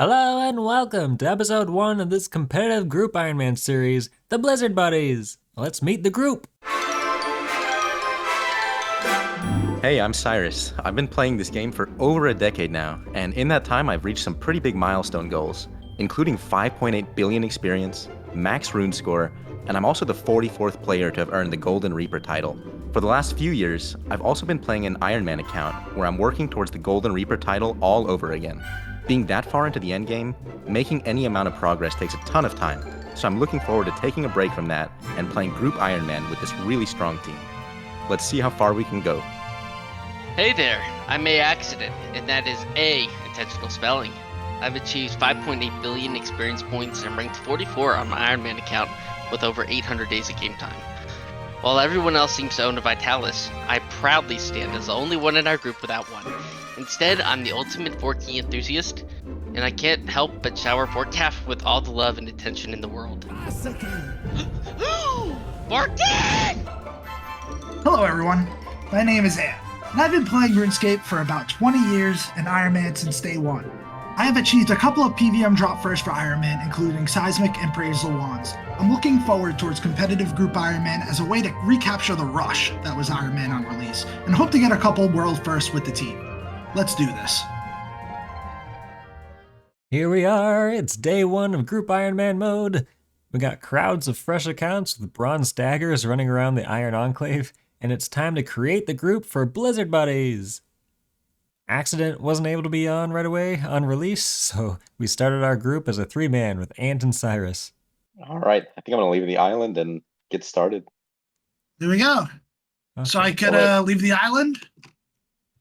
Hello and welcome to episode 1 of this competitive Group Ironman series, the Blizzard Buddies. Let's meet the group. Hey, I'm Cyruss. I've been playing this game for over a decade now, and in that time I've reached some pretty big milestone goals, including 5.8 billion experience, max rune score, and I'm also the 44th player to have earned the Golden Reaper title. For the last few years, I've also been playing an Ironman account where I'm working towards the Golden Reaper title all over again. Being that far into the endgame, making any amount of progress takes a ton of time, so I'm looking forward to taking a break from that and playing Group Ironman with this really strong team. Let's see how far we can go. Hey there, I'm A Accident, and that is A, intentional spelling. I've achieved 5.8 billion experience points and ranked 44 on my Ironman account with over 800 days of game time. While everyone else seems to own a Vitalis, I proudly stand as the only one in our group without one. Instead, I'm the ultimate 4K enthusiast, and I can't help but shower 4K with all the love and attention in the world. 4K! Hello everyone, my name is Ann, and I've been playing RuneScape for about 20 years and Ironman since day one. I have achieved a couple of PVM drop firsts for Ironman, including Seismic and Praisal Wands. I'm looking forward towards competitive Group Ironman as a way to recapture the rush that was Ironman on release, and hope to get a couple world firsts with the team. Let's do this. Here we are, it's day 1 of Group Ironman mode. We got crowds of fresh accounts with bronze daggers running around the Iron Enclave, and it's time to create the group for Blizzard Buddies. Accident wasn't able to be on right away on release, so we started our group as a 3-man with Ant and Cyruss. All right, I think I'm gonna leave the island and get started. Here we go. Okay. So I could leave the island?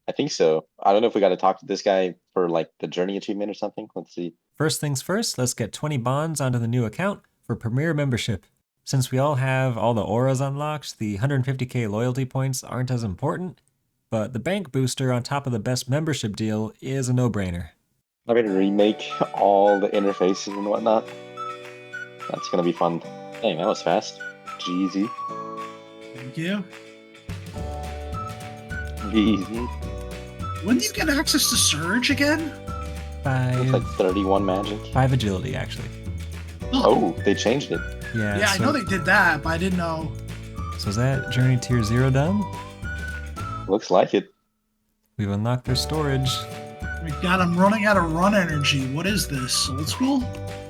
I think so. I don't know if we got to talk to this guy for like the journey achievement or something. Let's see. First things first, let's get 20 bonds onto the new account for Premier membership. Since we all have all the auras unlocked, the 150k loyalty points aren't as important, but the bank booster on top of the best membership deal is a no-brainer. I'm going to remake all the interfaces and whatnot. That's going to be fun. Dang, that was fast. Jeezy. Thank you. Easy. When do you get access to Surge again? It's like 31 magic. 5 agility, actually. Oh, they changed it. Yeah, I know they did that, but I didn't know. So is that Journey Tier 0 done? Looks like it. We've unlocked their storage. My god, I'm running out of run energy. What is this, old school?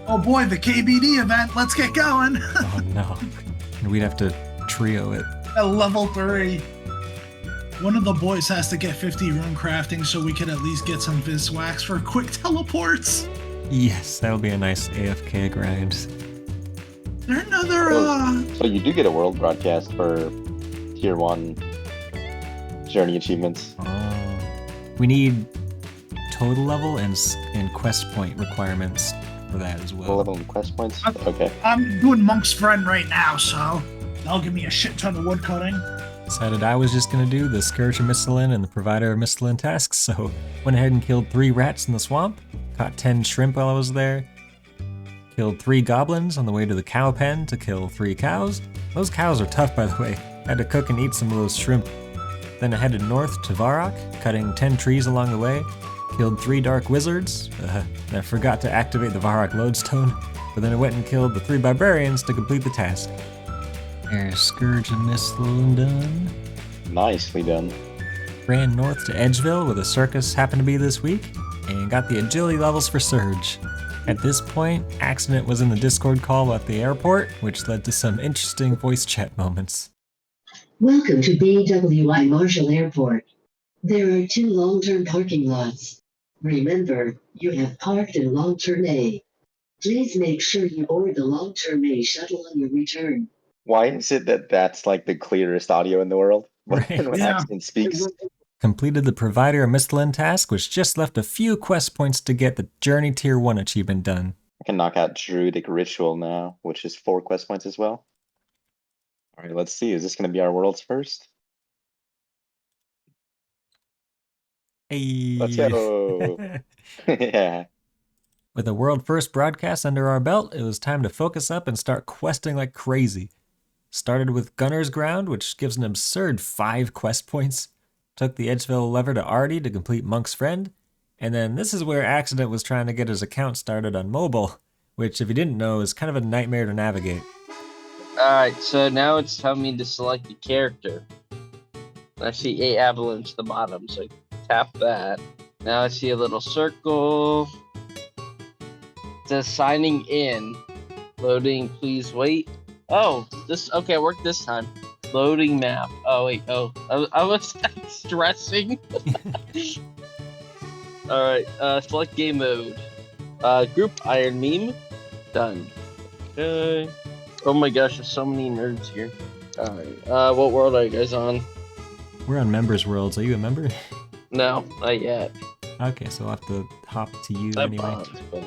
Oh boy, the KBD event. Let's get going. Oh no. And we'd have to trio it. At level 3. One of the boys has to get 50 rune crafting so we can at least get some Viswax for quick teleports. Yes, that'll be a nice AFK grind. Is there another, So you do get a world broadcast for Tier 1 journey achievements. Oh. We need total level and quest point requirements for that as well. Total level and quest points? Okay. I'm doing Monk's Friend right now, so that'll give me a shit ton of wood cutting. Decided I was just going to do the Scourge of Misthalin and the Provider of Misthalin tasks, so went ahead and killed 3 rats in the swamp, caught 10 shrimp while I was there, killed 3 goblins on the way to the cow pen to kill 3 cows. Those cows are tough, by the way. Had to cook and eat some of those shrimp. Then I headed north to Varrock, cutting 10 trees along the way, killed 3 dark wizards, and I forgot to activate the Varrock lodestone, but then I went and killed the 3 barbarians to complete the task. There's Scourge of Misthalin done. Nicely done. Ran north to Edgeville where the circus happened to be this week, and got the agility levels for Surge. At this point, Accident was in the Discord call at the airport, which led to some interesting voice chat moments. Welcome to BWI Marshall Airport. There are 2 long-term parking lots. Remember, you have parked in long-term A. Please make sure you board the long-term A shuttle on your return. Why is it that that's like the clearest audio in the world? Right. When Yeah. Accident speaks. Completed the Provider of Misthalin task, which just left a few quest points to get the Journey Tier 1 achievement done. I can knock out Druidic Ritual now, which is 4 quest points as well. All right, let's see. Is this going to be our world's first? Hey. Let's go. Yeah. With a world first broadcast under our belt, it was time to focus up and start questing like crazy. Started with Gunner's Ground, which gives an absurd 5 quest points. Took the Edgeville lever to Artie to complete Monk's Friend, And then this is where Accident was trying to get his account started on mobile, which, if you didn't know, is kind of a nightmare to navigate. Alright, so now it's telling me to select a character. I see a Avalanche at the bottom, so tap that. Now I see a little circle. It says signing in. Loading, please wait. Oh, this okay, it worked this time. Loading map. Oh wait, I was stressing. Alright, select game mode. Group Ironman. Done. Okay. Oh my gosh, there's so many nerds here. Alright, what world are you guys on? We're on members' worlds. Are you a member? No, not yet. Okay, so I'll have to hop to you I anyway. paused, but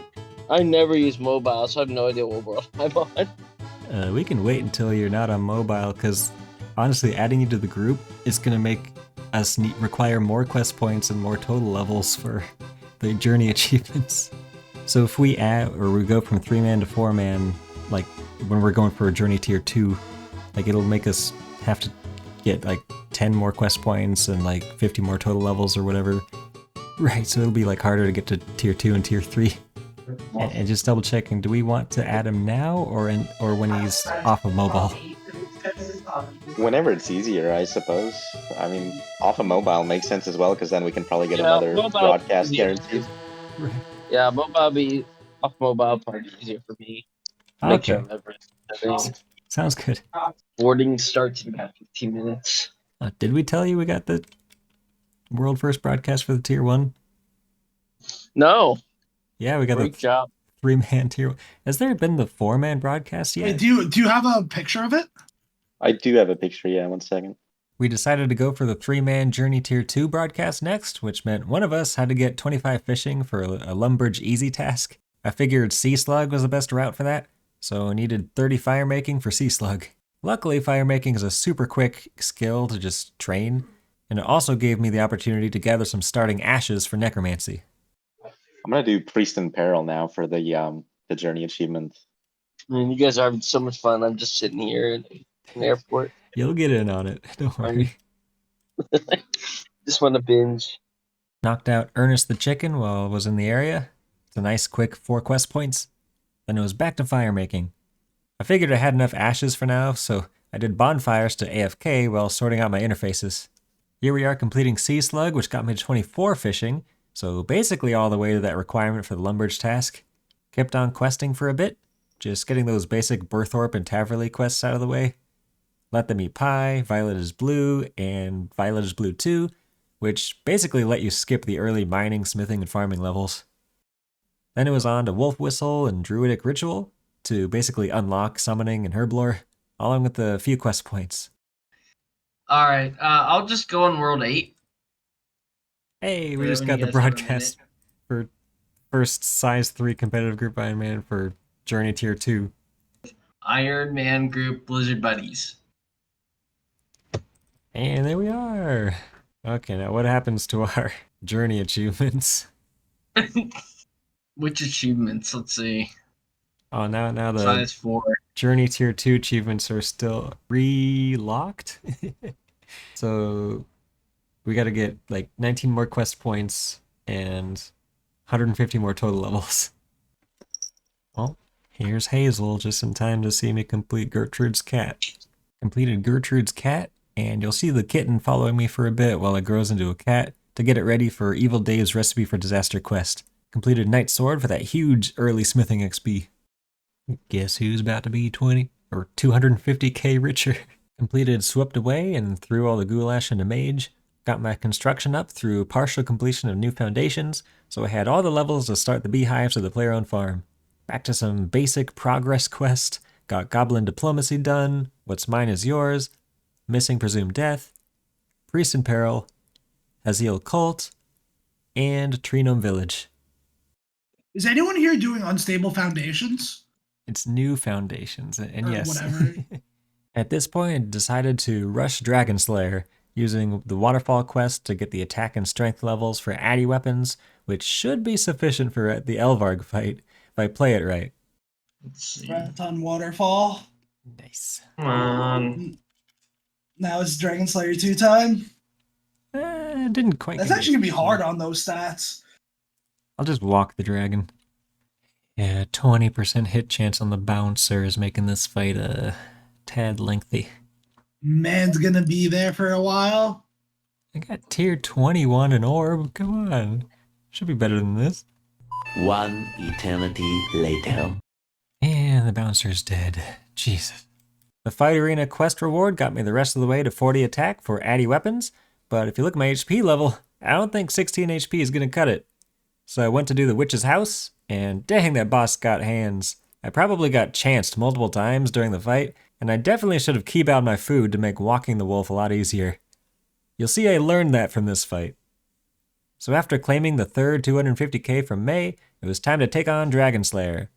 I never use mobile, so I have no idea what world I'm on. We can wait until you're not on mobile, because honestly, adding you to the group is going to make us require more quest points and more total levels for the journey achievements. So if we add, or we go from 3-man to 4-man, like when we're going for a journey tier 2, like it'll make us have to get like 10 more quest points and like 50 more total levels or whatever. Right, so it'll be like harder to get to tier 2 and tier 3. And just double checking, do we want to add him now or when he's off of mobile? Whenever it's easier, I suppose. I mean, off of mobile makes sense as well, because then we can probably get another broadcast guaranteed. Right. Yeah, off mobile probably easier for me. Make sure I remember everything. Sounds good. Boarding starts in about 15 minutes. Did we tell you we got the world first broadcast for the tier 1? No. Yeah, we got Great job. 3-man tier 1. Has there been the 4-man broadcast yet? Wait, do you have a picture of it? I do have a picture, yeah, 1 second. We decided to go for the 3-man Journey Tier 2 broadcast next, which meant one of us had to get 25 fishing for a Lumbridge easy task. I figured Sea Slug was the best route for that, so I needed 30 fire making for Sea Slug. Luckily, fire making is a super quick skill to just train, and it also gave me the opportunity to gather some starting ashes for necromancy. I'm gonna do Priest in Peril now for the journey achievement. I mean, you guys are having so much fun. I'm just sitting here in the airport. You'll get in on it, don't worry. Just want to binge. Knocked out Ernest the Chicken while I was in the area. It's a nice quick 4 quest points. Then it was back to fire making. I figured I had enough ashes for now, so I did bonfires to AFK while sorting out my interfaces. Here we are completing Sea Slug, which got me to 24 fishing, so basically all the way to that requirement for the Lumbridge task. Kept on questing for a bit, just getting those basic Berthorpe and Taverley quests out of the way. Let Them Eat Pie, Violet is Blue, and Violet is Blue 2, which basically let you skip the early mining, smithing, and farming levels. Then it was on to Wolf Whistle and Druidic Ritual to basically unlock summoning and herblore, along with a few quest points. Alright, I'll just go on World 8. Hey, we just got the broadcast for first size 3 competitive group Ironman for Journey Tier 2. Iron Man Group Blizzard Buddies. And there we are. Okay, now what happens to our journey achievements? Which achievements? Let's see. Oh, now the Size 4. Journey Tier 2 achievements are still re-locked. So we got to get like 19 more quest points and 150 more total levels. Well, here's Hazel just in time to see me complete Gertrude's cat. Completed Gertrude's cat, and you'll see the kitten following me for a bit while it grows into a cat to get it ready for Evil Dave's Recipe for Disaster quest. Completed Night Sword for that huge early smithing XP. Guess who's about to be 20 or 250k richer? Completed Swept Away and threw all the goulash into Mage. Got my construction up through partial completion of new foundations, so I had all the levels to start the beehives of the player-owned farm. Back to some basic progress quest. Got Goblin Diplomacy done, What's Mine is Yours, Missing Presumed Death, Priest in Peril, Haziel Cult, and Trinome Village. Is anyone here doing unstable foundations? It's new foundations, and yes. Whatever. At this point, I decided to rush Dragon Slayer, using the Waterfall quest to get the attack and strength levels for Addy weapons, which should be sufficient for the Elvarg fight if I play it right. Let's see. Marathon Waterfall. Nice. Come on. Now it's Dragon Slayer 2 time. Didn't quite. That's actually gonna be hard on those stats. I'll just walk the dragon. Yeah, 20% hit chance on the bouncer is making this fight a tad lengthy. Man's gonna be there for a while. I got tier 21 in orb. Come on. Should be better than this. One eternity later. And the bouncer's dead. Jesus. The fight arena quest reward got me the rest of the way to 40 attack for addy weapons, but if you look at my HP level, I don't think 16 HP is gonna cut it. So I went to do the witch's house, and dang, that boss got hands. I probably got chanced multiple times during the fight, and I definitely should have keybound my food to make walking the wolf a lot easier. You'll see I learned that from this fight. So after claiming the third 250k from May, it was time to take on Dragon Slayer.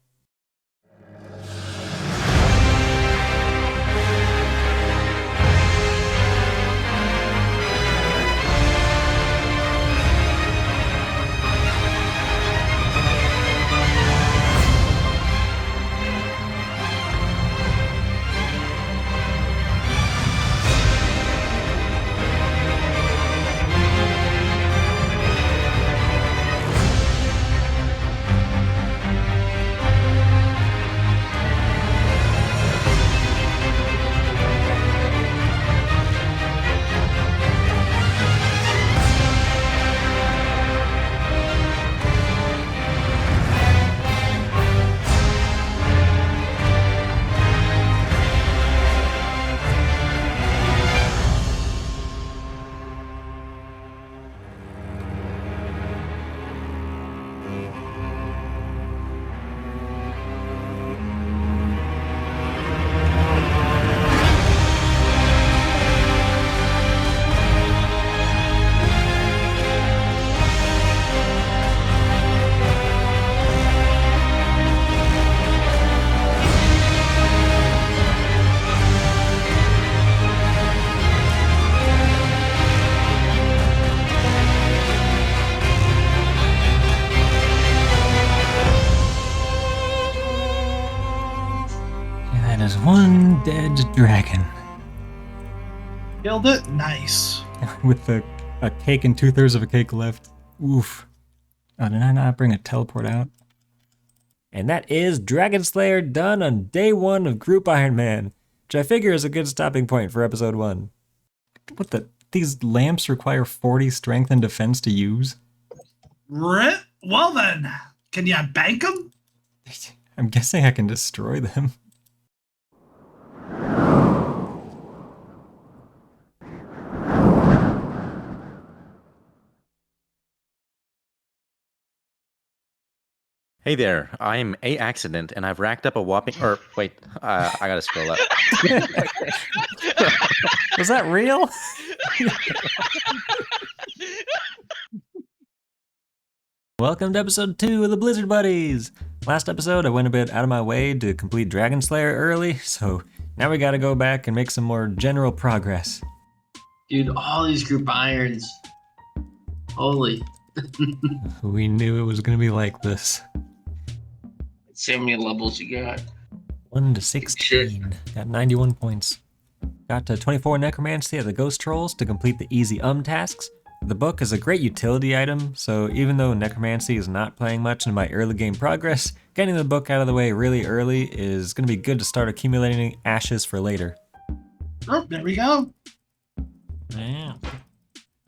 There's one dead dragon. Killed it. Nice. With a cake and 2/3 of a cake left. Oof. Oh, did I not bring a teleport out? And that is Dragon Slayer done on day 1 of Group Ironman, which I figure is a good stopping point for episode 1. What the? These lamps require 40 strength and defense to use? Well then, can you bank them? I'm guessing I can destroy them. Hey there, I'm A Accident, and I've racked up a whopping. Or wait, I gotta scroll up. Was that real? Welcome to episode 2 of the Blizzard Buddies. Last episode, I went a bit out of my way to complete Dragon Slayer early, so now we gotta go back and make some more general progress. Dude, all these group irons. Holy. We knew it was gonna be like this. See how many levels you got. 1 to 16. Got 91 points. Got to 24 necromancy at the ghost trolls to complete the easy tasks. The book is a great utility item, so even though necromancy is not playing much in my early game progress, getting the book out of the way really early is going to be good to start accumulating ashes for later. Oh, there we go. Yeah.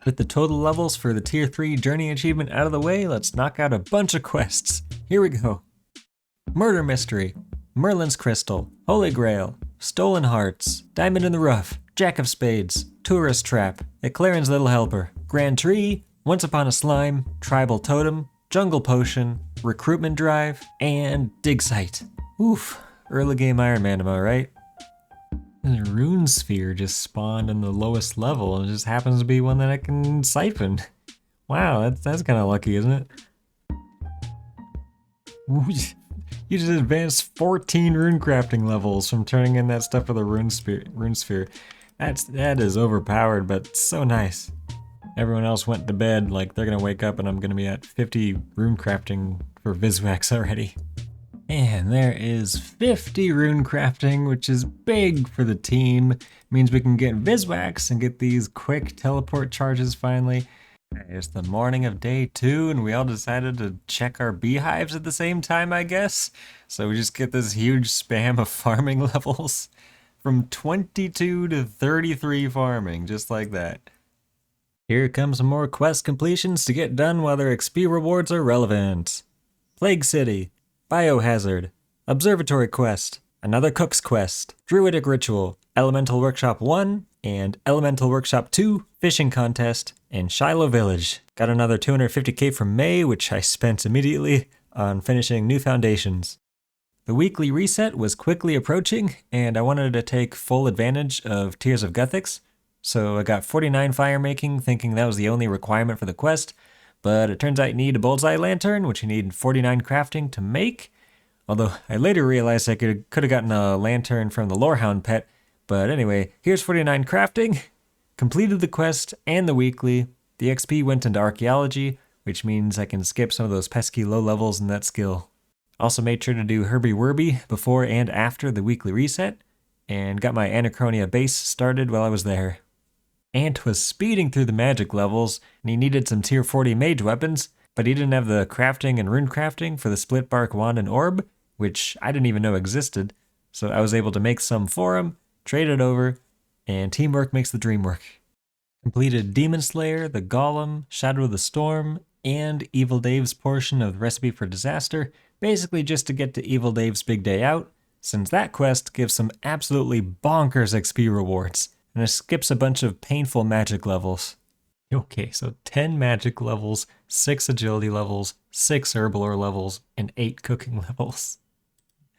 With the total levels for the tier 3 journey achievement out of the way, let's knock out a bunch of quests. Here we go. Murder Mystery, Merlin's Crystal, Holy Grail, Stolen Hearts, Diamond in the Rough, Jack of Spades, Tourist Trap, Eclairin's Little Helper, Grand Tree, Once Upon a Slime, Tribal Totem, Jungle Potion, Recruitment Drive, and Dig Site. Oof, early game Iron Man, am I right? The Rune Sphere just spawned in the lowest level, and it just happens to be one that I can siphon. Wow, that's kind of lucky, isn't it? You just advanced 14 rune crafting levels from turning in that stuff for the Rune Sphere. That is overpowered, but so nice. Everyone else went to bed, like they're gonna wake up and I'm gonna be at 50 rune crafting for Viswax already. And there is 50 rune crafting, which is big for the team. It means we can get Viswax and get these quick teleport charges finally. It's the morning of day 2, and we all decided to check our beehives at the same time, I guess. So we just get this huge spam of farming levels from 22 to 33 farming, just like that. Here comes some more quest completions to get done while their XP rewards are relevant. Plague City, Biohazard, Observatory Quest, another Cook's Quest, Druidic Ritual, Elemental Workshop 1, and Elemental Workshop 2, Fishing Contest, and Shiloh Village. Got another 250k from May, which I spent immediately on finishing New Foundations. The weekly reset was quickly approaching, and I wanted to take full advantage of Tears of Guthix, so I got 49 fire making, thinking that was the only requirement for the quest, but it turns out you need a bullseye lantern, which you need 49 crafting to make, although I later realized I could have gotten a lantern from the Lorehound pet, but anyway, here's 49 crafting, completed the quest and the weekly. The XP went into archaeology, which means I can skip some of those pesky low levels in that skill. Also made sure to do Herbie Werby before and after the weekly reset, and got my Anachronia base started while I was there. Ant was speeding through the magic levels, and he needed some tier 40 mage weapons, but he didn't have the crafting and rune crafting for the split bark wand and orb, which I didn't even know existed, so I was able to make some for him, trade it over, and teamwork makes the dream work. Completed Demon Slayer, the Golem, Shadow of the Storm, and Evil Dave's portion of the Recipe for Disaster, basically just to get to Evil Dave's big day out, since that quest gives some absolutely bonkers XP rewards, and it skips a bunch of painful magic levels. Okay, so 10 magic levels, 6 agility levels, 6 herblore levels, and 8 cooking levels.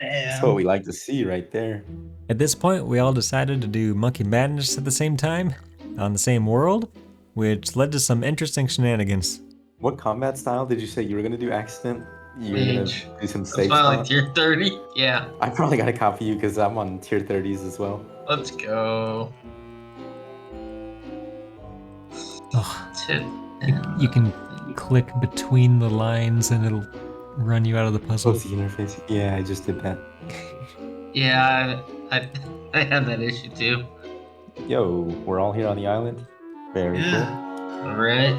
That's what we like to see right there. At this point, we all decided to do Monkey Madness at the same time, on the same world, which led to some interesting shenanigans. What combat style did you say you were going to do, Accident? You were going Binge. to do some That's safe why I like spot? tier 30. Yeah. I probably got to copy you because I'm on tier 30s as well. Let's go. Oh, you can click between the lines and it'll run you out of the puzzle. What's the interface? Yeah, I just did that. Yeah, I had that issue too. Yo, we're all here on the island. Very All right.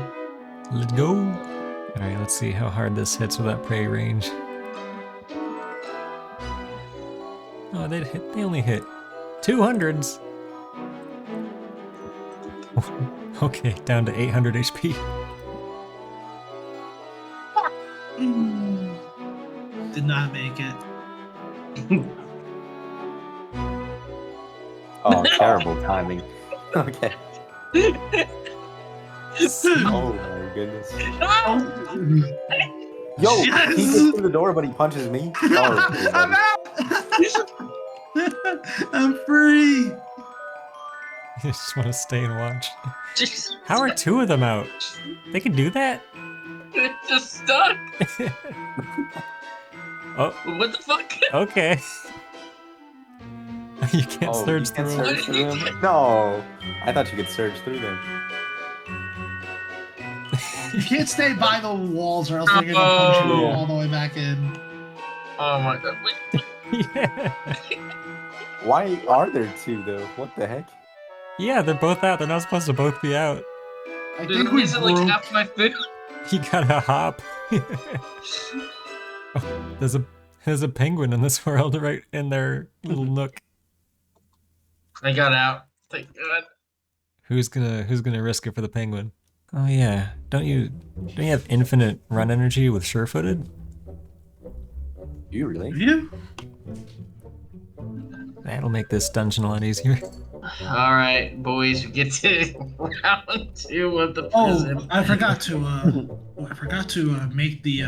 Let's go. Alright, let's see how hard this hits with that prey range. Oh, they only hit 200s. Okay, down to 800 HP. Did not make it. Oh, terrible timing. Okay. Oh my goodness. Yo, Yes! he gets through the door, but he punches me. Oh, I'm out! I'm free! You just want to stay and watch. Jesus. How are 2 of them out? They can do that? It just stuck. Oh, What the fuck? okay. You can't Oh, surge you can't through. surge through him? No, I thought you could surge through them. You can't stay by the walls or else they're gonna punch you Yeah. all the way back in. Oh my god. Wait. Yeah. Why are there 2 though? What the heck? Yeah, they're both out. They're not supposed to both be out. I Dude, think we is it like broke. half my food? You gotta hop. Oh, there's a penguin in this world right in their little nook. I got out. Thank God. Who's gonna risk it for the penguin? Oh yeah. Don't you have infinite run energy with sure-footed? You really? You? That'll make this dungeon a lot easier. All right, boys, we get to round 2 of the Oh, prison. I forgot to make the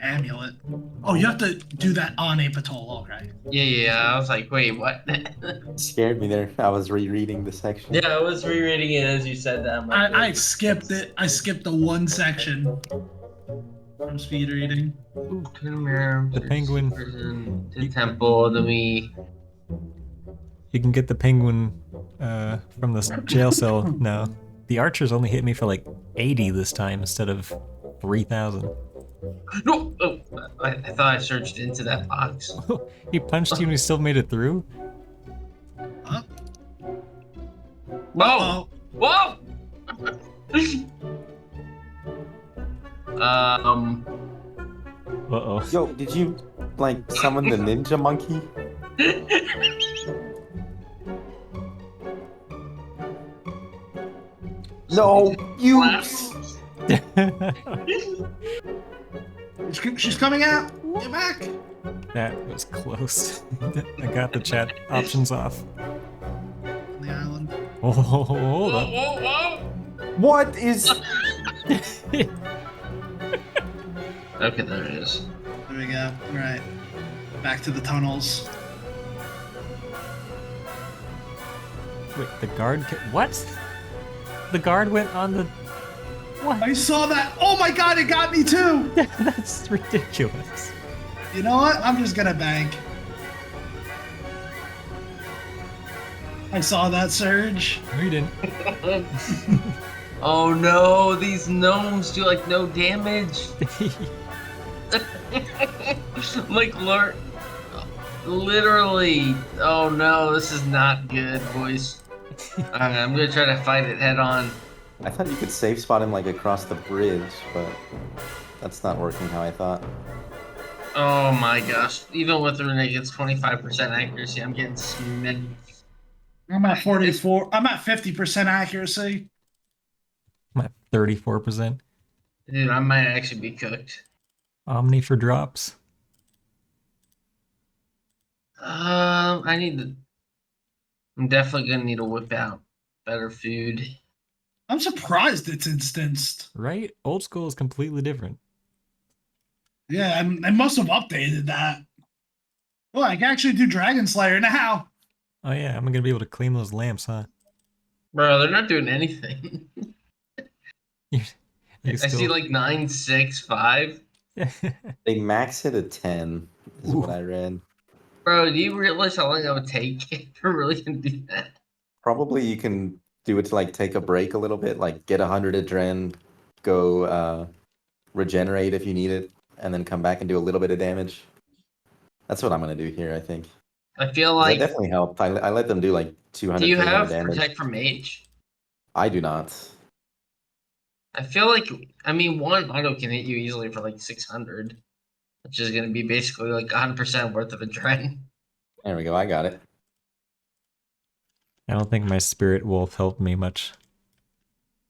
amulet. Oh, you have to do that on a patrol, okay? Yeah. I was like, wait, what? Scared me there. I was rereading the section. Yeah, I was rereading it as you said that. I'm like, I skipped it. I skipped the one section from speed reading. The penguin. Prison, the temple, then we. You can get the penguin from the jail cell now. The archers only hit me for like 80 this time instead of 3,000. No! Oh, I thought I searched into that box. He punched you and he still made it through? Huh? Whoa! Oh, Whoa! Uh-oh. Yo, did you like summon the ninja monkey? No, you. She's coming out. Get back. That was close. I got the chat options off. On the island. Oh, hold up. Whoa! What is? Okay, there it is. There we go. All right. Back to the tunnels. Wait, the guard? What? The guard went on the. What? I saw that. Oh my god, it got me too. That's ridiculous. You know what? I'm just gonna bank. I saw that surge. No, you didn't. Oh no, these gnomes do like no damage. Like literally. Oh no, this is not good, boys. Alright, I'm gonna try to fight it head on. I thought you could safe spot him like across the bridge, but that's not working how I thought. Oh my gosh. Even with the Renegade's 25% accuracy, I'm getting smacked. I'm at 44. I'm at 50% accuracy. I'm at 34%. Dude, I might actually be cooked. Omni for drops. I'm definitely gonna need to whip out better food. I'm surprised it's instanced. Right? Old school is completely different. Yeah, I must have updated that. Oh, I can actually do Dragon Slayer now. Oh yeah, I'm gonna be able to clean those lamps, huh? Bro, they're not doing anything. You I see like 9, 6, 5. They max it at 10, is what I read. Bro, do you realize how long that would take if we're really gonna do that? Probably you can do it to like take a break a little bit, like get 100 adren, go regenerate if you need it, and then come back and do a little bit of damage. That's what I'm gonna do here, I think. I feel 'Cause like. that definitely helped. I let them do like 200. Do you 300 have damage. Protect from Mage? I do not. I feel like, I mean, one auto can hit you easily for like 600, which is gonna be basically like 100% worth of a drain. There we go. I got it. I don't think my spirit wolf helped me much.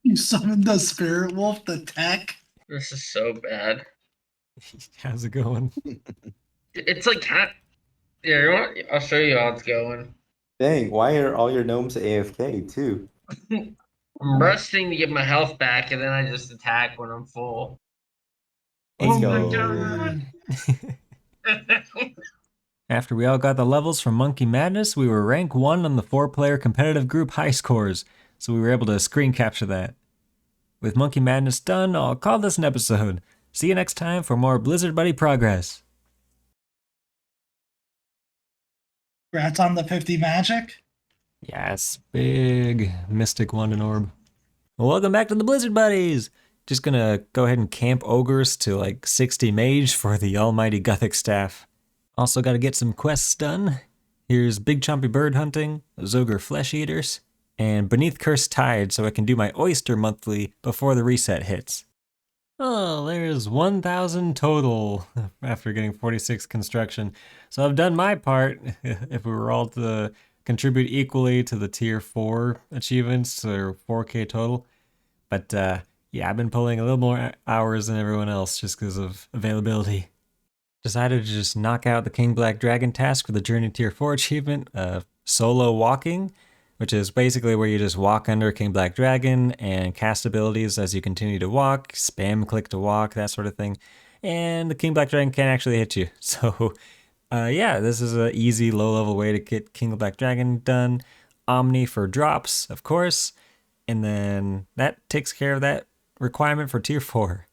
You summoned the Spirit Wolf, the tech. This is so bad. How's it going? It's like, here, you want? I'll show you how it's going. Dang, why are all your gnomes AFK too? I'm resting to get my health back, and then I just attack when I'm full. Let's Oh go. my god! After we all got the levels from Monkey Madness, we were rank 1 on the 4-player competitive group high scores, so we were able to screen capture that. With Monkey Madness done, I'll call this an episode. See you next time for more Blizzard Buddy progress. Congrats on the 50 magic. Yes, big Mystic London Orb. Well, welcome back to the Blizzard Buddies! Just gonna go ahead and camp ogres to like 60 mage for the almighty Gothic staff. Also gotta get some quests done. Here's Big Chompy Bird Hunting, Zogre Flesh Eaters, and Beneath Cursed Tide so I can do my Oyster monthly before the reset hits. Oh, there's 1,000 total after getting 46 construction. So I've done my part. If we were all to contribute equally to the tier 4 achievements, or 4K total. But yeah, I've been pulling a little more hours than everyone else just because of availability. Decided to just knock out the King Black Dragon task for the Journey Tier 4 achievement, Solo Walking, which is basically where you just walk under King Black Dragon and cast abilities as you continue to walk, spam click to walk, that sort of thing. And the King Black Dragon can't actually hit you. So yeah, this is an easy low-level way to get King Black Dragon done. Omni for drops, of course. And then that takes care of that requirement for Tier 4.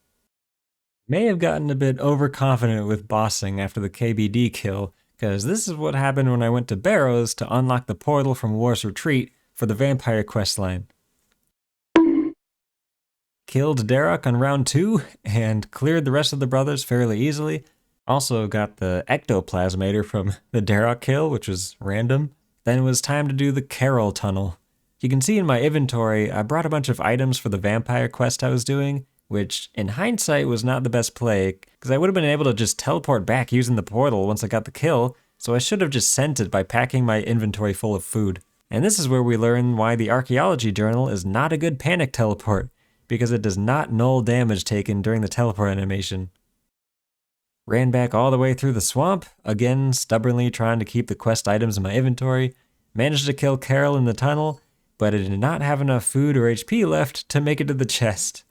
May have gotten a bit overconfident with bossing after the KBD kill, because this is what happened when I went to Barrows to unlock the portal from War's Retreat for the Vampire questline. Killed Darok on round 2, and cleared the rest of the brothers fairly easily. Also got the Ectoplasmator from the Darok kill, which was random. Then it was time to do the Carol Tunnel. You can see in my inventory, I brought a bunch of items for the Vampire quest I was doing, which in hindsight was not the best play, because I would have been able to just teleport back using the portal once I got the kill, so I should have just sent it by packing my inventory full of food. And this is where we learn why the archaeology journal is not a good panic teleport, because it does not null damage taken during the teleport animation. Ran back all the way through the swamp, again stubbornly trying to keep the quest items in my inventory, managed to kill Carol in the tunnel, but I did not have enough food or HP left to make it to the chest.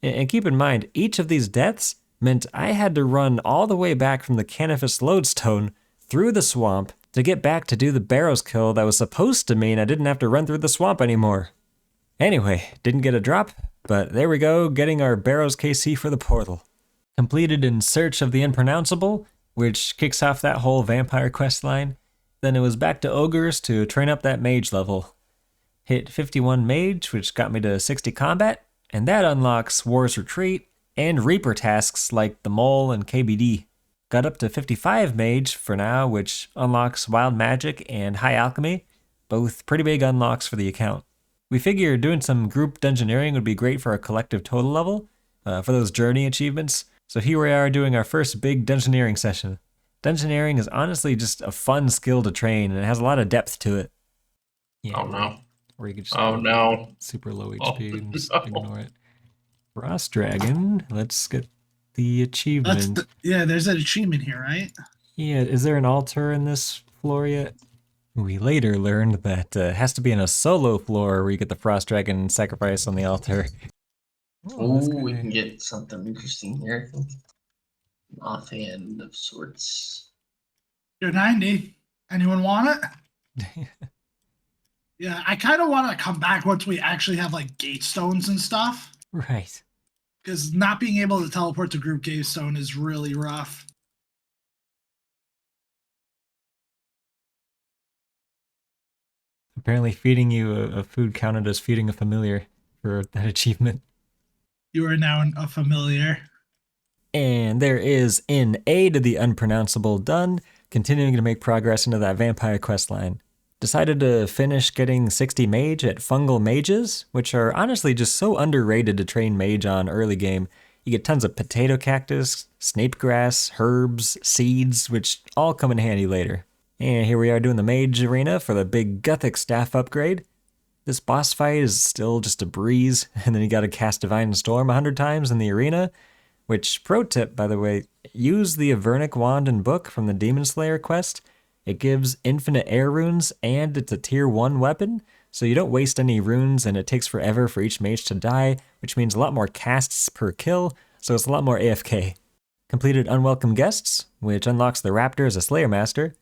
And keep in mind, each of these deaths meant I had to run all the way back from the Canifus Lodestone through the swamp to get back to do the Barrows kill that was supposed to mean I didn't have to run through the swamp anymore. Anyway, didn't get a drop, but there we go, getting our Barrows KC for the portal. Completed In Search of the Unpronounceable, which kicks off that whole vampire quest line. Then it was back to ogres to train up that mage level. Hit 51 mage, which got me to 60 combat, and that unlocks War's Retreat and Reaper tasks like the Mole and KBD. Got up to 55 mage for now, which unlocks Wild Magic and High Alchemy, both pretty big unlocks for the account. We figured doing some group dungeoneering would be great for our collective total level, for those journey achievements. So here we are doing our first big dungeoneering session. Dungeoneering is honestly just a fun skill to train, and it has a lot of depth to it. Yeah, Oh no. or you could just Oh go no. super low Oh, HP and just no. ignore it. Frost Dragon, let's get the achievement. Yeah, there's an achievement here, right? Yeah, is there an altar in this floor yet? We later learned that it has to be in a solo floor where you get the Frost Dragon sacrifice on the altar. Oh, this we guy- can get something interesting here. Offhand of sorts. You're 90. Anyone want it? Yeah, I kind of want to come back once we actually have like gate stones and stuff. Right. Because not being able to teleport to group gate stone is really rough. Apparently feeding you a food counted as feeding a familiar for that achievement. You are now a familiar. And there is In Aid of the Unpronounceable done, continuing to make progress into that vampire quest line. Decided to finish getting 60 mage at Fungal Mages, which are honestly just so underrated to train mage on early game. You get tons of potato cactus, snape grass, herbs, seeds, which all come in handy later. And here we are doing the mage arena for the big Gothic staff upgrade. This boss fight is still just a breeze, and then you gotta cast Divine Storm 100 times in the arena, which, pro tip by the way, use the Avernic Wand and Book from the Demon Slayer quest. It gives infinite air runes, and it's a tier 1 weapon, so you don't waste any runes, and it takes forever for each mage to die, which means a lot more casts per kill, so it's a lot more AFK. Completed Unwelcome Guests, which unlocks the Raptor as a Slayer Master.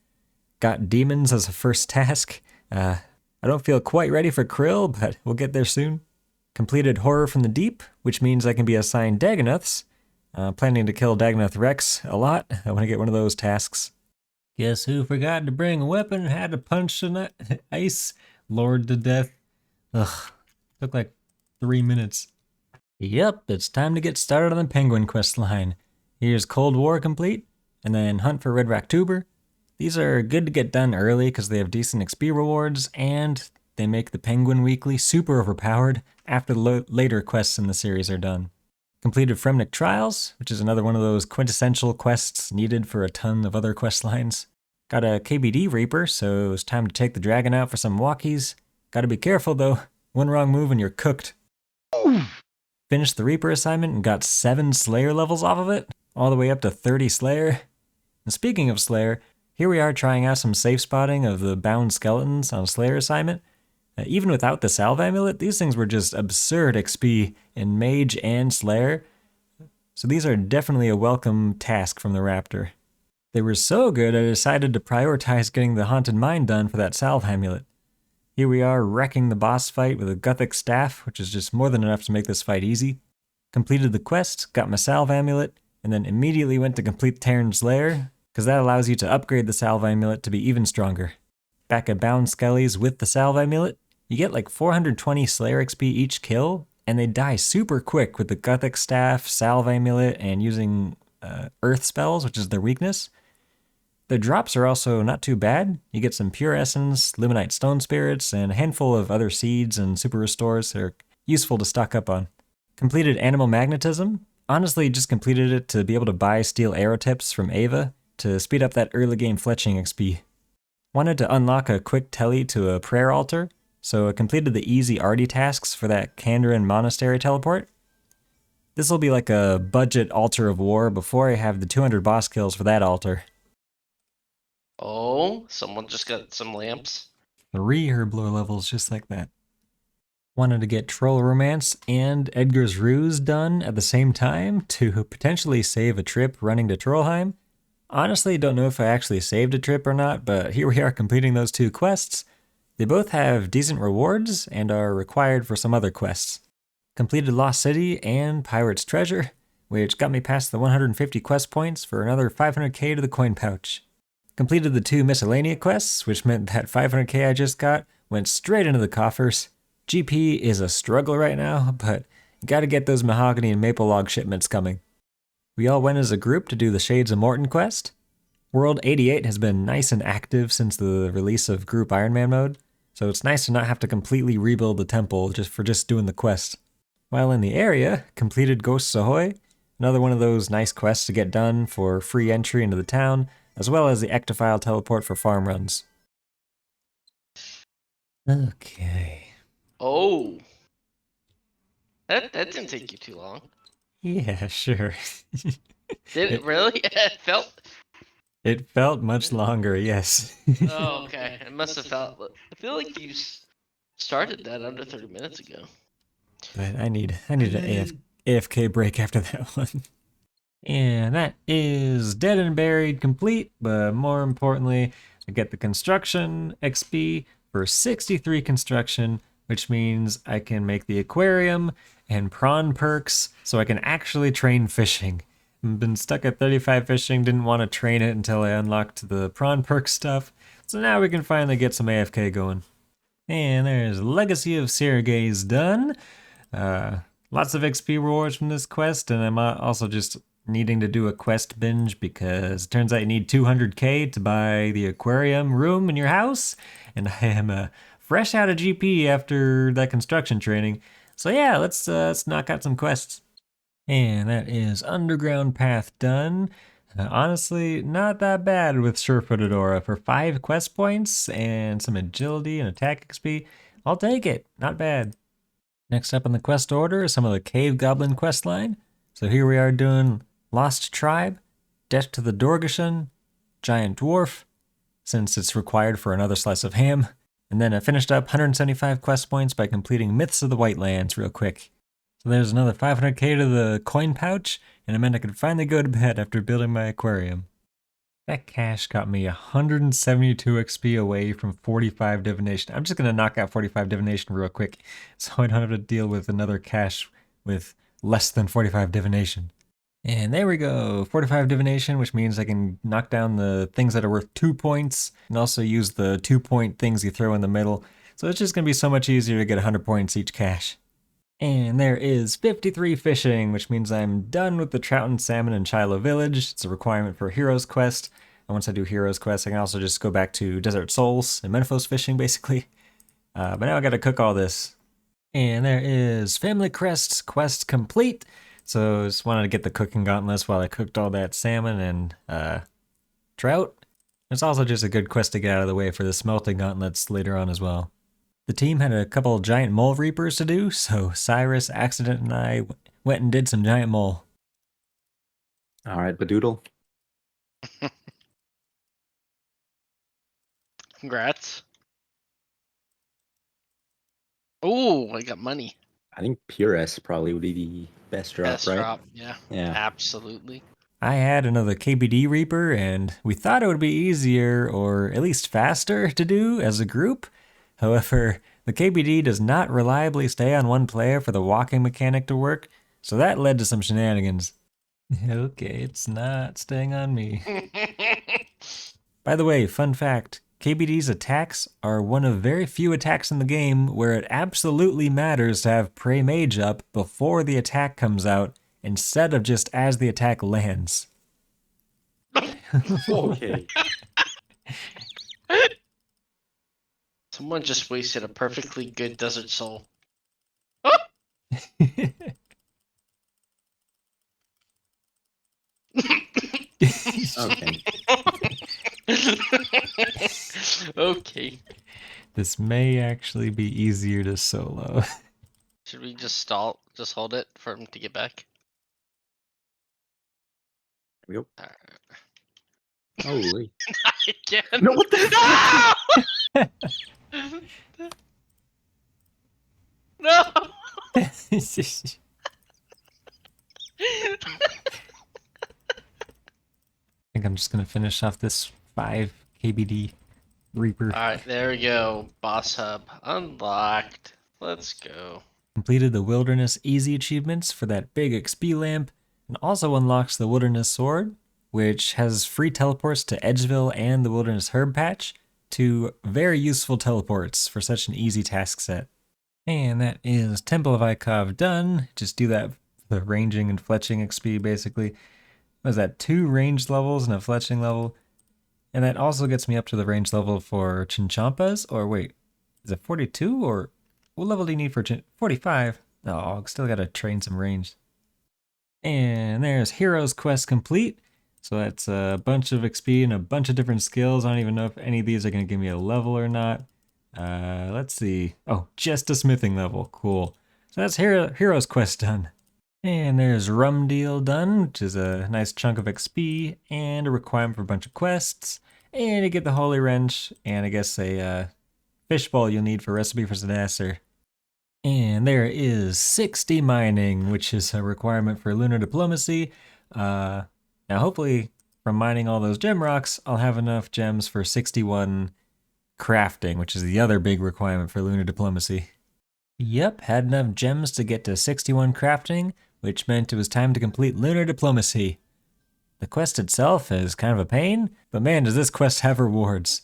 Got Demons as a first task. I don't feel quite ready for Krill, but we'll get there soon. Completed Horror from the Deep, which means I can be assigned Dagonoths. Planning to kill Dagonoth Rex a lot. I want to get one of those tasks. Guess who forgot to bring a weapon and had to punch the ice lord to death? Ugh, took like 3 minutes. Yep, it's time to get started on the Penguin quest line. Here's Cold War complete, and then Hunt for Red Rock Tuber. These are good to get done early because they have decent XP rewards, and they make the Penguin Weekly super overpowered after the later quests in the series are done. Completed Fremnik Trials, which is another one of those quintessential quests needed for a ton of other quest lines. Got a KBD Reaper, so it was time to take the dragon out for some walkies. Gotta be careful though, one wrong move and you're cooked. Finished the Reaper assignment and got 7 Slayer levels off of it, all the way up to 30 Slayer. And speaking of Slayer, here we are trying out some safe spotting of the bound skeletons on Slayer assignment. Even without the Salve Amulet, these things were just absurd XP in Mage and Slayer. So these are definitely a welcome task from the Raptor. They were so good I decided to prioritize getting the Haunted Mine done for that Salve Amulet. Here we are wrecking the boss fight with a Gothic Staff, which is just more than enough to make this fight easy. Completed the quest, got my Salve Amulet, and then immediately went to complete Terran's Lair, because that allows you to upgrade the Salve Amulet to be even stronger. Back at Bound Skellies with the Salve Amulet, you get like 420 Slayer XP each kill, and they die super quick with the Gothic Staff, Salve Amulet, and using Earth spells, which is their weakness. Their drops are also not too bad. You get some Pure Essence, Luminite Stone Spirits, and a handful of other seeds and super restores that are useful to stock up on. Completed Animal Magnetism. Honestly, just completed it to be able to buy steel arrow tips from Ava to speed up that early game fletching XP. Wanted to unlock a quick tele to a prayer altar, so I completed the easy arty tasks for that Kandarin Monastery teleport. This will be like a budget altar of war before I have the 200 boss kills for that altar. Oh, someone just got some lamps. 3 herblore levels just like that. Wanted to get Troll Romance and Edgar's Ruse done at the same time to potentially save a trip running to Trollheim. Honestly, don't know if I actually saved a trip or not, but here we are completing those 2 quests. They both have decent rewards and are required for some other quests. Completed Lost City and Pirate's Treasure, which got me past the 150 quest points for another 500k to the coin pouch. Completed the 2 miscellaneous quests, which meant that 500k I just got went straight into the coffers. GP is a struggle right now, but gotta get those mahogany and maple log shipments coming. We all went as a group to do the Shades of Morton quest. World 88 has been nice and active since the release of Group Ironman mode, so it's nice to not have to completely rebuild the temple for just doing the quest. While in the area, completed Ghosts Ahoy, another one of those nice quests to get done for free entry into the town, as well as the Ectophile teleport for farm runs. Okay. Oh. That didn't take you too long. Yeah, sure. Did it really? It felt much longer, yes. Oh, okay. It must have felt. I feel like you started that under 30 minutes ago. But I need an AFK break after that one. And that is Dead and Buried complete, but more importantly, I get the construction XP for 63 construction, which means I can make the aquarium and prawn perks so I can actually train fishing. I've been stuck at 35 fishing, didn't want to train it until I unlocked the prawn perk stuff, so now we can finally get some AFK going. And there's Legacy of Sergei's done. Lots of XP rewards from this quest, and I'm also just needing to do a quest binge because it turns out you need 200k to buy the aquarium room in your house, and I am fresh out of GP after that construction training. So yeah, let's knock out some quests. And that is Underground Path done. Honestly, not that bad with Sure-Footed Aura for 5 quest points and some agility and attack XP. I'll take it, not bad. Next up on the quest order is some of the Cave Goblin quest line. So here we are doing Lost Tribe, Death to the Dorgashan, Giant Dwarf, since it's required for another slice of ham. And then I finished up 175 quest points by completing Myths of the Whitelands real quick. So there's another 500k to the coin pouch, and it meant I could finally go to bed after building my aquarium. That cash got me 172 XP away from 45 divination. I'm just going to knock out 45 divination real quick so I don't have to deal with another cash with less than 45 divination. And there we go, 45 divination, which means I can knock down the things that are worth 2 points and also use the 2-point things you throw in the middle. So it's just going to be so much easier to get 100 points each cache. And there is 53 fishing, which means I'm done with the trout and salmon in Shiloh Village. It's a requirement for Heroes Quest. And once I do Heroes Quest, I can also just go back to Desert Souls and Menphos fishing, basically. But now I gotta cook all this. And there is Family Crest's quest complete. So just wanted to get the cooking gauntlets while I cooked all that salmon and trout. It's also just a good quest to get out of the way for the smelting gauntlets later on as well. The team had a couple giant mole reapers to do, so Cyruss, Accident, and I went and did some giant mole. All right, Badoodle. Congrats. Oh, I got money. I think Pure S probably would be the best drop, Best right? drop, yeah. Yeah. Absolutely. I had another KBD Reaper, and we thought it would be easier, or at least faster, to do as a group. However, the KBD does not reliably stay on one player for the walking mechanic to work, so that led to some shenanigans. Okay, it's not staying on me. By the way, fun fact, KBD's attacks are one of very few attacks in the game where it absolutely matters to have Prey Mage up before the attack comes out, instead of just as the attack lands. Okay. Someone just wasted a perfectly good Desert Soul. Okay. Okay. This may actually be easier to solo. Should we just stall? Just hold it for him to get back? Here we go. Alright. Holy. Again. No, what the No! No! I think I'm just gonna finish off this 5 KBD Reaper. Alright, there we go. Boss hub unlocked. Let's go. Completed the Wilderness Easy achievements for that big XP lamp, and also unlocks the Wilderness Sword, which has free teleports to Edgeville and the Wilderness Herb Patch, two very useful teleports for such an easy task set. And that is Temple of Ikov done. Just do that for the ranging and fletching XP basically. Was that 2 range levels and a fletching level? And that also gets me up to the range level for Chinchampas, or wait, is it 42 or what level do you need for 45? Oh, still gotta train some range. And there's Hero's Quest complete. So that's a bunch of XP and a bunch of different skills. I don't even know if any of these are gonna give me a level or not. Let's see. Oh, just a smithing level. Cool. So that's Hero's Quest done. And there's Rum Deal done, which is a nice chunk of XP and a requirement for a bunch of quests. And you get the Holy Wrench and I guess a fishbowl you'll need for Recipe for Disaster. And there is 60 mining, which is a requirement for Lunar Diplomacy. Now hopefully from mining all those gem rocks, I'll have enough gems for 61 crafting, which is the other big requirement for Lunar Diplomacy. Yep, had enough gems to get to 61 crafting, which meant it was time to complete Lunar Diplomacy. The quest itself is kind of a pain, but man does this quest have rewards.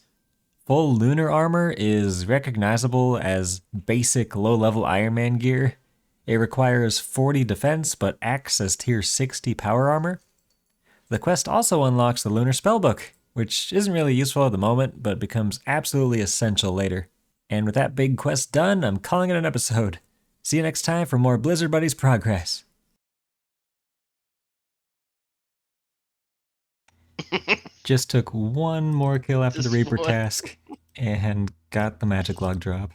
Full lunar armor is recognizable as basic low-level Ironman gear. It requires 40 defense, but acts as tier 60 power armor. The quest also unlocks the Lunar Spellbook, which isn't really useful at the moment, but becomes absolutely essential later. And with that big quest done, I'm calling it an episode. See you next time for more Blizzard Buddies progress. Just took one more kill after the Just Reaper one. task and got the magic log drop.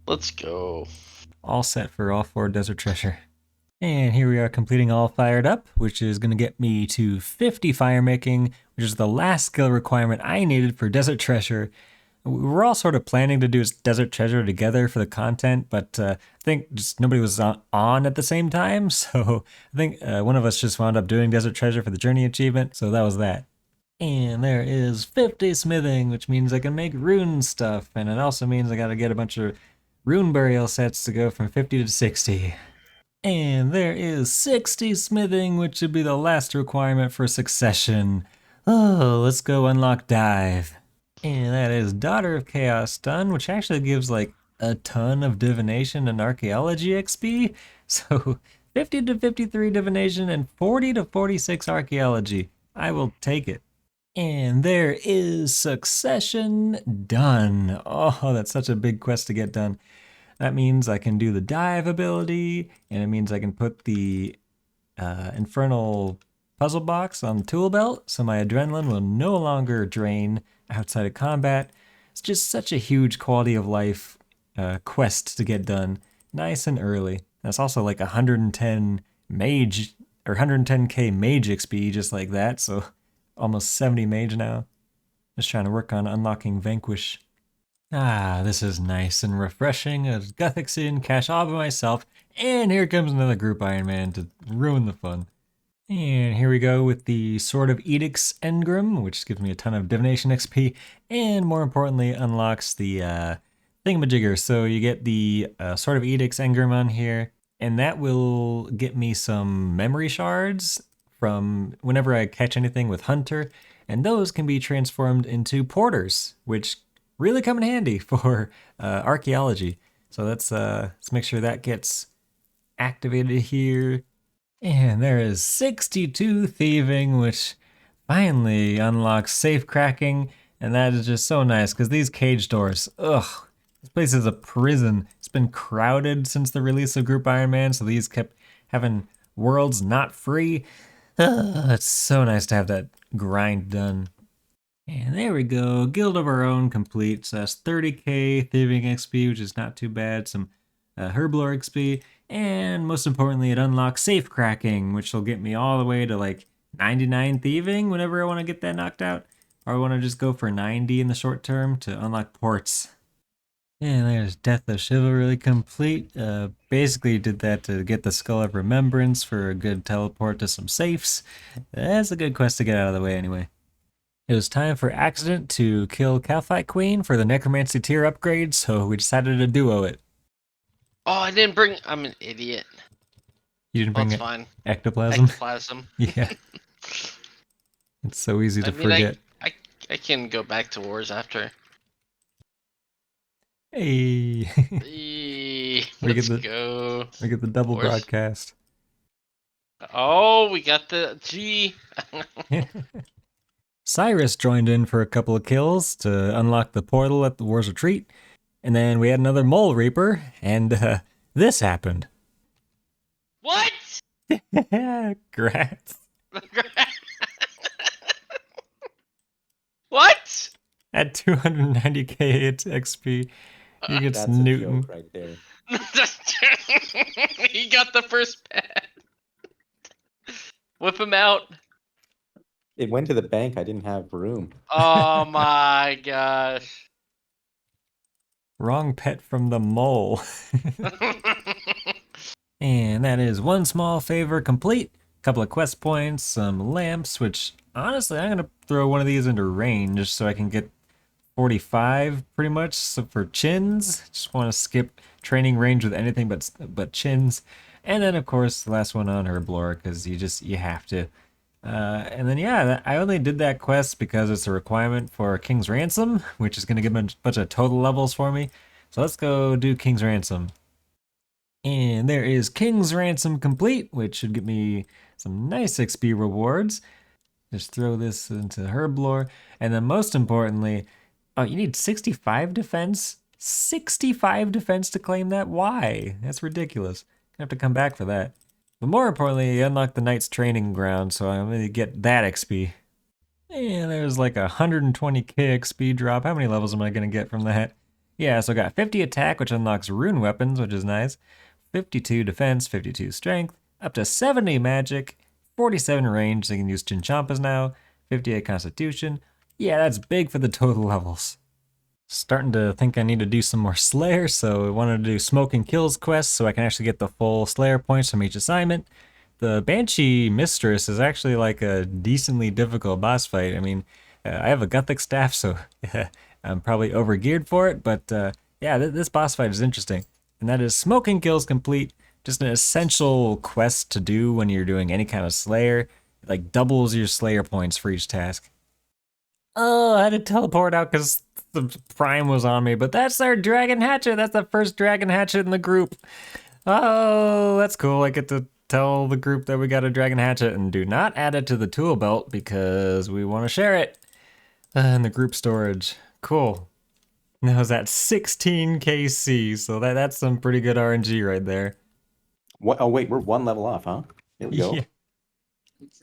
Let's go. All set for all 4 Desert Treasure. And here we are completing all fired up, which is going to get me to 50 fire making, which is the last skill requirement I needed for Desert Treasure. We're all sort of planning to do Desert Treasure together for the content, but I think just nobody was on at the same time, so I think one of us just wound up doing Desert Treasure for the Journey achievement, so that was that. And there is 50 smithing, which means I can make rune stuff, and it also means I gotta get a bunch of rune burial sets to go from 50 to 60. And there is 60 smithing, which should be the last requirement for Succession. Oh, let's go unlock Dive. And that is Daughter of Chaos done, which actually gives like a ton of divination and archaeology XP. So 50 to 53 divination and 40 to 46 archaeology. I will take it. And there is Succession done. Oh, that's such a big quest to get done. That means I can do the dive ability, and it means I can put the infernal puzzle box on the tool belt, so my adrenaline will no longer drain outside of combat. It's just such a huge quality of life quest to get done, nice and early. That's also like 110 mage, or 110k mage XP just like that, so almost 70 mage now. Just trying to work on unlocking Vanquish. Ah, this is nice and refreshing as Guthixin, cash all by myself, and here comes another Group Ironman to ruin the fun. And here we go with the Sword of Edict's Engram, which gives me a ton of divination XP, and more importantly unlocks the thingamajigger. So you get the Sword of Edict's Engram on here, and that will get me some memory shards from whenever I catch anything with Hunter, and those can be transformed into porters, which really come in handy for archaeology. So let's make sure that gets activated here. And there is 62 thieving, which finally unlocks safe cracking, and that is just so nice because these cage doors, ugh, this place is a prison. It's been crowded since the release of Group Ironman, so these kept having worlds not free. It's so nice to have that grind done. And there we go, Guild of Our Own complete. So that's 30k thieving XP, which is not too bad. Some herblore XP, and most importantly, it unlocks safe cracking, which will get me all the way to like 99 thieving whenever I want to get that knocked out, or I want to just go for 90 in the short term to unlock ports. And there's Death of Chivalry complete. Basically did that to get the Skull of Remembrance for a good teleport to some safes. That's a good quest to get out of the way anyway. It was time for Accident to kill Calphite Queen for the Necromancy tier upgrade, so we decided to duo it. Oh, I didn't bring. I'm an idiot. You didn't bring That's fine. ectoplasm? Ectoplasm. Yeah. It's so easy to forget. I can go back to wars after. Hey. Let's go. We get the double Wars. broadcast. Oh, we got the G. Cyruss joined in for a couple of kills to unlock the portal at the War's Retreat. And then we had another Mole Reaper, and this happened. What? Grats. What? At 290k XP, he gets That's Newton. a joke right there. He got the first pet. Whip him out. It went to the bank. I didn't have room. Oh my gosh. Wrong pet from the mole. And that is one small favor complete. Couple of quest points, some lamps, which honestly I'm gonna throw one of these into range so I can get 45 pretty much. So for chins, just want to skip training range with anything but chins. And then of course the last one on herblore, because you have to. And then yeah, I only did that quest because it's a requirement for King's Ransom, which is going to give a bunch of total levels for me. So let's go do King's Ransom. And there is King's Ransom complete, which should get me some nice XP rewards. Just throw this into herblore. And then most importantly, oh, you need 65 defense? 65 defense to claim that? Why? That's ridiculous. I have to come back for that. But more importantly, you unlock the Knight's Training Ground, so I'm going to get that XP. And there's like a 120k XP drop. How many levels am I going to get from that? Yeah, so I got 50 attack, which unlocks rune weapons, which is nice. 52 defense, 52 strength, up to 70 magic, 47 range, so you can use Chinchampas now, 58 constitution. Yeah, that's big for the total levels. Starting to think I need to do some more Slayer, so I wanted to do Smoke and Kills quests so I can actually get the full Slayer points from each assignment. The Banshee Mistress is actually like a decently difficult boss fight. I mean, I have a Gothic staff, so I'm probably overgeared for it, but yeah, this boss fight is interesting. And that is Smoke and Kills complete, just an essential quest to do when you're doing any kind of Slayer. It like doubles your Slayer points for each task. Oh, I had to teleport out because the Prime was on me, but that's our Dragon Hatchet. That's the first Dragon Hatchet in the group. Oh, that's cool. I get to tell the group that we got a Dragon Hatchet, and do not add it to the tool belt because we want to share it in the group storage. Cool. Now is at 16 KC, so that's some pretty good RNG right there. What? Oh wait, we're one level off, huh? Here we go. Yeah.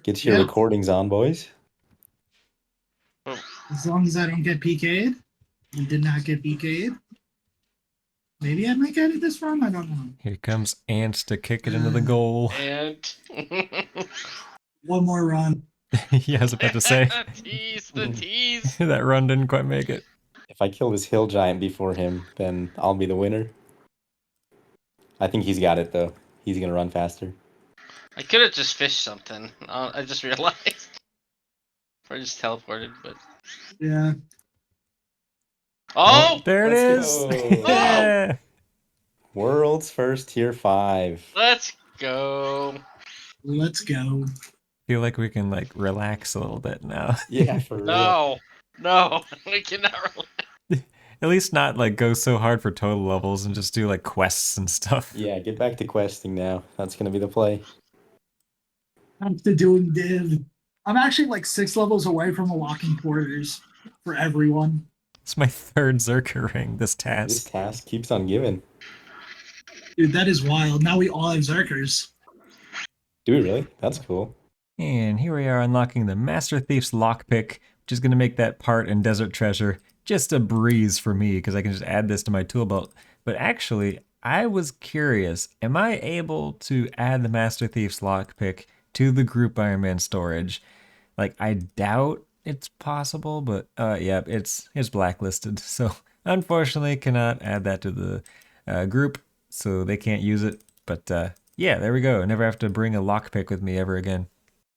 Get your recordings on, boys. As long as I don't get PK'd. I did not get PK'd. Maybe I might get it this run. I don't know. Here comes Ants to kick it into the goal. And One more run. Yeah, I was about to say. the tease. That run didn't quite make it. If I kill this hill giant before him, then I'll be the winner. I think he's got it though. He's gonna run faster. I could have just fished something. I just realized. Or just teleported, but. Yeah. Oh! There it is. Let's go. Yeah. World's first tier 5. Let's go. Let's go. Feel like we can like relax a little bit now. Yeah, for real. No, we cannot relax. At least not like go so hard for total levels and just do like quests and stuff. Yeah, get back to questing now. That's gonna be the play. After doing div. I'm actually like 6 levels away from unlocking quarters for everyone. It's my 3rd Zerker ring, this task. This task keeps on giving. Dude, that is wild. Now we all have Zerkers. Do we really? That's cool. And here we are unlocking the Master Thief's Lockpick, which is going to make that part in Desert Treasure just a breeze for me because I can just add this to my tool belt. But actually, I was curious, am I able to add the Master Thief's Lockpick to the Group Ironman storage? Like, I doubt it's possible, but yeah, it's blacklisted. So unfortunately, cannot add that to the group, so they can't use it. But yeah, there we go. I never have to bring a lockpick with me ever again.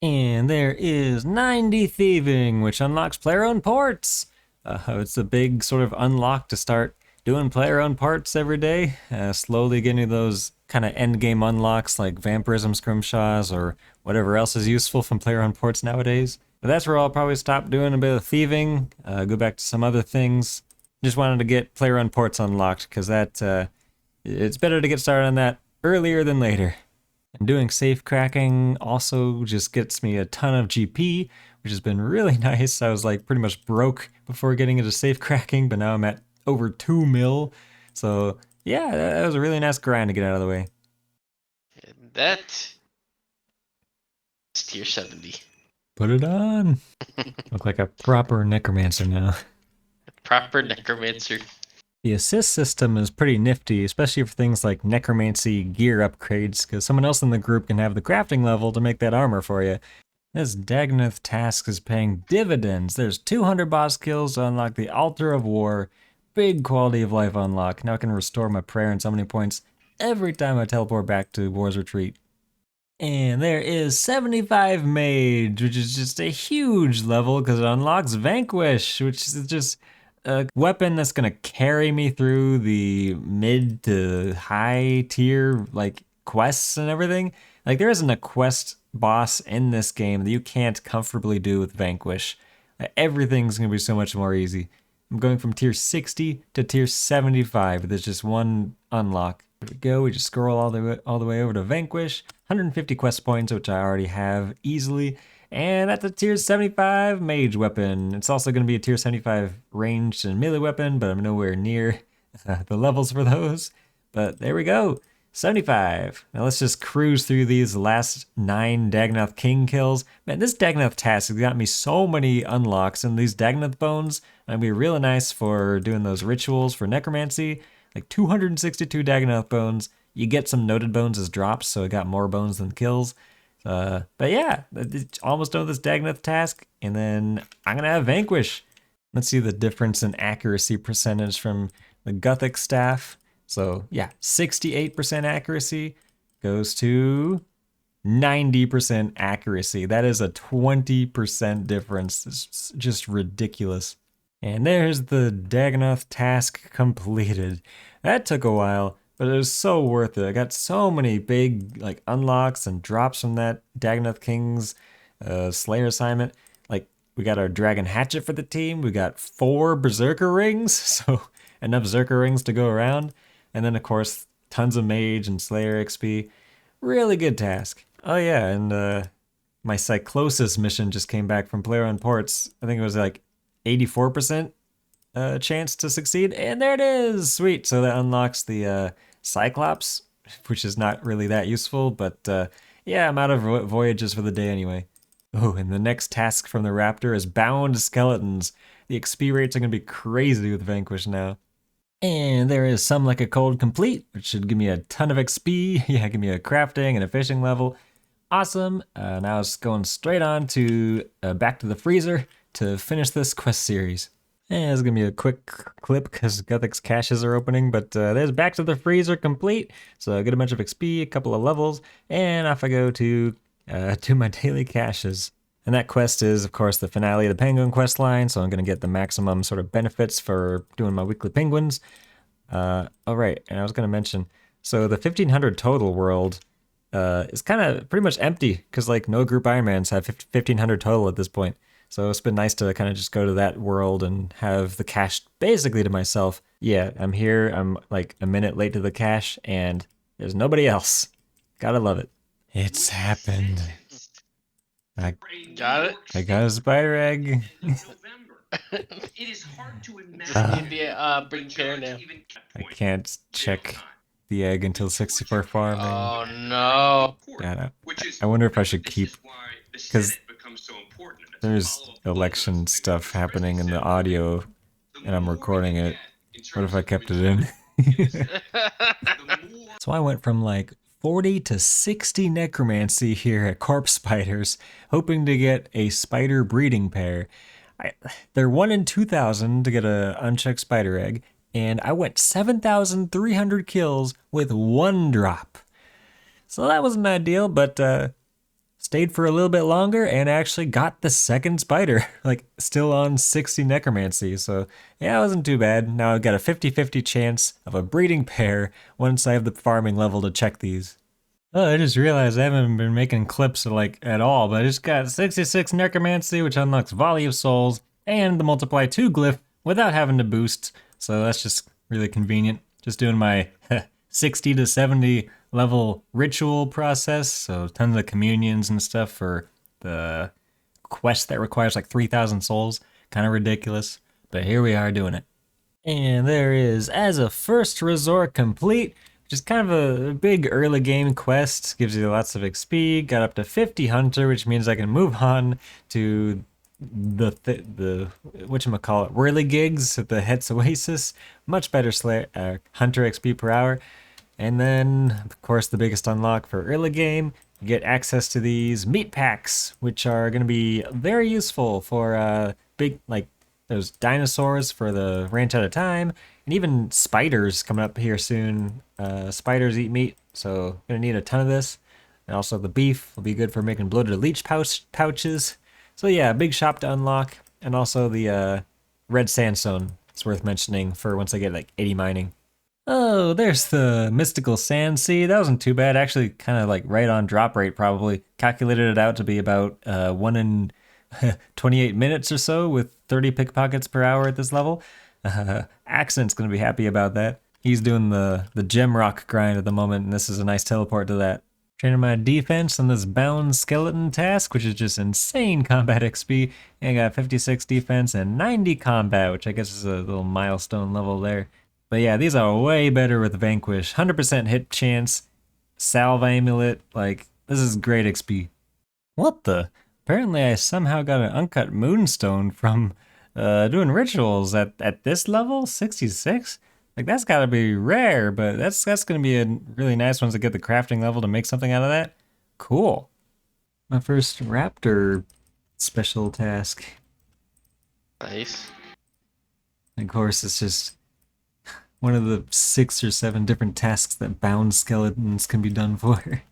And there is 90 thieving, which unlocks player-owned ports. It's a big sort of unlock to start doing player-owned parts every day. Slowly getting those kind of endgame unlocks like vampirism scrimshaws or whatever else is useful from player-owned ports nowadays. But that's where I'll probably stop doing a bit of thieving, go back to some other things. Just wanted to get player-owned ports unlocked because that it's better to get started on that earlier than later. And doing safe cracking also just gets me a ton of GP, which has been really nice. I was like pretty much broke before getting into safe cracking, but now I'm at over 2 mil. So yeah, that was a really nice grind to get out of the way. And that is tier 70. Put it on. Look like a proper necromancer now. Proper necromancer. The assist system is pretty nifty, especially for things like necromancy gear upgrades, because someone else in the group can have the crafting level to make that armor for you. This Dagnith task is paying dividends. There's 200 boss kills to unlock the Altar of War. Big quality of life unlock. Now I can restore my prayer and summoning points every time I teleport back to War's Retreat. And there is 75 Mage, which is just a huge level because it unlocks Vanquish, which is just a weapon that's gonna carry me through the mid to high tier like quests and everything. Like there isn't a quest boss in this game that you can't comfortably do with Vanquish. Everything's gonna be so much more easy. I'm going from tier 60 to tier 75. There's just one unlock. There we go. We just scroll all the way over to Vanquish. 150 quest points, which I already have easily. And that's a tier 75 mage weapon. It's also going to be a tier 75 ranged and melee weapon, but I'm nowhere near the levels for those. But there we go, 75. Now let's just cruise through these last 9 Dagnith King kills. Man, this Dagnith task has got me so many unlocks, and these Dagnith bones are going to be really nice for doing those rituals for necromancy. Like 262 Dagnith bones. You get some noted bones as drops, so I got more bones than kills. But yeah, almost done with this Dagnith task, and then I'm gonna have Vanquish. Let's see the difference in accuracy percentage from the Gothic staff. So yeah, 68% accuracy goes to 90% accuracy. That is a 20% difference. It's just ridiculous. And there's the Dagnith task completed. That took a while, but it was so worth it. I got so many big like unlocks and drops from that Dagnith King's Slayer assignment. Like we got our Dragon Hatchet for the team. We got 4 Berserker Rings, so enough Berserker Rings to go around. And then of course tons of Mage and Slayer XP. Really good task. Oh yeah, and my Cyclosis mission just came back from Player on Ports. I think it was like 84% chance to succeed, and there it is. Sweet. So that unlocks the Cyclops, which is not really that useful, but yeah, I'm out of voyages for the day anyway. Oh, and the next task from the Raptor is Bound Skeletons. The XP rates are going to be crazy with Vanquish now. And there is Some Like a Cold complete, which should give me a ton of XP. Yeah, give me a crafting and a fishing level. Awesome. Now it's going straight on to back to the freezer to finish this quest series. And it's gonna be a quick clip because Gothic's caches are opening, but there's back to the freezer complete. So I get a bunch of XP, a couple of levels, and off I go to my daily caches. And that quest is, of course, the finale of the Penguin quest line, so I'm gonna get the maximum sort of benefits for doing my weekly penguins. All right, and I was gonna mention, so the 1500 total world is kind of pretty much empty because like no Group Ironmans have 1500 total at this point. So it's been nice to kind of just go to that world and have the cache basically to myself. Yeah, I'm here. I'm like a minute late to the cache and there's nobody else. Gotta love it. It's happened. I Got it? I got a spider egg. It is hard to imagine. Bring chair now. I can't check the egg until 64 farming. Oh no. God, I wonder if I should keep because there's election stuff happening in the audio, and I'm recording it. What if I kept it in? So I went from like 40 to 60 necromancy here at Corpse Spiders, hoping to get a spider breeding pair. They're 1 in 2,000 to get a unchecked spider egg, and I went 7,300 kills with 1 drop. So that wasn't ideal, but stayed for a little bit longer and actually got the second spider, like still on 60 necromancy. So yeah, it wasn't too bad. Now I've got a 50-50 chance of a breeding pair once I have the farming level to check these. Oh, I just realized I haven't been making clips at all, but I just got 66 necromancy, which unlocks volley of souls and the multiply 2 glyph without having to boost. So that's just really convenient. Just doing my 60 to 70 level ritual process, so tons of communions and stuff for the quest that requires like 3,000 souls. Kind of ridiculous, but here we are doing it. And there is As a First Resort complete, which is kind of a big early game quest. Gives you lots of XP. Got up to 50 hunter, which means I can move on to the whatchamacallit, whirly gigs at the Het's Oasis. Much better hunter XP per hour. And then, of course, the biggest unlock for early game, you get access to these meat packs, which are going to be very useful for big, like those dinosaurs for the ranch at a time, and even spiders coming up here soon. Spiders eat meat, so going to need a ton of this. And also the beef will be good for making bloated leech pouches. So yeah, big shop to unlock, and also the red sandstone. It's worth mentioning for once I get like 80 mining. Oh, there's the mystical sand seed. That wasn't too bad. Actually, kind of like right on drop rate, probably. Calculated it out to be about 1 in 28 minutes or so with 30 pickpockets per hour at this level. Accent's going to be happy about that. He's doing the gem rock grind at the moment, and this is a nice teleport to that. Training my defense on this bound skeleton task, which is just insane combat XP. And I got 56 defense and 90 combat, which I guess is a little milestone level there. But yeah, these are way better with Vanquish. 100% hit chance, salve amulet, like, this is great XP. What the? Apparently I somehow got an uncut moonstone from doing rituals at this level, 66? Like, that's gotta be rare, but that's gonna be a really nice one to get the crafting level to make something out of that. Cool. My first raptor special task. Nice. Of course, it's just one of the 6 or 7 different tasks that bound skeletons can be done for.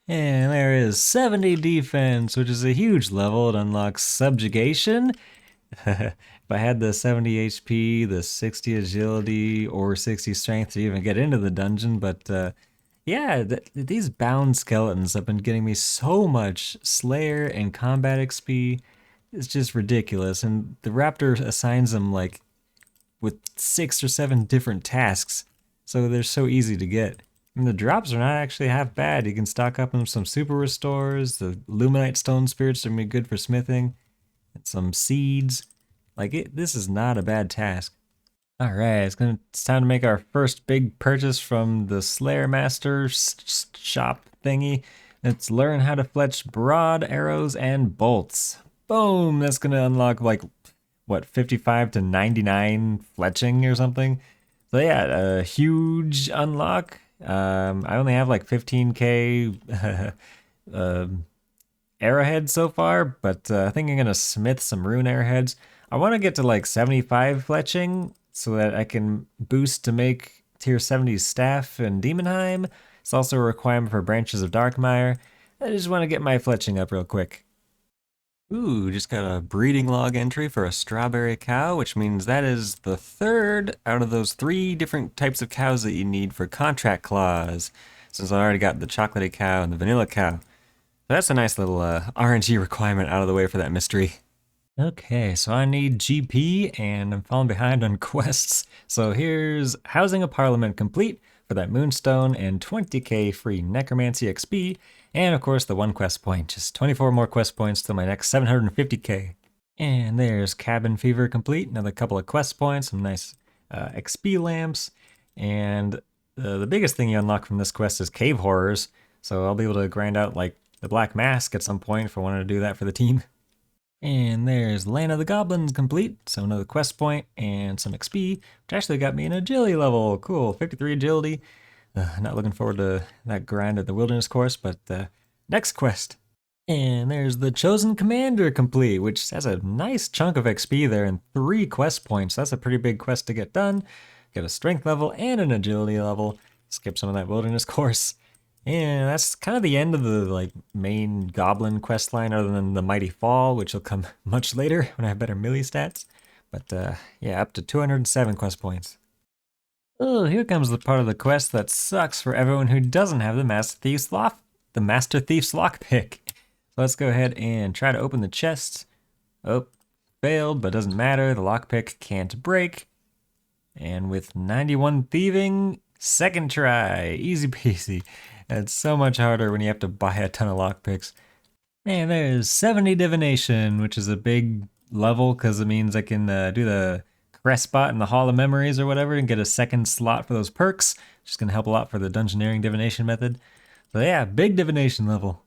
And there is 70 defense, which is a huge level. It unlocks subjugation. If I had the 70 HP, the 60 agility, or 60 strength to even get into the dungeon, but yeah, these bound skeletons have been getting me so much Slayer and combat XP. It's just ridiculous. And the Raptor assigns them like with 6 or 7 different tasks, so they're so easy to get. And the drops are not actually half bad. You can stock up on some super restores. The Luminite stone spirits are gonna be good for smithing, and some seeds. Like this is not a bad task. All right, it's time to make our first big purchase from the Slayer Master shop thingy. Let's learn how to fletch broad arrows and bolts. Boom! That's gonna unlock like what, 55 to 99 fletching or something. So yeah, a huge unlock. I only have like 15k arrowheads so far, but I think I'm gonna smith some rune arrowheads. I want to get to like 75 fletching so that I can boost to make tier 70 staff in Demonheim. It's also a requirement for branches of Darkmire. I just want to get my fletching up real quick. Ooh, just got a breeding log entry for a strawberry cow, which means that is the 3rd out of those 3 different types of cows that you need for contract clause, since I already got the chocolatey cow and the vanilla cow. So that's a nice little RNG requirement out of the way for that mystery. Okay, so I need GP, and I'm falling behind on quests. So here's Housing a Parliament complete for that Moonstone and 20k free Necromancy XP, and of course the 1 quest point, just 24 more quest points till my next 750k. And there's Cabin Fever complete, another couple of quest points, some nice XP lamps, and the biggest thing you unlock from this quest is Cave Horrors, so I'll be able to grind out like the Black Mask at some point if I wanted to do that for the team. And there's Land of the Goblins complete, so another quest point and some XP, which actually got me an agility level. Cool, 53 agility. Not looking forward to that grind at the wilderness course, but next quest. And there's the Chosen Commander complete, which has a nice chunk of XP there and 3 quest points. That's a pretty big quest to get done. Get a strength level and an agility level. Skip some of that wilderness course. And that's kind of the end of the main goblin quest line, other than the Mighty Fall, which will come much later when I have better melee stats. But yeah, up to 207 quest points. Oh, here comes the part of the quest that sucks for everyone who doesn't have the Master Thief's lockpick. So let's go ahead and try to open the chest. Oh, failed, but doesn't matter. The lockpick can't break. And with 91 thieving, second try, easy peasy. It's so much harder when you have to buy a ton of lockpicks. And there's 70 divination, which is a big level because it means I can do the crest spot in the Hall of Memories or whatever and get a second slot for those perks. Which is going to help a lot for the dungeoneering divination method. So yeah, big divination level.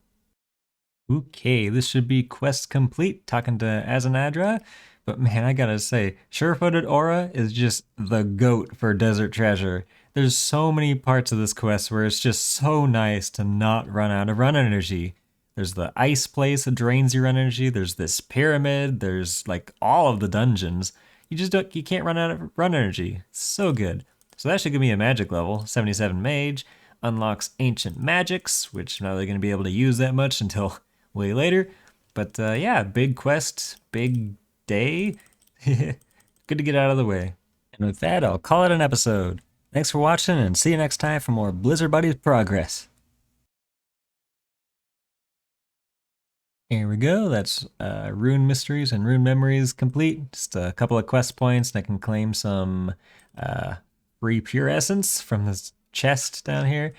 Okay, this should be quest complete, talking to Azanadra. But man, I gotta say, Sure-Footed Aura is just the GOAT for Desert Treasure. There's so many parts of this quest where it's just so nice to not run out of run energy. There's the ice place that drains your run energy. There's this pyramid. There's all of the dungeons. You can't run out of run energy. It's so good. So that should give me a magic level, 77 mage. Unlocks ancient magics, which I'm not really going to be able to use that much until way later. But yeah, big quest, big day. Good to get out of the way. And with that, I'll call it an episode. Thanks for watching, and see you next time for more Blizzard Buddies progress. Here we go, that's Rune Mysteries and Rune Memories complete. Just a couple of quest points, and I can claim some free Pure Essence from this chest down here.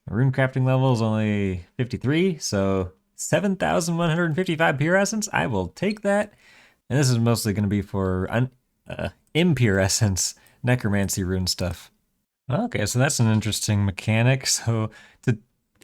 Rune crafting level is only 53, so 7,155 Pure Essence. I will take that. And this is mostly going to be for Impure Essence, Necromancy rune stuff. Okay, so that's an interesting mechanic. So to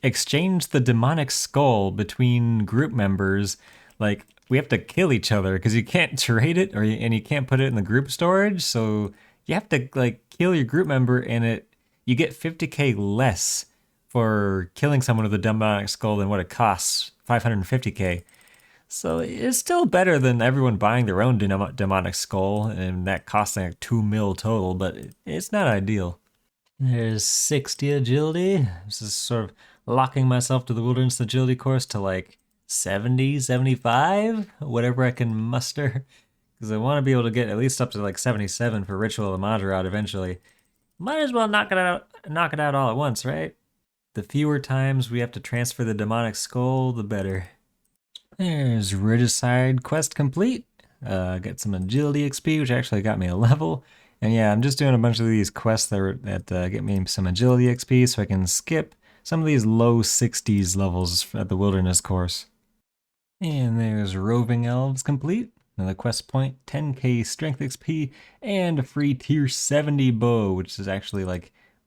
exchange the demonic skull between group members, we have to kill each other because you can't trade it, and you can't put it in the group storage. So you have to kill your group member, and you get 50k less for killing someone with a demonic skull than what it costs, 550k. So it's still better than everyone buying their own demonic skull, and that costing 2 mil total, but it's not ideal. There's 60 agility. This is sort of locking myself to the wilderness agility course to 70, 75, whatever I can muster. Because I want to be able to get at least up to 77 for Ritual of Madrat eventually. Might as well knock it out all at once, right? The fewer times we have to transfer the demonic skull, the better. There's Regicide quest complete. Got some agility XP, which actually got me a level. And yeah, I'm just doing a bunch of these quests that get me some agility XP so I can skip some of these low 60s levels at the wilderness course. And there's Roving Elves complete. Another quest point, 10k strength XP, and a free tier 70 bow, which is actually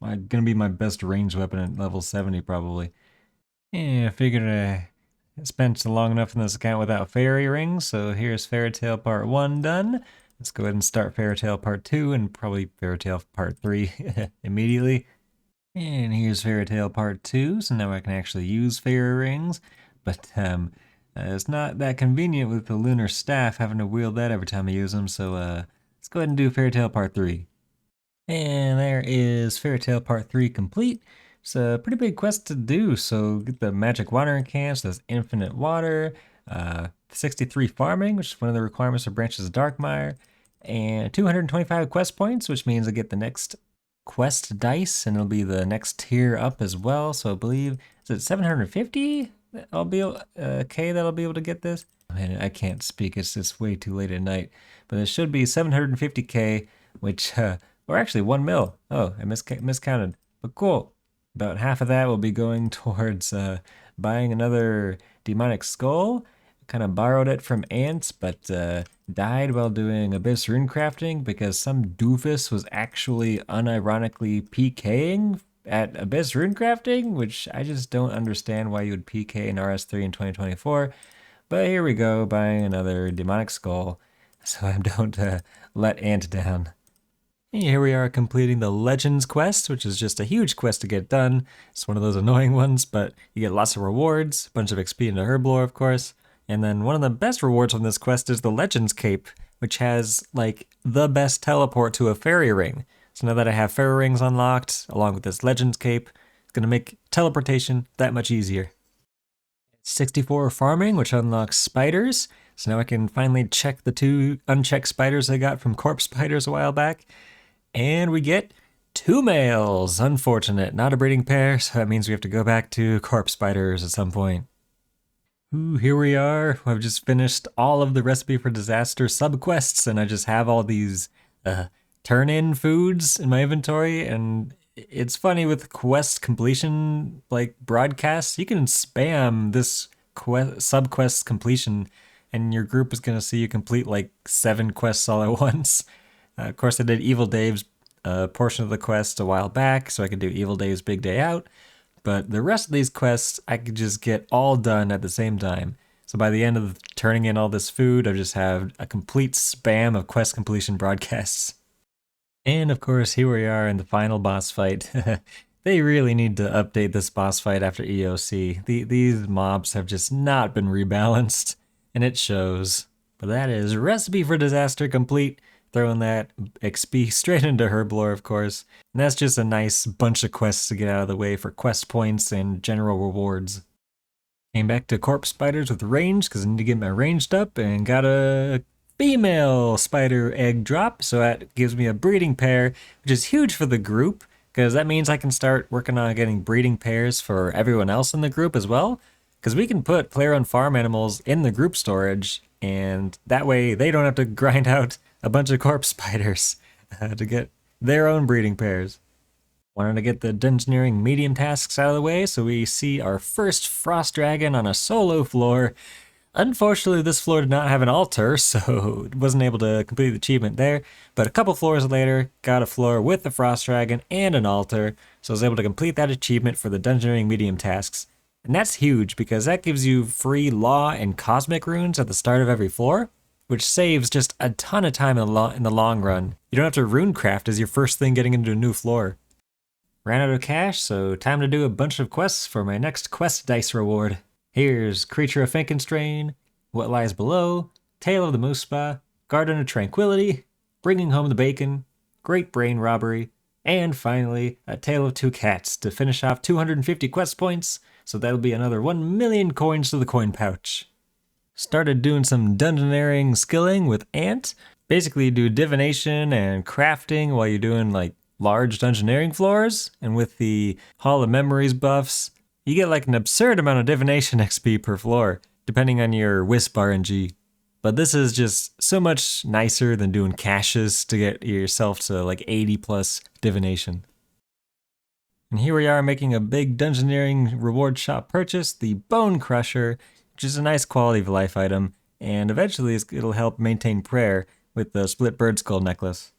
gonna be my best ranged weapon at level 70 probably. And I figured I spent long enough in this account without fairy rings, so here's Fairy Tale Part 1 done. Let's go ahead and start Fairy Tale Part 2 and probably Fairy Tale Part 3 immediately. And here's Fairy Tale Part 2, so now I can actually use fairy rings, but it's not that convenient with the Lunar staff, having to wield that every time I use them, so let's go ahead and do Fairy Tale Part 3. And there is Fairy Tale Part 3 complete. It's a pretty big quest to do, so get the magic watering cans, there's infinite water, 63 farming, which is one of the requirements for Branches of Darkmire, and 225 quest points, which means I get the next quest dice, and it'll be the next tier up as well, so I believe, is it 750? That'll be able to get this? Man, I can't speak, it's way too late at night, but it should be 750k, which, or actually 1 mil. Oh, I miscounted, but cool. About half of that will be going towards buying another demonic skull. Kind of borrowed it from ants, but died while doing abyss rune crafting because some doofus was actually unironically PKing at Abyss Runecrafting, which I just don't understand why you would PK an RS3 in 2024. But here we go, buying another demonic skull, so I don't let Ant down. And here we are completing the Legends quest, which is just a huge quest to get done. It's one of those annoying ones, but you get lots of rewards, a bunch of XP into Herblore, of course. And then one of the best rewards from this quest is the Legends Cape, which has like the best teleport to a fairy ring. So now that I have fairy rings unlocked, along with this Legends Cape, it's going to make teleportation that much easier. 64 farming, which unlocks spiders. So now I can finally check the 2 unchecked spiders I got from corpse spiders a while back. And we get 2 males. Unfortunate, not a breeding pair, so that means we have to go back to corpse spiders at some point. Ooh, here we are. I've just finished all of the Recipe for Disaster subquests, and I just have all these turn-in foods in my inventory, and it's funny with quest completion, like broadcasts, you can spam this sub-quest completion, and your group is going to see you complete like 7 quests all at once. Of course, I did Evil Dave's portion of the quest a while back, so I could do Evil Dave's Big Day Out. But the rest of these quests, I could just get all done at the same time. So by the end of turning in all this food, I just have a complete spam of quest completion broadcasts. And of course, here we are in the final boss fight. They really need to update this boss fight after EOC. These mobs have just not been rebalanced, and it shows. But that is Recipe for Disaster complete. Throwing that XP straight into Herblore, of course. And that's just a nice bunch of quests to get out of the way for quest points and general rewards. Came back to corpse spiders with range, because I need to get my ranged up, and got a female spider egg drop, so that gives me a breeding pair, which is huge for the group, because that means I can start working on getting breeding pairs for everyone else in the group as well, because we can put player-owned farm animals in the group storage, and that way they don't have to grind out a bunch of corpse spiders to get their own breeding pairs. Wanted to get the dungeoneering medium tasks out of the way, so we see our first frost dragon on a solo floor. Unfortunately, this floor did not have an altar, so it wasn't able to complete the achievement there, but a couple floors later, got a floor with the frost dragon and an altar, so I was able to complete that achievement for the dungeoneering medium tasks. And that's huge, because that gives you free law and cosmic runes at the start of every floor, which saves just a ton of time in the long run. You don't have to runecraft as your first thing getting into a new floor. Ran out of cash, so time to do a bunch of quests for my next quest dice reward. Here's Creature of Finkenstrain, What Lies Below, Tale of the Moose Spa, Garden of Tranquility, Bringing Home the Bacon, Great Brain Robbery, and finally, A Tale of Two Cats to finish off 250 quest points, so that'll be another 1 million coins to the coin pouch. Started doing some dungeoneering skilling with Ant. Basically you do divination and crafting while you're doing like large dungeoneering floors, and with the Hall of Memories buffs, you get like an absurd amount of divination XP per floor, depending on your Wisp RNG. But this is just so much nicer than doing caches to get yourself to like 80 plus divination. And here we are making a big dungeoneering reward shop purchase, the Bone Crusher, which is a nice quality of life item, and eventually it'll help maintain prayer with the Split Bird Skull necklace.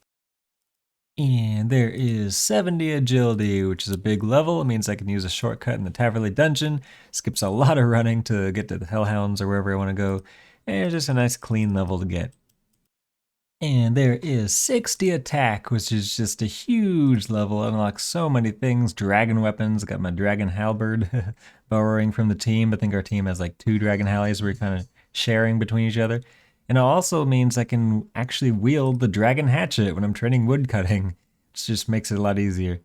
And there is 70 agility, which is a big level. It means I can use a shortcut in the Taverley dungeon. Skips a lot of running to get to the Hellhounds or wherever I want to go. And it's just a nice clean level to get. And there is 60 attack, which is just a huge level. It unlocks so many things. Dragon weapons. Got my dragon halberd borrowing from the team. I think our team has like 2 dragon hallies we're kind of sharing between each other. And it also means I can actually wield the dragon hatchet when I'm training woodcutting, which just makes it a lot easier.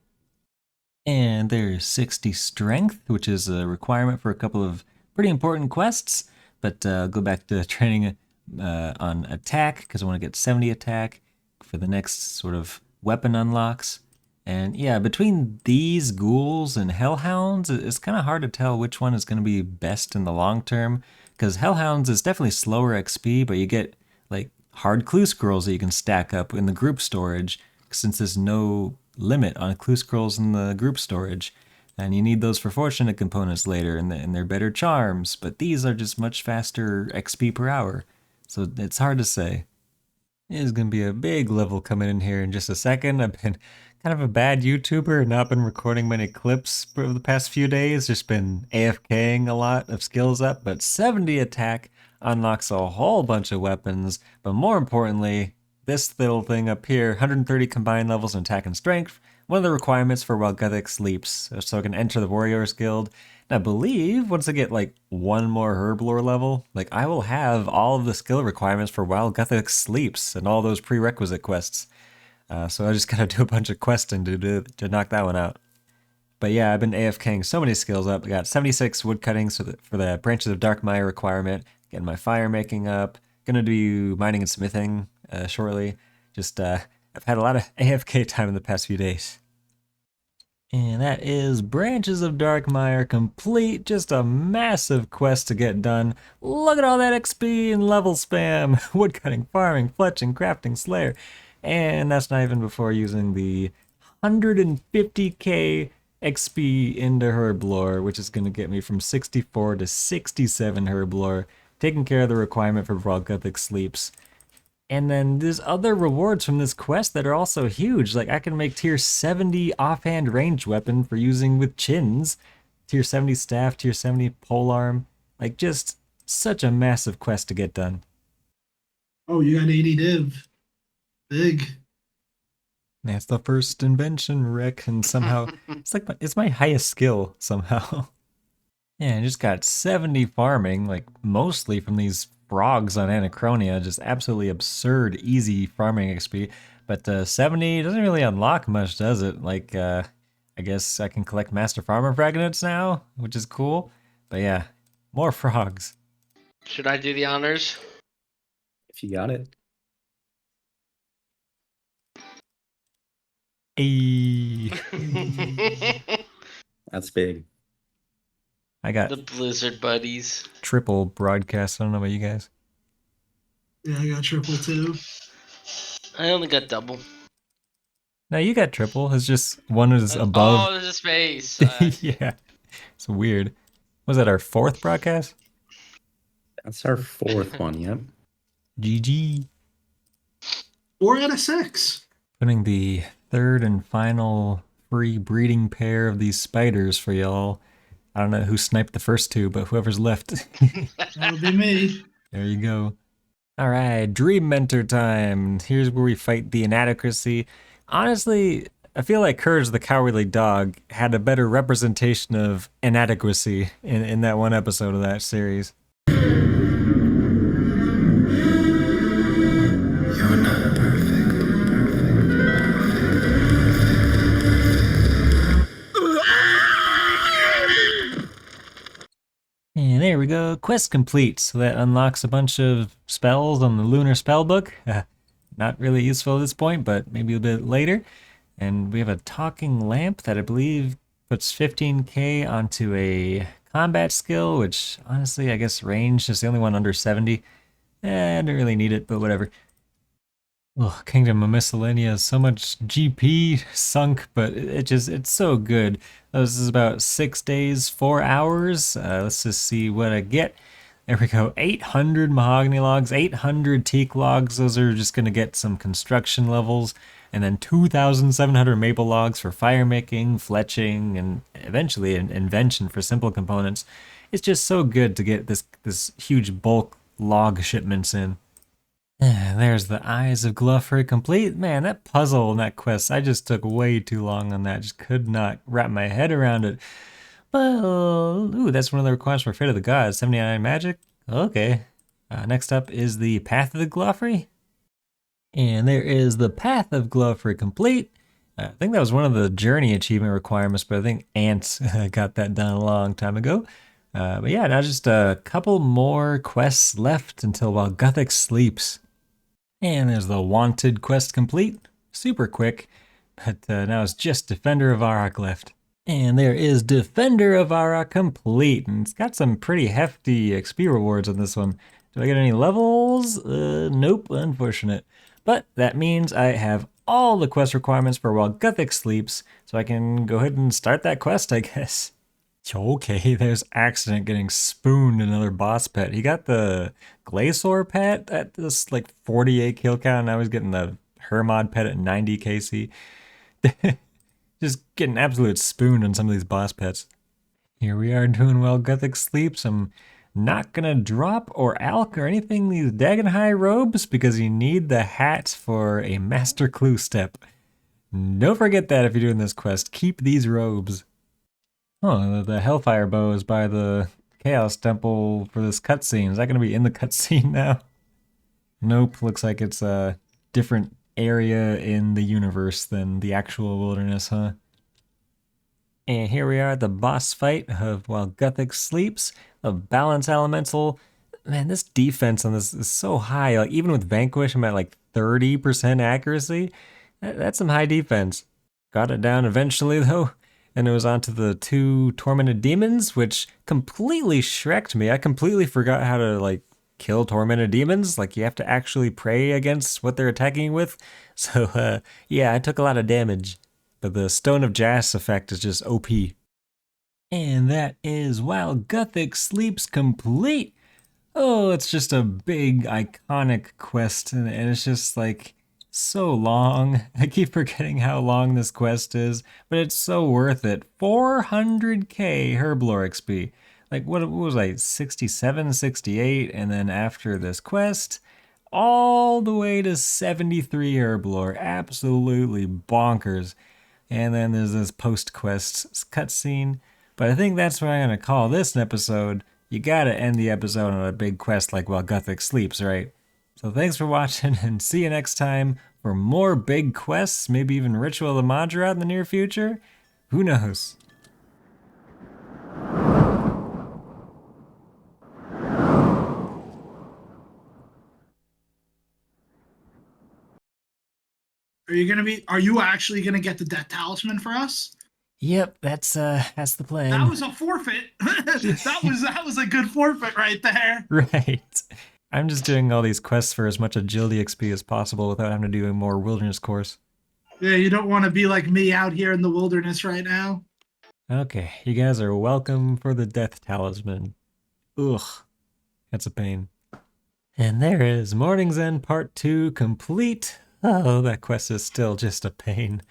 And there's 60 strength, which is a requirement for a couple of pretty important quests. But I'll go back to training on attack, because I want to get 70 attack for the next sort of weapon unlocks. And yeah, between these ghouls and hellhounds, it's kind of hard to tell which one is going to be best in the long term. Because Hellhounds is definitely slower XP, but you get like hard clue scrolls that you can stack up in the group storage, since there's no limit on clue scrolls in the group storage. And you need those for fortunate components later, and they're better charms, but these are just much faster XP per hour. So it's hard to say. There's going to be a big level coming in here in just a second. I've been kind of a bad YouTuber, not been recording many clips for the past few days, just been AFKing a lot of skills up, but 70 attack unlocks a whole bunch of weapons, but more importantly, this little thing up here, 130 combined levels in attack and strength, one of the requirements for while Guthic sleeps, so I can enter the Warriors Guild. And I believe once I get like one more Herblore level, like I will have all of the skill requirements for while Guthic sleeps and all those prerequisite quests. So I just gotta do a bunch of questing to knock that one out. But yeah, I've been AFKing so many skills up. I got 76 woodcuttings for the Branches of Darkmire requirement, getting my fire making up, gonna do mining and smithing shortly. Just I've had a lot of AFK time in the past few days. And that is Branches of Darkmire complete. Just a massive quest to get done. Look at all that XP and level spam. Woodcutting, farming, fletching, crafting, slayer. And that's not even before using the 150k XP into Herblore, which is going to get me from 64 to 67 Herblore, taking care of the requirement for while Guthic sleeps. And then there's other rewards from this quest that are also huge. Like I can make tier 70 offhand ranged weapon for using with chins, tier 70 staff, tier 70 polearm. Like just such a massive quest to get done. Oh, you got 80 div. Big. That's the first invention, Rick, and somehow it's my highest skill somehow. Yeah, I just got 70 farming, like mostly from these frogs on Anachronia, just absolutely absurd easy farming XP. But 70 doesn't really unlock much, does it? Like, I guess I can collect Master Farmer fragments now, which is cool. But yeah, more frogs. Should I do the honors? If you got it. Hey. That's big. I got the Blizzard buddies. Triple broadcast. I don't know about you guys. Yeah, I got triple too. I only got double. No, you got triple. It's just one is above. Oh, there's a space. Yeah, it's weird. Was that our 4th broadcast? That's our 4th one, yep. GG. 4 out of 6. Putting the 3rd and final free breeding pair of these spiders for y'all. I don't know who sniped the first 2, but whoever's left. That would be me. There you go. All right, Dream Mentor time. Here's where we fight the inadequacy. Honestly, I feel like Courage the Cowardly Dog had a better representation of inadequacy in that one episode of that series. You're not perfect. And there we go, quest complete. So that unlocks a bunch of spells on the Lunar spellbook. Not really useful at this point, but maybe a bit later. And we have a talking lamp that I believe puts 15k onto a combat skill, which honestly, I guess range is the only one under 70. I don't really need it, but whatever. Oh, Kingdom of Miscellanea, so much GP sunk, but it's so good. This is about 6 days, 4 hours. Let's just see what I get. There we go, 800 mahogany logs, 800 teak logs. Those are just gonna get some construction levels. And then 2,700 maple logs for fire making, fletching, and eventually an invention for simple components. It's just so good to get this huge bulk log shipments in. There's the Eyes of Gluffer complete. Man, that puzzle and that quest, I just took way too long on that. Just could not wrap my head around it. Well, ooh, that's one of the requirements for Fate of the Gods. 79 magic? Okay. Next up is the Path of the Gluffery. And there is the Path of Gluffery complete. I think that was one of the journey achievement requirements, but I think Ants got that done a long time ago. But yeah, now just a couple more quests left until while Guthic sleeps. And there's the Wanted quest complete. Super quick, but now it's just Defender of Arak left. And there is Defender of Arak complete, and it's got some pretty hefty XP rewards on this one. Do I get any levels? Nope, unfortunate. But that means I have all the quest requirements for while Guthic sleeps, so I can go ahead and start that quest, I guess. Okay, there's Accident getting spooned another boss pet. He got the Glacior pet at this like 48 kill count, and now he's getting the Hermod pet at 90 KC. Just getting absolute spooned on some of these boss pets. Here we are doing well Gothic Sleeps. I'm not gonna drop or alch or anything these Dagon High robes because you need the hat for a Master Clue step. Don't forget that if you're doing this quest. Keep these robes. Oh, the Hellfire Bow is by the Chaos Temple for this cutscene. Is that gonna be in the cutscene now? Nope, looks like it's a different area in the universe than the actual wilderness, huh? And here we are at the boss fight of while Gothic Sleeps, a balance elemental. Man, this defense on this is so high. Like even with Vanquish, I'm at like 30% accuracy. That's some high defense. Got it down eventually though. And it was onto the 2 Tormented Demons, which completely shreked me. I completely forgot how to like kill Tormented Demons. Like you have to actually pray against what they're attacking you with. So yeah, I took a lot of damage. But the Stone of Jas effect is just OP. And that is While Gothic Sleeps complete. Oh, it's just a big iconic quest and it's just like so long. I keep forgetting how long this quest is, but it's so worth it. 400k Herblore XP. Like what was I, 67, 68, and then after this quest, all the way to 73 Herblore. Absolutely bonkers. And then there's this post-quest cutscene. But I think that's what I'm going to call this an episode. You gotta end the episode on a big quest like While Gothic Sleeps, right? So thanks for watching and see you next time for more big quests, maybe even Ritual of the Madra in the near future. Who knows? Are you actually gonna get the Death Talisman for us? Yep, that's the plan. That was a forfeit. that was a good forfeit right there. Right. I'm just doing all these quests for as much agility XP as possible without having to do a more wilderness course. Yeah, you don't want to be like me out here in the wilderness right now. Okay, you guys are welcome for the Death Talisman. Ugh, that's a pain. And there is Morning's End Part 2 complete. Oh, that quest is still just a pain.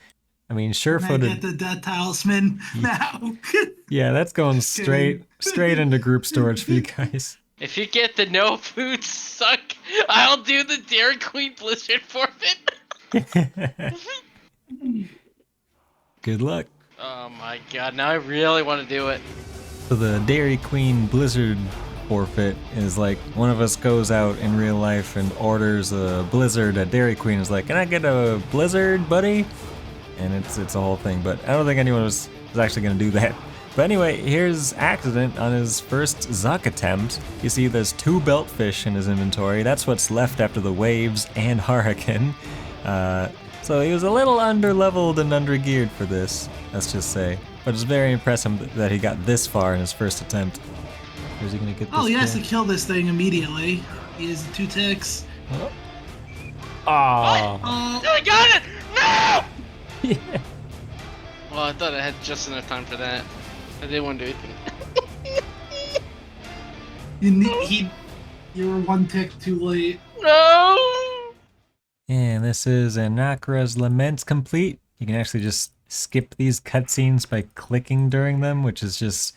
I mean, sure-footed. I get the Death Talisman now. Yeah, that's going straight into group storage for you guys. If you get the no food suck, I'll do the Dairy Queen Blizzard forfeit. Good luck. Oh my god, now I really want to do it. So the Dairy Queen Blizzard forfeit is like one of us goes out in real life and orders a Blizzard at Dairy Queen. Is like, can I get a Blizzard, buddy? And it's a whole thing, but I don't think anyone was actually going to do that. But anyway, here's Accident on his first Zuck attempt. You see there's 2 Beltfish in his inventory. That's what's left after the Waves and Hurricane. So he was a little under-leveled and under-geared for this, let's just say. But it's very impressive that he got this far in his first attempt. Where's he going to get this? Oh, he has to kill this thing immediately. He has 2 ticks. Oh. I got it! No! Yeah. Well, I thought I had just enough time for that. I didn't want to do anything. You were 1 tick too late. No! And this is Anakra's Lament complete. You can actually just skip these cutscenes by clicking during them, which is just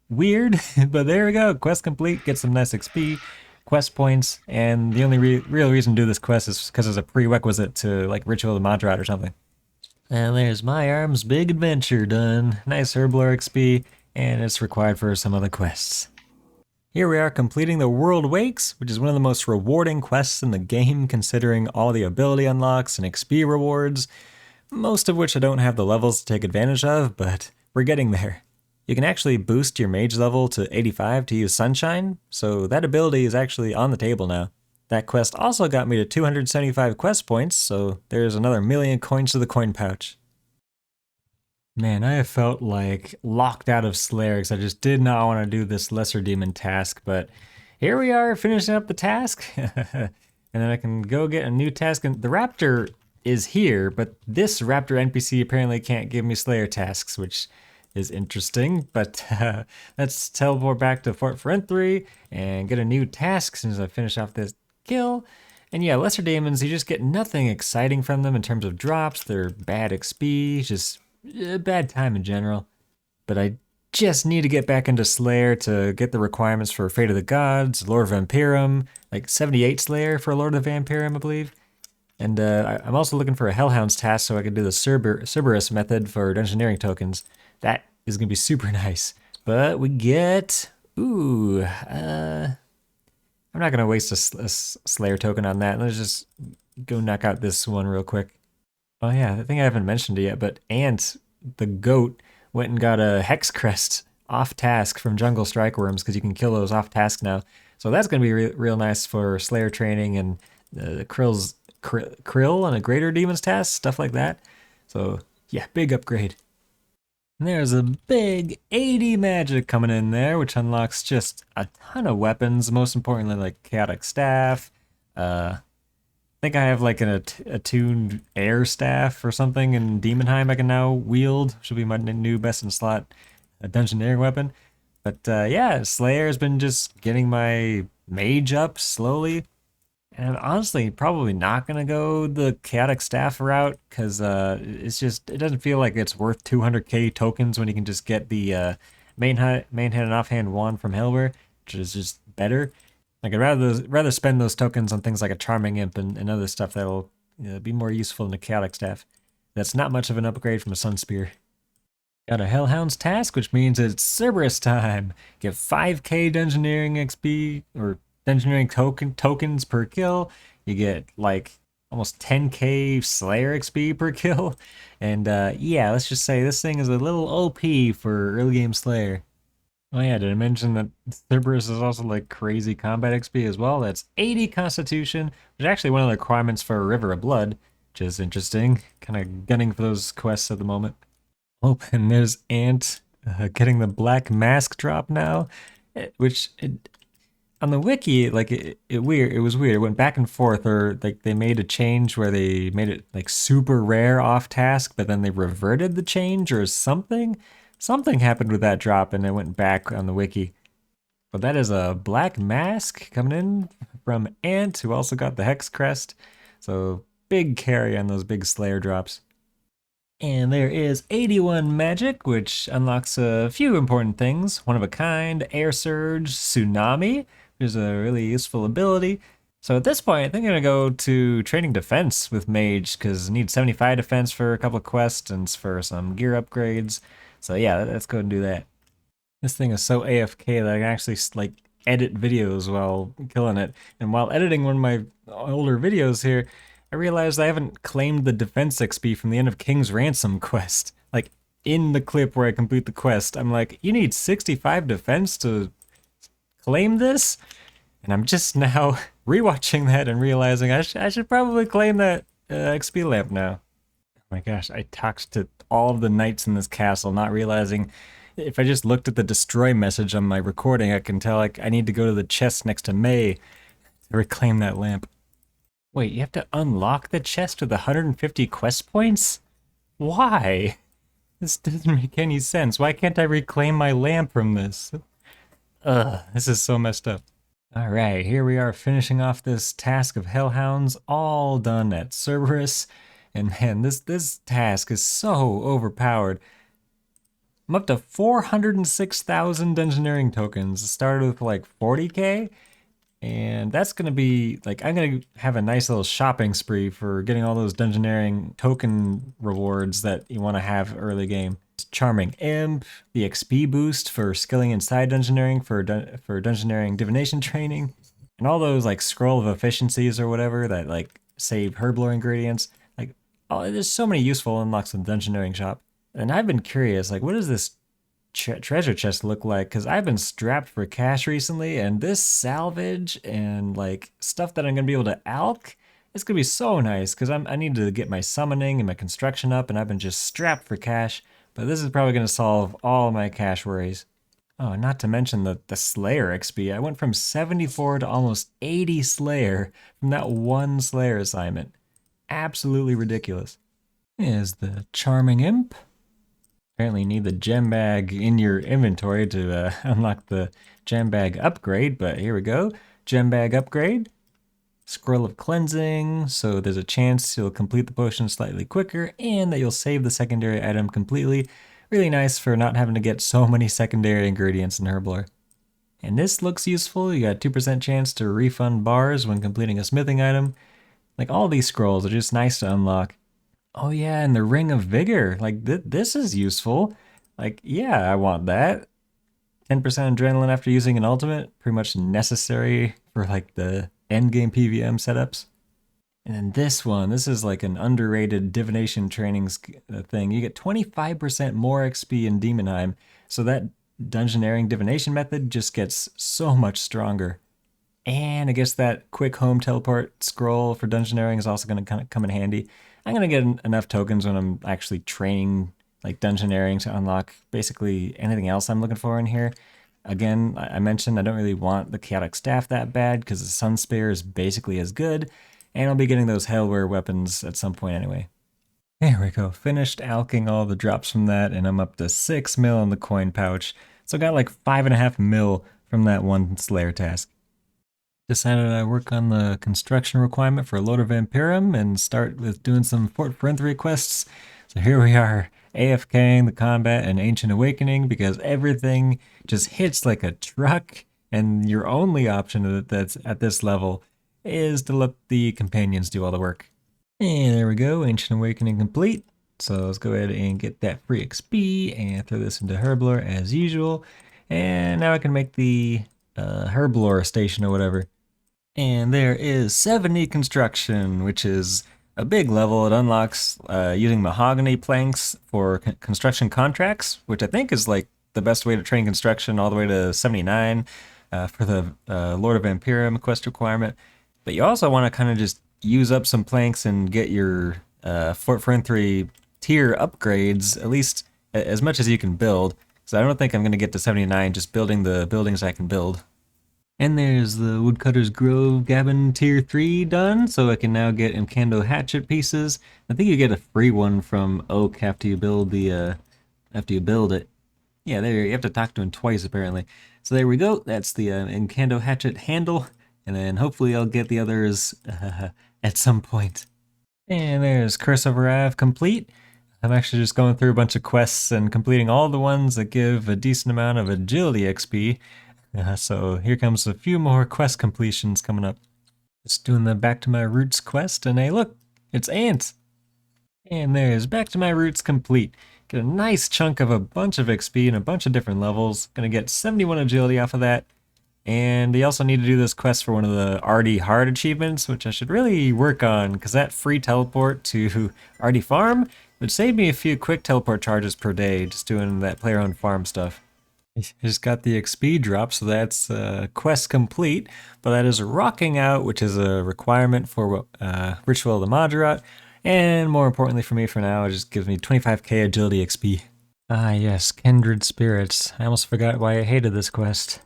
weird. But there we go. Quest complete. Get some nice XP, quest points, and the only real reason to do this quest is because it's a prerequisite to like Ritual of the Madrat or something. And there's my arm's big adventure done. Nice Herblore XP, and it's required for some other quests. Here we are completing the World Wakes, which is one of the most rewarding quests in the game considering all the ability unlocks and XP rewards, most of which I don't have the levels to take advantage of, but we're getting there. You can actually boost your mage level to 85 to use Sunshine, so that ability is actually on the table now. That quest also got me to 275 quest points, so there's another 1,000,000 coins to the coin pouch. Man, I have felt like locked out of Slayer because I just did not want to do this Lesser Demon task, but here we are finishing up the task, and then I can go get a new task. And the Raptor is here, but this Raptor NPC apparently can't give me Slayer tasks, which is interesting, but let's teleport back to Fort Ferenthri and get a new task as soon as I finish off this kill. And yeah, Lesser Demons, you just get nothing exciting from them in terms of drops. They're bad XP, just a bad time in general. But I just need to get back into Slayer to get the requirements for Fate of the Gods, Lord of Vampirum, like 78 Slayer for Lord of the Vampirum, I believe. And I'm also looking for a Hellhounds task so I can do the Cyruss method for dungeoneering tokens. That is going to be super nice. But we get... Ooh, I'm not going to waste a Slayer token on that. Let's just go knock out this one real quick. Oh yeah, I think I haven't mentioned it yet, but Ant, the goat, went and got a Hex Crest off task from Jungle Strikeworms because you can kill those off task now. So that's going to be real nice for Slayer training and Krill on a Greater Demons task, stuff like that. So yeah, big upgrade. And there's a big 80 magic coming in there, which unlocks just a ton of weapons, most importantly like Chaotic Staff. I think I have like an attuned air staff or something in Demonheim I can now wield. Should be my new best in slot dungeoneering weapon. But yeah, Slayer's been just getting my mage up slowly. And I'm honestly probably not going to go the Chaotic Staff route because it doesn't feel like it's worth 200k tokens when you can just get the main hand and offhand wand from Helver, which is just better. Like I'd rather spend those tokens on things like a Charming Imp and other stuff that'll be more useful than a Chaotic Staff. That's not much of an upgrade from a Sun Spear. Got a Hellhounds task, which means it's Cerberus time. Get 5k Dungeoneering XP, or Dungeoneering tokens per kill. You get like almost 10k Slayer XP per kill. And yeah, let's just say this thing is a little OP for early game Slayer. Oh yeah, did I mention that Cerberus is also like crazy combat XP as well? That's 80 Constitution, which is actually one of the requirements for River of Blood, which is interesting. Kind of gunning for those quests at the moment. Oh, and there's Ant getting the black mask drop now, which on the wiki, like it was weird. It went back and forth, or like they made a change where they made it like super rare off task, but then they reverted the change or something. Something happened with that drop and it went back on the wiki. But that is a black mask coming in from Ant, who also got the Hex Crest. So big carry on those big Slayer drops. And there is 81 magic, which unlocks a few important things. One of a kind, Air Surge, Tsunami, which is a really useful ability. So at this point, I think I'm going to go to training defense with Mage, because I need 75 defense for a couple of quests and for some gear upgrades. So yeah, let's go and do that. This thing is so AFK that I can actually like edit videos while killing it. And while editing one of my older videos here, I realized I haven't claimed the defense XP from the end of King's Ransom quest. Like, in the clip where I complete the quest, I'm like, you need 65 defense to claim this? And I'm just now rewatching that and realizing I should probably claim that XP lamp now. Oh my gosh, I talked to all of the knights in this castle, not realizing if I just looked at the destroy message on my recording, I can tell like I need to go to the chest next to May to reclaim that lamp. Wait, you have to unlock the chest with 150 quest points? Why? This doesn't make any sense. Why can't I reclaim my lamp from this? Ugh, this is so messed up. Alright, here we are finishing off this task of Hellhounds, all done at Cerberus. And man, this task is so overpowered. I'm up to 406,000 Dungeoneering tokens. It started with like 40k. And that's going to be, like, I'm going to have a nice little shopping spree for getting all those Dungeoneering token rewards that you want to have early game. Charming Imp, the XP boost for skilling inside Dungeoneering for Dungeoneering divination training, and all those, like, scroll of efficiencies or whatever that, like, save herblore ingredients. Like, oh, there's so many useful unlocks in the Dungeoneering shop. And I've been curious, like, what does this treasure chest look like? Because I've been strapped for cash recently, and this salvage and like stuff that I'm gonna be able to alch, it's gonna be so nice because I need to get my summoning and my construction up, and I've been just strapped for cash. But this is probably gonna solve all my cash worries. Oh, not to mention the Slayer XP. I went from 74 to almost 80 Slayer from that one Slayer assignment. Absolutely ridiculous. Here's the Charming Imp. Apparently you need the gem bag in your inventory to unlock the gem bag upgrade, but here we go. Gem bag upgrade. Scroll of Cleansing, so there's a chance you'll complete the potion slightly quicker and that you'll save the secondary item completely. Really nice for not having to get so many secondary ingredients in Herblore. And this looks useful. You got 2% chance to refund bars when completing a smithing item. Like, all these scrolls are just nice to unlock. Oh yeah, and the Ring of Vigor. Like, this is useful. Like, yeah, I want that. 10% adrenaline after using an ultimate. Pretty much necessary for like the endgame PVM setups. And then this one, this is like an underrated divination training thing. You get 25% more XP in Demonheim. So that dungeoneering divination method just gets so much stronger. And I guess that quick home teleport scroll for dungeoneering is also going to kind of come in handy. I'm going to get enough tokens when I'm actually training like dungeoneering to unlock basically anything else I'm looking for in here. Again, I mentioned I don't really want the chaotic staff that bad because the sun spear is basically as good, and I'll be getting those hellware weapons at some point anyway. There we go, finished alching all the drops from that, and I'm up to 6 mil in the coin pouch. So I got like 5.5 mil from that one Slayer task. Decided I'd work on the construction requirement for Lord of Vampirum and start with doing some Fort Frenthry quests. So here we are, AFKing the combat and Ancient Awakening because everything just hits like a truck, and your only option that's at this level is to let the companions do all the work. And there we go, Ancient Awakening complete. So let's go ahead and get that free XP and throw this into Herblore as usual. And now I can make the Herblore station or whatever. And there is 70 construction, which is a big level. It unlocks using mahogany planks for construction contracts, which I think is like the best way to train construction, all the way to 79 for the Lord of Vampirum quest requirement. But you also want to kind of just use up some planks and get your Fort Frenthry tier upgrades, at least as much as you can build. So I don't think I'm going to get to 79 just building the buildings I can build. And there's the Woodcutter's Grove Gabbin Tier 3 done, so I can now get Incando hatchet pieces. I think you get a free one from Oak after you build it. Yeah, there, you have to talk to him twice apparently. So there we go, that's the Incando hatchet handle, and then hopefully I'll get the others at some point. And there's Curse of Wrath complete. I'm actually just going through a bunch of quests and completing all the ones that give a decent amount of agility XP. So here comes a few more quest completions coming up. Just doing the Back to My Roots quest, and hey look, it's Ant! And there's Back to My Roots complete. Get a nice chunk of a bunch of XP in a bunch of different levels. Gonna get 71 agility off of that. And you also need to do this quest for one of the Arty Hard achievements, which I should really work on, because that free teleport to Arty Farm would save me a few quick teleport charges per day just doing that player-owned farm stuff. I just got the XP drop, so that's quest complete, but that is Rocking Out, which is a requirement for Ritual of the Moderate, and more importantly for me for now, it just gives me 25k agility XP. Ah yes, Kindred Spirits. I almost forgot why I hated this quest.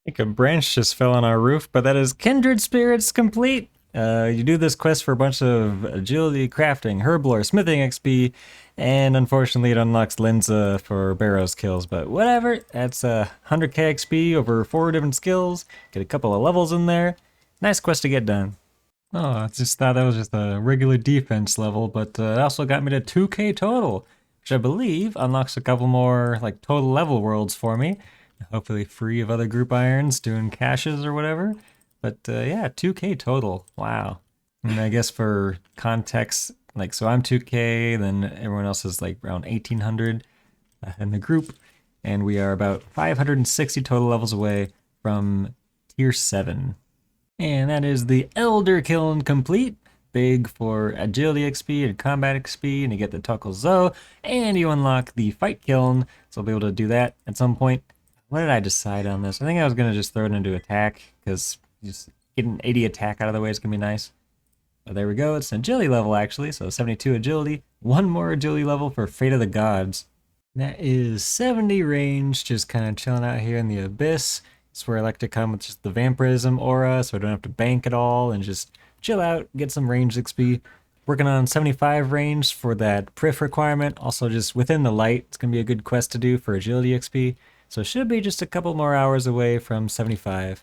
I think a branch just fell on our roof, but that is Kindred Spirits complete! You do this quest for a bunch of agility, crafting, herblore, smithing XP, and unfortunately it unlocks Linza for Barrows kills, but whatever, that's 100k XP over 4 different skills, get a couple of levels in there, nice quest to get done. Oh, I just thought that was just a regular defense level, but it also got me to 2k total, which I believe unlocks a couple more like total level worlds for me, hopefully free of other group irons doing caches or whatever. But yeah, 2k total, wow. And I guess for context, like, so I'm 2k, then everyone else is like around 1800 in the group, and we are about 560 total levels away from tier 7. And that is the Elder Kiln complete. Big for agility XP and combat XP, and you get the Tuckle Zo, and you unlock the Fight Kiln, so I'll be able to do that at some point. What did I decide on this? I think I was going to just throw it into attack, because just getting 80 attack out of the way is going to be nice. But there we go, it's an agility level actually, so 72 agility. One more agility level for Fate of the Gods. That is 70 range, just kind of chilling out here in the Abyss. It's where I like to come with just the Vampirism aura, so I don't have to bank at all, and just chill out, get some range XP. Working on 75 range for that Prif requirement, also just within the light. It's going to be a good quest to do for agility XP. So it should be just a couple more hours away from 75.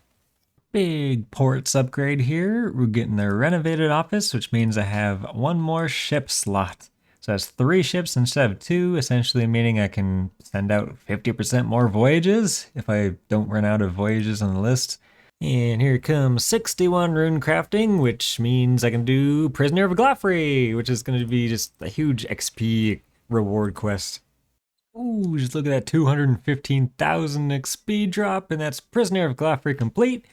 Big ports upgrade here. We're getting the renovated office, which means I have one more ship slot. So that's 3 ships instead of 2, essentially meaning I can send out 50% more voyages if I don't run out of voyages on the list. And here comes 61 rune crafting, which means I can do Prisoner of Glafri, which is going to be just a huge XP reward quest. Ooh, just look at that 215,000 XP drop, and that's Prisoner of Glafri complete.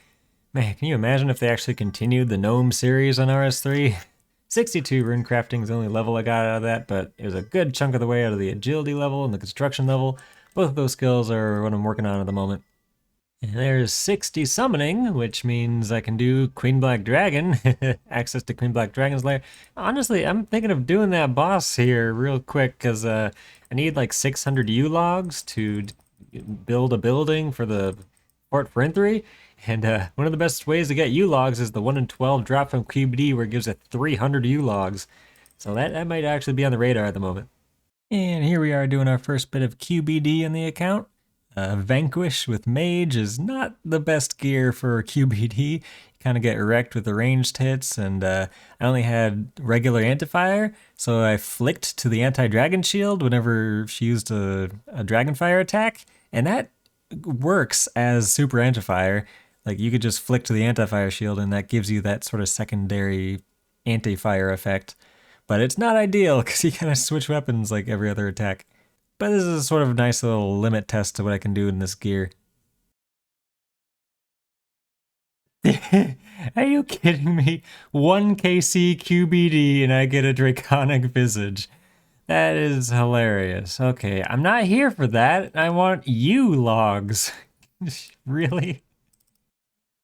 Man, can you imagine if they actually continued the Gnome series on RS3? 62 rune crafting is the only level I got out of that, but it was a good chunk of the way out of the agility level and the construction level. Both of those skills are what I'm working on at the moment. And there's 60 summoning, which means I can do Queen Black Dragon, access to Queen Black Dragon's lair. Honestly, I'm thinking of doing that boss here real quick, because I need like 600 U-logs to build a building for the Port for N3. And one of the best ways to get U-logs is the 1 in 12 drop from QBD, where it gives it 300 U-logs. So that might actually be on the radar at the moment. And here we are doing our first bit of QBD in the account. Vanquish with Mage is not the best gear for QBD. You kind of get wrecked with the ranged hits, and I only had regular anti-fire, so I flicked to the anti-dragon shield whenever she used a dragonfire attack, and that works as super anti-fire. Like, you could just flick to the anti-fire shield, and that gives you that sort of secondary anti-fire effect. But it's not ideal, because you kind of switch weapons like every other attack. But this is a sort of nice little limit test to what I can do in this gear. Are you kidding me? 1 KC QBD and I get a Draconic Visage. That is hilarious. Okay, I'm not here for that. I want U-logs. Really?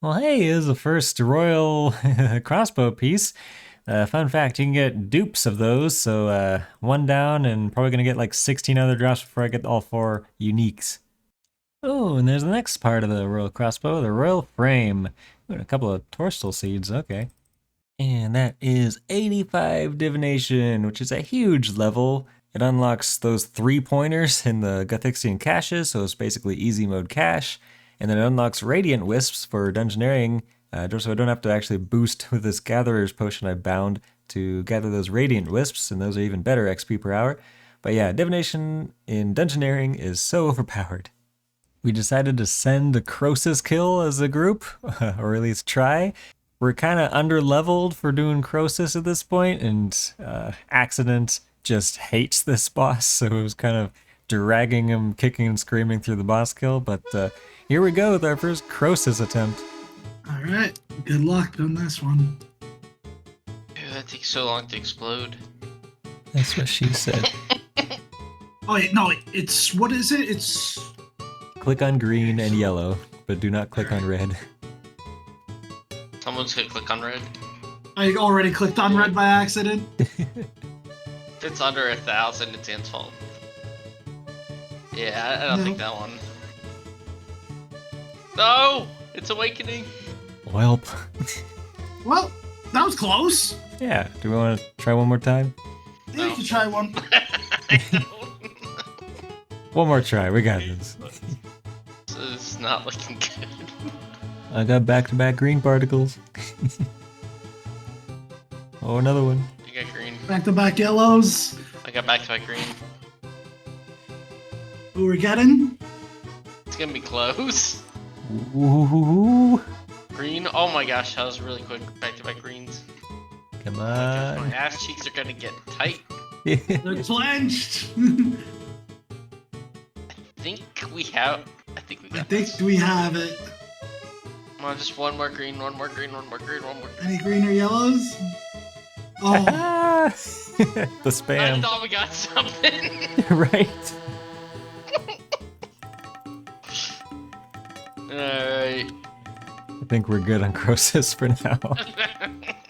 Well, hey, here's the first royal crossbow piece. Fun fact, you can get dupes of those, so 1 down and probably going to get like 16 other drops before I get all 4 uniques. Oh, and there's the next part of the royal crossbow, the royal frame. Ooh, a couple of torsal seeds, okay. And that is 85 divination, which is a huge level. It unlocks those 3-pointers in the Gothixian caches, so it's basically easy mode cache. And then it unlocks Radiant Wisps for dungeoneering, so I don't have to actually boost with this Gatherer's Potion I bound to gather those Radiant Wisps, and those are even better XP per hour. But yeah, divination in dungeoneering is so overpowered. We decided to send a Croesus kill as a group, or at least try. We're kind of under-leveled for doing Croesus at this point, and Accident just hates this boss, so it was kind of dragging him, kicking and screaming through the boss kill, but here we go with our first Croesus attempt. Alright, good luck on this one. Dude, that takes so long to explode. That's what she said. Oh wait, no, it's, what is it? It's... Click on green and yellow, but do not click on red. Someone's gonna click on red. I already clicked on red by accident. If it's under 1,000, it's Anne's fault. Yeah, I don't think that one. No! It's awakening! Welp. Well, that was close. Yeah, do we want to try one more time? Yeah, you can try one. One more try, we got this. This is not looking good. I got back-to-back green particles. Oh, another one. You got green. Back-to-back yellows. I got back-to-back green. Who we're getting? It's gonna be close. Ooh. Green? Oh my gosh, that was really quick. Back-to-back greens. Come My on. ass cheeks are gonna get tight. They're clenched. I think we got I think this. we have it. Come on, just one more green, one more green, one more green, one more green. Any green or yellows? Oh, The I spam. thought we got something. Right. Alright. I think we're good on Croesus for now.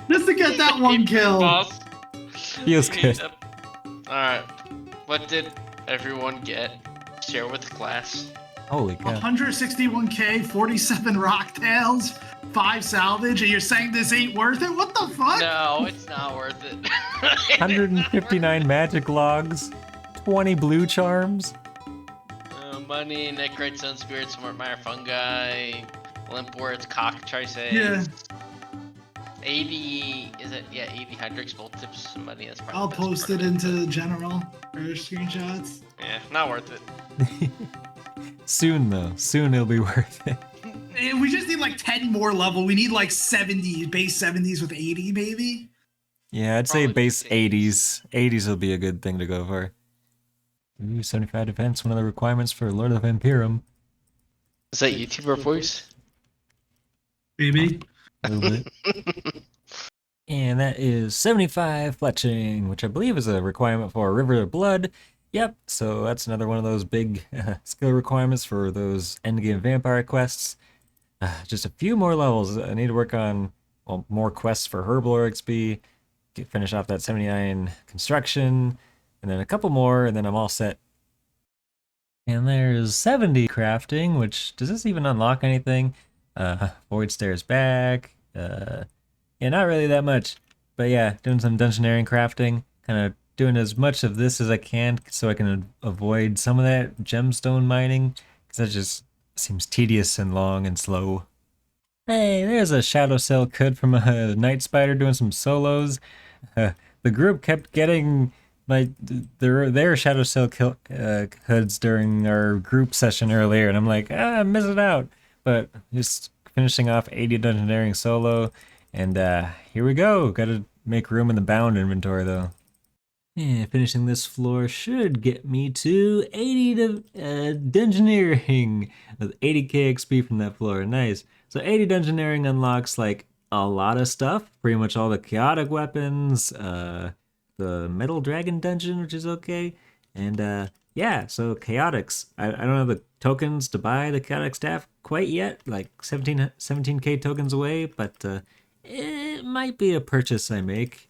just to get that one kill. Boss. Feels good. Alright. What did everyone get? Share with the class. Holy cow. 161k, 47 rocktails, 5 salvage, and you're saying this ain't worth it? What the fuck? No, it's not worth it. 159 magic logs, 20 blue charms. Money, Necrite, Sun Spirit, Smart Mire Fungi, Limp words, cockatrice. Yeah. 80, is it? Yeah, 80 Hydrix bolt tips. Somebody that's probably. I'll the best post part it of into general for screenshots. Yeah, not worth it. Soon though, soon it'll be worth it. We just need like 10 more level. We need like 70, base 70s with 80, maybe. Yeah, I'd say Probably base 80s. 80s. 80s will be a good thing to go for. Ooh, 75 defense, one of the requirements for Lord of Vampirum. Is that YouTuber voice? Maybe. A little bit. And that is 75 fletching, which I believe is a requirement for River of Blood. Yep, so that's another one of those big skill requirements for those endgame vampire quests. Just a few more levels. I need to work on more quests for Herblore XP, finish off that 79 construction, and then a couple more, and then I'm all set. And there's 70 crafting, which, does this even unlock anything? Void Stairs back. Yeah, not really that much. But yeah, doing some dungeoneering crafting, kind of doing as much of this as I can so I can avoid some of that gemstone mining, because that just seems tedious and long and slow. Hey, there's a Shadow Cell Cud from a Night Spider doing some solos. The group kept getting their Shadow Cell Cuds during our group session earlier, and I'm like, I'm missing out. But just finishing off 80 dungeoneering solo, and here we go. Gotta make room in the bound inventory though. Yeah, finishing this floor should get me to 80 to dungeoneering with 80k XP from that floor. Nice. So 80 dungeoneering unlocks like a lot of stuff. Pretty much all the chaotic weapons, the metal dragon dungeon, which is okay. And yeah, so chaotics. I don't have the tokens to buy the chaotic staff quite yet, like 17k tokens away, but it might be a purchase I make.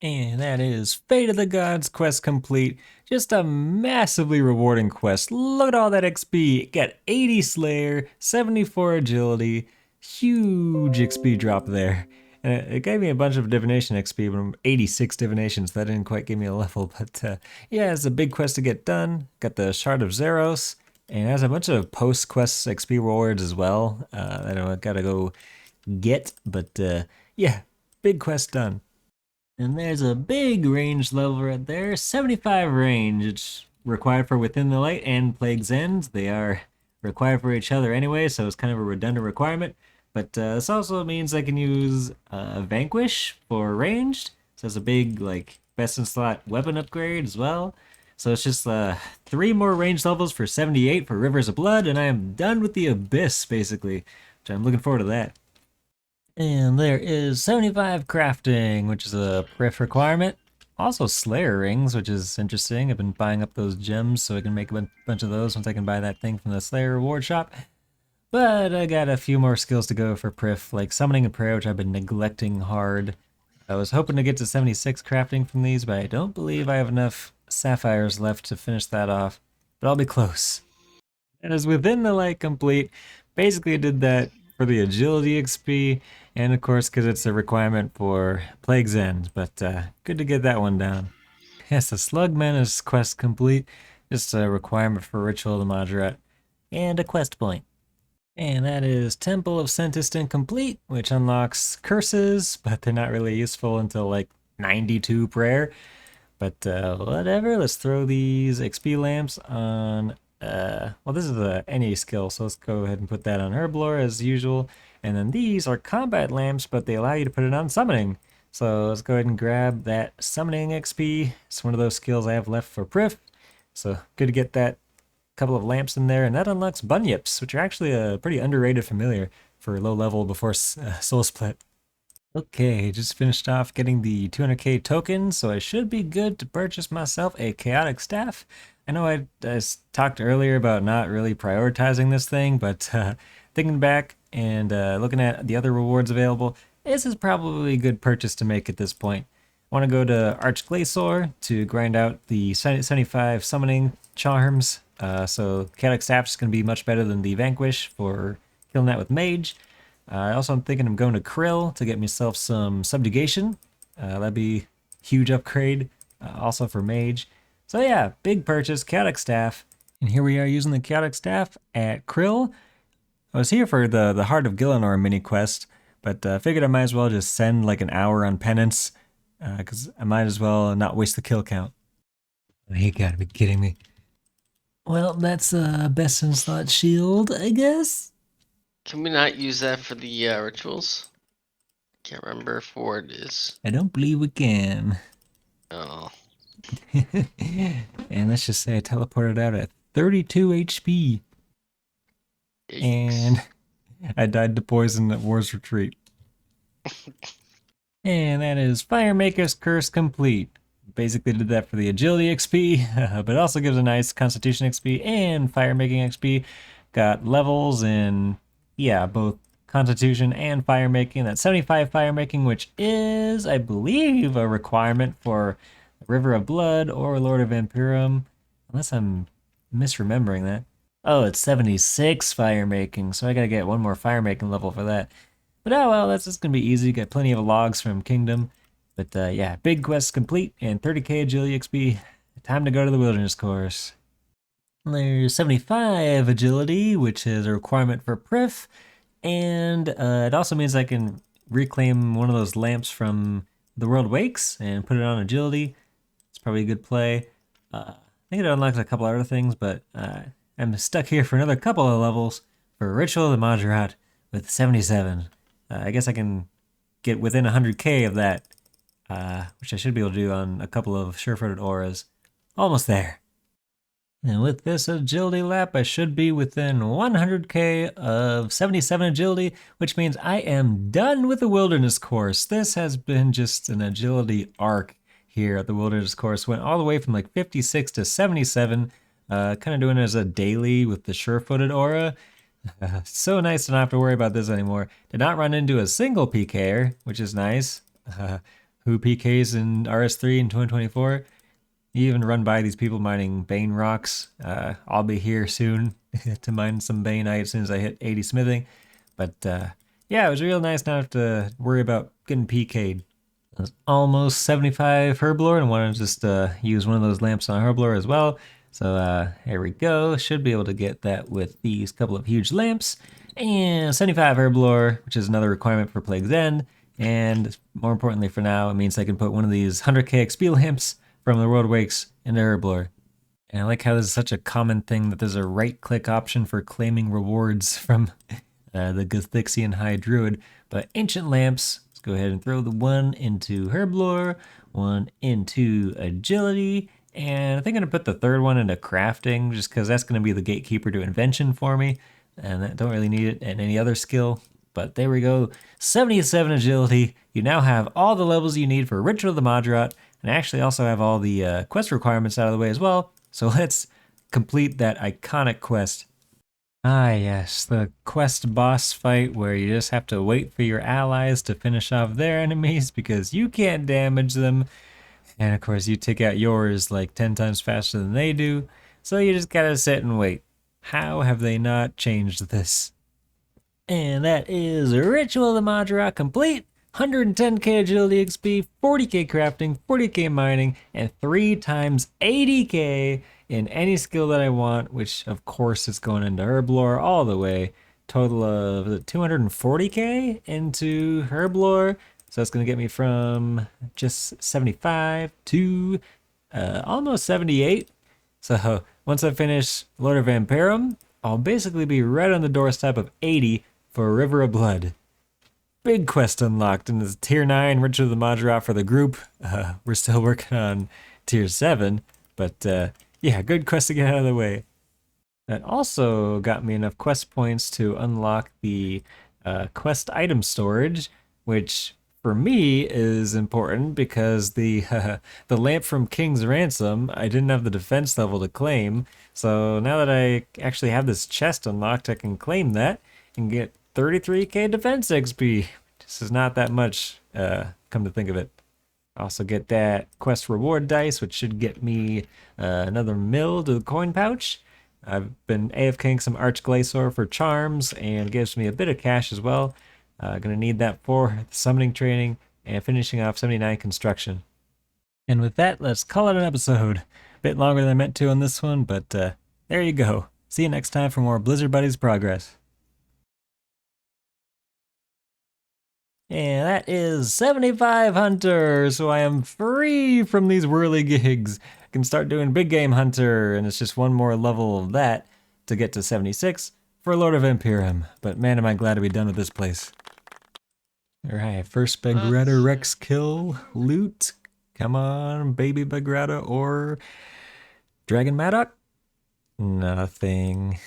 And that is Fate of the Gods quest complete. Just a massively rewarding quest. Look at all that XP. Got 80 Slayer, 74 Agility, huge XP drop there. And it gave me a bunch of divination XP, but 86 divinations. That didn't quite give me a level, but yeah, it's a big quest to get done. Got the Shard of Zeros, and it has a bunch of post-quest XP rewards as well that I gotta go get, but yeah, big quest done. And there's a big range level right there, 75 range. It's required for Within the Light and Plague's End. They are required for each other anyway, so it's kind of a redundant requirement. But this also means I can use Vanquish for ranged. So it's a big, like, best in slot weapon upgrade as well. So it's just 3 more range levels for 78 for Rivers of Blood, and I am done with the Abyss, basically. Which I'm looking forward to that. And there is 75 crafting, which is a pref requirement. Also Slayer rings, which is interesting. I've been buying up those gems so I can make a bunch of those once I can buy that thing from the Slayer reward shop. But I got a few more skills to go for pref, like summoning and prayer, which I've been neglecting hard. I was hoping to get to 76 crafting from these, but I don't believe I have enough sapphires left to finish that off. But I'll be close. And as Within the Light complete, basically did that for the agility XP, and of course because it's a requirement for Plague's End, but good to get that one down. Yes, the Slug Menace quest complete, just a requirement for Ritual of the Majoret, and a quest point. And that is Temple of Sentiston complete, which unlocks curses, but they're not really useful until like 92 prayer. But whatever, let's throw these XP lamps on well, this is any skill, so let's go ahead and put that on Herblore as usual. And then these are combat lamps, but they allow you to put it on summoning. So let's go ahead and grab that summoning XP. It's one of those skills I have left for pref. So good to get that couple of lamps in there. And that unlocks bunyips, which are actually a pretty underrated familiar for low level before Soul Split. Okay, just finished off getting the 200k tokens, so I should be good to purchase myself a chaotic staff. I know I talked earlier about not really prioritizing this thing, but thinking back and looking at the other rewards available, this is probably a good purchase to make at this point. I want to go to Archglacior to grind out the 75 summoning charms, so chaotic staff is going to be much better than the Vanquish for killing that with Mage. Also, I'm thinking I'm going to Krill to get myself some subjugation. That'd be a huge upgrade, also for Mage. So yeah, big purchase, chaotic staff. And here we are using the chaotic staff at Krill. I was here for the Heart of Gillinor mini quest, but figured I might as well just send like an hour on penance, because I might as well not waste the kill count. Oh, you gotta be kidding me. Well, that's best in slot shield, I guess. Can we not use that for the rituals? Can't remember if it is. I don't believe we can. Oh. And let's just say I teleported out at 32 HP. Yikes. And I died to poison at War's Retreat. And that is Firemaker's Curse complete. Basically did that for the Agility XP, but also gives a nice Constitution XP and Firemaking XP. Got levels in, yeah, both Constitution and Firemaking. That's 75 Firemaking, which is, I believe, a requirement for River of Blood or Lord of Vampirum, unless I'm misremembering that. Oh, it's 76 Firemaking, so I gotta get one more Firemaking level for that. But oh well, that's just gonna be easy. Got plenty of logs from Kingdom. But yeah, big quest complete and 30k Agility XP. Time to go to the Wilderness Course. There's 75 Agility, which is a requirement for Prif. And it also means I can reclaim one of those lamps from the World Wakes and put it on Agility. It's probably a good play. I think it unlocks a couple other things, but I'm stuck here for another couple of levels for Ritual of the Majorat with 77. I guess I can get within 100k of that, which I should be able to do on a couple of sure-footed auras. Almost there. And with this agility lap, I should be within 100k of 77 agility, which means I am done with the Wilderness Course. This has been just an agility arc here at the Wilderness Course. Went all the way from like 56 to 77, kind of doing it as a daily with the sure-footed aura. So nice to not have to worry about this anymore. Did not run into a single PKer, which is nice. Who PKs in RS3 in 2024? You even run by these people mining Bane rocks. I'll be here soon to mine some Baneite as soon as I hit 80 smithing. But yeah, it was real nice not to have to worry about getting PK'd. I was almost 75 Herblore and wanted to just use one of those lamps on Herblore as well. So here we go. Should be able to get that with these couple of huge lamps. And 75 Herblore, which is another requirement for Plague's End. And more importantly for now, it means I can put one of these 100k XP lamps from the World Wakes into Herblore. And I like how this is such a common thing that there's a right-click option for claiming rewards from the Gothixian High Druid. But Ancient Lamps, let's go ahead and throw the one into Herblore, one into Agility, and I think I'm going to put the third one into Crafting, just because that's going to be the gatekeeper to Invention for me, and I don't really need it in any other skill. But there we go, 77 Agility. You now have all the levels you need for Ritual of the Majorat, and I actually also have all the quest requirements out of the way as well. So let's complete that iconic quest. Ah yes, the quest boss fight where you just have to wait for your allies to finish off their enemies because you can't damage them. And of course you take out yours like 10 times faster than they do. So you just gotta sit and wait. How have they not changed this? And that is Ritual of the Majorat complete. 110k agility XP, 40k crafting, 40k mining, and 3 times 80k in any skill that I want, which of course is going into Herblore all the way. Total of 240k into Herblore. So that's going to get me from just 75 to almost 78. So once I finish Lord of Vampirum, I'll basically be right on the doorstep of 80 for River of Blood. Big quest unlocked, and it's Tier 9 Ritual of the Majorat for the group. We're still working on Tier 7, but yeah, good quest to get out of the way. That also got me enough quest points to unlock the quest item storage, which for me is important because the lamp from King's Ransom, I didn't have the defense level to claim. So now that I actually have this chest unlocked, I can claim that and get 33k defense XP. This is not that much, come to think of it. Also get that quest reward dice, which should get me another mill to the coin pouch. I've been AFKing some Archglacior for charms, and it gives me a bit of cash as well. Gonna need that for the summoning training and finishing off 79 construction. And with that, let's call it an episode. Bit longer than I meant to on this one, but there you go. See you next time for more Blizzard Buddies progress. And that is 75 Hunter, so I am free from these whirly gigs. I can start doing Big Game Hunter, and it's just one more level of that to get to 76 for Lord of Vampirum. But man, am I glad to be done with this place. Alright, first Bagrata Rex kill, loot. Come on, baby Bagrata or Dragon Maddock? Nothing.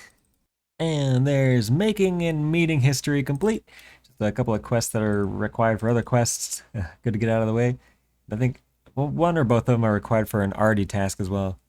And there's making and meeting history complete. Just a couple of quests that are required for other quests. Good to get out of the way. I think one or both of them are required for an Arty task as well.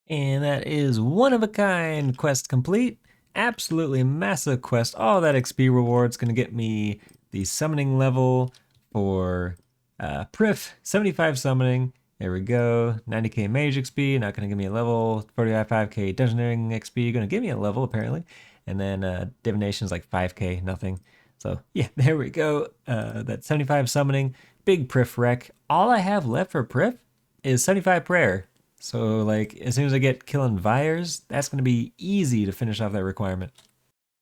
And that is one of a kind quest complete. Absolutely massive quest. All that XP reward's gonna get me the summoning level for Prif, 75 summoning. There we go. 90k mage XP, not gonna give me a level. 45k dungeoneering XP, gonna give me a level apparently. And then divination's like 5k, nothing. So yeah, there we go. That 75 summoning, big Prif rec. All I have left for Prif is 75 prayer. So like as soon as I get killing Vyres, that's gonna be easy to finish off that requirement.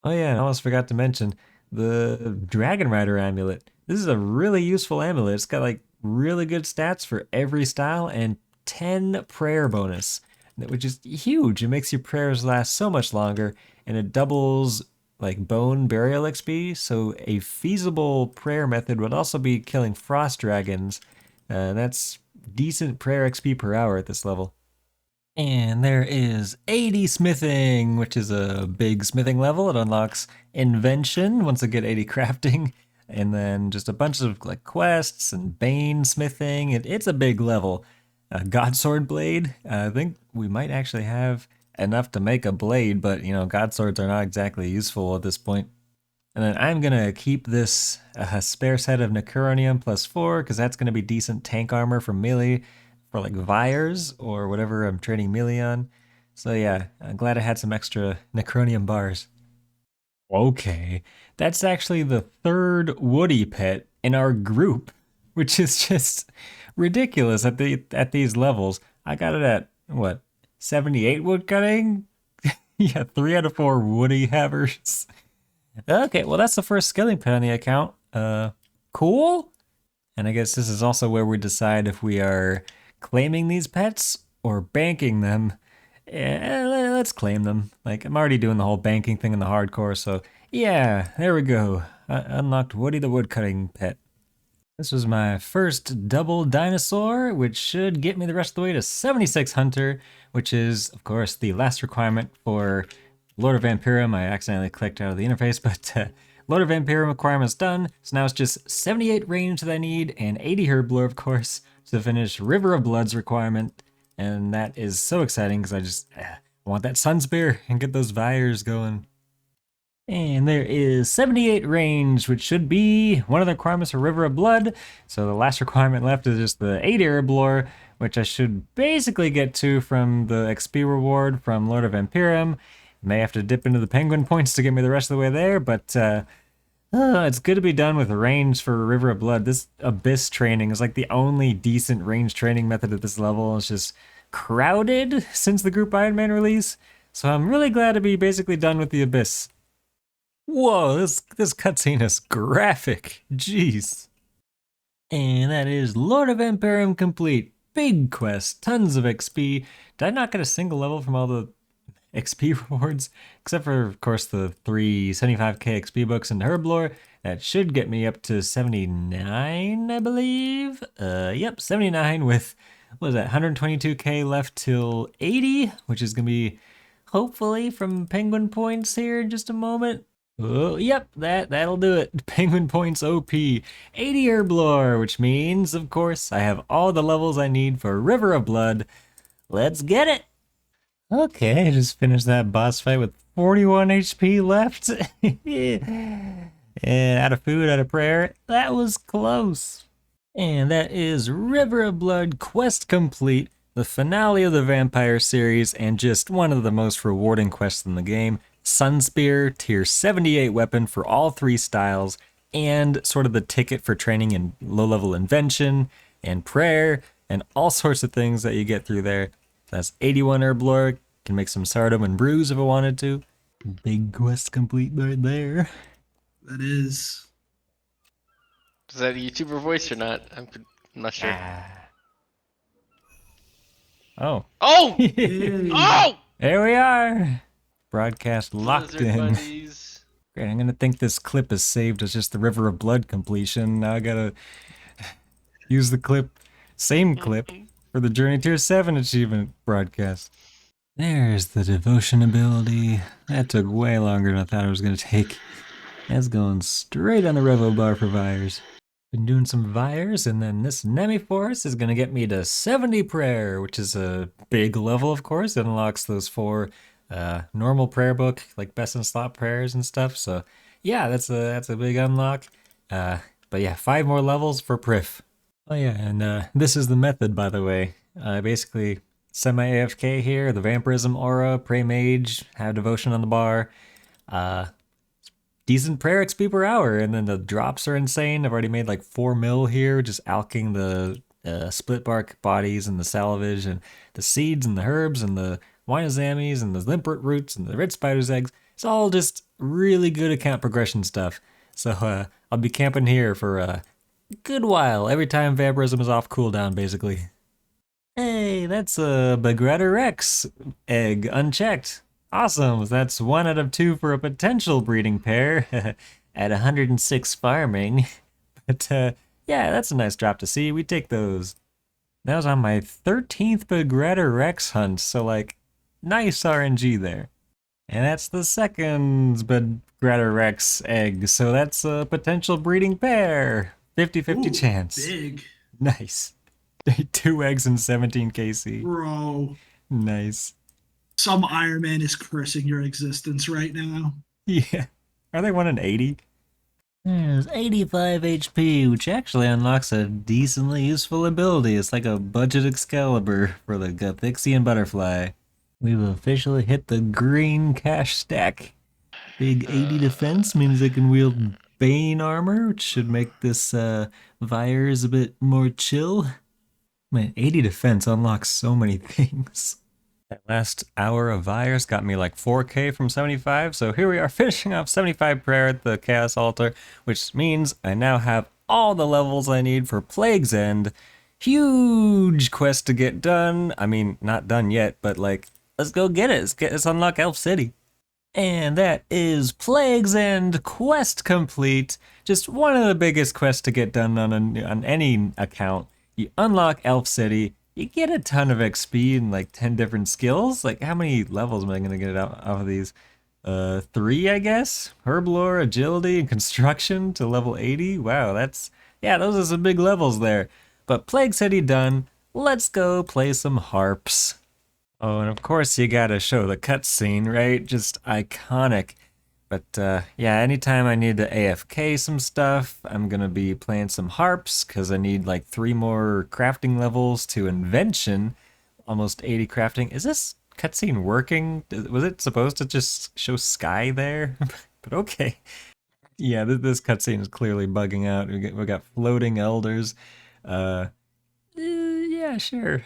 Oh yeah, and I almost forgot to mention the Dragon Rider amulet. This is a really useful amulet. It's got like really good stats for every style and 10 prayer bonus, which is huge. It makes your prayers last so much longer, and it doubles like bone burial XP. So a feasible prayer method would also be killing frost dragons. That's decent prayer XP per hour at this level. And there is 80 smithing, which is a big smithing level. It unlocks Invention once I get 80 crafting. And then just a bunch of like quests and Bane smithing. It's a big level. Godsword blade. I think we might actually have enough to make a blade, but you know, Godswords are not exactly useful at this point. And then I'm gonna keep this spare set of Necronium +4 because that's gonna be decent tank armor for melee for like Vyres or whatever I'm trading melee on. So yeah, I'm glad I had some extra Necronium bars. Okay, that's actually the third Woody pet in our group, which is just ridiculous at these levels. I got it at what, 78 woodcutting? Yeah, 3 out of 4 Woody havers. Okay, well that's the first skilling pet on the account. Cool. And I guess this is also where we decide if we are claiming these pets or banking them. Let's claim them. Like, I'm already doing the whole banking thing in the hardcore, so yeah, there we go. I unlocked Woody the woodcutting pet. This was my first double dinosaur, which should get me the rest of the way to 76 Hunter, which is, of course, the last requirement for Lord of Vampirum. I accidentally clicked out of the interface, but Lord of Vampirum requirement's done, so now it's just 78 range that I need, and 80 Herblore, of course, to finish River of Blood's requirement. And that is so exciting because I just want that Sun Spear and get those Vyres going. And there is 78 range, which should be one of the requirements for River of Blood. So the last requirement left is just the 80 Herblore, which I should basically get to from the XP reward from Lord of Vampirum. May have to dip into the penguin points to get me the rest of the way there, but it's good to be done with range for River of Blood. This Abyss training is like the only decent range training method at this level. It's just crowded since the Group Ironman release, so I'm really glad to be basically done with the Abyss. Whoa, this cutscene is graphic. Jeez. And that is Lord of Vampirum complete. Big quest, tons of XP. Did I not get a single level from all the XP rewards? Except for, of course, the 3 75k XP books and Herblore. That should get me up to 79, I believe. Yep, 79 with, what is that, 122k left till 80, which is going to be, hopefully, from Penguin Points here in just a moment. Oh, yep, that'll do it. Penguin Points OP. 80 Herblore, which means, of course, I have all the levels I need for River of Blood. Let's get it! Okay, I just finished that boss fight with 41 HP left. And out of food, out of prayer. That was close. And that is River of Blood quest complete. The finale of the Vampire series and just one of the most rewarding quests in the game. Sun Spear, tier 78 weapon for all 3 styles, and sort of the ticket for training in low-level Invention and prayer and all sorts of things that you get through there. That's 81 Herblore. Can make some Sardom and Brews if I wanted to. Big quest complete right there. That is. Is that a YouTuber voice or not? I'm not sure. Oh. Oh! Hey. Oh! There we are. Broadcast locked Blizzard in. buddies. Great, I'm gonna think this clip is saved as just the River of Blood completion. Now I gotta use the same clip, for the Journey Tier 7 achievement broadcast. There's the devotion ability. That took way longer than I thought it was gonna take. That's going straight on the Revo bar for Vires. Been doing some Vires, and then this Nemi Forest is gonna get me to 70 prayer, which is a big level, of course. It unlocks those 4 normal prayer book, like best in slot prayers and stuff. So yeah, that's a big unlock. But yeah, 5 more levels for Prif. Oh yeah, and this is the method, by the way. Basically, semi-AFK here, the Vampirism aura, pray mage, have devotion on the bar. Decent prayer XP per hour, and then the drops are insane. I've already made like 4 mil here, just alking the split bark bodies and the salvage and the seeds and the herbs and the Winazamis and the limpert roots and the red spider's eggs. It's all just really good account progression stuff. So I'll be camping here for a good while, every time Vampirism is off cooldown, basically. Hey, that's a Begreta Rex egg, unchecked. Awesome, that's 1 out of 2 for a potential breeding pair at 106 farming. But yeah, that's a nice drop to see. We take those. That was on my 13th Begreta Rex hunt, so like, nice RNG there. And that's the second Begreta Rex egg, so that's a potential breeding pair. 50-50 chance. Big. Nice. 2 eggs and 17 KC. Bro. Nice. Some Iron Man is cursing your existence right now. Yeah. Are they 1 in 80? There's 85 HP, which actually unlocks a decently useful ability. It's like a budget Excalibur for the Gothixian Butterfly. We've officially hit the green cash stack. Big 80 defense means I can wield Bane armor, which should make this Vires a bit more chill. Man, 80 defense unlocks so many things. That last hour of Vires got me like 4k from 75, so here we are finishing off 75 prayer at the Chaos Altar, which means I now have all the levels I need for Plague's End. Huge quest to get done. I mean, not done yet, but like, let's go get it. Let's unlock Elf City. And that is Plague's End quest complete. Just one of the biggest quests to get done on any account. You unlock Elf City. You get a ton of XP and like 10 different skills. Like, how many levels am I gonna get out of these? 3, I guess? Herblore, Agility, and Construction to level 80. Wow, yeah, those are some big levels there. But Plague City done. Let's go play some harps. Oh, and of course you gotta show the cutscene, right? Just iconic. But yeah, anytime I need to AFK some stuff, I'm gonna be playing some harps, because I need like 3 more crafting levels to Invention. Almost 80 crafting. Is this cutscene working? Was it supposed to just show sky there? But okay. Yeah, this cutscene is clearly bugging out. We got floating elders. Yeah, sure.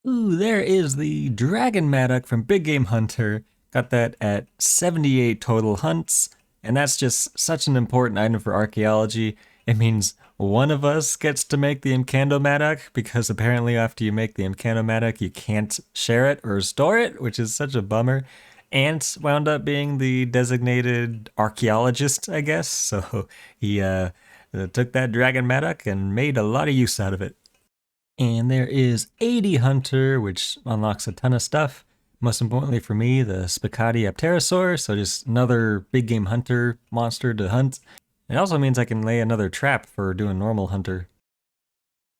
Ooh, there is the Dragon Maddock from Big Game Hunter. Got that at 78 total hunts, and that's just such an important item for archaeology. It means one of us gets to make the Imcando Maddock, because apparently after you make the Imcando Maddock, you can't share it or store it, which is such a bummer. Ant wound up being the designated archaeologist, I guess, so he took that Dragon Maddock and made a lot of use out of it. And there is 80 Hunter, which unlocks a ton of stuff. Most importantly for me, the Spicati Apterosaur, so just another big game hunter monster to hunt. It also means I can lay another trap for doing normal hunter.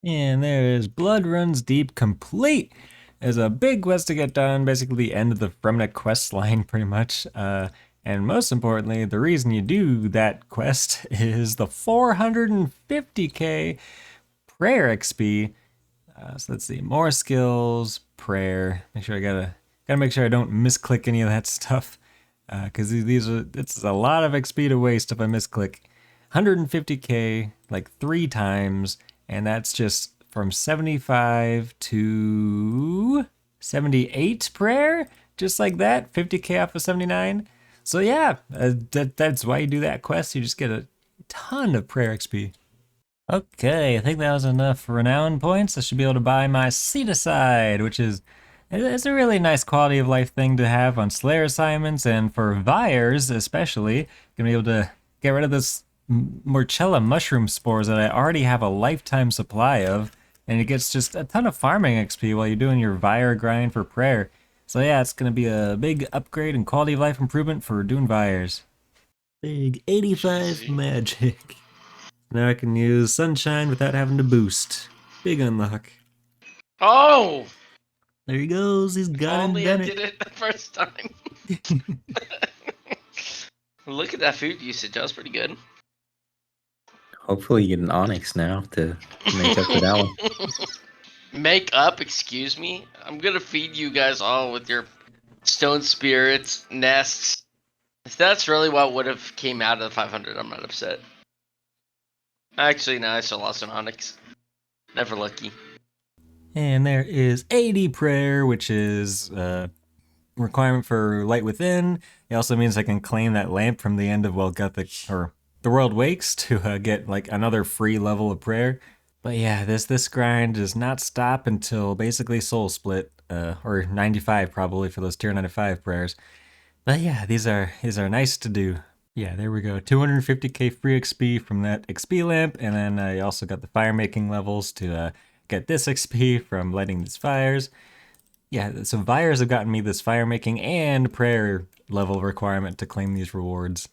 And there is Blood Runs Deep complete. There's a big quest to get done, basically the end of the Fremnek quest line pretty much. And most importantly, the reason you do that quest is the 450k prayer XP. So let's see, more skills, prayer. Make sure gotta make sure I don't misclick any of that stuff, because it's a lot of XP to waste if I misclick. 150k like 3 times, and that's just from 75 to 78 prayer, just like that. 50k off of 79. So yeah, that's why you do that quest. You just get a ton of prayer XP. Okay, I think that was enough renown points. I should be able to buy my seat aside, which is it's a really nice quality of life thing to have on Slayer assignments, and for Vyres especially, gonna be able to get rid of this Morchella mushroom spores that I already have a lifetime supply of, and it gets just a ton of farming XP while you're doing your Vyre grind for prayer. So yeah, it's gonna be a big upgrade and quality of life improvement for doing Vyres. Big 85 magic. Now I can use Sunshine without having to boost. Big unlock. Oh! There he goes. He's got Only it. I did it the first time. Look at that food usage. That was pretty good. Hopefully you get an Onyx now to make up for that one. Make up? Excuse me? I'm gonna feed you guys all with your stone spirits, nests. If that's really what would have came out of the 500, I'm not upset. Actually, no, I still lost an Onyx. Never lucky. And there is 80 prayer, which is requirement for Light Within. It also means I can claim that lamp from the end of The World Wakes to get like another free level of prayer. But yeah, this grind does not stop until basically Soul Split, or 95 probably for those tier 95 prayers. But yeah, these are nice to do. Yeah, there we go. 250k free XP from that XP lamp, and then I also got the fire making levels to get this XP from lighting these fires. Yeah, so Vyres have gotten me this fire making and prayer level requirement to claim these rewards.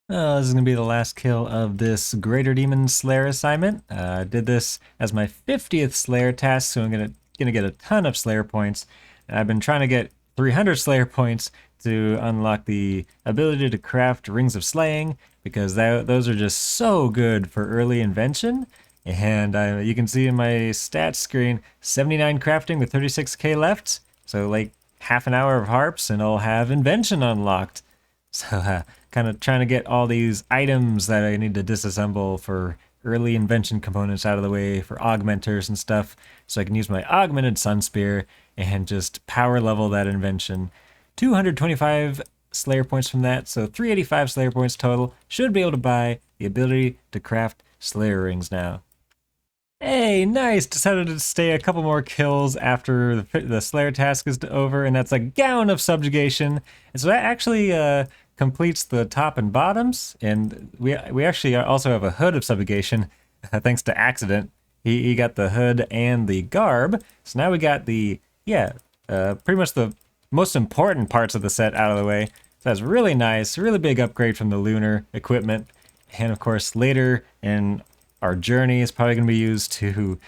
Oh, this is gonna be the last kill of this Greater Demon Slayer assignment. I did this as my 50th Slayer task, so I'm gonna get a ton of Slayer points. And I've been trying to get 300 Slayer points to unlock the ability to craft Rings of Slaying, because those are just so good for early Invention. And you can see in my stats screen, 79 crafting with 36k left. So like half an hour of harps and I'll have Invention unlocked. So kind of trying to get all these items that I need to disassemble for early Invention components out of the way for augmenters and stuff, so I can use my augmented Sun Spear and just power level that Invention. 225 Slayer points from that, so 385 Slayer points total. Should be able to buy the ability to craft Slayer rings now. Hey, nice! Decided to stay a couple more kills after the Slayer task is over, and that's a Gown of Subjugation. And so that actually completes the top and bottoms, and we actually also have a Hood of Subjugation, thanks to Accident. He got the hood and the garb, so now we got the, pretty much the most important parts of the set out of the way. So that's really nice, really big upgrade from the Lunar equipment. And of course later in our journey is probably going to be used to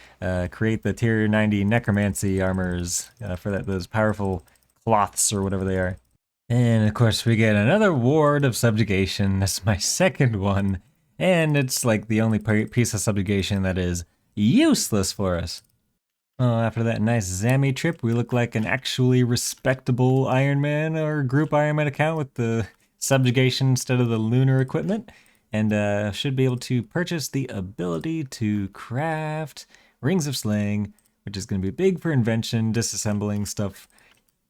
create the tier 90 necromancy armors for those powerful cloths or whatever they are. And of course we get another ward of subjugation. That's my second one, and it's like the only piece of subjugation that is useless for us. Oh, after that nice Zammy trip, we look like an actually respectable Ironman or Group Ironman account with the subjugation instead of the Lunar equipment, and should be able to purchase the ability to craft Rings of Slaying, which is going to be big for Invention, disassembling stuff.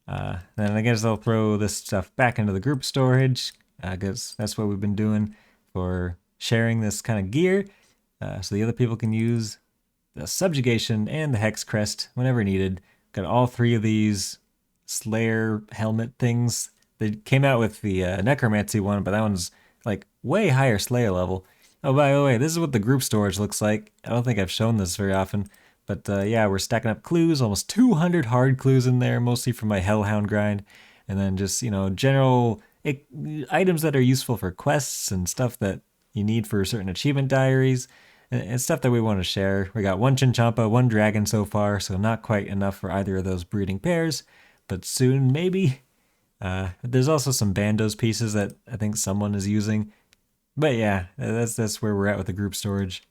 Then I guess I'll throw this stuff back into the group storage, because that's what we've been doing for sharing this kind of gear, so the other people can use the Subjugation and the Hex Crest whenever needed. Got all three of these Slayer helmet things. They came out with the Necromancy one, but that one's like way higher Slayer level. Oh, by the way, this is what the group storage looks like. I don't think I've shown this very often. But yeah, we're stacking up clues, almost 200 hard clues in there, mostly from my Hellhound grind. And then just, general items that are useful for quests and stuff that you need for certain achievement diaries. And stuff that we want to share. We got one Chinchompa, one dragon so far, so not quite enough for either of those breeding pairs. But soon, maybe. There's also some Bandos pieces that I think someone is using. But yeah, that's where we're at with the group storage.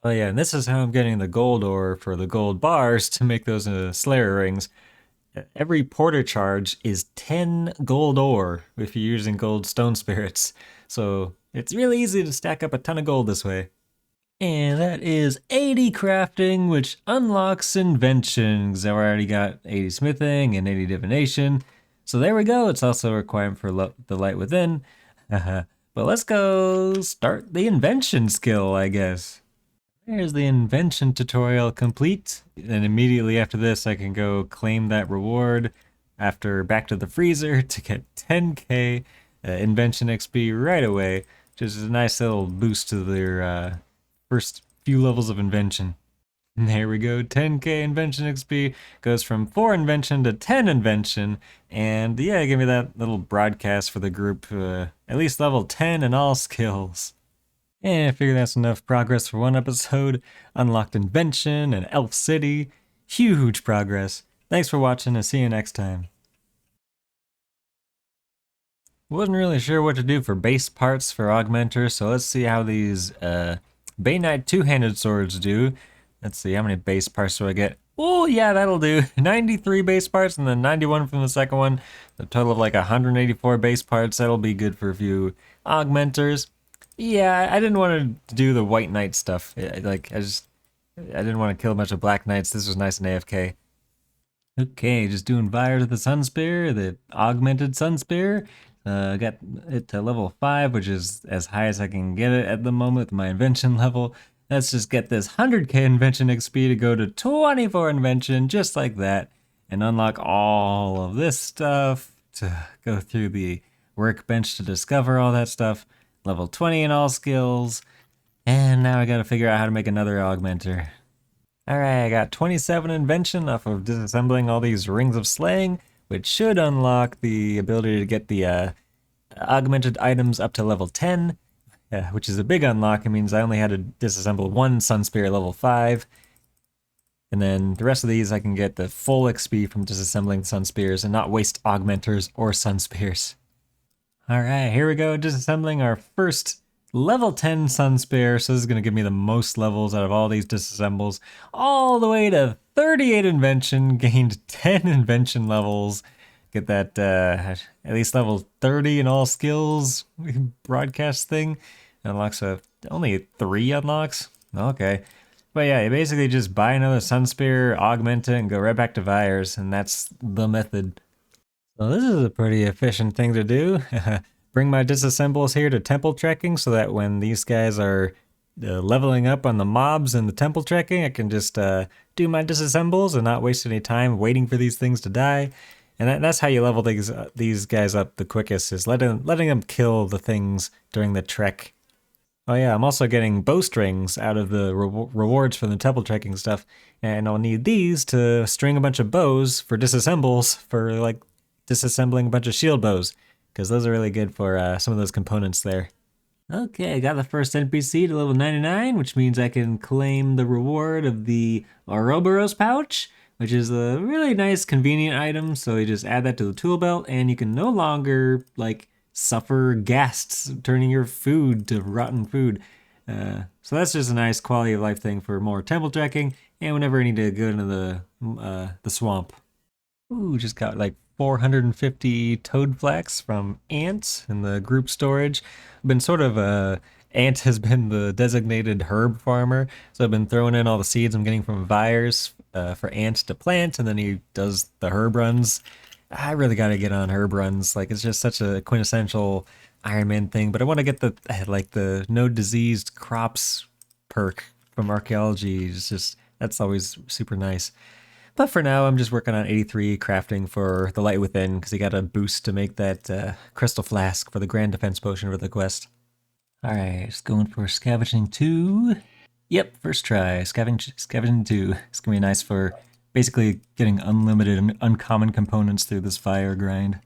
Oh yeah, and this is how I'm getting the gold ore for the gold bars to make those Slayer rings. Every porter charge is 10 gold ore if you're using gold stone spirits. So it's really easy to stack up a ton of gold this way. And that is 80 crafting, which unlocks Invention, because I've already got 80 smithing and 80 divination. So there we go, it's also a requirement for the Light Within. But let's go start the Invention skill, I guess. There's the invention tutorial complete, and immediately after this I can go claim that reward after back to the freezer to get 10k invention XP right away, which is a nice little boost to their first few levels of invention. And there we go, 10k invention XP goes from 4 invention to 10 invention, and yeah, give me that little broadcast for the group, at least level 10 in all skills. And I figure that's enough progress for one episode. Unlocked Invention and Elf City. Huge progress. Thanks for watching and see you next time. Wasn't really sure what to do for base parts for Augmenter, so let's see how these Bay Knight two-handed swords do. Let's see, how many base parts do I get? Oh yeah, that'll do. 93 base parts and then 91 from the second one. A total of like 184 base parts. That'll be good for a few Augmenters. Yeah, I didn't want to do the White Knight stuff. I didn't want to kill a bunch of Black Knights. This was nice and AFK. Okay, just doing Fire to the Sun Spear, the augmented Sun Spear. Got it to level 5, which is as high as I can get it at the moment with my invention level. Let's just get this 100k invention XP to go to 24 invention, just like that, and unlock all of this stuff to go through the workbench to discover all that stuff. Level 20 in all skills, and now I gotta figure out how to make another augmenter. Alright, I got 27 invention off of disassembling all these rings of slaying, which should unlock the ability to get the augmented items up to level 10, which is a big unlock. It means I only had to disassemble one Sun Spear at level 5, and then the rest of these I can get the full XP from disassembling Sun Spears and not waste augmenters or Sun Spears. Alright, here we go, disassembling our first level 10 Sun Spear. So this is going to give me the most levels out of all these disassembles. All the way to 38 invention, gained 10 invention levels. Get that at least level 30 in all skills broadcast thing. Unlocks only 3 unlocks? Okay. But yeah, you basically just buy another Sun Spear, augment it, and go right back to Vires, and that's the method. So this is a pretty efficient thing to do. Bring my disassembles here to temple trekking so that when these guys are leveling up on the mobs and the temple trekking, I can just do my disassembles and not waste any time waiting for these things to die. And that's how you level these guys up the quickest, is letting them kill the things during the trek. Oh yeah, I'm also getting bowstrings out of the rewards from the temple trekking stuff, and I'll need these to string a bunch of bows for disassembles for like disassembling a bunch of shield bows, because those are really good for some of those components there. Okay, I got the first NPC to level 99, which means I can claim the reward of the Ouroboros pouch, which is a really nice convenient item. So you just add that to the tool belt and you can no longer like suffer ghasts turning your food to rotten food. So that's just a nice quality of life thing for more temple trekking and whenever I need to go into the swamp. Ooh, just got like 450 toad flax from Ant in the group storage. I've been sort of Ant has been the designated herb farmer, so I've been throwing in all the seeds I'm getting from Vires for Ant to plant, and then he does the herb runs. I really got to get on herb runs. Like, it's just such a quintessential Iron Man thing, but I want to get the no diseased crops perk from archaeology. It's just, that's always super nice. But for now, I'm just working on 83 crafting for the Light Within, because he got a boost to make that crystal flask for the Grand Defense Potion for the quest. Alright, just going for Scavenging 2. Yep, first try, Scavenging 2. It's going to be nice for basically getting unlimited and uncommon components through this fire grind.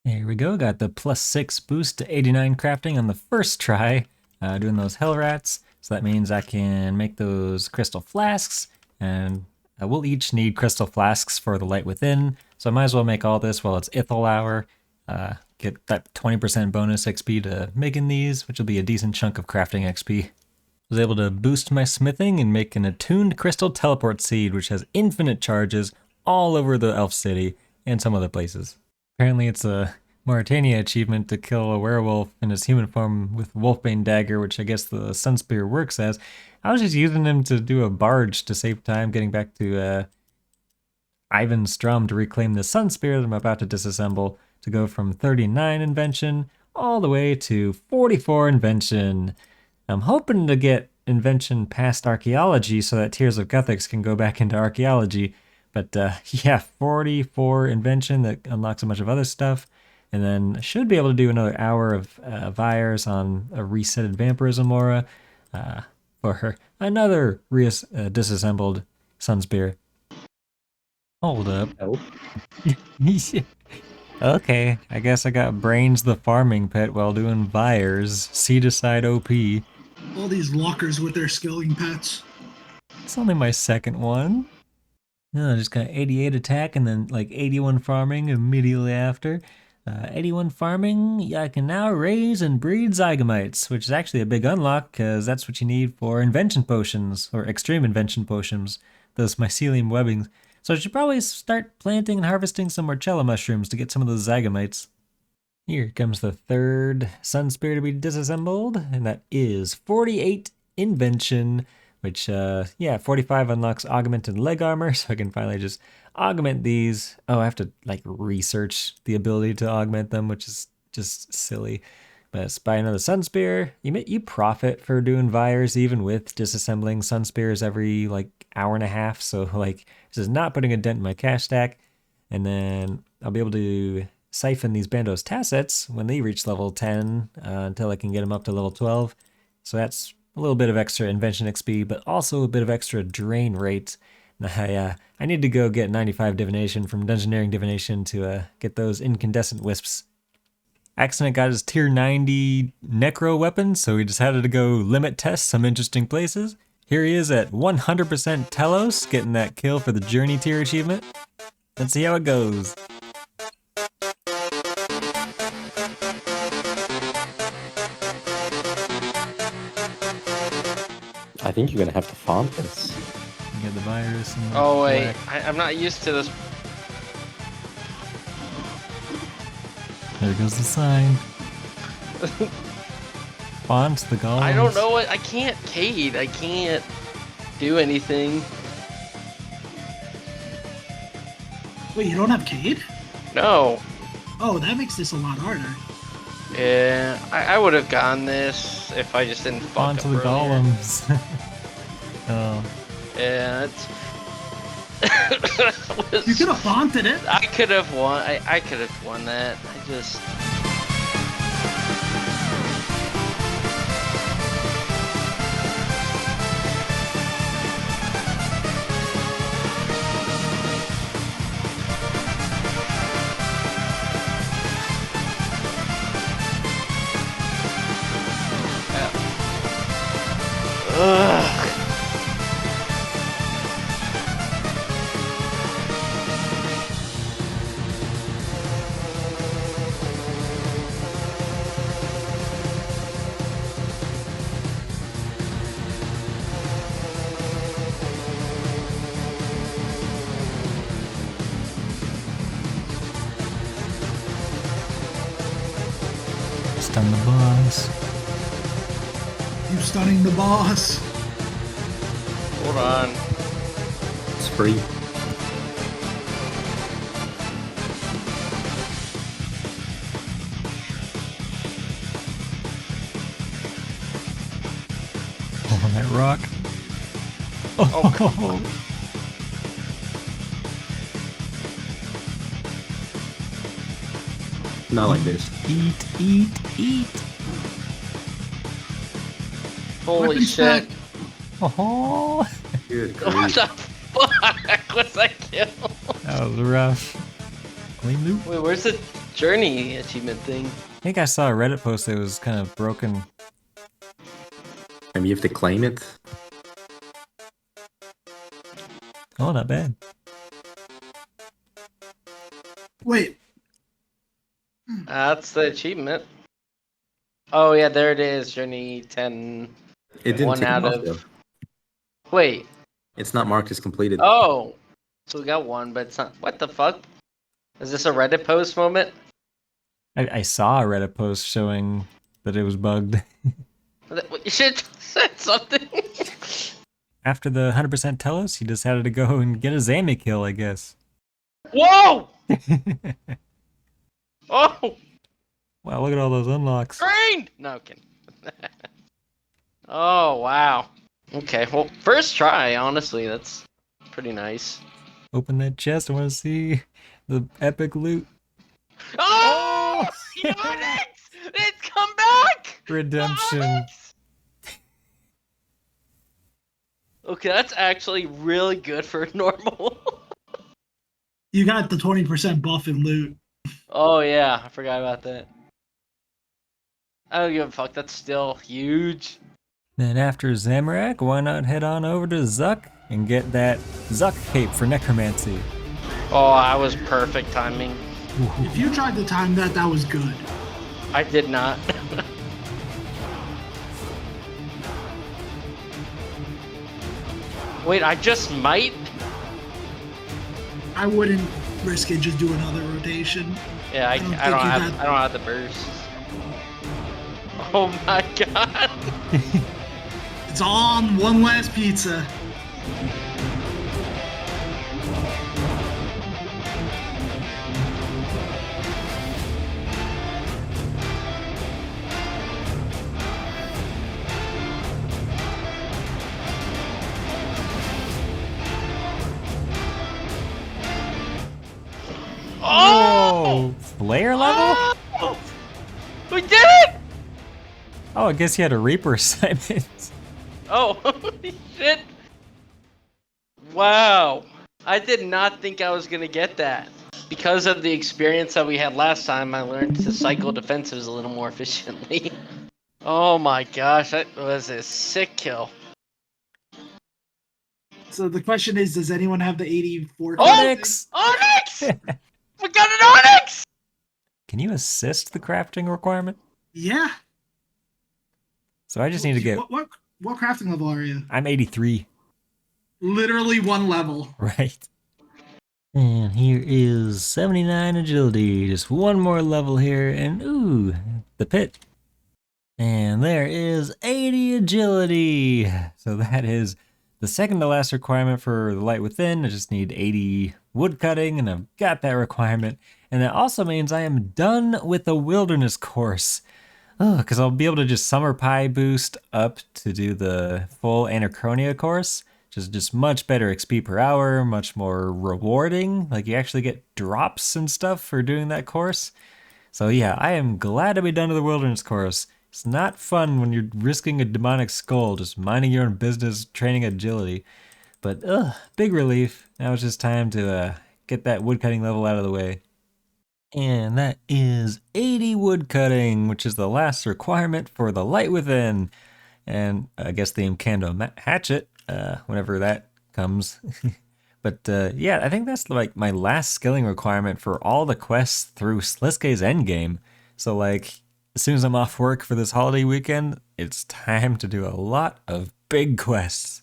Here we go, got the +6 boost to 89 crafting on the first try, doing those hell rats. So that means I can make those crystal flasks, and we'll each need crystal flasks for the Light Within, so I might as well make all this while it's Ithel Hour. Get that 20% bonus XP to making these, which will be a decent chunk of crafting XP. I was able to boost my smithing and make an attuned crystal teleport seed, which has infinite charges all over the Elf City and some other places. Apparently it's a Mauritania achievement to kill a werewolf in his human form with Wolfbane Dagger, which I guess the Sun Spear works as. I was just using him to do a barge to save time getting back to Ivan Strum to reclaim the Sun Spear that I'm about to disassemble, to go from 39 invention all the way to 44 invention. I'm hoping to get Invention past archaeology so that Tears of Guthix can go back into archaeology. But yeah, 44 Invention that unlocks a bunch of other stuff. And then I should be able to do another hour of Vires on a resetted Vampirism Aura for another disassembled Sunspear. Hold up. Oh. Okay, I guess I got Brains the farming pet while doing Vires. Seed-aside OP. All these lockers with their skilling pets. It's only my second one. No, I just got 88 attack and then like 81 farming immediately after. 81 farming, yeah, I can now raise and breed Zygomites, which is actually a big unlock because that's what you need for invention potions, or extreme invention potions, those mycelium webbings. So I should probably start planting and harvesting some Morchella mushrooms to get some of those Zygomites. Here comes the third Sunspear to be disassembled, and that is 48 Invention, which, 45 unlocks augmented leg armor, so I can finally just augment these. Oh, I have to, like, research the ability to augment them, which is just silly. But let's buy another Sunspear. You profit for doing Vires even with disassembling Sunspears every, like, hour and a half, so, like, this is not putting a dent in my cash stack. And then I'll be able to siphon these Bandos Tassets when they reach level 10 until I can get them up to level 12. So that's a little bit of extra invention XP, but also a bit of extra drain rate. I need to go get 95 divination from Dungeoneering Divination to get those incandescent wisps. Accident got his tier 90 necro weapon, so we just had to go limit test some interesting places. Here he is at 100% Telos, getting that kill for the Journey tier achievement. Let's see how it goes. I think you're gonna have to font this. Get the virus. And Oh wait, I'm not used to this. There goes the sign. Font the golems. I don't know what. I can't Cade. I can't do anything. Wait, you don't have Cade? No. Oh, that makes this a lot harder. Yeah, I would have gotten this if I just didn't fuck Onto up the earlier. golems. Oh. Yeah, You could have fonted it. I could have won. I could have won that. I just. Ugh. Stun the boss. You stunning the boss. Hold on. It's free. Oh, that rock. Oh. Not like this. Eat. Holy Weapon shit. stack. Oh, Good What grief. the fuck was that kill? that was rough. Clean loot. Wait, where's the journey achievement thing? I think I saw a Reddit post that was kind of broken. Maybe you have to claim it. Oh, not bad. Wait, That's the achievement. Oh yeah, there it is. Journey 10. It didn't One take out off, of- though. Wait. It's not marked as completed. Oh. So we got one, but it's not. What the fuck? Is this a Reddit post moment? I saw a Reddit post showing that it was bugged. You should have said something. After the 100% Telos, he decided to go and get a Zami kill, I guess. Whoa! Oh! Wow, look at all those unlocks. Green! No, I'm kidding. Oh, wow. Okay, well, first try, honestly, that's pretty nice. Open that chest. I want to see the epic loot. Oh! The Onyx! It's come back! Redemption. The Onyx! Okay, that's actually really good for normal. You got the 20% buff in loot. Oh, yeah, I forgot about that. I don't give a fuck, that's still huge. Then after Zamorak, why not head on over to Zuck and get that Zuck cape for necromancy? Oh, that was perfect timing. If you tried to time that, that was good. I did not. Wait, I just might? I wouldn't risk it. Just do another rotation. Yeah, I don't have the burst. Oh my god. It's on one last pizza. Oh! Layer level? Oh! We did it! Oh, I guess you had a Reaper assignment. Oh, holy shit. Wow. I did not think I was gonna get that. Because of the experience that we had last time, I learned to cycle defensives a little more efficiently. Oh my gosh, that was a sick kill. So the question is, does anyone have the 84? Onyx! Onyx! We got an Onyx! Can you assist the crafting requirement? Yeah. So I just need to get... What crafting level are you? I'm 83. Literally one level. Right. And here is 79 agility. Just one more level here, and ooh, the pit. And there is 80 agility. So that is the second to last requirement for the Light Within. I just need 80 wood cutting, and I've got that requirement. And that also means I am done with the wilderness course. Oh, because I'll be able to just summer pie boost up to do the full Anachronia course. Just much better XP per hour, much more rewarding. Like you actually get drops and stuff for doing that course. So yeah, I am glad to be done with the wilderness course. It's not fun when you're risking a demonic skull, just minding your own business, training agility. But big relief. Now it's just time to get that woodcutting level out of the way. And that is 80 woodcutting, which is the last requirement for the Light Within. And I guess the Incando hatchet, whenever that comes. But yeah, I think that's like my last skilling requirement for all the quests through Sliske's Endgame. So like, as soon as I'm off work for this holiday weekend, it's time to do a lot of big quests.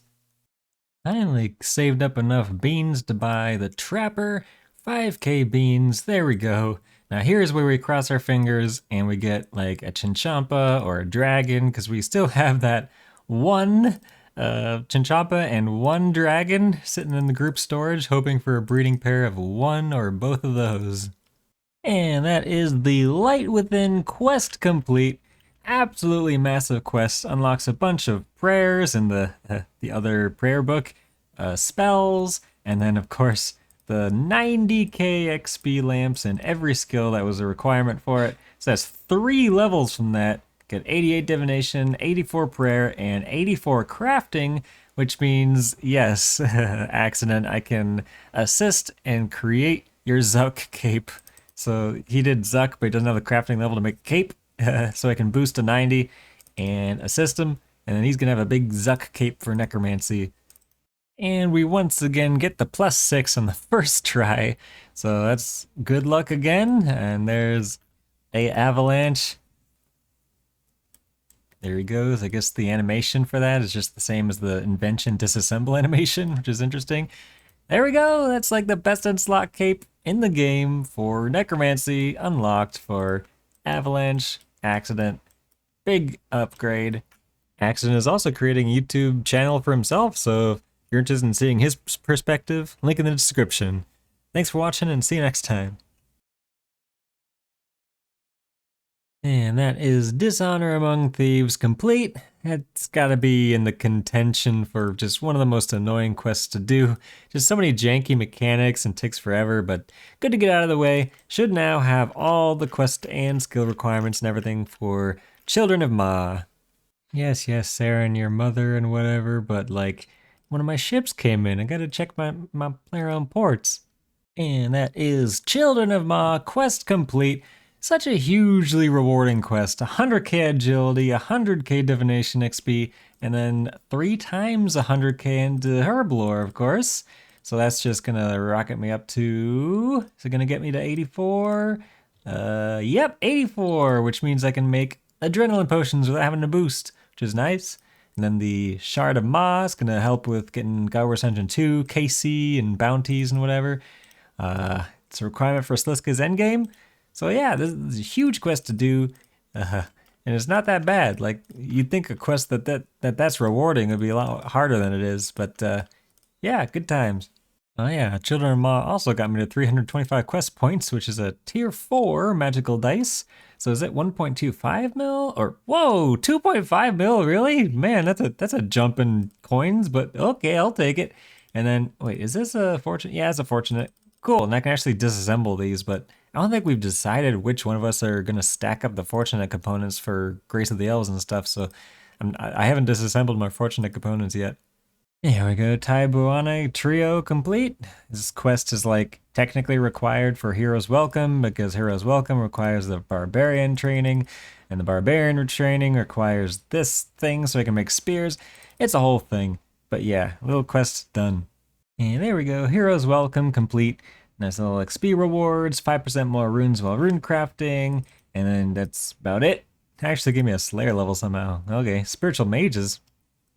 I only saved up enough beans to buy the Trapper, 5k beans, there we go. Now here's where we cross our fingers and we get like a Chinchampa or a dragon, because we still have that one Chinchampa and one dragon sitting in the group storage, hoping for a breeding pair of one or both of those. And that is the Light Within quest complete. Absolutely massive quest. Unlocks a bunch of prayers in the other prayer book, spells, and then of course the 90k XP lamps and every skill that was a requirement for it. So that's 3 levels from that. Get 88 divination, 84 prayer, and 84 crafting, which means, yes, accident, I can assist and create your Zuck cape. So he did Zuck, but he doesn't have the crafting level to make a cape. So I can boost to 90 and assist him, and then he's gonna have a big Zuck cape for necromancy. And we once again get the +6 on the first try, so that's good luck again. And there's a Avalanche. There he goes. I guess the animation for that is just the same as the Invention disassemble animation, which is interesting. There we go. That's like the best in slot cape in the game for necromancy, unlocked for Avalanche. Accident, big upgrade. Accident is also creating a YouTube channel for himself, so if you're interested in seeing his perspective, link in the description. Thanks for watching and see you next time. And that is Dishonor Among Thieves complete. it's gotta be in the contention for just one of the most annoying quests to do. Just so many janky mechanics and takes forever, but good to get out of the way. Should now have all the quest and skill requirements and everything for Children of Ma. Yes, Sarah and your mother and whatever, but like, one of my ships came in. I gotta check my player own ports. And that is Children of Ma, quest complete. Such a hugely rewarding quest. 100k agility, 100k divination XP, and then 3 times 100k into herb lore, of course. So that's just gonna rocket me up to, is it gonna get me to 84? Yep, 84, which means I can make adrenaline potions without having to boost, which is nice. And then the Shard of Ma is gonna help with getting Gowers Engine 2, KC, and bounties and whatever. It's a requirement for Sliska's Endgame. So yeah, this is a huge quest to do, and it's not that bad. Like, you'd think a quest that's rewarding would be a lot harder than it is, but yeah, good times. Oh yeah, Children of Ma also got me to 325 quest points, which is a tier 4 magical dice. So is it 1.25 mil? Or whoa, 2.5 mil, really? Man, that's a jump in coins, but okay, I'll take it. And then, wait, is this a fortunate? Yeah, it's a fortunate. Cool, and I can actually disassemble these, but I don't think we've decided which one of us are going to stack up the fortunate components for Grace of the Elves and stuff, so I haven't disassembled my fortunate components yet. Here we go, Taibuane trio complete. This quest is like technically required for Hero's Welcome because Hero's Welcome requires the Barbarian training, and the Barbarian training requires this thing so I can make spears. It's a whole thing, but yeah, little quest done. And there we go, Hero's Welcome complete. Nice little XP rewards, 5% more runes while rune crafting, and then that's about it. Actually give me a Slayer level somehow. Okay, Spiritual Mages.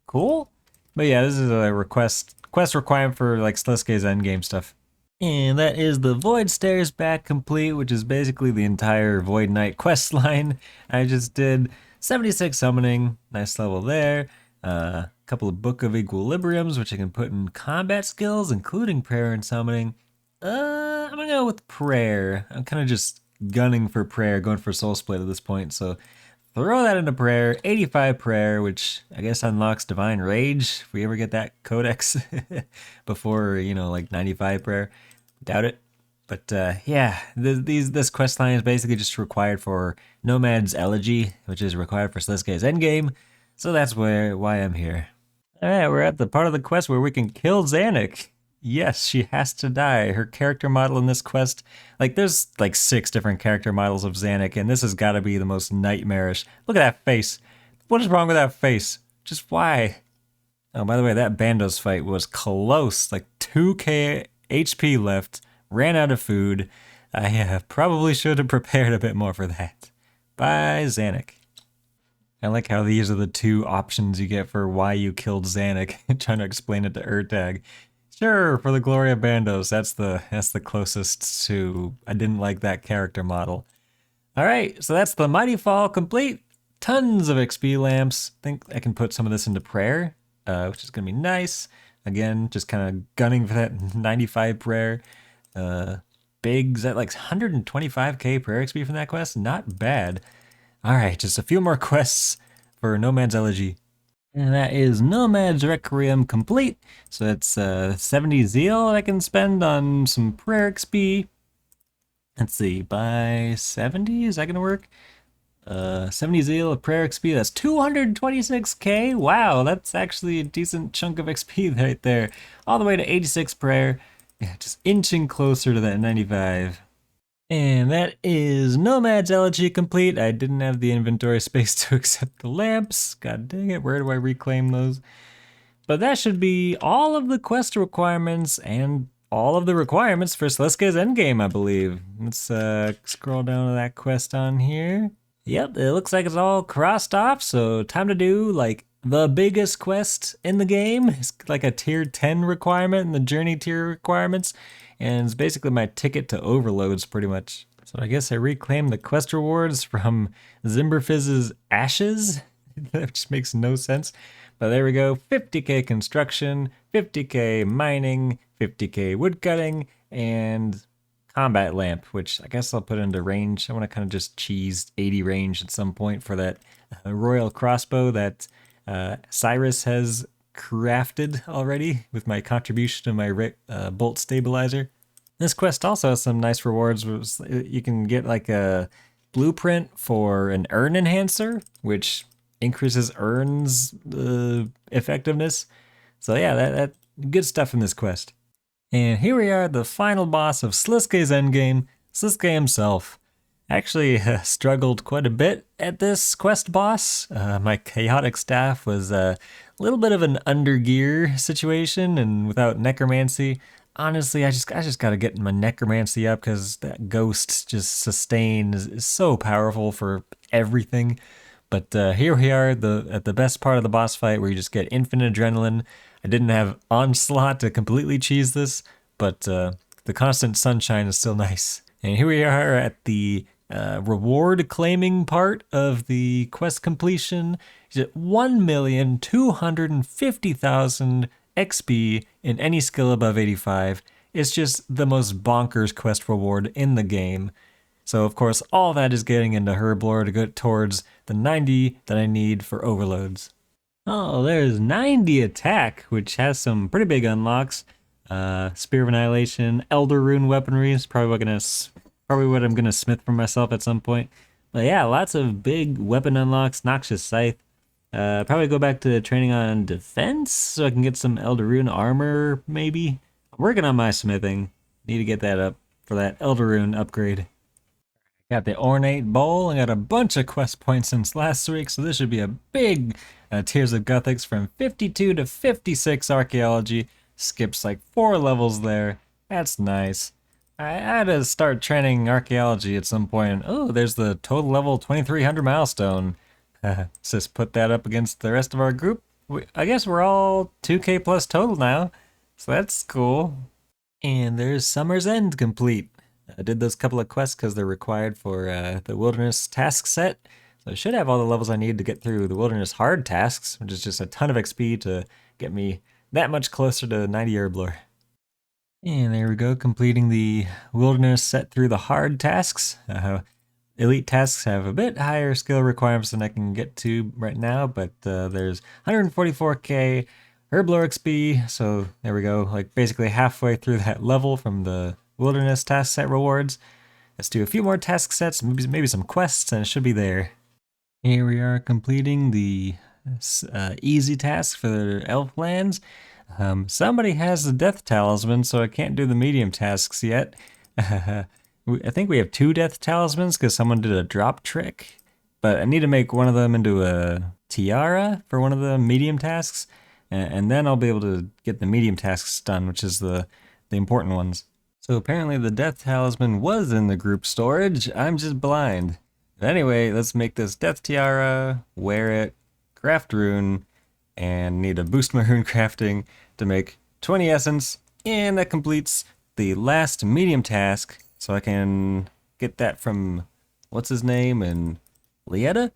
Cool. But yeah, this is a quest requirement for like Sliska's endgame stuff. And that is the Void Stairs back complete, which is basically the entire Void Knight quest line. I just did 76 summoning, nice level there. Couple of Book of Equilibriums, which I can put in combat skills, including prayer and summoning. I'm gonna go with prayer. I'm kind of just gunning for prayer, going for soul split at this point. So throw that into prayer. 85 prayer, which I guess unlocks divine rage if we ever get that codex before, you know, like 95 prayer. Doubt it. But yeah, this quest line is basically just required for Nomad's Elegy, which is required for Sliska's endgame. So that's why I'm here. All right, we're at the part of the quest where we can kill Zanuck. Yes, she has to die. Her character model in this quest, like there's like 6 different character models of Zanuck, and this has got to be the most nightmarish. Look at that face. What is wrong with that face? Just why? Oh, by the way, that Bandos fight was close. Like 2k HP left, ran out of food. I probably should have prepared a bit more for that. Bye, Zanuck. I like how these are the 2 options you get for why you killed Zanuck. Trying to explain it to Ertag. Sure, for the glory of Bandos, that's the closest to I didn't like that character model. All right, so that's the Mighty Fall complete. Tons of XP lamps. I think I can put some of this into prayer, which is gonna be nice. Again, just kind of gunning for that 95 prayer. Big's at like 125k prayer XP from that quest. Not bad. All right, just a few more quests for Nomad's Elegy. And that is Nomad's Requiem complete. So that's 70 zeal I can spend on some prayer XP. Let's see, by 70, is that gonna work? 70 zeal of prayer XP, that's 226k. Wow, that's actually a decent chunk of XP right there. All the way to 86 prayer. Yeah, just inching closer to that 95. And that is Nomad's Elegy complete. I didn't have the inventory space to accept the lamps. God dang it, where do I reclaim those? But that should be all of the quest requirements and all of the requirements for Sliska's endgame, I believe. Let's scroll down to that quest on here. Yep, it looks like it's all crossed off, so time to do like the biggest quest in the game. It's like a tier 10 requirement in the journey tier requirements. And it's basically my ticket to overloads, pretty much. So I guess I reclaimed the quest rewards from Zimberfizz's Ashes. That just makes no sense. But there we go, 50k construction, 50k mining, 50k woodcutting, and combat lamp, which I guess I'll put into range. I want to kind of just cheese 80 range at some point for that royal crossbow that Cyruss has crafted already with my contribution to my bolt stabilizer. This quest also has some nice rewards. You can get like a blueprint for an urn enhancer, which increases urns effectiveness. So yeah, that good stuff in this quest. And here we are, the final boss of Sliske's Endgame, Sliske himself. Actually struggled quite a bit at this quest boss. My chaotic staff was a little bit of an undergear situation, and without necromancy, honestly, I just gotta get my necromancy up because that ghost just sustain is so powerful for everything. But here we are at the best part of the boss fight where you just get infinite adrenaline. I didn't have onslaught to completely cheese this, but the constant sunshine is still nice. And here we are at the reward claiming part of the quest completion. Is at 1,250,000 XP in any skill above 85. It's just the most bonkers quest reward in the game. So of course all that is getting into Herblore to go towards the 90 that I need for overloads. Oh, there's 90 attack, which has some pretty big unlocks. Spear of Annihilation, Elder Rune weaponry is probably what I'm gonna smith for myself at some point. But yeah, lots of big weapon unlocks. Noxious Scythe. Probably go back to training on defense so I can get some Elder Rune armor, maybe. I'm working on my smithing. Need to get that up for that Elder Rune upgrade. Got the Ornate Bowl. I got a bunch of quest points since last week, so this should be a big Tears of Guthix from 52 to 56 Archaeology. Skips like 4 levels there. That's nice. I had to start training Archaeology at some point. Oh, there's the total level 2300 milestone. Just put that up against the rest of our group. I guess we're all 2k plus total now, so that's cool. And there's Summer's End complete. I did those couple of quests because they're required for the Wilderness task set. So I should have all the levels I need to get through the Wilderness hard tasks, which is just a ton of XP to get me that much closer to 90 Herblore. And there we go, completing the Wilderness set through the hard tasks. Elite tasks have a bit higher skill requirements than I can get to right now, but there's 144k Herblore XP, so there we go, like basically halfway through that level from the Wilderness task set rewards. Let's do a few more task sets, maybe some quests, and it should be there. Here we are completing the easy task for the elf lands. Somebody has the death talisman, so I can't do the medium tasks yet. I think we have 2 death talismans because someone did a drop trick, but I need to make one of them into a tiara for one of the medium tasks, and then I'll be able to get the medium tasks done, which is the important ones. So apparently the death talisman was in the group storage. I'm just blind. But anyway, let's make this death tiara, wear it, craft rune, and need to boost my rune crafting to make 20 essence, and that completes the last medium task, so I can get that from what's his name and Lieta.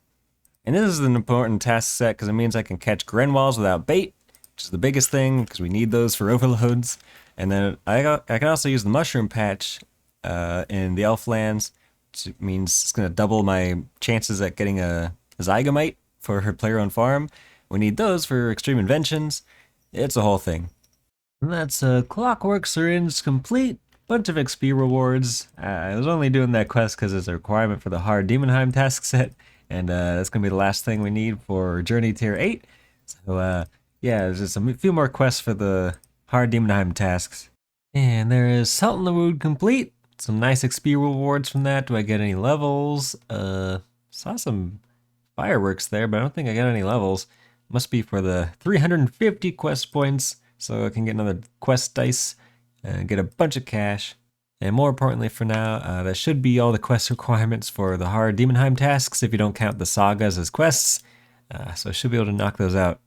And this is an important task set because it means I can catch Grenwalls without bait, which is the biggest thing because we need those for overloads. And then I can also use the mushroom patch in the elf lands, which means it's going to double my chances at getting a Zygamite for her player-owned farm. We need those for extreme inventions. It's a whole thing. And that's Clockwork Syringe complete. Bunch of XP rewards. I was only doing that quest because it's a requirement for the hard Demonheim task set, and that's going to be the last thing we need for Journey Tier 8. So yeah, there's just a few more quests for the hard Demonheim tasks. And there is Salt in the Wood complete. Some nice XP rewards from that. Do I get any levels? Saw some fireworks there, but I don't think I got any levels. Must be for the 350 quest points, so I can get another quest dice and get a bunch of cash. And more importantly for now, that should be all the quest requirements for the hard Demonheim tasks if you don't count the sagas as quests. So I should be able to knock those out.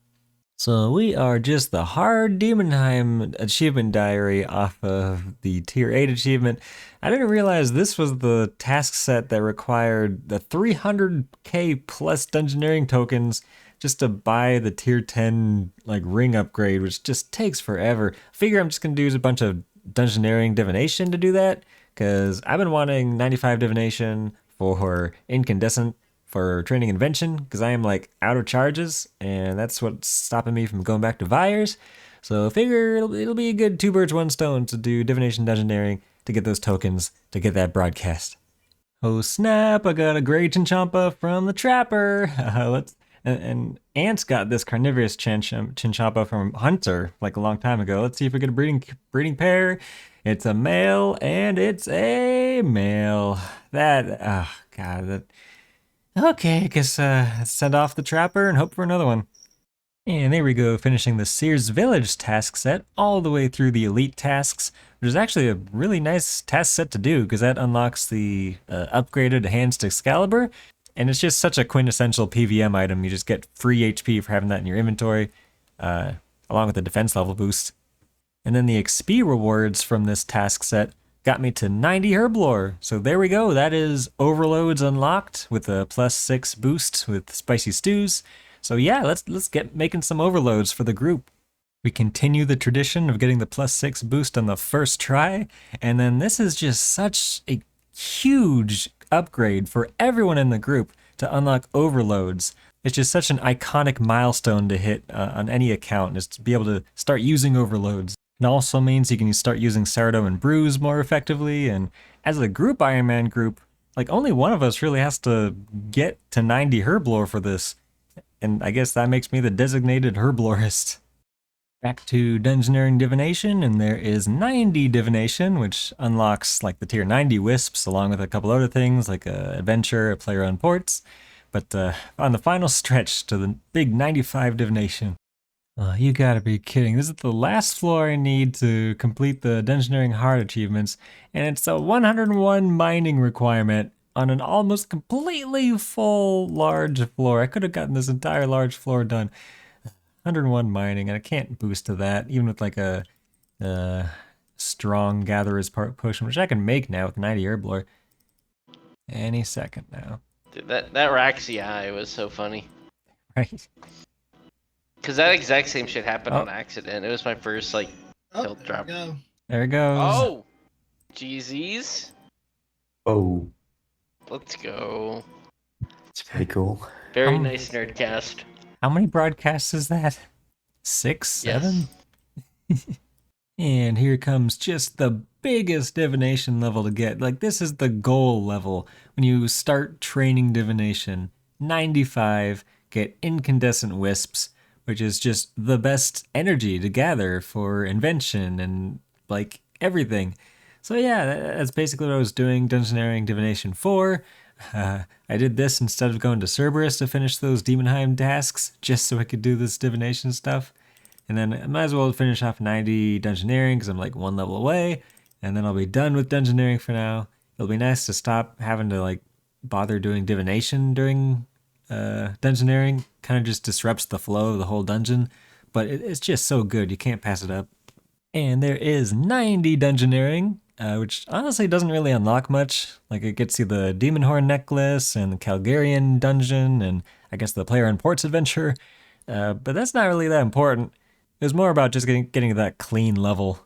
So we are just the hard Demonheim achievement diary off of the tier 8 achievement. I didn't realize this was the task set that required the 300k plus dungeoneering tokens just to buy the tier 10 like ring upgrade, which just takes forever. Figure I'm just gonna do a bunch of dungeoneering divination to do that, because I've been wanting 95 divination for incandescent for training Invention because I am like out of charges, and that's what's stopping me from going back to Vyres. So I figure it'll be a good 2 birds, 1 stone to do Divination Dungeoneering to get those tokens to get that broadcast. Oh snap! I got a Grey Chinchompa from the Trapper. And Ant's got this carnivorous Chinchompa from Hunter like a long time ago. Let's see if we get a breeding pair. It's a male and it's a male. Okay, I guess send off the Trapper and hope for another one. And there we go, finishing the Sears Village task set all the way through the Elite tasks, which is actually a really nice task set to do because that unlocks the upgraded Hands to Excalibur, and it's just such a quintessential PVM item. You just get free HP for having that in your inventory, along with the defense level boost. And then the XP rewards from this task set got me to 90 Herblore. So there we go, that is Overloads unlocked with a +6 boost with Spicy Stews. So yeah, let's get making some overloads for the group. We continue the tradition of getting the +6 boost on the first try, and then this is just such a huge upgrade for everyone in the group to unlock overloads. It's just such an iconic milestone to hit on any account, is to be able to start using overloads. It also means you can start using Sardo and Bruise more effectively, and as a Group Ironman group, like only one of us really has to get to 90 Herblore for this. And I guess that makes me the designated herblorist. Back to Dungeoneering Divination, and there is 90 Divination, which unlocks like the tier 90 Wisps, along with a couple other things like Adventure, Player-Owned Ports. But on the final stretch to the big 95 Divination. You gotta be kidding. This is the last floor I need to complete the Dungeoneering Heart achievements, and it's a 101 mining requirement on an almost completely full large floor. I could have gotten this entire large floor done. 101 mining, and I can't boost to that, even with like a strong Gatherer's potion, which I can make now with 90 Herblore. Any second now. Dude, that Raxi eye was so funny. Right? Because that exact same shit happened on accident. It was my first, like, tilt drop. There it goes. Oh! GZ's? Oh, Let's go. it's pretty cool. Very nice nerdcast. How many broadcasts is that? 6, 7? Yes. And here comes just the biggest divination level to get. Like, this is the goal level. When you start training divination, 95, get incandescent wisps, which is just the best energy to gather for Invention and, like, everything. So yeah, that's basically what I was doing, Dungeoneering Divination 4. I did this instead of going to Cerberus to finish those Demonheim tasks, just so I could do this divination stuff. And then I might as well finish off 90 Dungeoneering because I'm like 1 level away, and then I'll be done with Dungeoneering for now. It'll be nice to stop having to like bother doing divination during Dungeoneering. Kind of just disrupts the flow of the whole dungeon, but it's just so good, you can't pass it up. And there is 90 Dungeoneering, which honestly doesn't really unlock much. Like, it gets you the Demon Horn necklace and the Calgarian dungeon, and I guess the Player-Owned Ports adventure. But that's not really that important. It was more about just getting that clean level.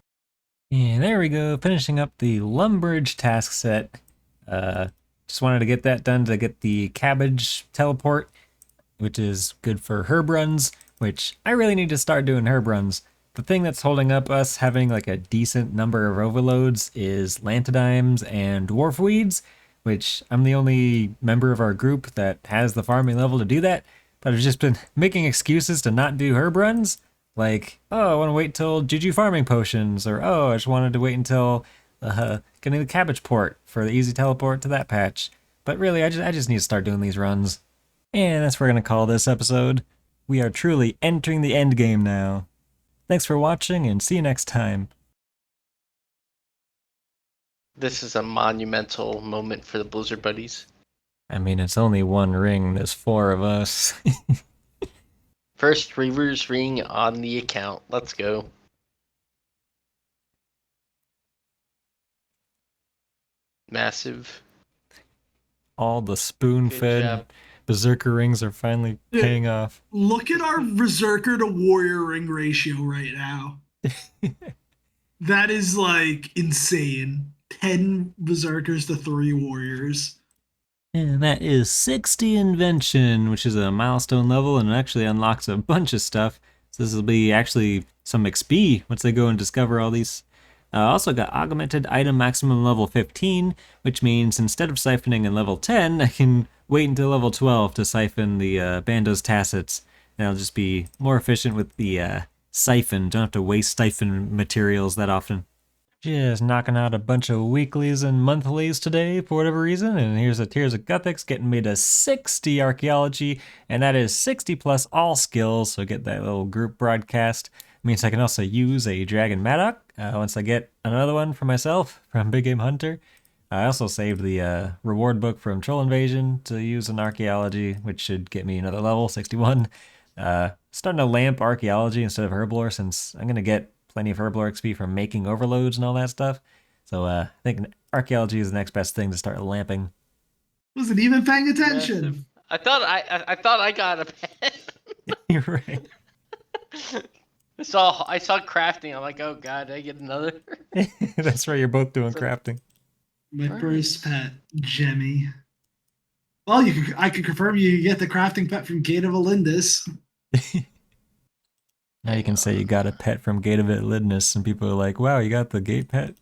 And there we go, finishing up the Lumbridge task set. Just wanted to get that done to get the Cabbage teleport, which is good for herb runs, which I really need to start doing herb runs. The thing that's holding up us having like a decent number of overloads is Lantidimes and Dwarf Weeds, which I'm the only member of our group that has the farming level to do that, but I've just been making excuses to not do herb runs. Like, oh, I want to wait till Juju farming potions, or oh, I just wanted to wait until getting the cabbage port for the easy teleport to that patch. But really, I just need to start doing these runs. And that's what we're going to call this episode. We are truly entering the endgame now. Thanks for watching, and see you next time. This is a monumental moment for the Blizzard buddies. I mean, it's only 1 ring, there's 4 of us. First Reaver's ring on the account. Let's go. Massive. All the spoon-fed Berserker rings are finally paying off. Look at our Berserker to Warrior ring ratio right now. That is like insane. 10 Berserkers to 3 Warriors. And that is 60 Invention, which is a milestone level and it actually unlocks a bunch of stuff. So this will be actually some XP once they go and discover all these. Also got augmented item maximum level 15, which means instead of siphoning in level 10, I can wait until level 12 to siphon the Bandos Tacets. And I'll just be more efficient with the siphon. Don't have to waste siphon materials that often. Just knocking out a bunch of weeklies and monthlies today for whatever reason, and here's a Tears of Gothics getting me to 60 archaeology, and that is 60 plus all skills, so get that little group broadcast. Means I can also use a Dragon Maddock once I get another one for myself from Big Game Hunter. I also saved the reward book from Troll Invasion to use in archaeology, which should get me another level, 61. Starting to lamp archaeology instead of herblore, since I'm going to get plenty of herblore XP from making overloads and all that stuff. So I think archaeology is the next best thing to start lamping. Wasn't even paying attention. I thought I got a pet. You're right. I saw crafting. I'm like, oh god, did I get another? That's right. You're both doing crafting. My first pet, Jemmy. Well, I can confirm you get the crafting pet from Gate of Elindis. Now you can say you got a pet from Gate of Elidness, and people are like, wow, you got the gate pet?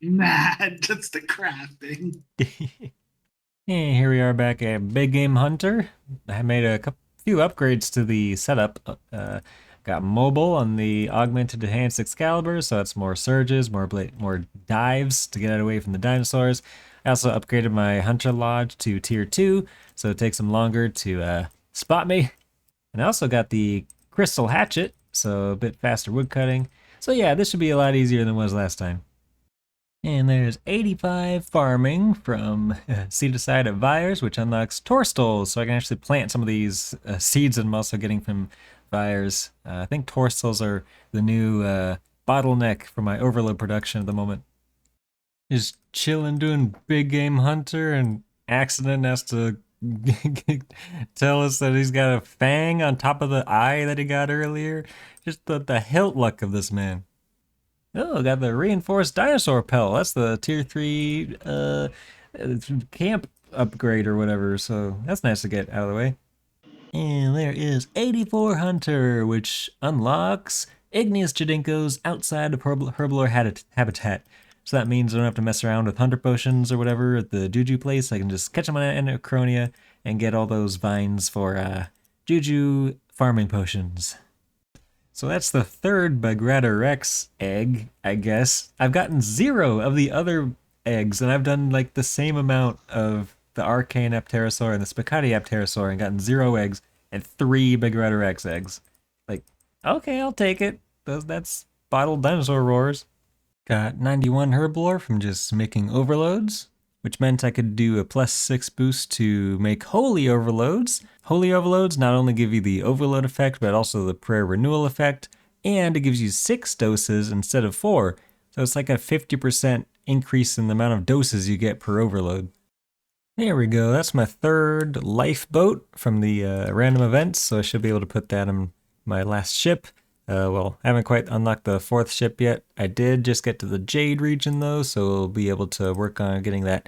Nah, that's the crafting. And here we are back at Big Game Hunter. I made a few upgrades to the setup. Got mobile on the augmented enhanced Excalibur, so that's more surges, more dives to get out away from the dinosaurs. I also upgraded my Hunter Lodge to tier 2, so it takes them longer to spot me. And I also got the Crystal Hatchet, so a bit faster wood cutting. So yeah, this should be a lot easier than it was last time. And there's 85 farming from Seed Aside at Vyres, which unlocks Torstols, so I can actually plant some of these seeds that I'm also getting from Vyres. I think Torstols are the new bottleneck for my overload production at the moment. Just chilling doing Big Game Hunter, and Accident has to tell us that he's got a fang on top of the eye that he got earlier. Just the hilt luck of this man. Oh, got the reinforced dinosaur pelt. That's the tier 3 camp upgrade or whatever, so that's nice to get out of the way. And there is 84 Hunter, which unlocks Igneous Jadinkos outside of herblore habitat. So that means I don't have to mess around with Hunter Potions or whatever at the Juju place. I can just catch them on Anachronia and get all those vines for Juju farming potions. So that's the third Bagrata Rex egg, I guess. I've gotten 0 of the other eggs, and I've done like the same amount of the Arcane Apterosaur and the Spicati Apterosaur and gotten 0 eggs and 3 Bagrata Rex eggs. Like, okay, I'll take it. That's bottled dinosaur roars. Got 91 Herblore from just making overloads, which meant I could do a +6 boost to make Holy Overloads. Holy Overloads not only give you the overload effect, but also the prayer renewal effect, and it gives you 6 doses instead of 4. So it's like a 50% increase in the amount of doses you get per overload. There we go, that's my third lifeboat from the random events, so I should be able to put that in my last ship. Well, I haven't quite unlocked the 4th ship yet. I did just get to the Jade region though, so we'll be able to work on getting that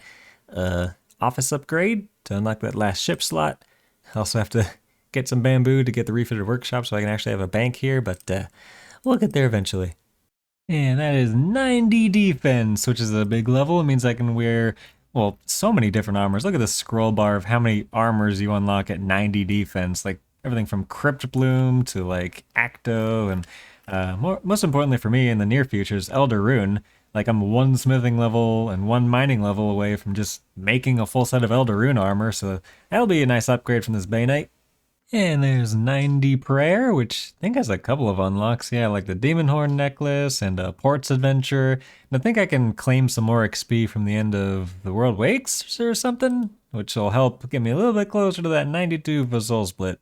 office upgrade to unlock that last ship slot. I also have to get some bamboo to get the refitted workshop so I can actually have a bank here, but we'll get there eventually. And that is 90 defense, which is a big level. It means I can wear, well, so many different armors. Look at the scroll bar of how many armors you unlock at 90 defense. Like everything from Crypt Bloom to like Acto, and most importantly for me in the near future is Elder Rune. Like I'm 1 smithing level and 1 mining level away from just making a full set of Elder Rune armor, so that'll be a nice upgrade from this Bay Knight. And there's 90 Prayer, which I think has a couple of unlocks. Yeah, like the Demon Horn necklace and a Ports Adventure. And I think I can claim some more XP from the end of the World Wakes or something, which will help get me a little bit closer to that 92 for Soul Split.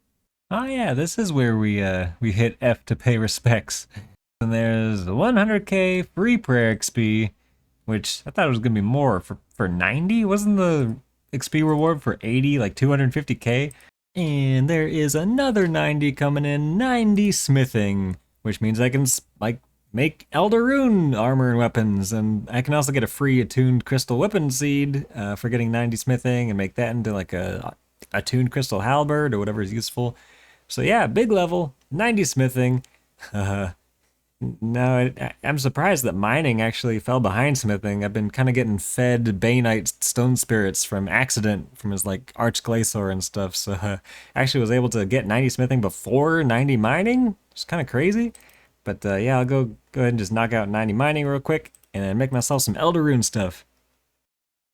Oh yeah, this is where we hit F to pay respects. And there's 100k free prayer XP, which I thought it was going to be more for 90. Wasn't the XP reward for 80 like 250k? And there is another 90 coming in, 90 smithing, which means I can like make Elder Rune armor and weapons, and I can also get a free attuned crystal weapon seed for getting 90 smithing and make that into like a attuned crystal halberd or whatever is useful. So yeah, big level, 90 smithing. No, I'm surprised that mining actually fell behind smithing. I've been kind of getting fed Bainite stone spirits from accident from his like Archglacior and stuff. So actually was able to get 90 smithing before 90 mining. It's kind of crazy. But yeah, I'll go ahead and just knock out 90 mining real quick and then make myself some Elder Rune stuff.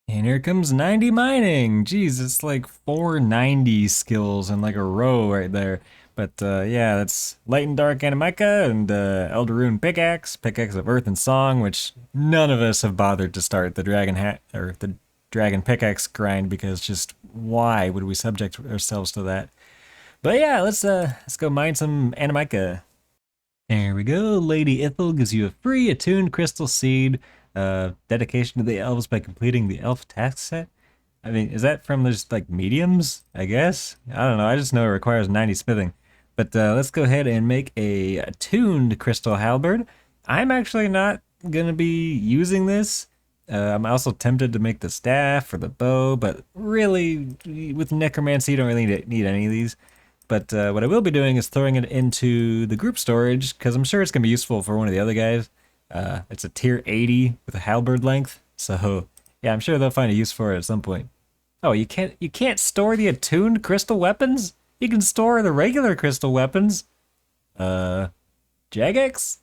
And here comes 90 mining. Jeez, it's like 490 skills in like a row right there. But yeah, that's Light and Dark Animica and Elder Rune Pickaxe, Pickaxe of Earth and Song, which none of us have bothered to start the Dragon Pickaxe grind because just why would we subject ourselves to that? But yeah, let's go mine some Animica. There we go. Lady Ithel gives you a free attuned crystal seed. Dedication to the elves by completing the elf task set. I mean, is that from just like mediums? I guess. I don't know. I just know it requires 90 smithing. But let's go ahead and make a attuned crystal halberd. I'm actually not gonna be using this. I'm also tempted to make the staff or the bow, but really, with necromancy, you don't really need any of these. But what I will be doing is throwing it into the group storage, because I'm sure it's going to be useful for one of the other guys. It's a tier 80 with a halberd length, so yeah, I'm sure they'll find a use for it at some point. Oh, you can't store the attuned crystal weapons? You can store the regular crystal weapons. Jagex?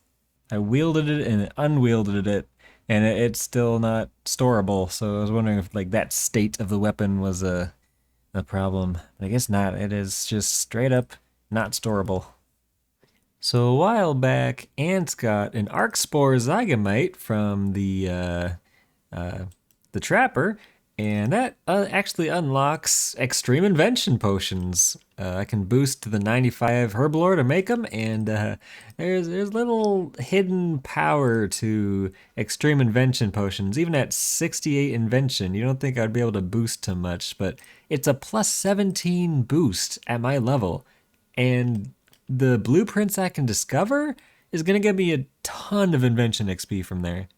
I wielded it and unwielded it, and it's still not storable, so I was wondering if like that state of the weapon was a problem. I guess not. It is just straight up not storable. So a while back, Ant got an Arcspore Zygamite from the Trapper, and that actually unlocks Extreme Invention potions. I can boost to the 95 Herblore to make them, and there's little hidden power to Extreme Invention potions. Even at 68 Invention, you don't think I'd be able to boost too much, but it's a plus 17 boost at my level, and the blueprints I can discover is gonna give me a ton of Invention XP from there.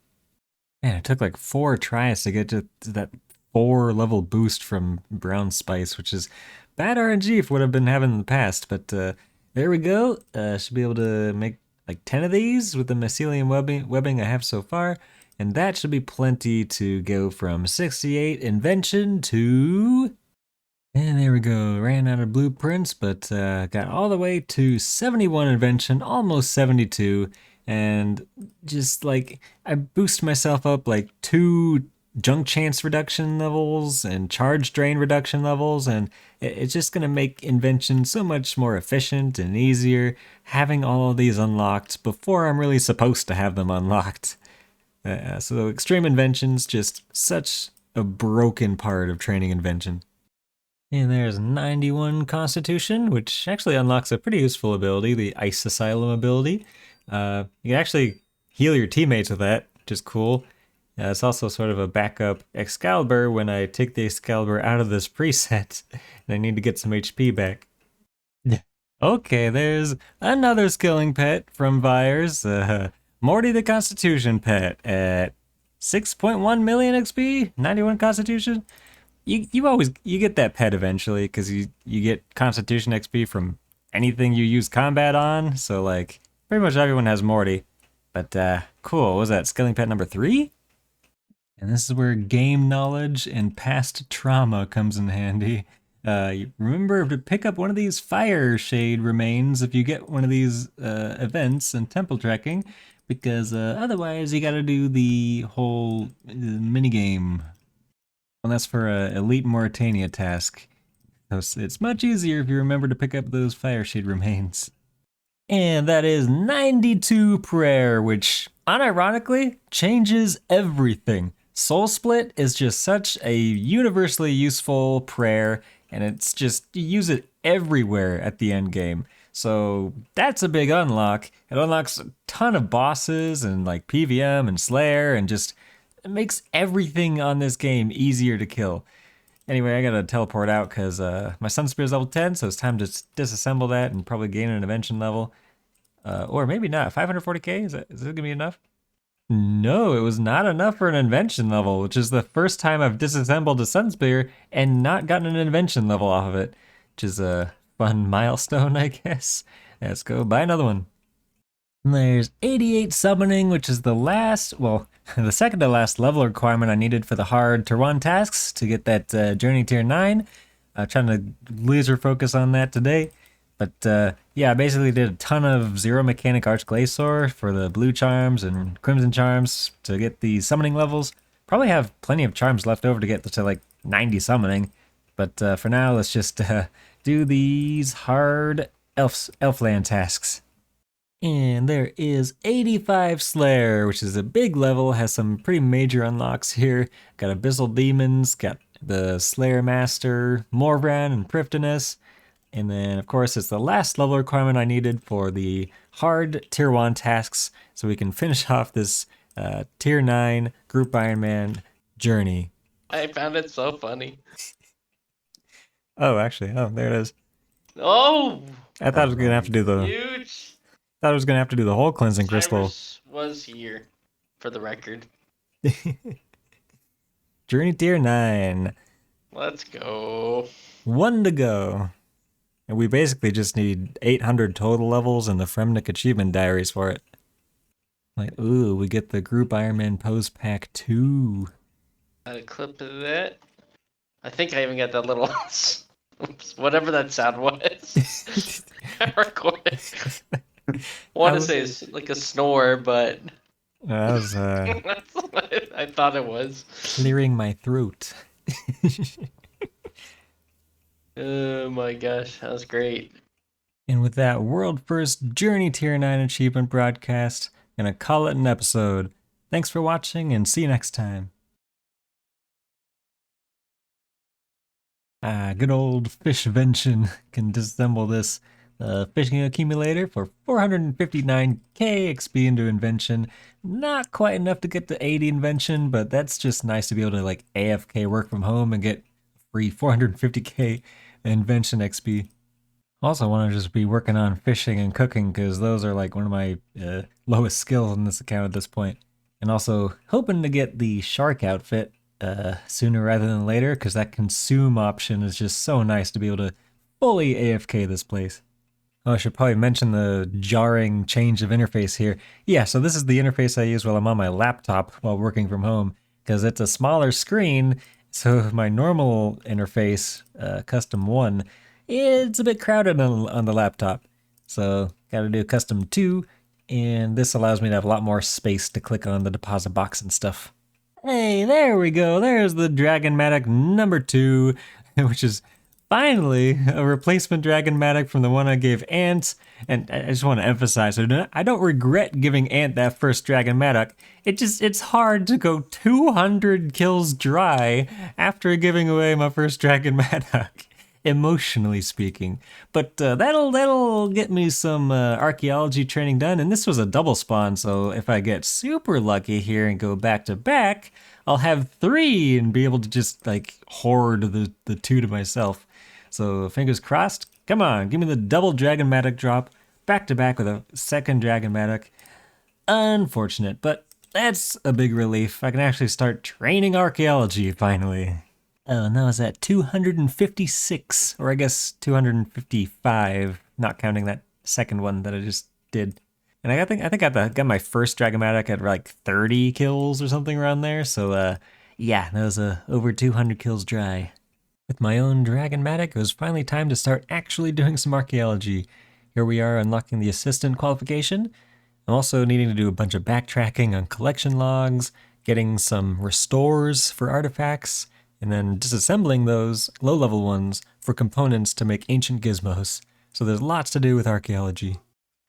Man, it took like 4 tries to get to that 4 level boost from Brown Spice, which is bad RNG for what I've been having in the past, but there we go. Should be able to make like 10 of these with the mycelium webbing I have so far, and that should be plenty to go from 68 Invention to... And there we go, ran out of blueprints, but got all the way to 71 Invention, almost 72, and just like, I boost myself up like 2 junk chance reduction levels and charge drain reduction levels, and it's just going to make Invention so much more efficient and easier, having all of these unlocked before I'm really supposed to have them unlocked. So Extreme Invention's just such a broken part of training Invention. And there's 91 Constitution, which actually unlocks a pretty useful ability, the Ice Asylum ability. You can actually heal your teammates with that, which is cool. It's also sort of a backup Excalibur when I take the Excalibur out of this preset and I need to get some HP back. Okay, there's another skilling pet from Vyers, Morty the Constitution pet at 6.1 million XP, 91 Constitution. You get that pet eventually because you get Constitution XP from anything you use combat on. So like pretty much everyone has Morty. But cool. What was that? Skilling pet number 3? And this is where game knowledge and past trauma comes in handy. You remember to pick up one of these fire shade remains if you get one of these events and temple tracking, because otherwise you got to do the whole minigame. And that's for a Elite Mauritania task. So it's much easier if you remember to pick up those fire shade remains. And that is 92 Prayer, which unironically changes everything. Soul Split is just such a universally useful prayer, and it's just, you use it everywhere at the end game. So that's a big unlock. It unlocks a ton of bosses and like PVM and Slayer, and just it makes everything on this game easier to kill. Anyway, I gotta teleport out because my Sun Spear is level 10, so it's time to disassemble that and probably gain an Invention level. Or maybe not. 540k? Is it gonna be enough? No, it was not enough for an invention level, which is the first time I've disassembled a Sun Spear and not gotten an invention level off of it, which is a fun milestone, I guess. Let's go buy another one. And there's 88 summoning, which is the last, well, the second to last level requirement I needed for the hard Tier 1 tasks to get that Journey Tier 9. Trying to laser focus on that today. But yeah, I basically did a ton of Zero Mechanic Archglacior for the blue charms and crimson charms to get the summoning levels. Probably have plenty of charms left over to get to like 90 summoning. But for now, let's just do these hard Elfland tasks. And there is 85 Slayer, which is a big level, has some pretty major unlocks here. Got Abyssal Demons, got the Slayer Master, Morvran, and Prifddinas. And then, of course, it's the last level requirement I needed for the hard Tier 1 tasks, so we can finish off this Tier 9 Group Ironman journey. I found it so funny. Oh, actually, there it is. Oh! I thought I was gonna have to do the. Huge! Thought I was gonna have to do the whole cleansing crystal. Cyruss was here, for the record. Journey Tier 9. Let's go. 1 to go. And we basically just need 800 total levels and the Fremnik achievement diaries for it. Like, ooh, we get the Group Ironman Pose Pack 2. A clip of that. I think I even got that little... whatever that sound was. I recorded. I want to say it's like a snore, but... That was, That's what I thought it was. clearing my throat. Oh my gosh, that was great. And with that world first Journey Tier 9 achievement broadcast, gonna call it an episode. Thanks for watching and see you next time. Good old Fishvention can disassemble this fishing accumulator for 459k XP into Invention. Not quite enough to get to 80 Invention, but that's just nice to be able to like AFK work from home and get free 450k Invention XP. Also, I want to just be working on fishing and cooking because those are like one of my lowest skills in this account at this point. And also hoping to get the shark outfit sooner rather than later because that consume option is just so nice to be able to fully AFK this place. Oh, I should probably mention the jarring change of interface here. Yeah, so this is the interface I use while I'm on my laptop while working from home because it's a smaller screen. So my normal interface, custom 1, it's a bit crowded on the laptop. So gotta do custom 2, and this allows me to have a lot more space to click on the deposit box and stuff. Hey, there we go. There's the Dragonmatic number 2, which is finally a replacement Dragonmatic from the one I gave Ant. And I just want to emphasize, I don't regret giving Ant that first Dragonmatic. It's hard to go 200 kills dry after giving away my first Dragonmatic, emotionally speaking. But that'll get me some archaeology training done, and this was a double spawn, so if I get super lucky here and go back to back, I'll have 3 and be able to just like hoard the 2 to myself. So fingers crossed. Come on, give me the double Dragonmatic drop, back to back with a second Dragonmatic. Unfortunate, but that's a big relief. I can actually start training archaeology finally. Oh, now it's at 256, or I guess 255, not counting that second one that I just did. And I think I got my first Dragonmatic at like 30 kills or something around there. So yeah, that was over 200 kills dry. With my own Dragonmatic, it was finally time to start actually doing some archaeology. Here we are unlocking the assistant qualification. I'm also needing to do a bunch of backtracking on collection logs, getting some restores for artifacts, and then disassembling those low-level ones for components to make ancient gizmos. So there's lots to do with archaeology.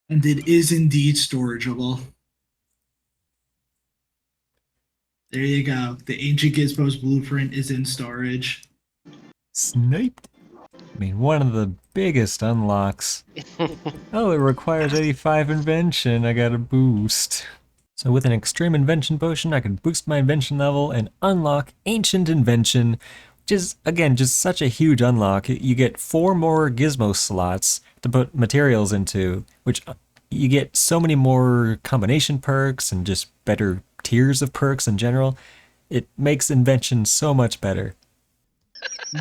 And it is indeed storageable. There you go. The Ancient Gizmos blueprint is in storage. Sniped. I mean, one of the biggest unlocks. Oh, it requires 85 invention. I got a boost. So with an extreme invention potion, I can boost my invention level and unlock ancient invention, which is, again, just such a huge unlock. You get 4 more gizmo slots to put materials into, which you get so many more combination perks and just better tiers of perks in general. It makes Invention so much better.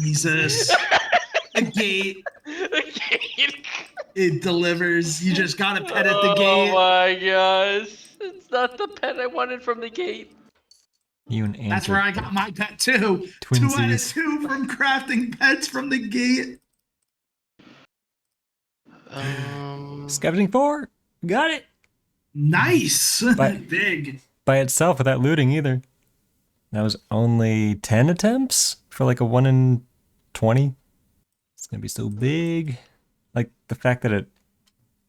Jesus. A gate. Okay. It delivers. You just gotta pet at the Oh gate. my gosh. It's not the pet I wanted from the gate. You and Ant That's are where I got my pet too. 2 out of twinsies. 2 from crafting pets from the gate. Scavenging 4! Got it! Nice. But- Big. By itself without looting either. That was only 10 attempts for like a 1 in 20. It's gonna be so big. Like the fact that it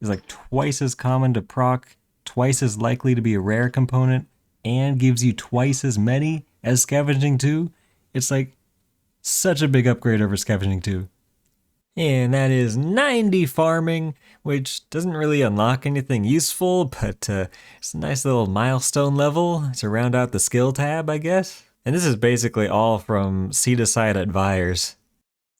is like twice as common to proc, twice as likely to be a rare component, and gives you twice as many as Scavenging 2. It's like such a big upgrade over Scavenging 2. And that is 90 farming, which doesn't really unlock anything useful, but it's a nice little milestone level to round out the skill tab, I guess. And this is basically all from Seed Aside at Vyres.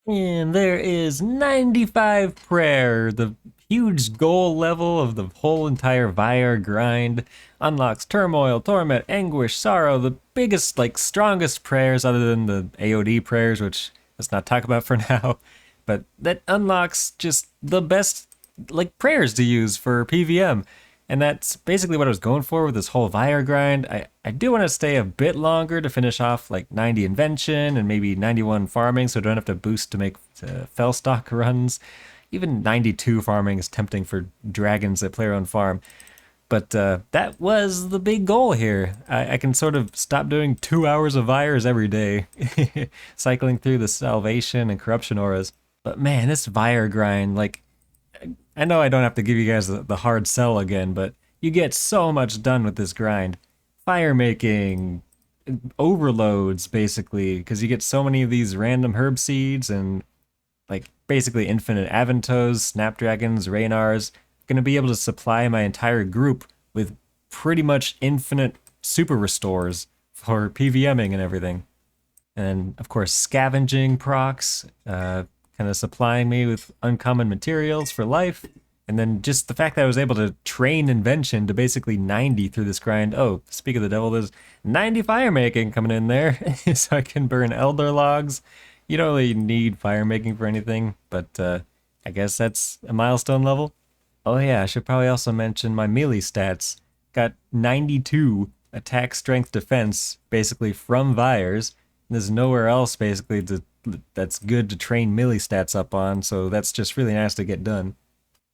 And there is 95 prayer, the huge goal level of the whole entire Vyre grind. Unlocks turmoil, torment, anguish, sorrow, the biggest, like, strongest prayers other than the AOD prayers, which let's not talk about for now. But that unlocks just the best, like, prayers to use for PVM. And that's basically what I was going for with this whole Vyre grind. I do want to stay a bit longer to finish off like 90 Invention and maybe 91 farming, so I don't have to boost to make Fellstock runs. Even 92 farming is tempting for dragons that play their own farm. But that was the big goal here. I can sort of stop doing 2 hours of Vyres every day, cycling through the Salvation and Corruption auras. But man, this Vyre grind, like, I know I don't have to give you guys the hard sell again, but you get so much done with this grind. Fire making, overloads, basically, because you get so many of these random herb seeds and, like, basically infinite Aventos, Snapdragons, Raynars. I'm going to be able to supply my entire group with pretty much infinite super restores for PVMing and everything. And, of course, scavenging procs, kind of supplying me with uncommon materials for life. And then just the fact that I was able to train Invention to basically 90 through this grind. Oh, speak of the devil, there's 90 fire making coming in there, so I can burn Elder Logs. You don't really need fire making for anything, but I guess that's a milestone level. Oh yeah, I should probably also mention my melee stats. Got 92 attack, strength, defense, basically from Vyres. There's nowhere else basically that's good to train melee stats up on, so that's just really nice to get done.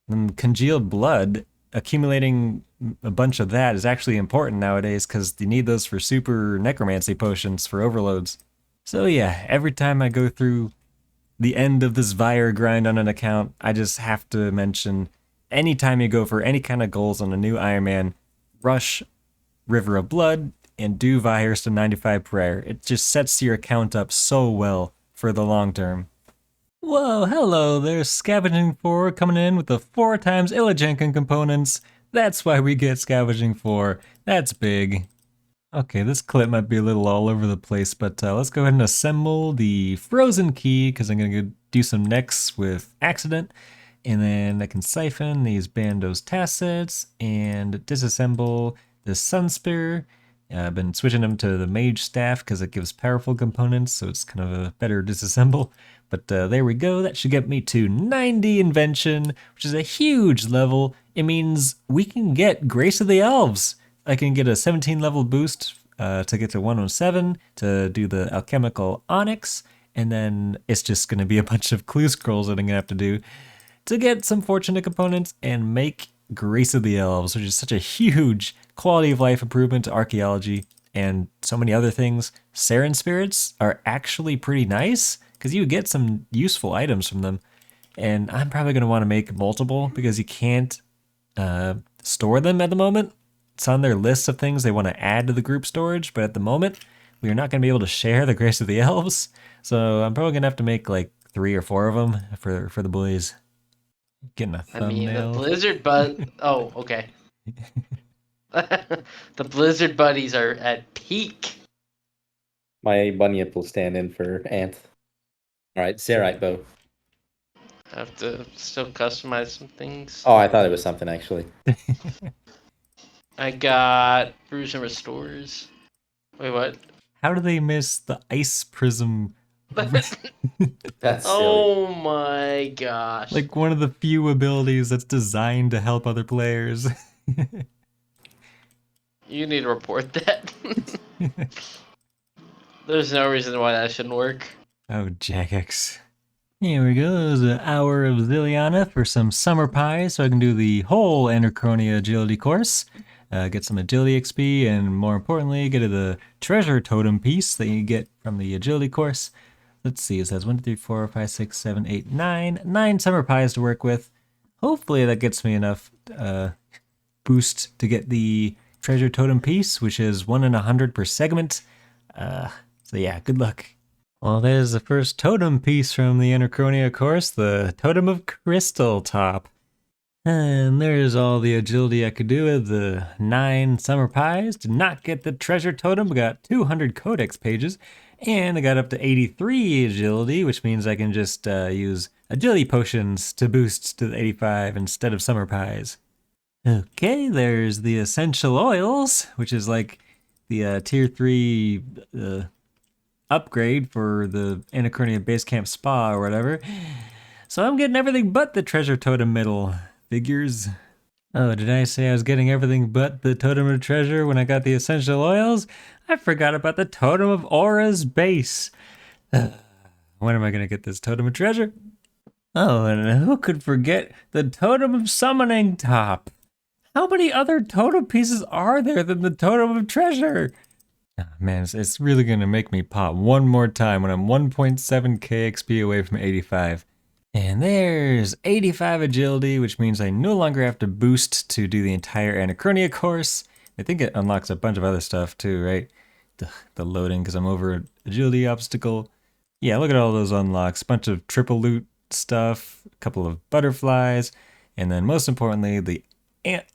And congealed blood, accumulating a bunch of that is actually important nowadays because you need those for super necromancy potions for overloads. So yeah, every time I go through the end of this Vyre grind on an account, I just have to mention, anytime you go for any kind of goals on a new Ironman, rush River of Blood and do Vyres to 95 prayer. It just sets your account up so well for the long term. Whoa, hello, there's Scavenging 4 coming in with the 4 times Illegenkin components. That's why we get Scavenging 4. That's big. Okay, this clip might be a little all over the place, but let's go ahead and assemble the Frozen Key, because I'm going to do some next with Accident. And then I can siphon these Bandos Tacets and disassemble the Sun Spear. I've been switching them to the Mage Staff because it gives powerful components, so it's kind of a better disassemble. But there we go. That should get me to 90 Invention, which is a huge level. It means we can get Grace of the Elves. I can get a 17 level boost to get to 107 to do the Alchemical Onyx, and then it's just going to be a bunch of clue scrolls that I'm going to have to do to get some fortunate components and make Grace of the Elves, which is such a huge quality of life improvement to archaeology and so many other things. Saren spirits are actually pretty nice because you get some useful items from them. And I'm probably going to want to make multiple because you can't store them at the moment. It's on their list of things they want to add to the group storage, but at the moment, we are not going to be able to share the Grace of the Elves. So I'm probably going to have to make like 3 or 4 of them for the boys. Getting a thumbnail. I mean, the Blizzard oh, okay. The Blizzard buddies are at peak. My bunyip will stand in for Ant. Alright, Zerite bow. I have to still customize some things. Oh, I thought it was something actually. I got Brews and Restores. Wait, what? How do they miss the ice prism? That's silly. Oh my gosh. Like one of the few abilities that's designed to help other players. You need to report that. There's no reason why that shouldn't work. Oh, Jagex. Here we go. There's an hour of Zilliana for some summer pies, so I can do the whole Anachronia agility course. Get some agility XP, and more importantly, get the treasure totem piece that you get from the agility course. Let's see, it says 1, 2, 3, 4, 5, 6, 7, 8, 9. 9 summer pies to work with. Hopefully that gets me enough boost to get the treasure totem piece, which is 1 in 100 per segment. So yeah, good luck. Well, there's the first totem piece from the Anachronia course, the Totem of Crystal Top. And there's all the agility I could do with the 9 summer pies. Did not get the treasure totem, but got 200 codex pages. And I got up to 83 agility, which means I can just use agility potions to boost to the 85 instead of summer pies. Okay, there's the essential oils, which is like the tier 3 upgrade for the Anachronia Base Camp Spa or whatever. So I'm getting everything but the treasure totem medal. Figures. Oh, did I say I was getting everything but the totem of treasure when I got the essential oils? I forgot about the totem of aura's base. When am I going to get this totem of treasure? Oh, and who could forget the totem of summoning top? How many other totem pieces are there than the totem of treasure? Oh, man, it's really going to make me pop one more time when I'm 1.7k XP away from 85. And there's 85 agility, which means I no longer have to boost to do the entire Anachronia course. I think it unlocks a bunch of other stuff too, right? The loading, because I'm over an agility obstacle. Yeah, look at all those unlocks. Bunch of triple loot stuff, a couple of butterflies, and then most importantly, the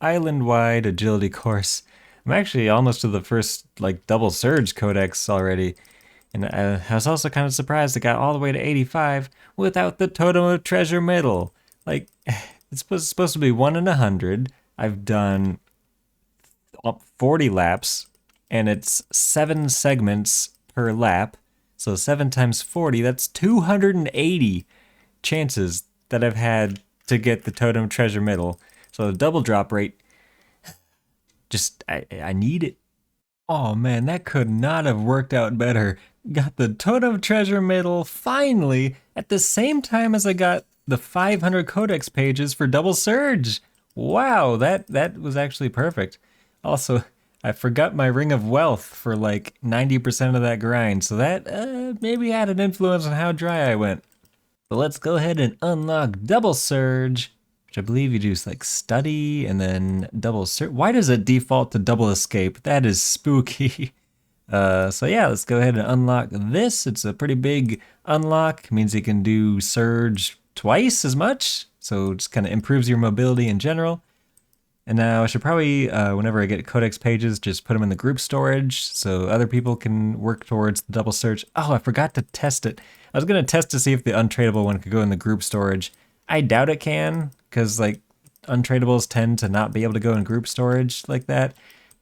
island-wide agility course. I'm actually almost to the first like double surge codex already. And I was also kind of surprised it got all the way to 85 without the totem of treasure medal. Like, it's supposed to be 1 in 100. I've done 40 laps, and it's 7 segments per lap. So 7 times 40, that's 280 chances that I've had to get the totem of treasure medal. So the double drop rate, just, I need it. Oh man, that could not have worked out better. Got the Totem of Treasure medal finally at the same time as I got the 500 codex pages for Double Surge. Wow, that was actually perfect. Also, I forgot my Ring of Wealth for like 90% of that grind, so that maybe had an influence on how dry I went. But let's go ahead and unlock Double Surge, which I believe you do like study and then double surge. Why does it default to double escape? That is spooky. So yeah, let's go ahead and unlock this. It's a pretty big unlock. It means you can do surge twice as much. So it just kind of improves your mobility in general. And now I should probably, whenever I get codex pages, just put them in the group storage so other people can work towards the double surge. Oh, I forgot to test it. I was going to test to see if the untradeable one could go in the group storage. I doubt it can, because like untradables tend to not be able to go in group storage like that.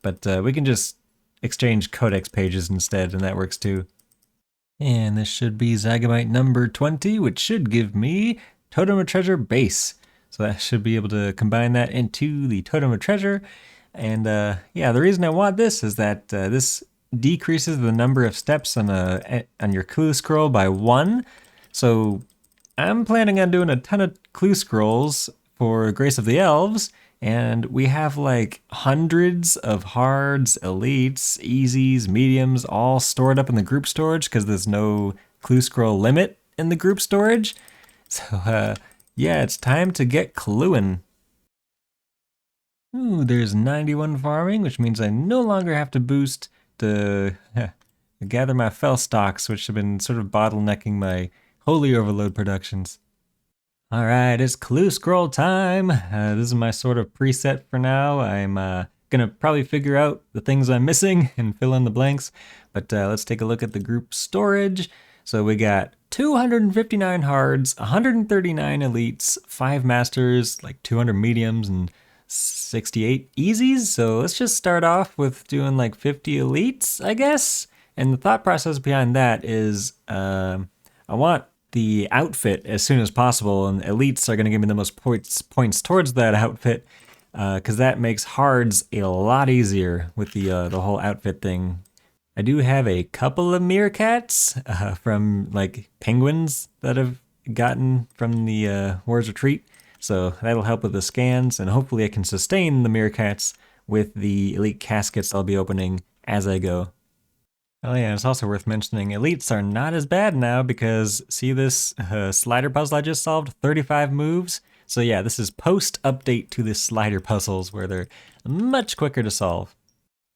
But we can just exchange codex pages instead, and that works too. And this should be Zagamite number 20, which should give me Totem of Treasure base. So that should be able to combine that into the Totem of Treasure. And yeah, the reason I want this is that this decreases the number of steps on your clue scroll by 1. So I'm planning on doing a ton of clue scrolls for Grace of the Elves, and we have like hundreds of hards, elites, easies, mediums, all stored up in the group storage because there's no clue scroll limit in the group storage. So yeah, it's time to get cluing. Ooh, there's 91 farming, which means I no longer have to boost to gather my fell stocks, which have been sort of bottlenecking my Holy Overload productions. All right, it's clue scroll time. This is my sort of preset for now. I'm gonna probably figure out the things I'm missing and fill in the blanks, but let's take a look at the group storage. So we got 259 hards, 139 elites, 5 masters, like 200 mediums, and 68 easies. So let's just start off with doing like 50 elites, I guess. And the thought process behind that is I want the outfit as soon as possible, and elites are going to give me the most points towards that outfit, because that makes hards a lot easier with the whole outfit thing. I do have a couple of meerkats from like penguins that I've gotten from the Wars Retreat, so that'll help with the scans, and hopefully I can sustain the meerkats with the elite caskets I'll be opening as I go. Oh yeah, it's also worth mentioning elites are not as bad now, because see this slider puzzle I just solved? 35 moves. So yeah, this is post-update to the slider puzzles where they're much quicker to solve.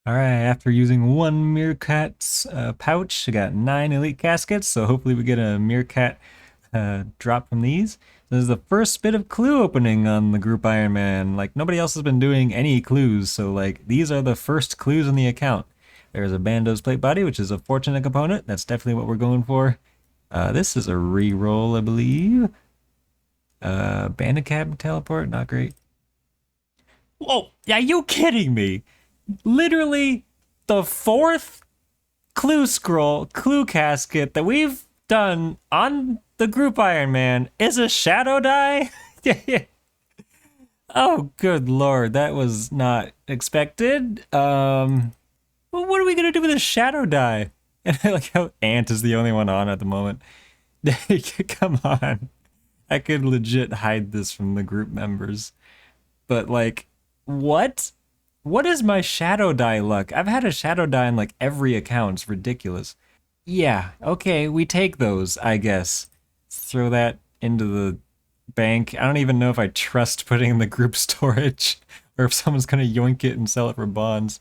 Alright, after using one meerkat's pouch, I got 9 elite caskets, so hopefully we get a meerkat drop from these. This is the first bit of clue opening on the Group Ironman. Like, nobody else has been doing any clues, so like, these are the first clues in the account. There's a Bando's plate body, which is a fortunate component. That's definitely what we're going for. This is a re-roll, I believe. Bandit cabin teleport, not great. Whoa, are you kidding me? Literally the 4th clue casket that we've done on the Group Ironman is a shadow die? Oh, good lord, that was not expected. Well, what are we gonna do with a shadow die? And I like how Ant is the only one on at the moment. Come on. I could legit hide this from the group members. But like, what? What is my shadow die luck? I've had a shadow die in like every account. It's ridiculous. Yeah, okay, we take those, I guess. Throw that into the bank. I don't even know if I trust putting in the group storage or if someone's gonna yoink it and sell it for bonds.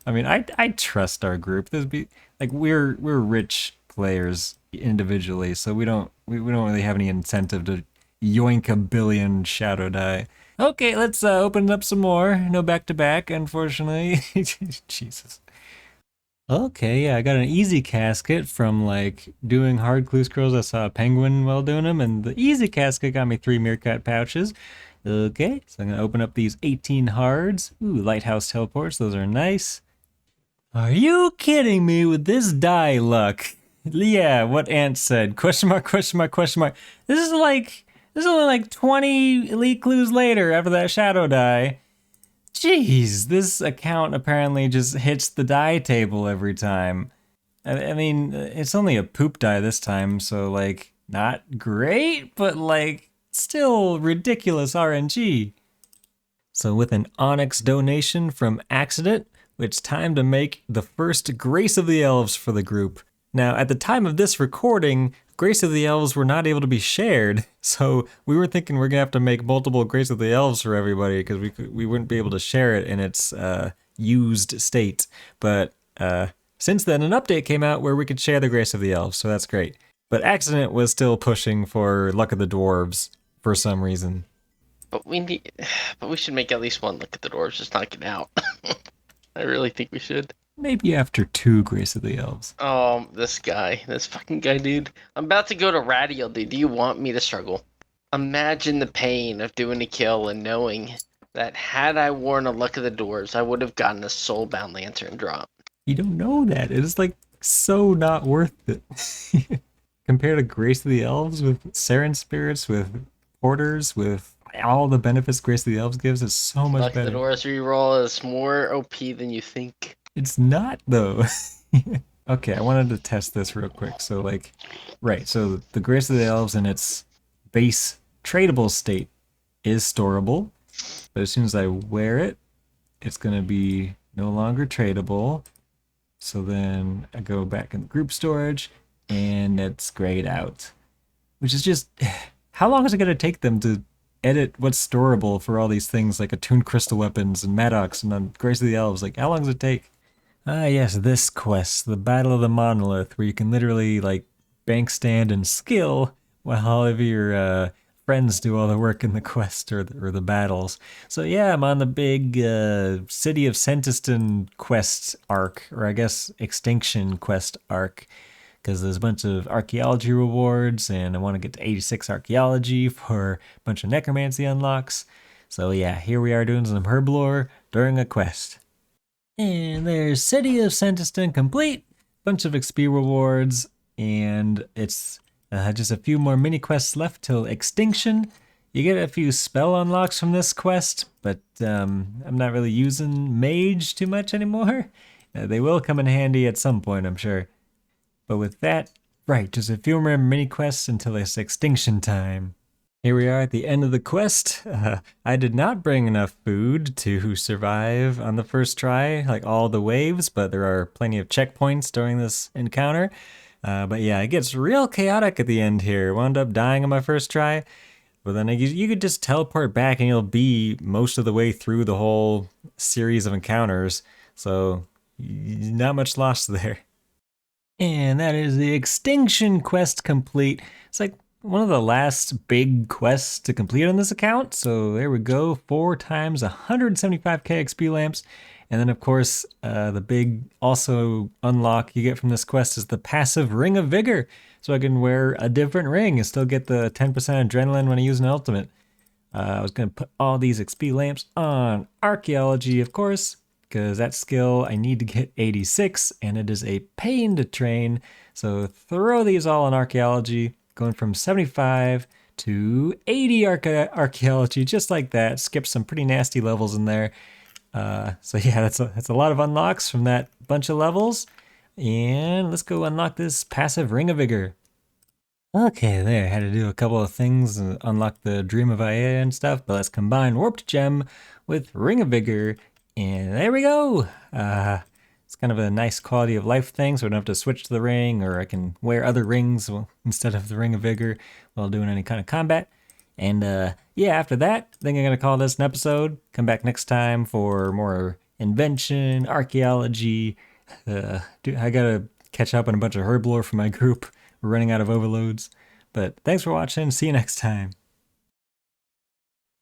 I mean, I trust our group. There's be like we're rich players individually, so we don't really have any incentive to yoink a billion shadow die. Okay, let's open up some more. No back to back, unfortunately. Jesus. Okay, yeah, I got an easy casket from like doing hard clue scrolls. I saw a penguin while doing them, and the easy casket got me 3 meerkat pouches. Okay, so I'm gonna open up these 18 hards. Ooh, lighthouse teleports, those are nice. Are you kidding me with this die luck? Yeah, what Ant said. Question mark, question mark, question mark. This is only like 20 elite clues later after that shadow die. Jeez, this account apparently just hits the die table every time. I mean, it's only a poop die this time, so like, not great, but like, still ridiculous RNG. So with an Onyx donation from Accident, it's time to make the first Grace of the Elves for the group. Now, at the time of this recording, Grace of the Elves were not able to be shared, so we were thinking we're gonna have to make multiple Grace of the Elves for everybody because we wouldn't be able to share it in its used state. But since then, an update came out where we could share the Grace of the Elves, so that's great. But Accident was still pushing for Luck of the Dwarves for some reason. But we should make at least one Luck of the Dwarves, just knock it out. I really think we should. Maybe after 2 Grace of the Elves. Oh, this fucking guy, dude. I'm about to go to Radio, dude. Do you want me to struggle? Imagine the pain of doing a kill and knowing that had I worn a Luck of the Dwarves, I would have gotten a Soulbound Lantern drop. You don't know that. It is like so not worth it. Compared to Grace of the Elves with Saren Spirits, with Porters, with all the benefits Grace of the Elves gives, is so much better. Luck of the Dwarves reroll is more OP than you think. It's not, though. Okay, I wanted to test this real quick. So, like, right, so the Grace of the Elves in its base tradable state is storable. But as soon as I wear it, it's going to be no longer tradable. So then I go back in the group storage, and it's grayed out. Which is just... How long is it going to take them to edit what's storable for all these things, like attuned crystal weapons and Maddox and on Grace of the Elves? Like, how long does it take? Ah, yes, this quest, the Battle of the Monolith, where you can literally, like, bank stand and skill while all of your friends do all the work in the quest or the battles. So yeah, I'm on the big City of Sentiston quest arc, or I guess Extinction quest arc, because there's a bunch of archaeology rewards, and I want to get to 86 archaeology for a bunch of necromancy unlocks. So yeah, here we are doing some herblore during a quest. And there's City of Sentiston complete, bunch of XP rewards, and it's just a few more mini quests left till Extinction. You get a few spell unlocks from this quest, but I'm not really using Mage too much anymore. They will come in handy at some point, I'm sure. But with that, right, just a few more mini quests until it's Extinction time. Here we are at the end of the quest. I did not bring enough food to survive on the first try, like all the waves, but there are plenty of checkpoints during this encounter. But yeah, it gets real chaotic at the end here. Wound up dying on my first try, but then you could just teleport back and you'll be most of the way through the whole series of encounters. So not much lost there. And that is the Extinction quest complete. It's like one of the last big quests to complete on this account. So there we go, 4 times 175k XP lamps. And then of course, the big also unlock you get from this quest is the passive Ring of Vigor. So I can wear a different ring and still get the 10% adrenaline when I use an ultimate. I was gonna put all these XP lamps on archaeology, of course, because that skill I need to get 86 and it is a pain to train. So throw these all on archaeology, going from 75 to 80 archaeology, just like that. Skip some pretty nasty levels in there. So yeah, that's a lot of unlocks from that bunch of levels. And let's go unlock this passive Ring of Vigor. Okay, there, I had to do a couple of things and unlock the Dream of Aya and stuff, but let's combine Warped Gem with Ring of Vigor, and there we go! It's kind of a nice quality of life thing, so I don't have to switch to the ring, or I can wear other rings instead of the Ring of Vigor while doing any kind of combat. And yeah, after that, I think I'm going to call this an episode. Come back next time for more Invention, archaeology. I gotta catch up on a bunch of herblore for my group. We're running out of overloads. But thanks for watching. See you next time.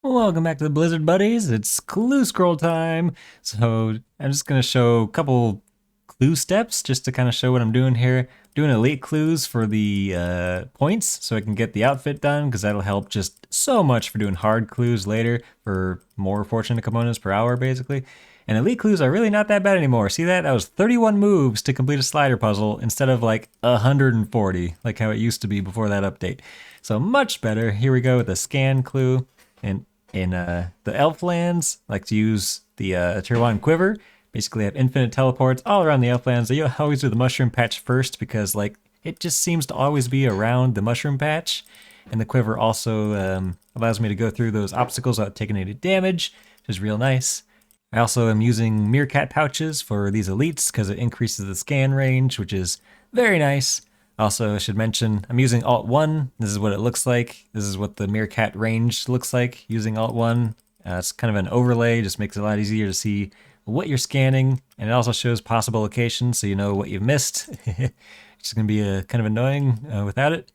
Welcome back to the Blizzard Buddies. It's clue scroll time. So I'm just going to show a couple clue steps just to kind of show what I'm doing here. Doing elite clues for the points so I can get the outfit done, because that'll help just so much for doing hard clues later for more fortunate components per hour, basically. And elite clues are really not that bad anymore. See that? That was 31 moves to complete a slider puzzle instead of like 140, like how it used to be before that update. So much better. Here we go with the scan clue. And in the elf lands, I like to use the tier 1 quiver. Basically have infinite teleports all around the elf lands. You always do the mushroom patch first because like it just seems to always be around the mushroom patch. And the quiver also allows me to go through those obstacles without taking any damage, which is real nice. I also am using meerkat pouches for these elites because it increases the scan range, which is very nice. Also, I should mention, I'm using Alt 1. This is what it looks like. This is what the meerkat range looks like using Alt 1. It's kind of an overlay, just makes it a lot easier to see what you're scanning, and it also shows possible locations so you know what you've missed. It's going to be kind of annoying without it.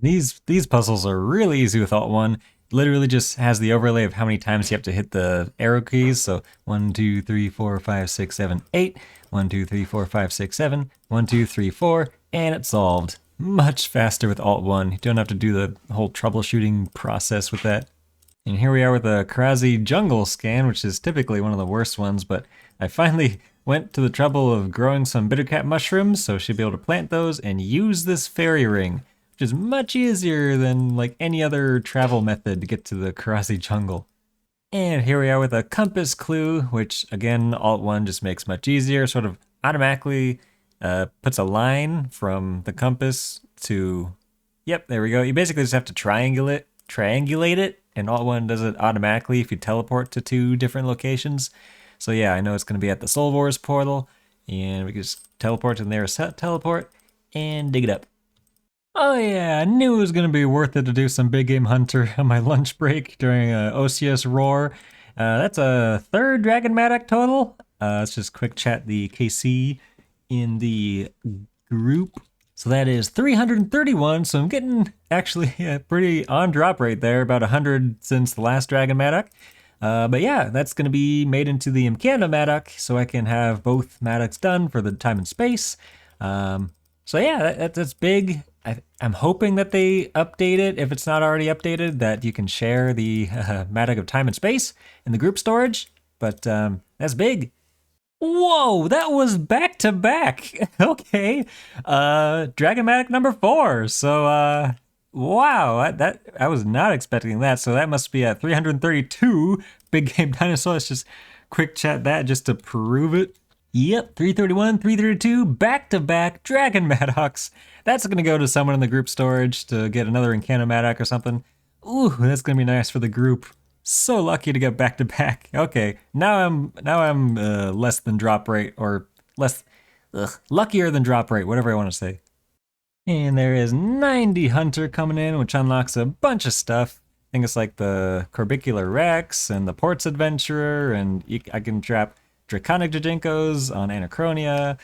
These puzzles are really easy with Alt 1. Literally just has the overlay of how many times you have to hit the arrow keys. So 1, 2, 3, 4, 5, 6, 7, 8. 1, 2, 3, 4, 5, 6, 7. 1, 2, 3, 4. And it's solved. Much faster with Alt 1. You don't have to do the whole troubleshooting process with that. And here we are with a Karazi jungle scan, which is typically one of the worst ones, but I finally went to the trouble of growing some bittercat mushrooms, so I should be able to plant those and use this fairy ring, which is much easier than like any other travel method to get to the Karazi jungle. And here we are with a compass clue, which again, Alt 1 just makes much easier, sort of automatically puts a line from the compass to, yep, there we go. You basically just have to triangulate it, and Alt 1 does it automatically if you teleport to 2 different locations. So yeah, I know it's going to be at the Soul Wars portal, and we can just teleport to there, set teleport, and dig it up. Oh yeah, I knew it was going to be worth it to do some big game hunter on my lunch break during OCS Roar. That's a 3rd Dragon Madoc total. Let's just quick chat the KC in the group. So that is 331, so I'm getting actually a pretty on drop rate there, about 100 since the last Dragon Madoc. But yeah, that's going to be made into the Mkanda Madoc, so I can have both Madocs done for the time and space. So yeah, that's big. I'm hoping that they update it, if it's not already updated, that you can share the Matic of Time and Space in the group storage. But that's big. Whoa, that was back to back. Okay. Dragon Matic number 4. So wow, I was not expecting that. So that must be at 332 big game dinosaur. Let's just quick chat that just to prove it. Yep, 331, 332, back to back Dragon Maddox. That's gonna go to someone in the group storage to get another Incanto Maddox or something. Ooh, that's gonna be nice for the group. So lucky to get back to back. Okay, now I'm less than drop rate, or less luckier than drop rate, whatever I want to say. And there is 90 Hunter coming in, which unlocks a bunch of stuff. I think it's like the Corbicular Rex and the Ports Adventurer, and I can trap Draconic Jajinkos on Anachronia,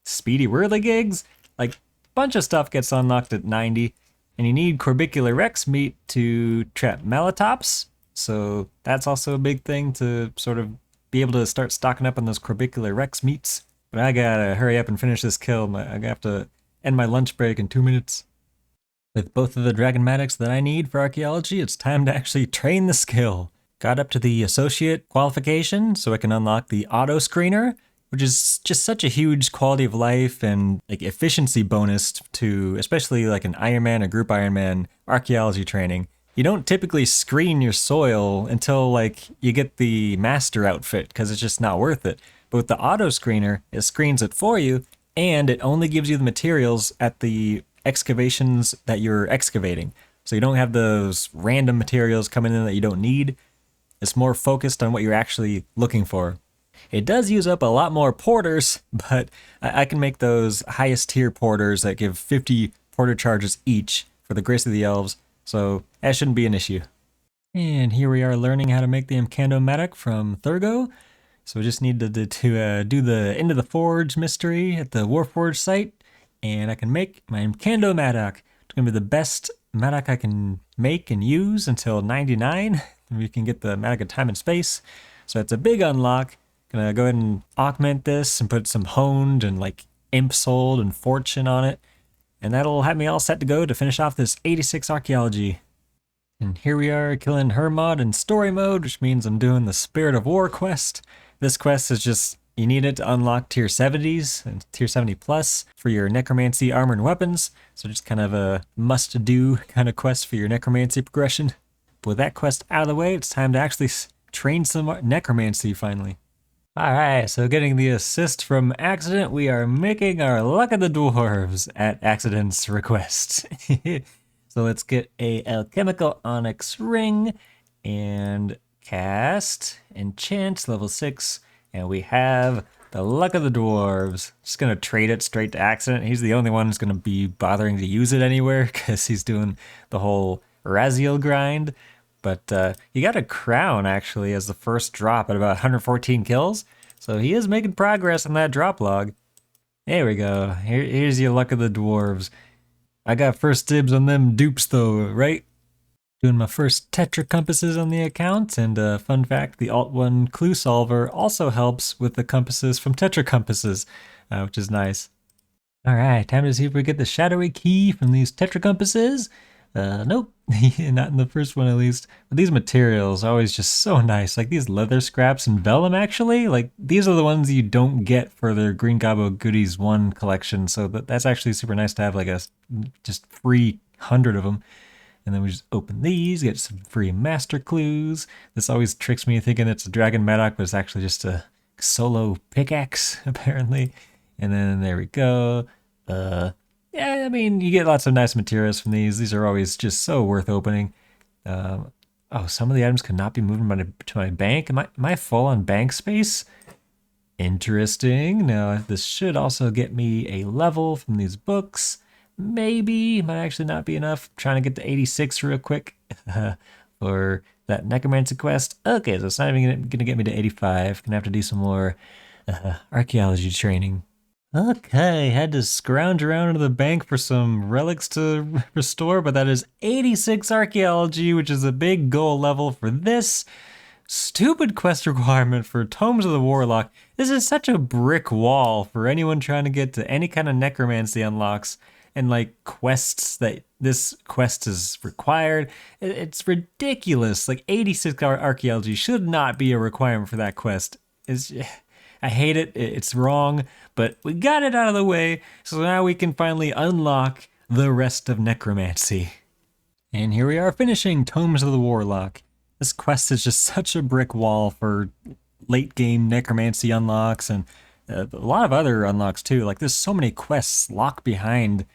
Speedy Whirligigs. Like, bunch of stuff gets unlocked at 90. And you need Corbicular Rex meat to trap Malatops. So that's also a big thing to sort of be able to start stocking up on those Corbicular Rex meats. But I gotta hurry up and finish this kill. I have to end my lunch break in 2 minutes. With both of the Dragon Maddox that I need for archaeology, it's time to actually train the skill. Got up to the associate qualification so I can unlock the auto screener, which is just such a huge quality of life and like efficiency bonus to especially like an Ironman or Group Ironman archaeology training. You don't typically screen your soil until like you get the master outfit because it's just not worth it. But with the auto screener, it screens it for you and it only gives you the materials at the excavations that you're excavating. So you don't have those random materials coming in that you don't need. It's more focused on what you're actually looking for. It does use up a lot more porters, but I can make those highest tier porters that give 50 porter charges each for the Grace of the Elves, so that shouldn't be an issue. And here we are learning how to make the Incanto Maddox from Thurgo. So we just need to do the Into the Forge mystery at the Warforge site, and I can make my Incanto Maddox. It's going to be the best Maddox I can make and use until 99. We can get the Maddox of Time and Space. So it's a big unlock. Gonna go ahead and augment this and put some honed and like imp sold and fortune on it. And that'll have me all set to go to finish off this 86 archaeology. And here we are killing Hermod in story mode, which means I'm doing the Spirit of War quest. This quest is just, you need it to unlock tier 70s and tier 70 plus for your necromancy armor and weapons. So just kind of a must do kind of quest for your necromancy progression. But with that quest out of the way, it's time to actually train some necromancy finally. Alright, so getting the assist from Accident, we are making our Luck of the Dwarves at Accident's request. So let's get a Alchemical Onyx Ring and cast Enchant level 6, and we have the Luck of the Dwarves. Just gonna trade it straight to Accident. He's the only one who's gonna be bothering to use it anywhere because he's doing the whole Raziel grind. But he got a crown, actually, as the first drop at about 114 kills. So he is making progress on that drop log. There we go. Here's your Luck of the Dwarves. I got first dibs on them dupes, though, right? Doing my first Tetra compasses on the account. And fun fact, the Alt-1 clue solver also helps with the compasses from Tetra compasses, which is nice. All right, time to see if we get the shadowy key from these Tetra compasses. Nope, not in the first one at least. But these materials are always just so nice. Like these leather scraps and vellum, actually. Like these are the ones you don't get for their Green Gobbo Goodies 1 collection. So that's actually super nice to have like a just free 100 of them. And then we just open these, get some free master clues. This always tricks me thinking it's a Dragon Maddox, but it's actually just a solo pickaxe, apparently. And then there we go. Yeah, I mean, you get lots of nice materials from these. These are always just so worth opening. Oh, some of the items cannot be moved to my bank. Am I full on bank space? Interesting. Now, this should also get me a level from these books. Maybe, might actually not be enough. I'm trying to get to 86 real quick for that necromancy quest. Okay, so it's not even gonna get me to 85. Gonna have to do some more archaeology training. Okay, had to scrounge around into the bank for some relics to restore, but that is 86 archaeology, which is a big goal level for this stupid quest requirement for Tomes of the Warlock. This is such a brick wall for anyone trying to get to any kind of necromancy unlocks and like quests that this quest is required. It's ridiculous. Like 86 archaeology should not be a requirement for that quest. I hate it. It's wrong, but we got it out of the way, so now we can finally unlock the rest of necromancy. And here we are finishing Tomes of the Warlock. This quest is just such a brick wall for late game necromancy unlocks and a lot of other unlocks too. Like there's so many quests locked behind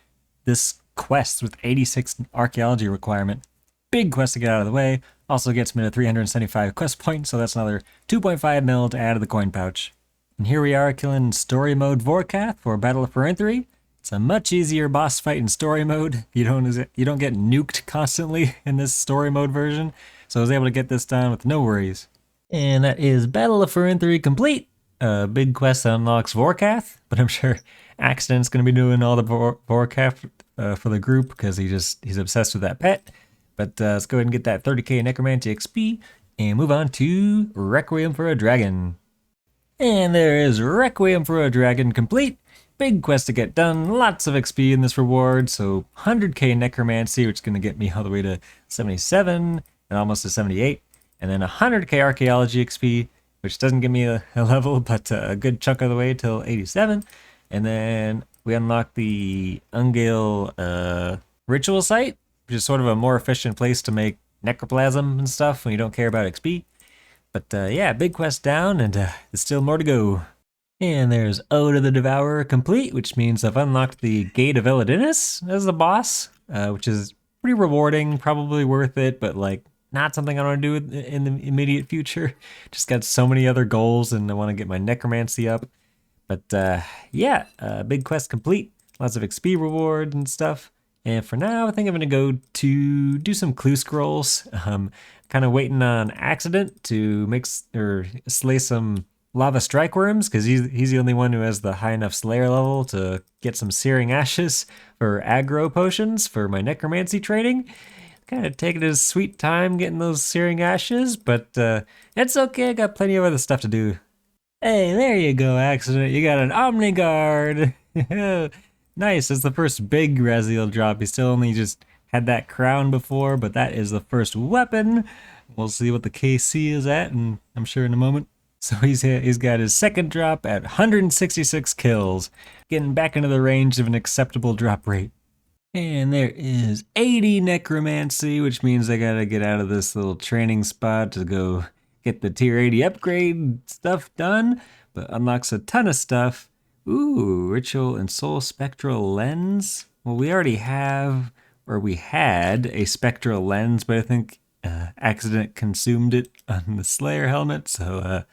this quest with 86 archaeology requirement. Big quest to get out of the way. Also gets me to 375 quest points, so that's another 2.5 mil to add to the coin pouch. And here we are killing story mode Vorkath for Battle of Perinthry. It's a much easier boss fight in story mode. You don't get nuked constantly in this story mode version, so I was able to get this done with no worries. And that is Battle of Perinthry complete. Big quest that unlocks Vorkath, but I'm sure Accident's going to be doing all the Vorkath for the group because he's obsessed with that pet. But let's go ahead and get that 30k Necromancy XP and move on to Requiem for a Dragon. And there is Requiem for a Dragon complete. Big quest to get done, lots of XP in this reward, so 100k Necromancy, which is going to get me all the way to 77 and almost to 78. And then 100k Archaeology XP, which doesn't give me a level, but a good chunk of the way till 87. And then we unlock the Ungale Ritual Site, which is sort of a more efficient place to make necroplasm and stuff when you don't care about XP. But yeah, big quest down, and there's still more to go. And there's Ode of the Devourer complete, which means I've unlocked the Gate of Elidinus as the boss, which is pretty rewarding, probably worth it, but like not something I want to do in the immediate future. Just got so many other goals, and I want to get my necromancy up. But yeah, big quest complete, lots of XP reward and stuff. And for now, I think I'm gonna go to do some clue scrolls. Kind of waiting on Accident to slay some lava strike worms, because he's the only one who has the high enough slayer level to get some searing ashes for aggro potions for my necromancy training. Kind of taking his sweet time getting those searing ashes, but it's okay, I got plenty of other stuff to do. Hey, there you go, Accident, you got an Omni Guard. Nice, it's the first big Raziel drop. He still only just had that crown before, but that is the first weapon. We'll see what the KC is at, and I'm sure in a moment. So he's got his second drop at 166 kills, getting back into the range of an acceptable drop rate. And there is 80 Necromancy, which means I gotta get out of this little training spot to go get the tier 80 upgrade stuff done, but unlocks a ton of stuff. Ooh, Ritual and Soul Spectral Lens. Well, we already have, or we had a Spectral Lens, but I think Accident consumed it on the Slayer helmet, so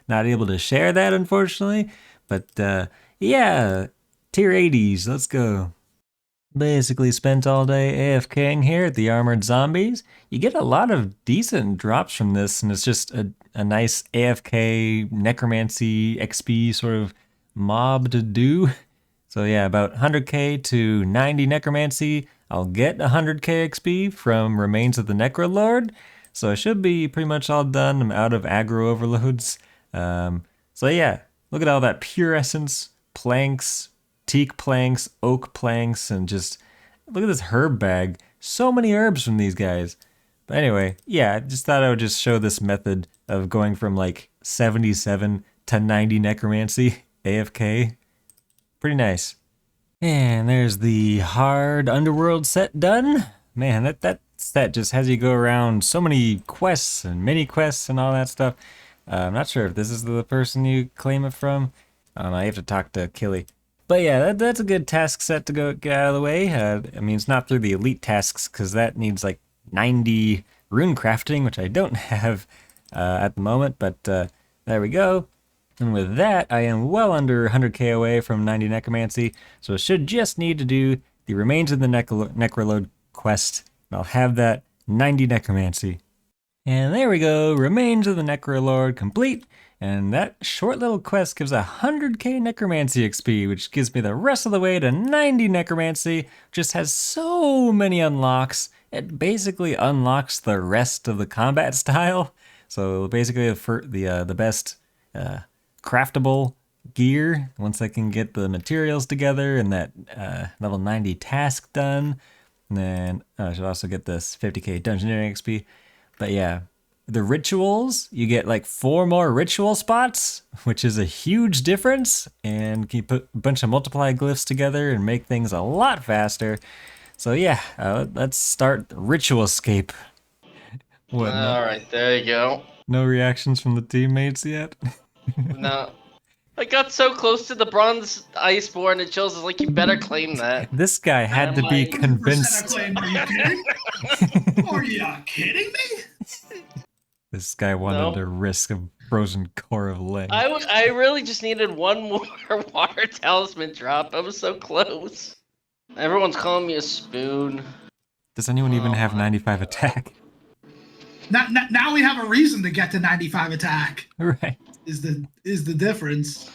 not able to share that, unfortunately. But yeah, tier 80s, let's go. Basically spent all day AFKing here at the Armored Zombies. You get a lot of decent drops from this, and it's just a nice AFK Necromancy XP sort of mob to do. So yeah, about 100k to 90 Necromancy. I'll get 100k XP from Remains of the Necrolord. So I should be pretty much all done. I'm out of aggro overloads. So yeah, look at all that pure essence, planks, teak planks, oak planks, and just look at this herb bag. So many herbs from these guys. But anyway, yeah, I just thought I would just show this method of going from like 77 to 90 Necromancy AFK. Pretty nice. And there's the hard underworld set done. Man, that set just has you go around so many quests and mini quests and all that stuff. I'm not sure if this is the person you claim it from. I don't know, you have to talk to Killy. But yeah, that's a good task set to go get out of the way. I mean, it's not through the elite tasks, because that needs like 90 rune crafting, which I don't have at the moment, but there we go. And with that, I am well under 100k away from 90 Necromancy, so I should just need to do the Remains of the Necrolord quest, and I'll have that 90 Necromancy. And there we go, Remains of the Necrolord complete, and that short little quest gives 100k Necromancy XP, which gives me the rest of the way to 90 Necromancy, just has so many unlocks. It basically unlocks the rest of the combat style. So basically the best craftable gear once I can get the materials together and that level 90 task done. And then I should also get this 50k dungeoneering XP. But yeah, the rituals, you get like 4 more ritual spots, which is a huge difference. And can you put a bunch of multiply glyphs together and make things a lot faster. So yeah, let's start Ritualscape. What? All right, there you go. No reactions from the teammates yet? No. I got so close to the bronze Iceborne and Chillz is like, you better claim that. This guy had to be convinced. 100% Are you kidding? Are you kidding me? This guy wanted to risk a frozen core of lead. I really just needed one more water talisman drop. I was so close. Everyone's calling me a spoon. Does anyone even have 95 attack? Now we have a reason to get to 95 attack. Right. Is the difference.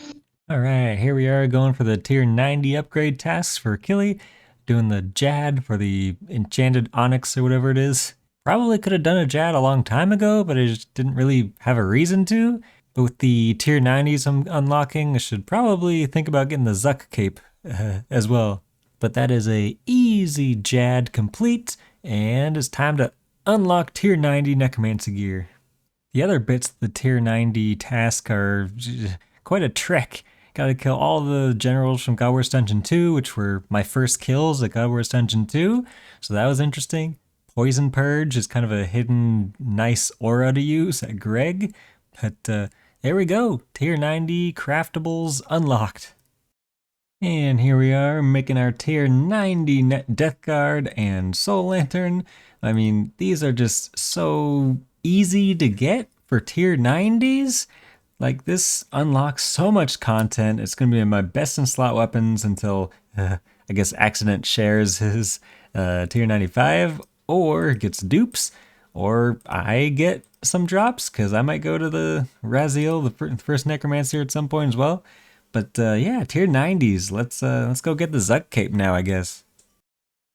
Alright, here we are going for the tier 90 upgrade tasks for Killy. Doing the Jad for the enchanted onyx or whatever it is. Probably could have done a Jad a long time ago, but I just didn't really have a reason to. But with the tier 90s I'm unlocking, I should probably think about getting the Zuck cape as well. But that is a easy Jad complete, and it's time to unlock tier 90 necromancy gear. The other bits of the tier 90 task are quite a trek. Gotta kill all the generals from God Wars Dungeon 2, which were my first kills at God Wars Dungeon 2, so that was interesting. Poison Purge is kind of a hidden nice aura to use at Greg, but there we go, tier 90 craftables unlocked. And here we are making our tier 90 net Death Guard and Soul Lantern. I mean, these are just so easy to get for tier 90s. Like, this unlocks so much content. It's going to be my best in slot weapons until, I guess, Accident shares his tier 95, or gets dupes, or I get some drops, because I might go to the Raziel, the first Necromancer, at some point as well. But yeah, tier 90s. Let's go get the Zuck cape now, I guess.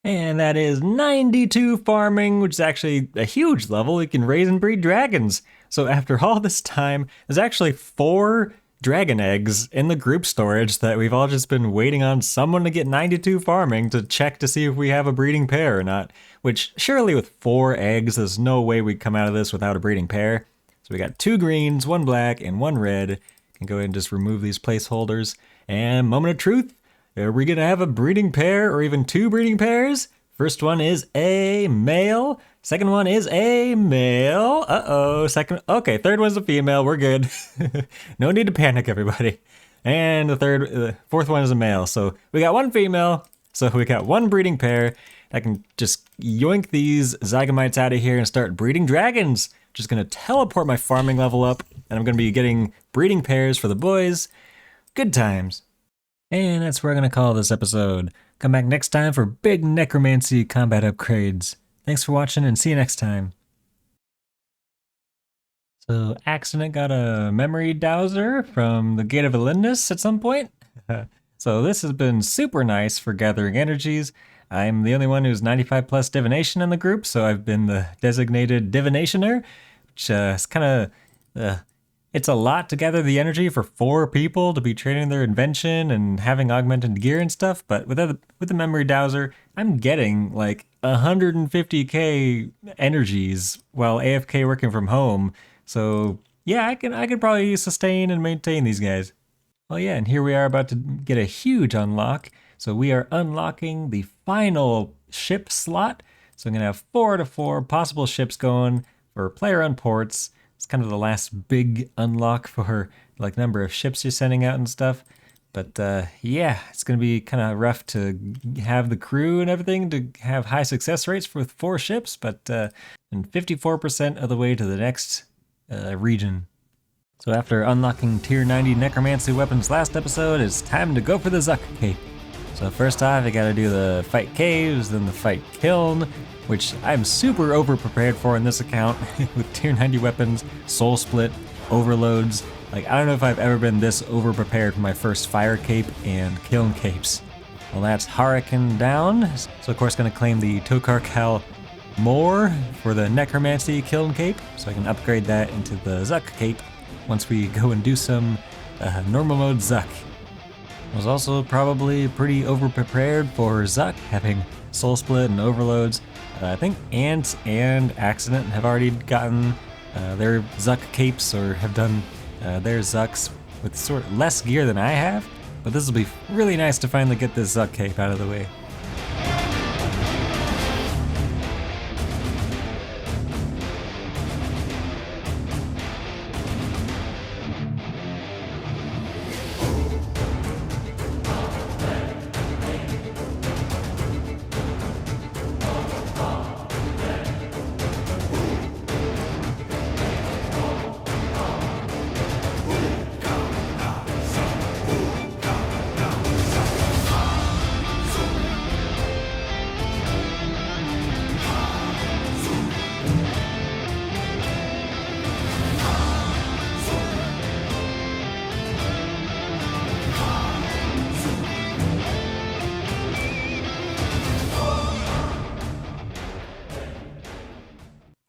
And that is 92 farming, which is actually a huge level. You can raise and breed dragons. So after all this time, there's actually 4 dragon eggs in the group storage that we've all just been waiting on someone to get 92 farming to check to see if we have a breeding pair or not. Which surely with 4 eggs, there's no way we'd come out of this without a breeding pair. So we got 2 greens, 1 black, and 1 red. Can go ahead and just remove these placeholders. And moment of truth. Are we going to have a breeding pair or even 2 breeding pairs? First one is a male. Second one is a male. Uh-oh. Okay, third one's a female. We're good. No need to panic, everybody. And the fourth one is a male. So we got 1 female. So we got 1 breeding pair. I can just yoink these zygomites out of here and start breeding dragons. Just going to teleport my farming level up. And I'm going to be getting breeding pairs for the boys. Good times. And that's where I'm going to call this episode. Come back next time for big necromancy combat upgrades. Thanks for watching and see you next time. So, Accident got a memory dowser from the Gate of Elendis at some point. So this has been super nice for gathering energies. I'm the only one who's 95 plus divination in the group, so I've been the designated divinationer, which is kind of... It's a lot to gather the energy for 4 people to be training their invention and having augmented gear and stuff, but with the memory dowser, I'm getting like 150k energies while AFK working from home. So yeah, I could probably sustain and maintain these guys. Well, yeah, and here we are about to get a huge unlock. So we are unlocking the final ship slot. So I'm gonna have 4 out of 4 possible ships going for player on ports. It's kind of the last big unlock for like number of ships you're sending out and stuff. But yeah, it's going to be kind of rough to have the crew and everything to have high success rates with 4 ships, but and 54% of the way to the next region. So after unlocking tier 90 necromancy weapons last episode, it's time to go for the Zuck cape. So first off, you gotta do the fight caves, then the fight kiln, which I'm super over prepared for in this account with tier 90 weapons, soul split, overloads. Like, I don't know if I've ever been this over prepared for my first fire cape and kiln capes. Well, that's Hurricane down. So of course gonna claim the Tokar Kal more for the necromancy kiln cape, so I can upgrade that into the Zuck cape once we go and do some normal mode Zuck. Was also probably pretty overprepared for Zuck, having Soul Split and Overloads. I think Ant and Accident have already gotten their Zuck capes, or have done their Zucks with sort of less gear than I have, but this will be really nice to finally get this Zuck cape out of the way.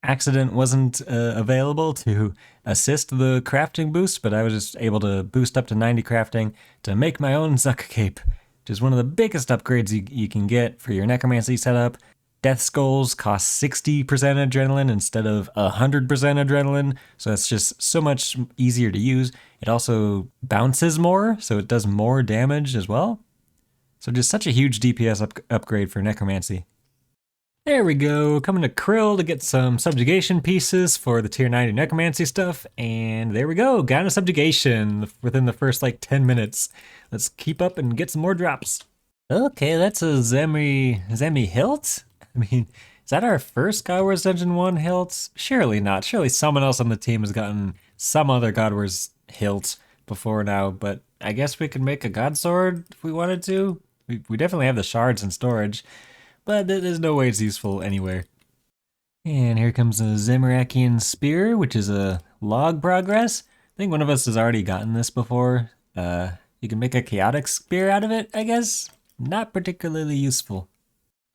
Accident wasn't available to assist the crafting boost, but I was just able to boost up to 90 crafting to make my own Zuck cape, which is one of the biggest upgrades you can get for your necromancy setup. Death Skulls cost 60% adrenaline instead of 100% adrenaline, so it's just so much easier to use. It also bounces more, so it does more damage as well. So just such a huge DPS upgrade for necromancy. There we go, coming to Krill to get some subjugation pieces for the tier 90 necromancy stuff, and there we go, got a subjugation within the first like 10 minutes. Let's keep up and get some more drops. Okay, that's a Zemi hilt? I mean, is that our first God Wars Dungeon 1 hilt? Surely not, surely someone else on the team has gotten some other God Wars hilt before now, but I guess we could make a God Sword if we wanted to. We definitely have the shards in storage, but there's no way it's useful anywhere. And here comes a Zamorakian Spear, which is a log progress. I think one of us has already gotten this before. You can make a chaotic spear out of it, I guess. Not particularly useful.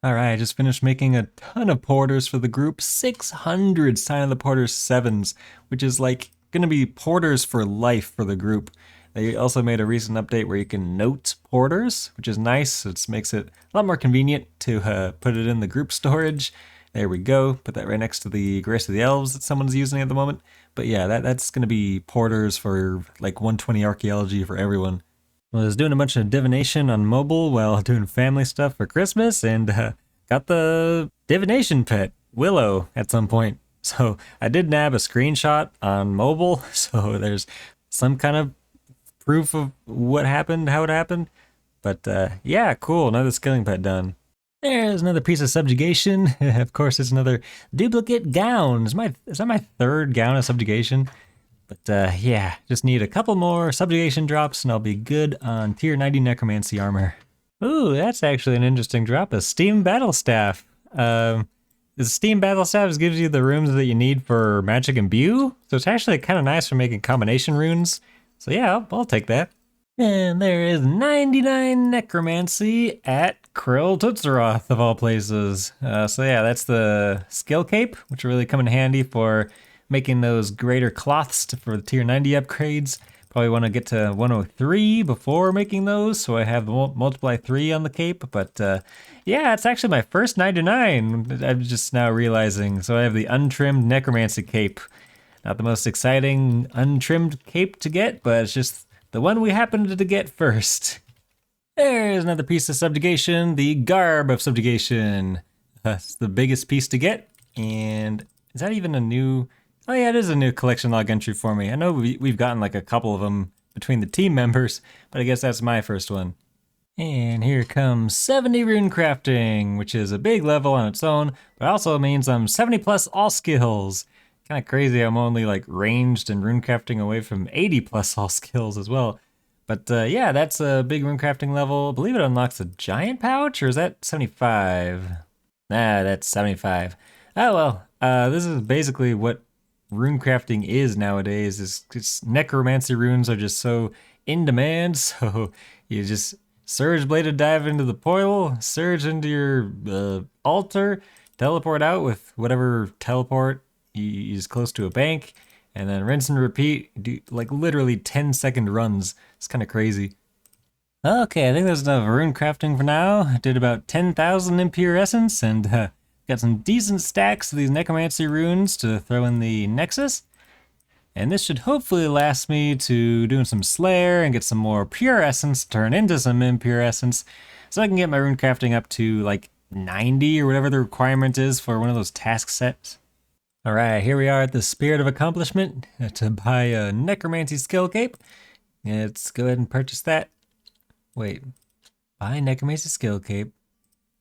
Alright, I just finished making a ton of porters for the group. 600 Sign of the Porters 7s, which is like gonna be porters for life for the group. They also made a recent update where you can note porters, which is nice. It makes it a lot more convenient to put it in the group storage. There we go. Put that right next to the Grace of the Elves that someone's using at the moment. But yeah, that's going to be porters for like 120 archaeology for everyone. I was doing a bunch of divination on mobile while doing family stuff for Christmas, and got the divination pet, Willow, at some point. So I did nab a screenshot on mobile, so there's some kind of proof of what happened, how it happened. But yeah, cool, another skilling pet done. There's another piece of subjugation. Of course, it's another duplicate gown. Is that my third gown of subjugation? But yeah, just need a couple more subjugation drops and I'll be good on tier 90 necromancy armor. Ooh, that's actually an interesting drop, a steam battle staff. The steam battle staff gives you the runes that you need for magic imbue, so it's actually kind of nice for making combination runes. So yeah, I'll take that. And there is 99 necromancy at Krill Tutsaroth of all places. So yeah, that's the skill cape, which will really come in handy for making those greater cloths for the tier 90 upgrades. Probably want to get to 103 before making those, so I have the multiply 3 on the cape. But yeah, it's actually my first 99. I'm just now realizing. So I have the untrimmed necromancy cape. Not the most exciting untrimmed cape to get, but it's just the one we happened to get first. There's another piece of subjugation, the Garb of Subjugation. That's the biggest piece to get, and is that even a new... Oh yeah, it is a new collection log entry for me. I know we've gotten like a couple of them between the team members, but I guess that's my first one. And here comes 70 rune crafting, which is a big level on its own, but also means I'm 70 plus all skills. Kind of crazy, I'm only like ranged and runecrafting away from 80 plus all skills as well. But yeah, that's a big runecrafting level. I believe it unlocks a giant pouch, or is that 75? Nah, that's 75. Oh well, this is basically what runecrafting is nowadays. It's necromancy runes are just so in demand, so you just surge bladed dive into the portal, surge into your altar, teleport out with whatever teleport is close to a bank, and then rinse and repeat. Do like literally 10-second runs. It's kind of crazy. Okay, I think that's enough rune crafting for now. I did about 10,000 impure essence and got some decent stacks of these necromancy runes to throw in the nexus. And this should hopefully last me to doing some Slayer and get some more pure essence, turn into some impure essence, so I can get my rune crafting up to like 90 or whatever the requirement is for one of those task sets. Alright, here we are at the Spirit of Accomplishment to buy a Necromancy skill cape. Let's go ahead and purchase that. Wait, buy Necromancy skill cape.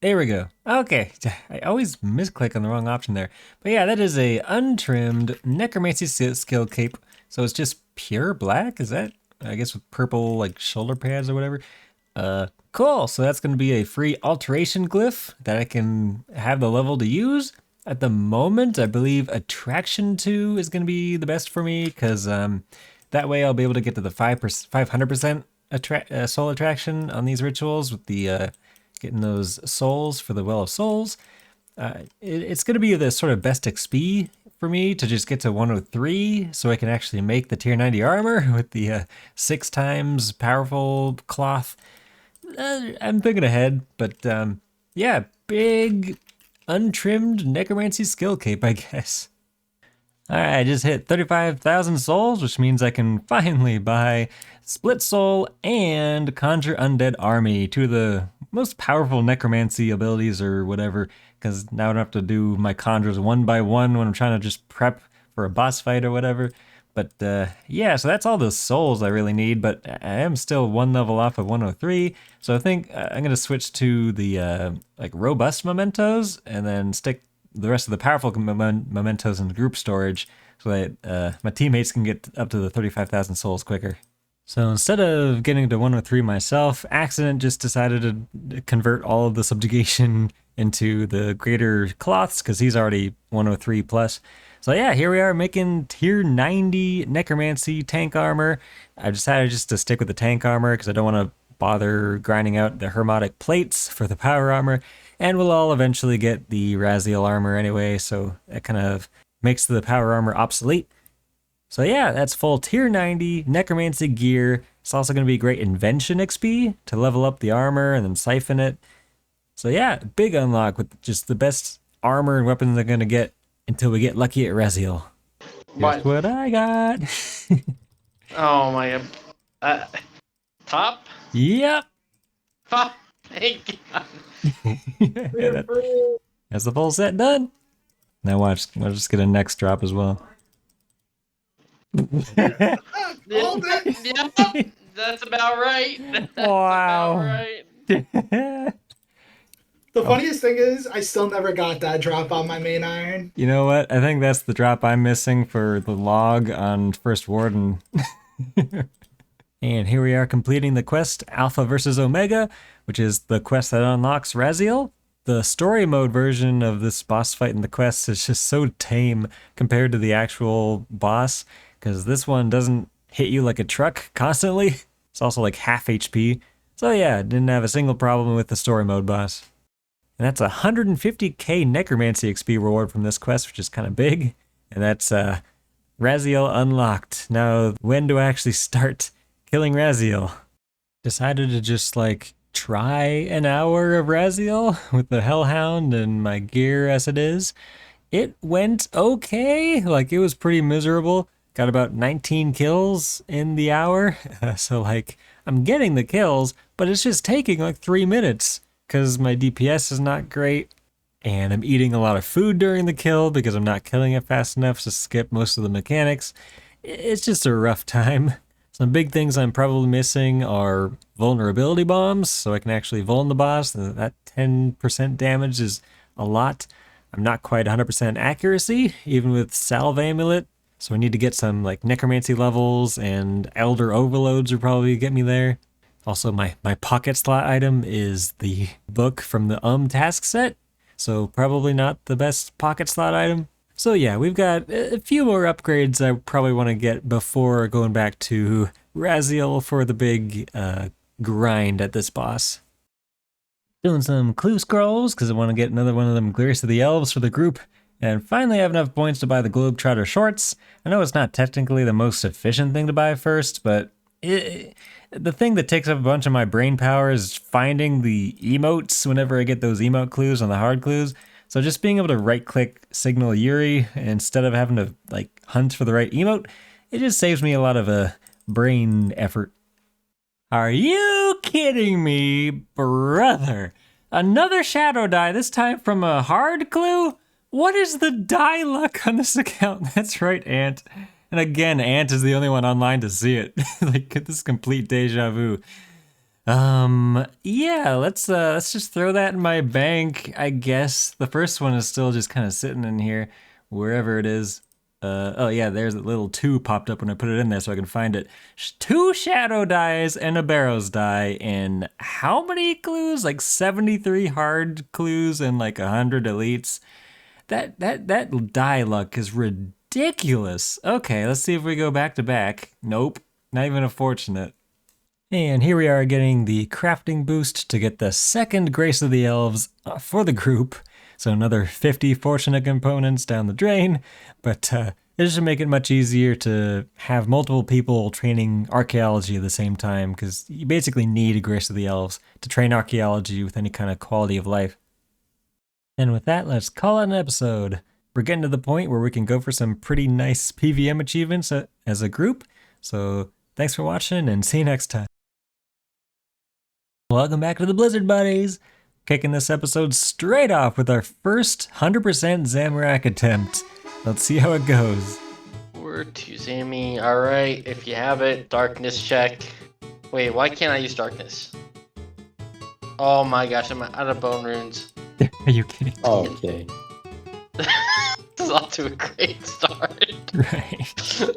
There we go. Okay, I always misclick on the wrong option there. But yeah, that is a untrimmed Necromancy skill cape. So it's just pure black, is that? I guess with purple like shoulder pads or whatever. Cool, so that's gonna be a free alteration glyph that I can have the level to use. At the moment, I believe Attraction 2 is gonna be the best for me, because that way I'll be able to get to the 500% soul attraction on these rituals with the getting those souls for the Well of Souls. It's going to be the sort of best XP for me to just get to 103 so I can actually make the tier 90 armor with the 6 times powerful cloth. I'm thinking ahead, but yeah, big untrimmed necromancy skill cape, I guess. Alright, I just hit 35,000 souls, which means I can finally buy Split Soul and Conjure Undead Army, two of the most powerful necromancy abilities or whatever, because now I don't have to do my conjures one by one when I'm trying to just prep for a boss fight or whatever. But yeah, so that's all the souls I really need, but I am still one level off of 103, so I think I'm going to switch to the like robust mementos and then stick the rest of the powerful mementos in group storage so that my teammates can get up to the 35,000 souls quicker. So instead of getting to 103 myself, Accident just decided to convert all of the subjugation into the greater cloths because he's already 103 plus. So yeah, here we are making tier 90 necromancy tank armor. I decided just to stick with the tank armor because I don't want to bother grinding out the hermetic plates for the power armor. And we'll all eventually get the Raziel armor anyway, so that kind of makes the power armor obsolete. So yeah, that's full tier 90 necromancy gear. It's also going to be great Invention XP to level up the armor and then siphon it. So yeah, big unlock with just the best armor and weapons they're going to get until we get lucky at Raziel. Here's what I got. Oh my god. Top? Yep. Oh, thank God. That's the full set done. Now watch, we'll just get a next drop as well. Yep, that's about right. That's Wow. about right. The funniest thing is, I still never got that drop on my main iron. You know what? I think that's the drop I'm missing for the log on First Warden. And here we are completing the quest Alpha versus Omega, which is the quest that unlocks Raziel. The story mode version of this boss fight in the quest is just so tame compared to the actual boss, because this one doesn't hit you like a truck constantly. It's also like half HP. So yeah, didn't have a single problem with the story mode boss. And that's 150k necromancy XP reward from this quest, which is kind of big. And that's Raziel unlocked. Now, when do I actually start killing Raziel? Decided to just like try an hour of Raziel with the Hellhound and my gear as it is. It went okay. Like, it was pretty miserable. Got about 19 kills in the hour. So like, I'm getting the kills, but it's just taking like 3 minutes because my DPS is not great. And I'm eating a lot of food during the kill because I'm not killing it fast enough to skip most of the mechanics. It's just a rough time. Some big things I'm probably missing are vulnerability bombs, so I can actually vuln the boss. That 10% damage is a lot. I'm not quite 100% accuracy, even with Salve Amulet. So I need to get some like necromancy levels, and Elder Overloads will probably get me there. Also, my pocket slot item is the book from the task set, so probably not the best pocket slot item. So yeah, we've got a few more upgrades I probably want to get before going back to Raziel for the big grind at this boss. Doing some clue scrolls because I want to get another one of them Glorious of the Elves for the group. And finally, I have enough points to buy the Globetrotter shorts. I know it's not technically the most efficient thing to buy first, but the thing that takes up a bunch of my brain power is finding the emotes whenever I get those emote clues on the hard clues. So just being able to right-click Signal Yuri instead of having to like hunt for the right emote, it just saves me a lot of brain effort. Are you kidding me, brother? Another shadow die, this time from a hard clue? What is the die luck on this account? That's right, Ant. And again, Ant is the only one online to see it. Like, this is complete deja vu. Yeah, let's just throw that in my bank, I guess. The first one is still just kind of sitting in here, wherever it is. Oh yeah, there's a little 2 popped up when I put it in there so I can find it. 2 shadow dies and a barrows die, and how many clues? Like 73 hard clues and like 100 elites. That die luck is ridiculous. Okay, let's see if we go back to back. Nope, not even a fortunate. And here we are getting the crafting boost to get the second Grace of the Elves for the group. So another 50 fortunate components down the drain, but it should make it much easier to have multiple people training archaeology at the same time, because you basically need a Grace of the Elves to train archaeology with any kind of quality of life. And with that, let's call it an episode. We're getting to the point where we can go for some pretty nice PVM achievements as a group. So thanks for watching and see you next time. Welcome back to the Blizzard Buddies. Kicking this episode straight off with our first 100% Zamorak attempt. Let's see how it goes. 4 to Zammy. Alright, if you have it, darkness check. Wait, why can't I use darkness? Oh my gosh, I'm out of bone runes. Are you kidding? Okay. This is off to a great start. Right.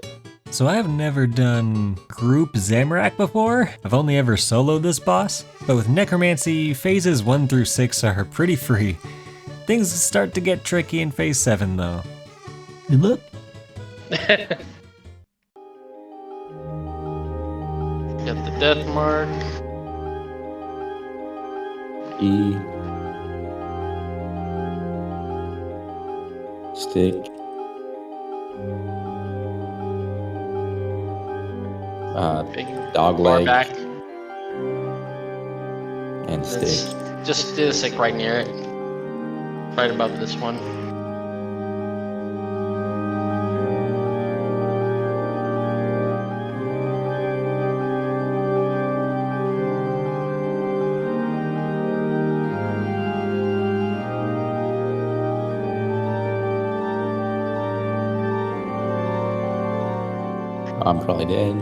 So I've never done Group Zamorak before. I've only ever soloed this boss, but with Necromancy, phases 1 through 6 are pretty free. Things start to get tricky in phase 7 though. Good luck. Got the death mark. E. Stick. Big Dog bar leg back. and stick. Just do the stick right near it. Right above this one. I'm probably dead.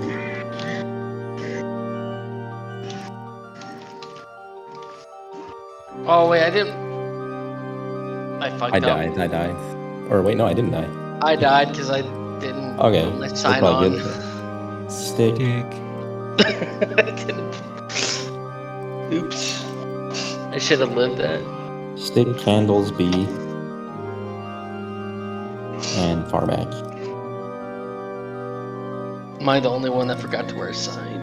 Oh wait, I didn't. I fucked I up. died. Or wait, no, I didn't die. I died because I didn't Okay, put my we're sign probably on. good. Stick. I didn't. Oops. I should have lived that. Stick, candles, B. And far back. Am I the only one that forgot to wear a sign?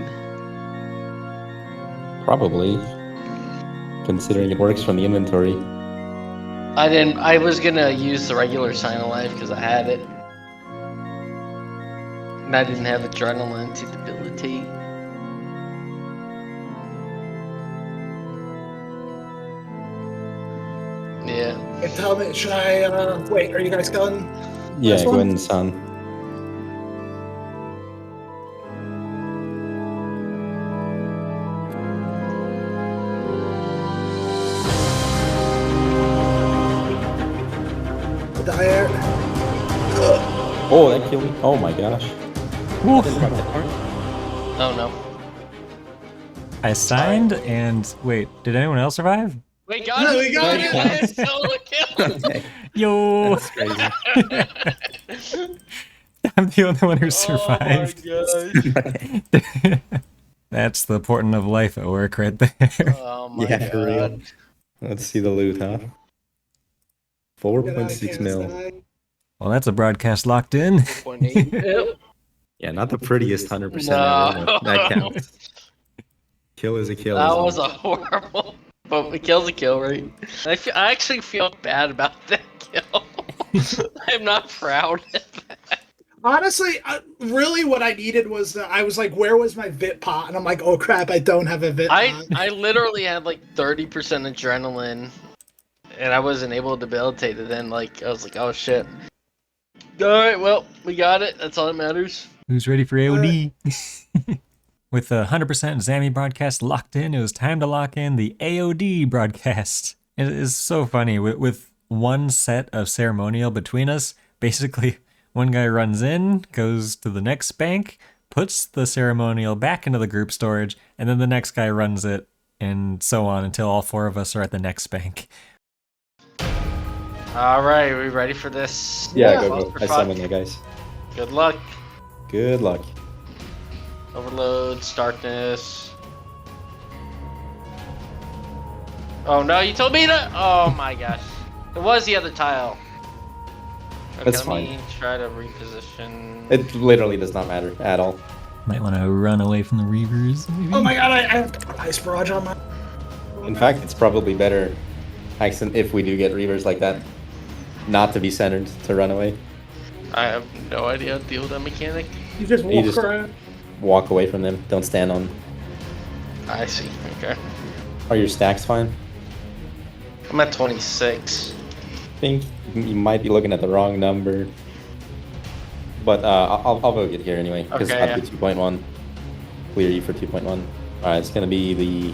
Probably. Considering it works from the inventory. I didn't. I was gonna use the regular sign of life because I had it. And I didn't have adrenaline to debilitate. Yeah. And tell me, should I, wait, are you guys going? Yeah, Last go one? ahead and sun. Dire. Oh, that killed me. Oh my gosh. I didn't have that part. Oh no. I signed and wait, did anyone else survive? We got No, it. we got it. Solo kill. Okay, Yo! that's crazy. I'm the only one who survived. That's the portent of life at work right there. Oh my Yeah, for real. god. Let's see the loot, huh? 4.6 mil. Well, that's a broadcast locked in. 0.8. Yeah, not the prettiest 100% No. ever, but that counts. Kill is a kill. That isn't was it? a horrible. But the kill's a kill, right? I actually feel bad about that kill. I'm not proud. Honestly, really, what I needed was I was like, "Where was my vit pot?" And I'm like, "Oh crap, I don't have a vit pot." I literally had like 30% adrenaline, and I wasn't able to debilitate it. Then like I was like, "Oh shit." All right, well, we got it. That's all that matters. Who's ready for AOD? With the 100% Zammy broadcast locked in, it was time to lock in the AOD broadcast. It is so funny. With one set of ceremonial between us, basically one guy runs in, goes to the next bank, puts the ceremonial back into the group storage, and then the next guy runs it, and so on until all 4 of us are at the next bank. All right, are we ready for this? Yeah, go. I summon you guys. Good luck. Good luck. Overloads, darkness. Oh no, you told me to. Oh my gosh. It was the other tile. Okay, That's let me fine. try to reposition. It literally does not matter at all. Might want to run away from the Reavers, maybe? Oh my god, I have ice barrage on my. In fact, it's probably better, accent, if we do get Reavers like that, not to be centered, to run away. I have no idea how to deal with that mechanic. You just You walk just- around. Walk away from them. Don't stand on. I see. Okay. Are your stacks fine? I'm at 26. I think you might be looking at the wrong number. But I'll vote it here anyway, because Okay, I'll do 2.1. Clear you for 2.1. Alright, it's gonna be the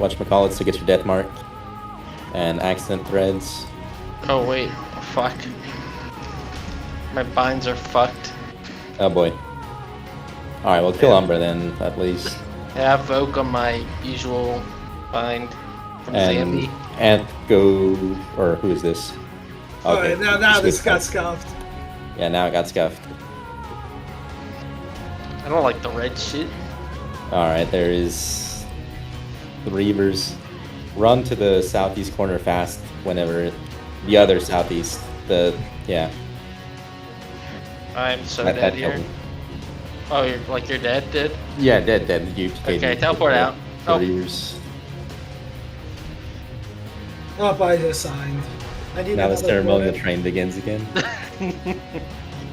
whatchamacallits to get your death mark. And accident threads. Oh wait, fuck. My binds are fucked. Oh boy. Alright, well kill Umbra then, at least. I have Vogue on my usual bind from And Zambi. Ant go, or who is this? Okay, now it's this good got stuff. scuffed. Yeah, now it got scuffed. I don't like the red shit. Alright, there is the Reavers. Run to the southeast corner fast whenever the other southeast. Yeah. I'm so that dead killed here. me. Oh, you're dead? Yeah, dead. You Okay, teleport out. The Oh. Reavers. Oh, I just signed. I need Now the another ceremonial bullet. train begins again.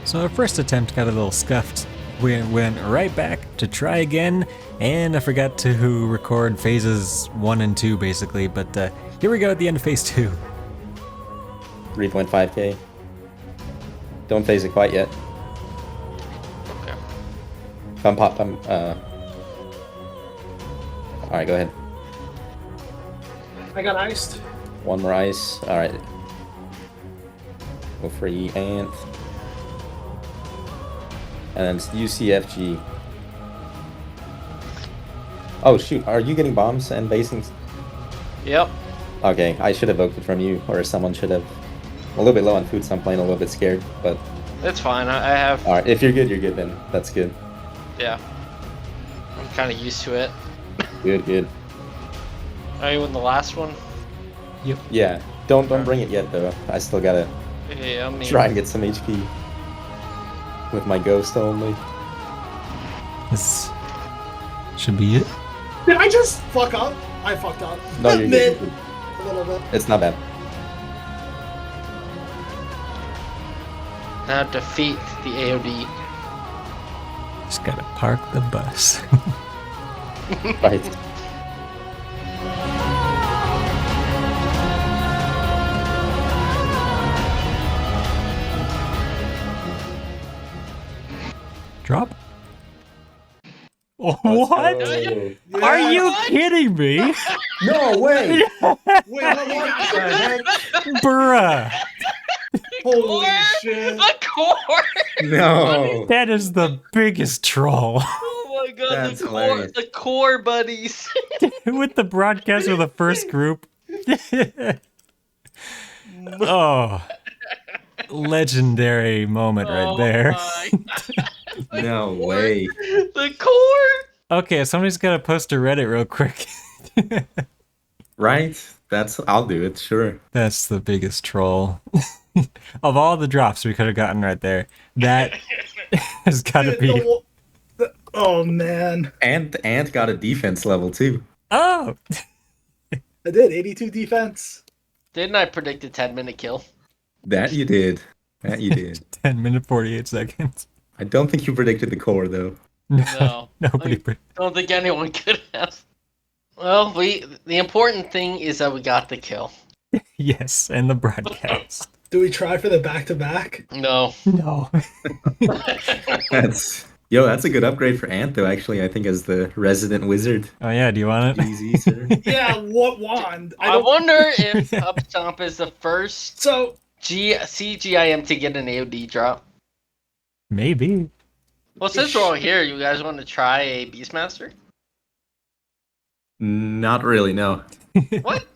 So our first attempt got a little scuffed. We went right back to try again, and I forgot to record phases 1 and 2 basically, but here we go at the end of phase 2. 3.5k. Don't phase it quite yet. Okay. Alright, go ahead. I got iced. One more ice. Alright. Go for Ant. And then it's UCFG. Oh shoot, are you getting bombs and basings? Yep. Okay, I should have voted from you, or someone should have. I'm a little bit low on food, so I'm playing a little bit scared, but... That's fine. I have. Alright, if you're good then. That's good. Yeah. I'm kind of used to it. Good. Are you in the last one? Yeah, don't bring it yet though. I still gotta Yeah, I mean. try and get some HP. With my ghost only. This should be it. Did I just fuck up? I fucked up. No, you're Mid. good. A little bit. It's not bad. Now defeat the AOD. Just gotta park the bus. Right. Drop? Oh, what? Oh. Are you kidding me? No way! Wait, what the heck? Bruh. Holy shit. The core! No! That is the biggest troll. Oh my god, That's the core, hilarious. the core buddies. With the broadcast of the first group. Oh. Legendary moment right there. My No way. The core! Okay, somebody's gotta post to Reddit real quick. Right? I'll do it, sure. That's the biggest troll. Of all the drops we could have gotten right there, that has gotta be. Oh man. And Ant got a defense level too. Oh! I did 82 defense. Didn't I predict a 10-minute kill? That you did. That you did. 10 minute 48 seconds. I don't think you predicted the core though. No, Nobody. I don't think anyone could have. Well, the important thing is that we got the kill. Yes, and the broadcast. Do we try for the back-to-back? No. No. That's a good upgrade for Ant though. Actually, I think as the resident wizard. Oh yeah, do you want it? Easy, sir. Yeah, what wand? I wonder if Upstomp is the first So, CGIM to get an AOD drop. Maybe. Well, since we're all here, you guys want to try a Beastmaster? Not really, no. What?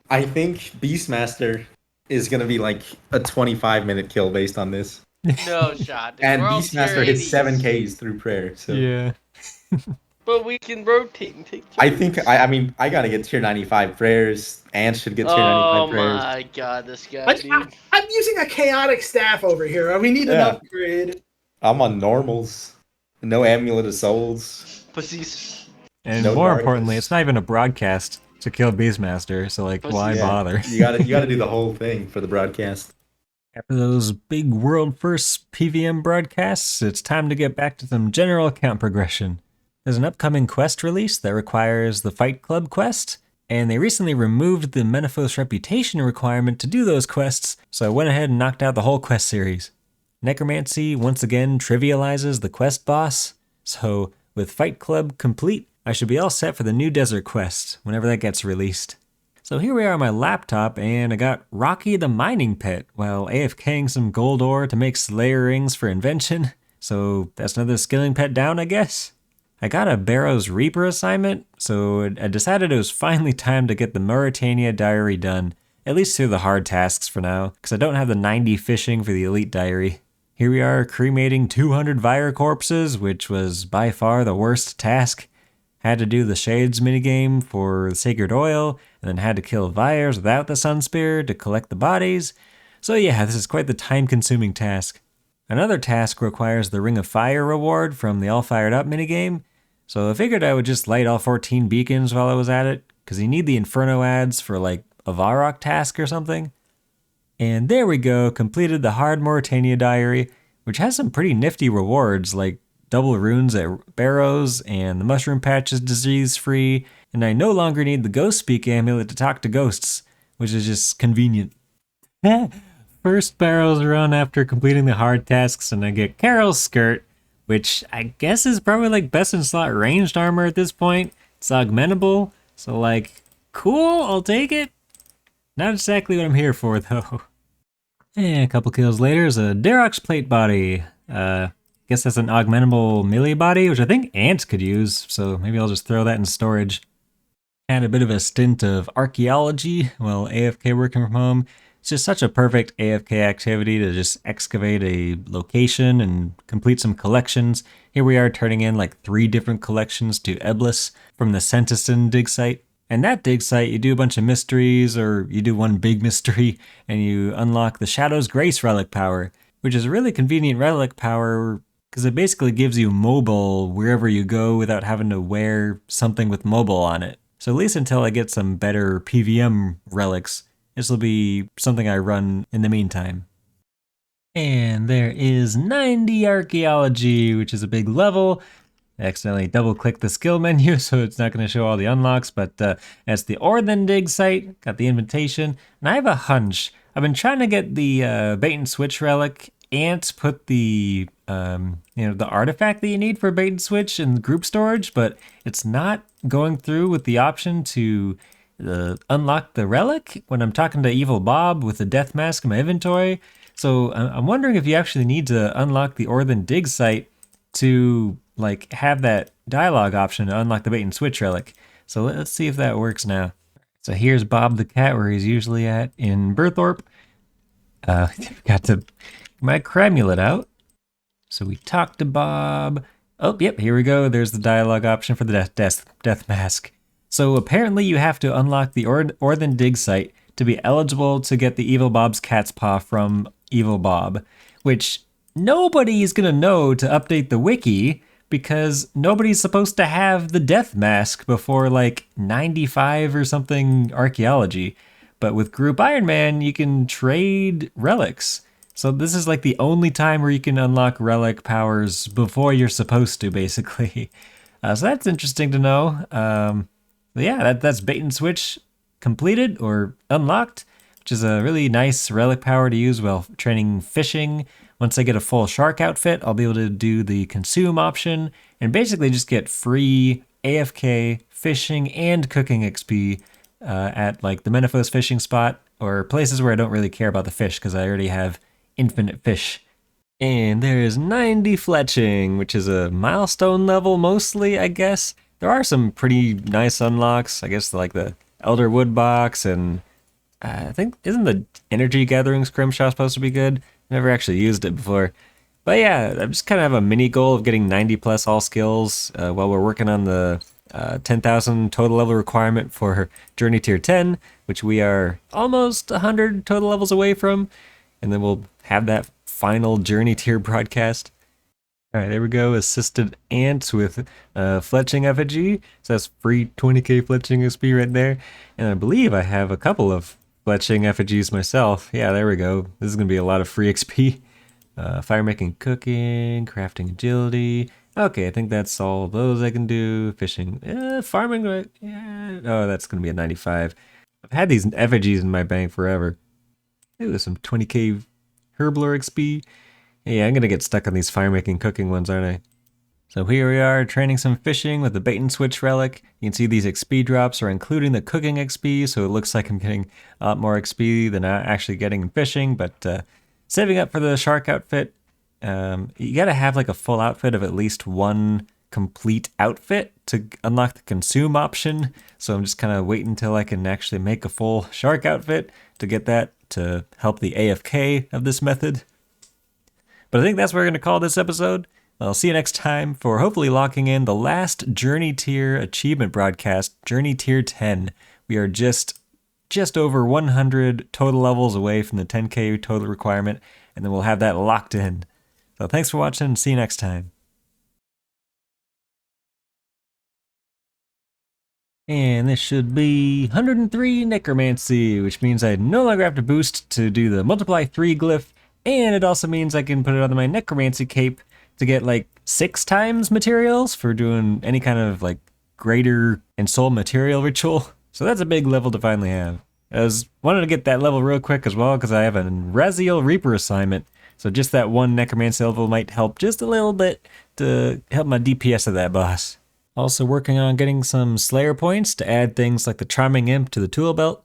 I think Beastmaster is gonna be like a 25-minute kill based on this. No shot. Dude. And We're all Beastmaster tier hits 80s. 7 Ks through prayer. So Yeah. But we can rotate and take I turns. think I gotta get tier 95 prayers. Ant should get tier Oh 95 prayers. my god, this guy, dude. I'm using a chaotic staff over here. We need an Yeah. upgrade. I'm on normals. No amulet of souls. Pussies. And No more darkness. importantly, it's not even a broadcast to kill Beastmaster, so like, why Yeah, bother? You gotta do the whole thing for the broadcast. After those big world first PVM broadcasts, it's time to get back to some general account progression. There's an upcoming quest release that requires the Fight Club quest, and they recently removed the Menaphos reputation requirement to do those quests, so I went ahead and knocked out the whole quest series. Necromancy once again trivializes the quest boss, so with Fight Club complete, I should be all set for the new desert quest whenever that gets released. So here we are on my laptop, and I got Rocky the mining pet while AFKing some gold ore to make Slayer rings for Invention, so that's another skilling pet down, I guess. I got a Barrows Reaper assignment, so I decided it was finally time to get the Mauritania Diary done, at least through the hard tasks for now, because I don't have the 90 fishing for the Elite Diary. Here we are cremating 200 Vire corpses, which was by far the worst task. Had to do the Shades minigame for the Sacred Oil, and then had to kill Vires without the Sun Spear to collect the bodies. So yeah, this is quite the time-consuming task. Another task requires the Ring of Fire reward from the All Fired Up minigame, so I figured I would just light all 14 beacons while I was at it, because you need the Inferno ads for like a Varrock task or something. And there we go, completed the hard Mauritania Diary, which has some pretty nifty rewards like double runes at Barrows, and the Mushroom Patch is disease-free, and I no longer need the Ghost Speak amulet to talk to ghosts, which is just convenient. First Barrows run after completing the hard tasks, and I get Carol's skirt, which I guess is probably like best in slot ranged armor at this point. It's augmentable, so like, cool, I'll take it. Not exactly what I'm here for though. And a couple kills later is a Darox plate body. Guess that's an augmentable melee body, which I think Ant could use, so maybe I'll just throw that in storage. Had a bit of a stint of archaeology while AFK working from home. It's just such a perfect AFK activity to just excavate a location and complete some collections. Here we are turning in like 3 different collections to Eblis from the Sentiston dig site. And that dig site, you do a bunch of mysteries, or you do one big mystery, and you unlock the Shadow's Grace relic power, which is a really convenient relic power because it basically gives you mobile wherever you go without having to wear something with mobile on it. So at least until I get some better PVM relics, this will be something I run in the meantime. And there is 90 archaeology, which is a big level. I accidentally double-clicked the skill menu, so it's not going to show all the unlocks, but that's the Orthen Dig site, got the invitation, and I have a hunch. I've been trying to get the bait and switch relic and put the the artifact that you need for bait and switch in group storage, but it's not going through with the option to unlock the relic when I'm talking to Evil Bob with the death mask in my inventory. So I'm wondering if you actually need to unlock the Orthen Dig site to like have that dialogue option to unlock the bait and switch relic. So let's see if that works now. So here's Bob the cat where he's usually at in Burthorpe. Got to get my Cramulet out. So we talked to Bob. Oh, yep, here we go. There's the dialogue option for the death mask. So apparently you have to unlock the Orthen Dig site to be eligible to get the Evil Bob's cat's paw from Evil Bob, which nobody is going to know to update the wiki because nobody's supposed to have the death mask before like 95 or something archaeology. But with Group Ironman, you can trade relics. So this is like the only time where you can unlock relic powers before you're supposed to, basically. So that's interesting to know. Yeah, that's bait and switch completed or unlocked, which is a really nice relic power to use while training fishing. Once I get a full shark outfit, I'll be able to do the consume option and basically just get free AFK fishing and cooking XP at like the Menifos fishing spot or places where I don't really care about the fish because I already have infinite fish. And there is 90 fletching, which is a milestone level mostly, I guess. There are some pretty nice unlocks, I guess, like the Elder Wood box, and I think, isn't the Energy Gathering Scrimshaw supposed to be good? Never actually used it before. But yeah, I just kind of have a mini goal of getting 90 plus all skills while we're working on the 10,000 total level requirement for Journey Tier 10, which we are almost 100 total levels away from. And then we'll have that final Journey Tier broadcast. All right, there we go. Assisted ants with fletching effigy. So that's free 20k fletching XP right there. And I believe I have a couple of fletching effigies myself. Yeah, there we go. This is going to be a lot of free XP. Fire making, cooking, crafting, agility. Okay, I think that's all those I can do. Fishing, farming. Yeah. Oh, that's going to be a 95. I've had these effigies in my bank forever. Ooh, some 20k Herbler XP. Yeah, I'm going to get stuck on these fire making, cooking ones, aren't I? So here we are training some fishing with the bait and switch relic. You can see these XP drops are including the cooking XP, so it looks like I'm getting a lot more XP than I'm actually getting in fishing, but saving up for the shark outfit, you gotta have like a full outfit of at least one complete outfit to unlock the consume option. So I'm just kind of waiting until I can actually make a full shark outfit to get that to help the AFK of this method. But I think that's what we're going to call this episode. I'll see you next time for hopefully locking in the last Journey Tier achievement broadcast, Journey Tier 10. We are just over 100 total levels away from the 10k total requirement, and then we'll have that locked in. So thanks for watching, and see you next time. And this should be 103 Necromancy, which means I no longer have to boost to do the multiply 3 glyph, and it also means I can put it on my Necromancy cape to get like 6 times materials for doing any kind of like greater and soul material ritual. So that's a big level to finally have. I wanted to get that level real quick as well because I have a Raziel Reaper assignment. So just that one Necromancy level might help just a little bit to help my DPS of that boss. Also working on getting some Slayer points to add things like the Charming Imp to the tool belt.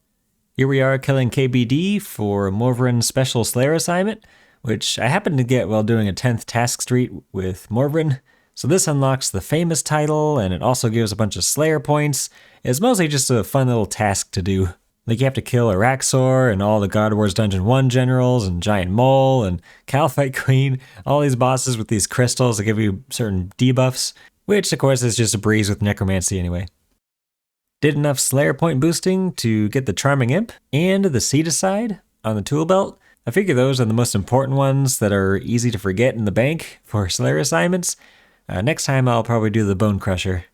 Here we are killing KBD for Morvrin's special Slayer assignment, which I happened to get while doing a 10th task street with Morvrin. So this unlocks the famous title, and it also gives a bunch of Slayer points. It's mostly just a fun little task to do. Like you have to kill Araxor and all the God Wars Dungeon 1 generals and Giant Mole and Calphite Queen, all these bosses with these crystals that give you certain debuffs, which of course is just a breeze with Necromancy anyway. Did enough Slayer point boosting to get the Charming Imp and the Seedicide on the tool belt. I figure those are the most important ones that are easy to forget in the bank for Slayer assignments. Next time I'll probably do the Bone Crusher.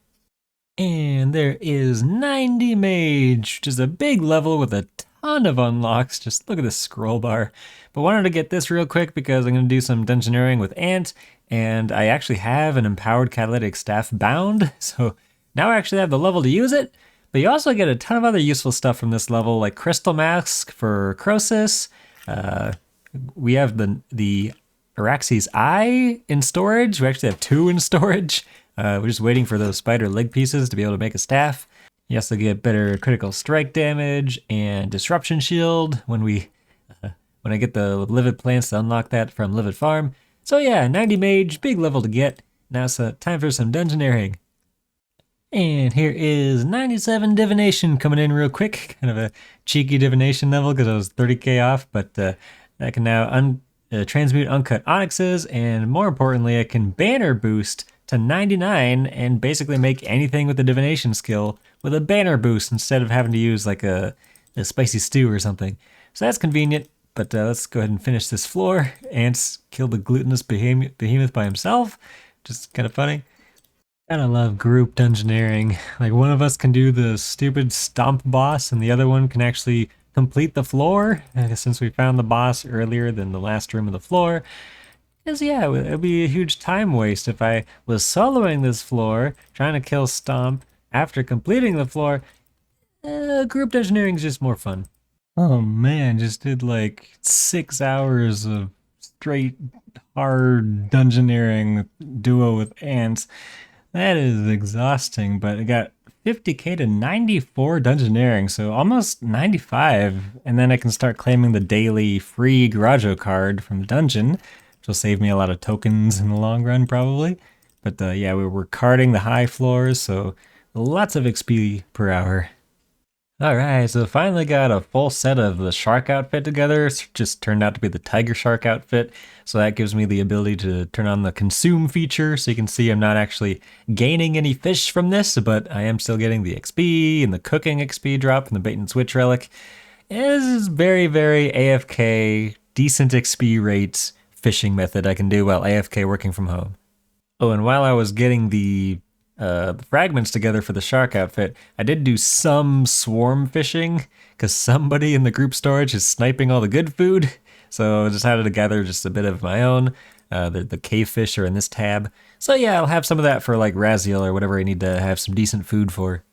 And there is 90 Mage, which is a big level with a ton of unlocks. Just look at this scroll bar. But wanted to get this real quick because I'm going to do some dungeoneering with Ant, and I actually have an empowered catalytic staff bound, so now I actually have the level to use it. But you also get a ton of other useful stuff from this level, like Crystal Mask for Croesus. We have the Araxes Eye in storage. We actually have 2 in storage. We're just waiting for those spider leg pieces to be able to make a staff. You also get better critical strike damage and disruption shield when I get the livid plants to unlock that from Livid Farm. So yeah, 90 Mage, big level to get. Now it's time for some dungeoneering. And here is 97 Divination coming in real quick. Kind of a cheeky Divination level because I was 30k off, but I can now transmute uncut onyxes, and more importantly, I can banner boost to 99 and basically make anything with the divination skill with a banner boost instead of having to use like a spicy stew or something. So that's convenient, but let's go ahead and finish this floor. Ants killed the glutinous behemoth by himself. Just kind of funny. Gotta love group dungeoneering. Like one of us can do the stupid stomp boss and the other one can actually complete the floor, since we found the boss earlier than the last room of the floor. Because, yeah, it would be a huge time waste if I was soloing this floor, trying to kill Stomp after completing the floor. Group engineering is just more fun. Oh man, just did like 6 hours of straight hard dungeoneering duo with ants. That is exhausting, but I got 50k to 94 dungeoneering, so almost 95, and then I can start claiming the daily free Garajo card from the dungeon, which will save me a lot of tokens in the long run probably. But yeah, we're carding the high floors, so lots of XP per hour. Alright, so finally got a full set of the shark outfit together. It's just turned out to be the tiger shark outfit. So that gives me the ability to turn on the consume feature. So you can see I'm not actually gaining any fish from this, but I am still getting the XP and the cooking XP drop and the bait and switch relic. This is very, very AFK, decent XP rates fishing method I can do while AFK working from home. Oh, and while I was getting the fragments together for the shark outfit, I did do some swarm fishing because somebody in the group storage is sniping all the good food. So I decided to gather just a bit of my own. The cave fish are in this tab. So yeah, I'll have some of that for like Raziel or whatever I need to have some decent food for.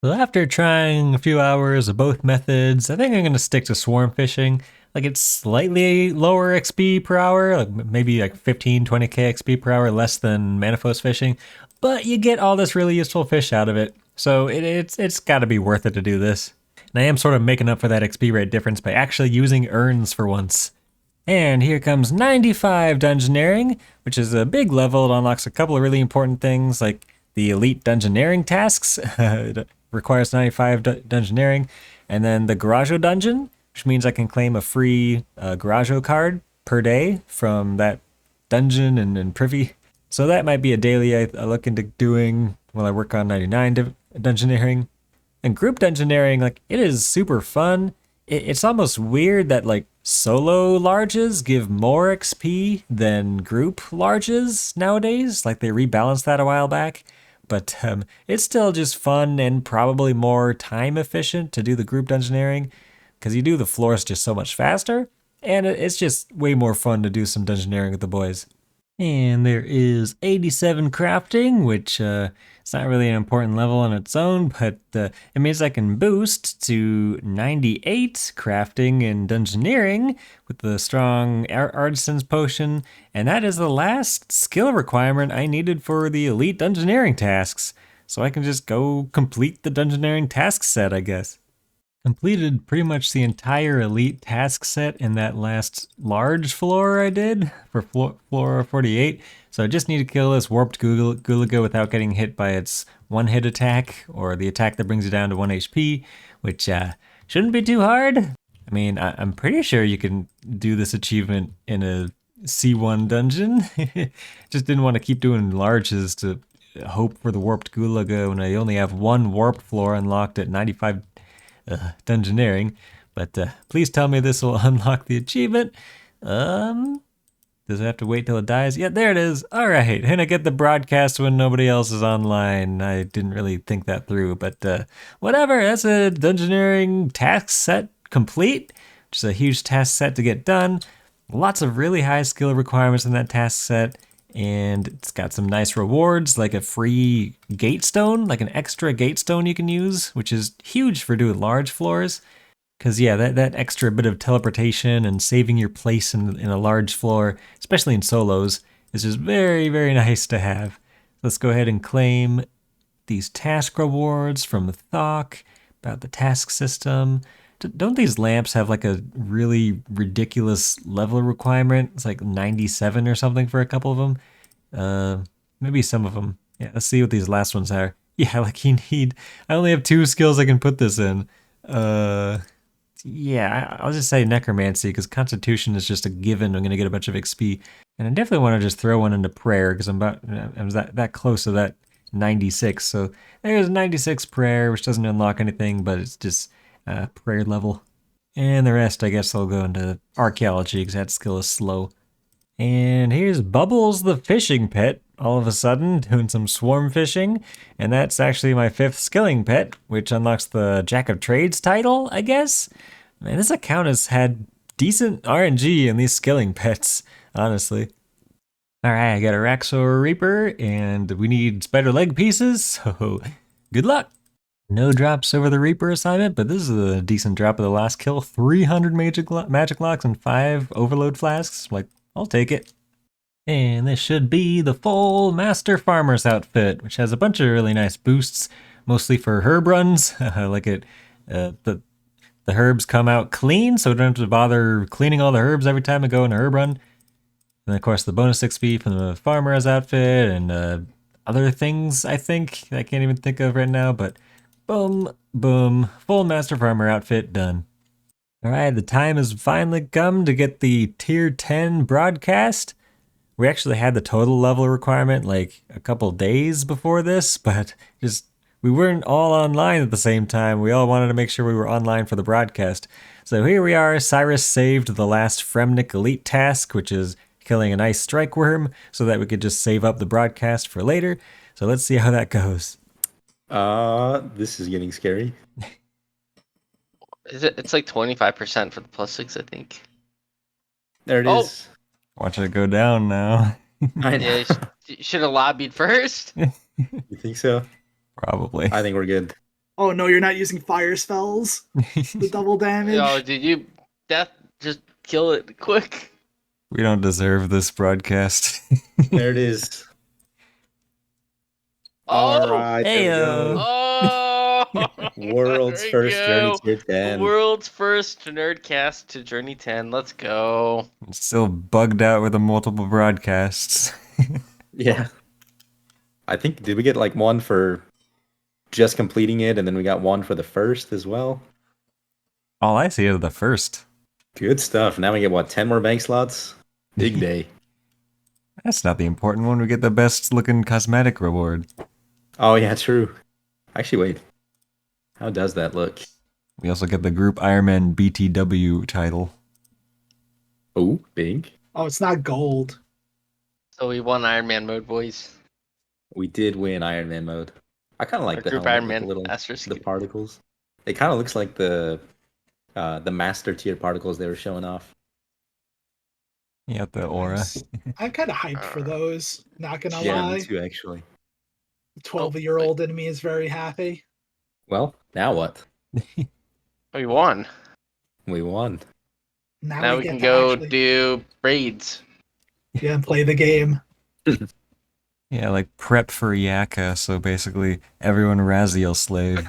So after trying a few hours of both methods, I think I'm going to stick to swarm fishing. Like it's slightly lower XP per hour, like maybe like 15, 20k XP per hour less than Manifold fishing, but you get all this really useful fish out of it. So it's got to be worth it to do this. And I am sort of making up for that XP rate difference by actually using urns for once. And here comes 95 dungeoneering, which is a big level. It unlocks a couple of really important things like the elite dungeoneering tasks. It requires 95 dungeoneering. And then the Garajo dungeon, which means I can claim a free Garajo card per day from that dungeon and privy. So that might be a daily I look into doing while I work on 99 dungeoneering. And group dungeoneering, like, it is super fun. It's almost weird that, like, solo larges give more XP than group larges nowadays. Like, they rebalanced that a while back. But it's still just fun and probably more time efficient to do the group dungeoneering, because you do the floors just so much faster, and it's just way more fun to do some dungeoneering with the boys. And there is 87 crafting, which it's not really an important level on its own, but it means I can boost to 98 crafting and dungeoneering with the strong artisan's potion, and that is the last skill requirement I needed for the elite dungeoneering tasks. So I can just go complete the dungeoneering task set, I guess. Completed pretty much the entire elite task set in that last large floor I did for floor 48. So I just need to kill this warped Gulaga without getting hit by its one-hit attack, or the attack that brings you down to 1 HP, which shouldn't be too hard. I mean, I'm pretty sure you can do this achievement in a C1 dungeon. Just didn't want to keep doing larges to hope for the warped Gulaga when I only have one warped floor unlocked at 95 dungeoneering, but please tell me this will unlock the achievement. Does it have to wait till it dies? Yeah, there it is. All right, and I get the broadcast when nobody else is online. I didn't really think that through, but whatever. That's a dungeoneering task set complete, which is a huge task set to get done. Lots of really high skill requirements in that task set. And it's got some nice rewards, like a free gate stone, like an extra gate stone you can use, which is huge for doing large floors. Because, yeah, that extra bit of teleportation and saving your place in a large floor, especially in solos, is just very, very nice to have. Let's go ahead and claim these task rewards from Thok about the task system. Don't these lamps have like a really ridiculous level requirement? It's like 97 or something for a couple of them. Maybe some of them. Yeah, let's see what these last ones are. Yeah, like I only have 2 skills I can put this in. Yeah, I'll just say necromancy, because constitution is just a given. I'm going to get a bunch of XP. And I definitely want to just throw one into prayer, because I'm that close to that 96. So there's 96 prayer, which doesn't unlock anything, but it's just prayer level. And the rest, I guess, I'll go into archaeology, because that skill is slow. And here's Bubbles the fishing pet, all of a sudden doing some swarm fishing. And that's actually my 5th skilling pet, which unlocks the Jack of Trades title, I guess. Man, this account has had decent RNG in these skilling pets, honestly. Alright, I got a Raxor Reaper, and we need spider leg pieces, so good luck! No drops over the Reaper assignment, but this is a decent drop of the last kill. 300 magic locks and 5 overload flasks. Like, I'll take it. And this should be the full Master Farmer's outfit, which has a bunch of really nice boosts, mostly for herb runs. Like the herbs come out clean, so we don't have to bother cleaning all the herbs every time I go in a herb run. And of course the bonus XP from the Farmer's outfit and other things, I think. I can't even think of right now, but boom, boom, full Master Farmer outfit done. Alright, the time has finally come to get the tier 10 broadcast. We actually had the total level requirement like a couple days before this, but we weren't all online at the same time. We all wanted to make sure we were online for the broadcast. So here we are. Cyruss saved the last Fremnik Elite task, which is killing a nice strike worm, so that we could just save up the broadcast for later. So let's see how that goes. This is getting scary. It's like 25% for the +6, I think. There it is. Watch it go down now. I know. Yeah, you should have lobbied first. You think so? Probably. I think we're good. Oh no, you're not using fire spells? The double damage? Yo, did you just kill it quick? We don't deserve this broadcast. There it is. Oh, All right, there we Heyo. go. Oh, World's there we first go. Journey Tier 10. World's first Nerdcast to Journey 10. Let's go. Still bugged out with the multiple broadcasts. Yeah. I think, did we get like one for just completing it, and then we got one for the first as well? All I see is the first. Good stuff. Now we get, what, 10 more bank slots? Big day. That's not the important one. We get the best looking cosmetic reward. Oh, yeah, true. Actually, wait. How does that look? We also get the Group Ironman BTW title. Oh, big. Oh, it's not gold. So we won Iron Man mode, boys. We did win Iron Man mode. I kind of like Our the Group helmet Iron with Man the little asterisk. the particles. It kind of looks like the master tier particles they were showing off. Yeah, the aura. I'm kind of hyped for those. Not gonna Yeah, lie. me too, actually. 12-year-old in me is very happy. Well, now what? We won. We won. Now we get can to go actually- do raids. Yeah, and play the game. Yeah, like prep for Yaka, so basically everyone Raziel slave.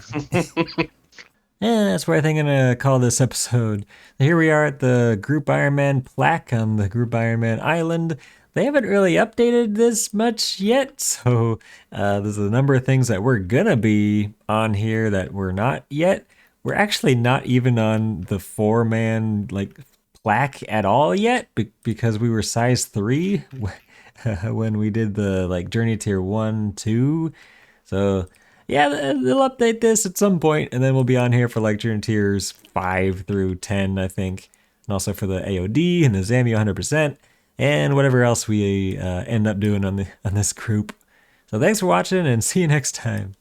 And that's where I think I'm gonna call this episode. Here we are at the Group Ironman plaque on the Group Ironman Island. They haven't really updated this much yet, so there's a number of things that we're gonna be on here that we're not yet. We're actually not even on the 4-man like plaque at all yet, because we were size 3 when we did the like Journey Tier 1, 2. So yeah, they'll update this at some point, and then we'll be on here for like Journey Tiers 5 through 10, I think. And also for the AOD and the Zamio 100%, and whatever else we end up doing on this group. So thanks for watching, and see you next time.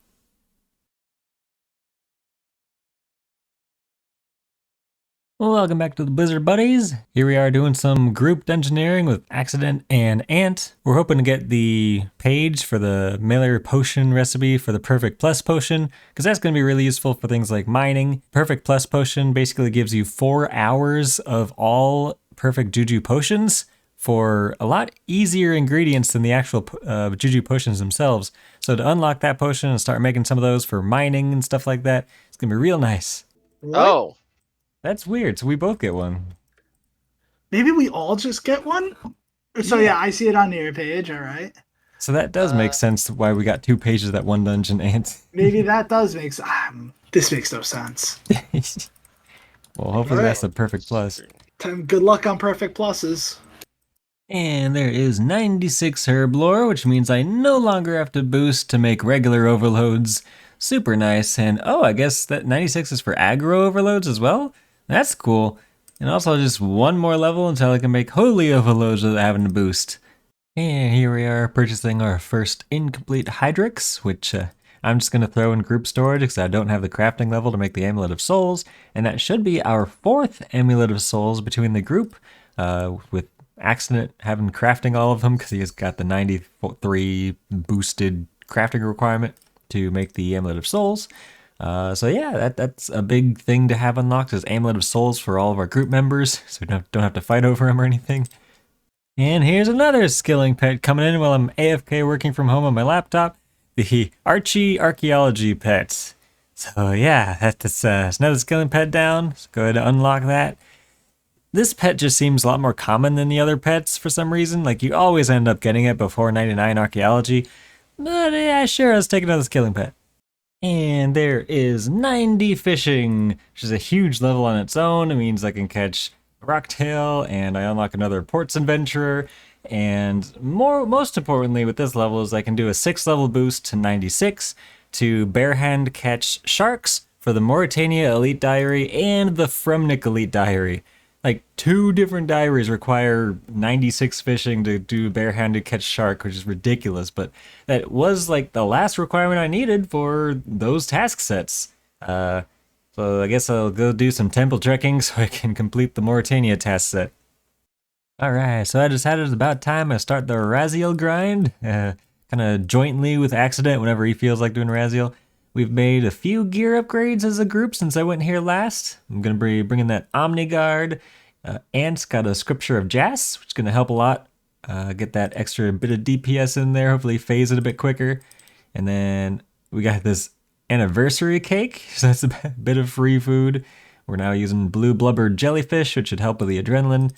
Well, welcome back to the Blizzard Buddies. Here we are doing some group dungeoneering with Accident and Ant. We're hoping to get the page for the Mailer Potion recipe for the Perfect Plus Potion, because that's going to be really useful for things like mining. Perfect Plus Potion basically gives you 4 hours of all Perfect Juju Potions for a lot easier ingredients than the actual Juju Potions themselves. So to unlock that potion and start making some of those for mining and stuff like that, it's going to be real nice. What? Oh, That's weird, so we both get one. Maybe we all just get one? So yeah, I see it on your page, alright. So that does make sense why we got 2 pages of that one dungeon, Ant. Maybe that does make sense. This makes no sense. Well, hopefully that's the Perfect Plus. Good luck on perfect pluses. And there is 96 herb lore, which means I no longer have to boost to make regular overloads. Super nice. And oh, I guess that 96 is for aggro overloads as well? That's cool. And also just one more level until I can make holy overloads without having to boost. And here we are purchasing our first incomplete Hydrix, which I'm just going to throw in group storage because I don't have the crafting level to make the Amulet of Souls, and that should be our 4th Amulet of Souls between the group, with Accident having crafting all of them because he has got the 93 boosted crafting requirement to make the Amulet of Souls. So yeah, that's a big thing to have unlocked is Amulet of Souls for all of our group members, so we don't have to fight over them or anything. And here's another skilling pet coming in while I'm AFK working from home on my laptop, the Archie Archaeology pet. So yeah, that's another skilling pet down, so go ahead and unlock that. This pet just seems a lot more common than the other pets for some reason, like you always end up getting it before 99 Archaeology, but yeah, sure, let's take another skilling pet. And there is 90 fishing, which is a huge level on its own. It means I can catch rocktail, and I unlock another ports adventurer. And most importantly with this level is I can do a 6 level boost to 96 to barehand catch sharks for the Mauritania Elite Diary and the Fremnik Elite Diary. Like 2 different diaries require 96 fishing to do barehanded catch shark, which is ridiculous, but that was like the last requirement I needed for those task sets. So I guess I'll go do some temple trekking so I can complete the Mauritania task set. Alright, so I decided it's about time I start the Raziel grind, kind of jointly with Accident whenever he feels like doing Raziel. We've made a few gear upgrades as a group since I went here last. I'm going to be bringing that Omni Guard. Ant's got a Scripture of Jas, which is going to help a lot. Get that extra bit of DPS in there, hopefully phase it a bit quicker. And then we got this anniversary cake, so that's a bit of free food. We're now using blue blubber jellyfish, which should help with the adrenaline.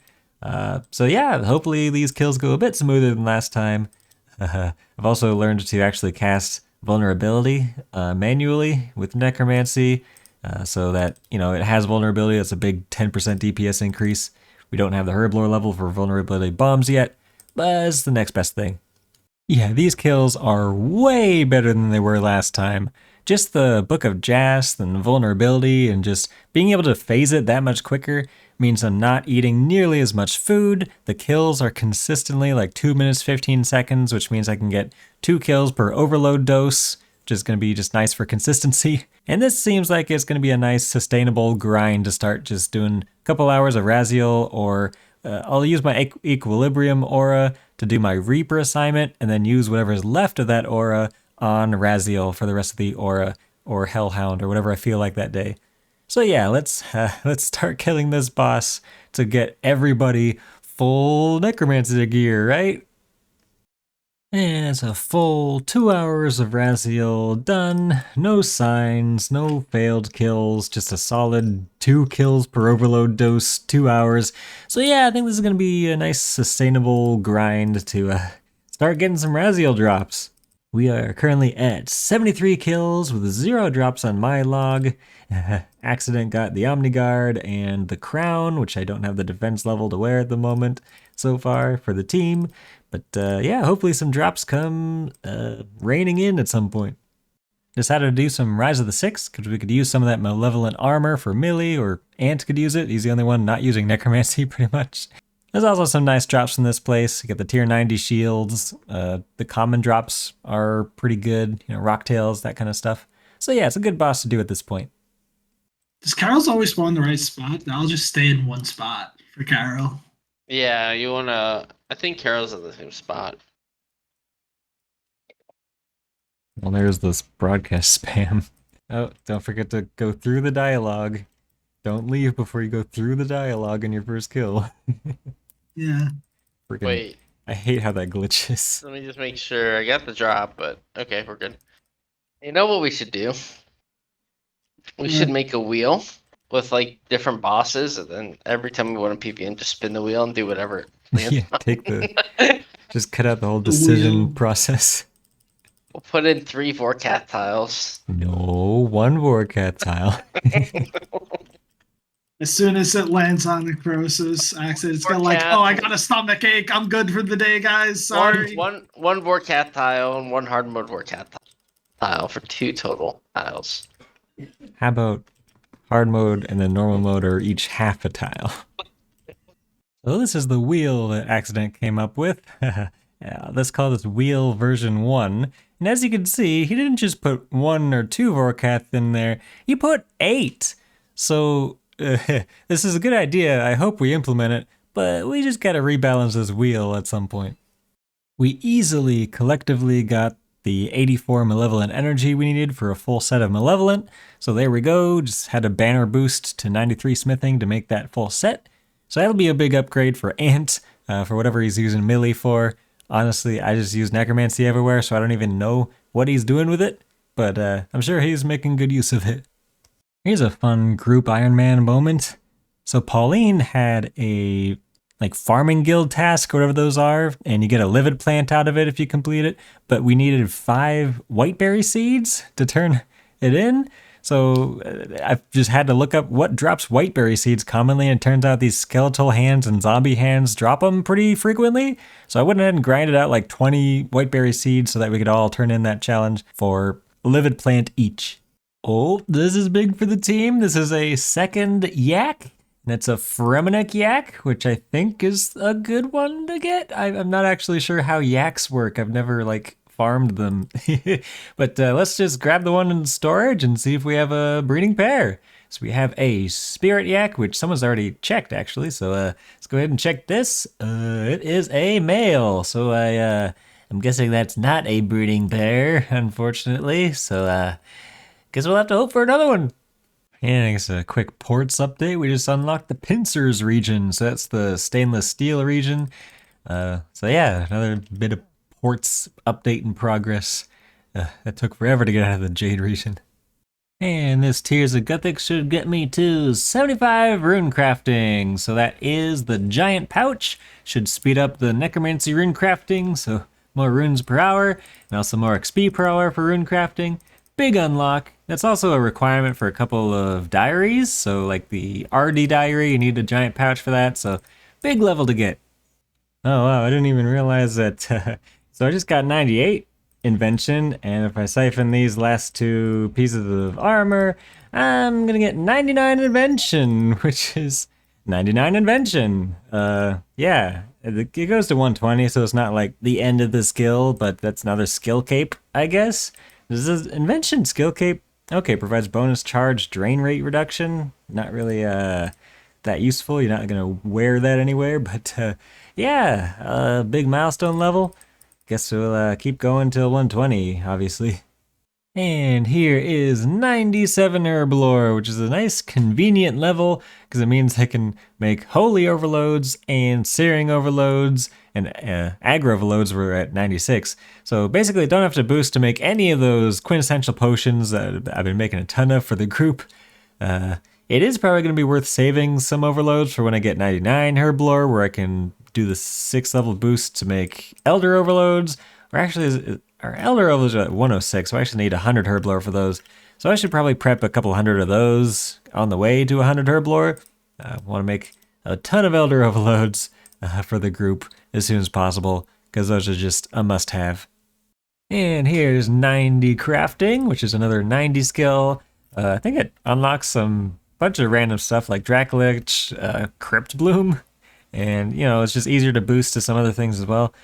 So yeah, hopefully these kills go a bit smoother than last time. I've also learned to actually cast vulnerability manually with necromancy, so that it has vulnerability. That's a big 10% DPS increase. We don't have the herblore level for vulnerability bombs yet, but it's the next best thing. Yeah, these kills are way better than they were last time. Just the Book of Jas and vulnerability and just being able to phase it that much quicker means I'm not eating nearly as much food. The kills are consistently like 2 minutes 15 seconds, which means I can get 2 kills per overload dose, which is going to be just nice for consistency. And this seems like it's going to be a nice sustainable grind to start just doing a couple hours of Raziel, or I'll use my Equilibrium aura to do my Reaper assignment and then use whatever is left of that aura on Raziel for the rest of the aura or Hellhound or whatever I feel like that day. So yeah, let's start killing this boss to get everybody full necromancer gear, right? And it's a full 2 hours of Raziel done. No signs, no failed kills, just a solid 2 kills per overload dose, 2 hours. So yeah, I think this is going to be a nice sustainable grind to start getting some Raziel drops. We are currently at 73 kills with 0 drops on my log. Accident got the Omni Guard and the crown, which I don't have the defense level to wear at the moment so far for the team. But yeah, hopefully some drops come raining in at some point. Decided to do some Rise of the Six because we could use some of that malevolent armor for Millie, or Ant could use it. He's the only one not using necromancy pretty much. There's also some nice drops from this place. You get the tier 90 shields. The common drops are pretty good, rocktails, that kind of stuff. So yeah, it's a good boss to do at this point. Does Carol's always spawn in the right spot? I'll just stay in one spot for Carol. Yeah, you wanna. I think Carol's in the same spot. Well, there's this broadcast spam. Oh, don't forget to go through the dialogue. Don't leave before you go through the dialogue in your first kill. Yeah. Freaking, Wait. I hate how that glitches. Let me just make sure I got the drop, but okay, we're good. You know what we should do? We should make a wheel with like different bosses, and then every time we want to PvM, just spin the wheel and do whatever it lands Yeah, on. take just cut out the whole decision wheel. process. We'll put in 3 Vorcat tiles. No, 1 Vorcat tile. As soon as it lands on Necrosis, Accident's Or got like, cat. oh, I got a stomach ache. I'm good for the day, guys. Sorry. One Vorcat tile and 1 hard mode Vorcat tile for 2 total tiles. How about hard mode and then normal mode are each half a tile? So this is the wheel that Accident came up with. Let's call this wheel version 1. And as you can see, he didn't just put 1 or 2 Vorkath in there, he put 8. So this is a good idea, I hope we implement it, but we just gotta rebalance this wheel at some point. We easily, collectively got the 84 Malevolent energy we needed for a full set of Malevolent. So there we go, just had a banner boost to 93 smithing to make that full set. So that'll be a big upgrade for Ant, for whatever he's using melee for. Honestly, I just use Necromancy everywhere, so I don't even know what he's doing with it, but I'm sure he's making good use of it. Here's a fun Group Ironman moment. So Pauline had a farming guild task, or whatever those are, and you get a livid plant out of it if you complete it, but we needed 5 whiteberry seeds to turn it in. So I've just had to look up what drops whiteberry seeds commonly, and it turns out these skeletal hands and zombie hands drop them pretty frequently. So I went ahead and grinded out like 20 whiteberry seeds so that we could all turn in that challenge for livid plant each. Oh, this is big for the team. This is a second yak. And it's a Fremennik yak, which I think is a good one to get. I'm not actually sure how yaks work. I've never farmed them. But let's just grab the one in storage and see if we have a breeding pair. So we have a spirit yak, which someone's already checked actually. So let's go ahead and check this. It is a male. So I'm guessing that's not a breeding pair, unfortunately. So guess we'll have to hope for another one. And I guess a quick ports update. We just unlocked the pincers region. So that's the stainless steel region. So yeah, another bit of ports update in progress. That took forever to get out of the Jade region. And this Tears of Gothic should get me to 75 rune crafting. So that is the giant pouch. Should speed up the necromancy rune crafting. So more runes per hour, and also more XP per hour for rune crafting. Big unlock. That's also a requirement for a couple of diaries. So like the RD diary, you need a giant pouch for that. So big level to get. Oh wow, I didn't even realize that. So I just got 98 invention, and if I siphon these last 2 pieces of armor, I'm gonna get 99 invention, which is 99 invention. Yeah, it goes to 120, so it's not like the end of the skill, but that's another skill cape, I guess. This is invention skill cape. Okay, provides bonus charge drain rate reduction. Not really that useful. You're not gonna wear that anywhere, but yeah, big milestone level. Guess we'll keep going till 120, obviously. And here is 97 Herblore, which is a nice convenient level because it means I can make holy overloads and searing overloads, and aggro overloads were at 96. So basically I don't have to boost to make any of those quintessential potions that I've been making a ton of for the group. It is probably going to be worth saving some overloads for when I get 99 Herblore, where I can do the 6th level boost to make Elder overloads. Or actually, our Elder overloads are at 106, so I actually need 100 Herblore for those. So I should probably prep a couple hundred of those on the way to 100 Herblore. I want to make a ton of Elder overloads for the group as soon as possible, because those are just a must-have. And here's 90 crafting, which is another 90 skill. I think it unlocks some bunch of random stuff like Dracolich, Crypt Bloom, and it's just easier to boost to some other things as well.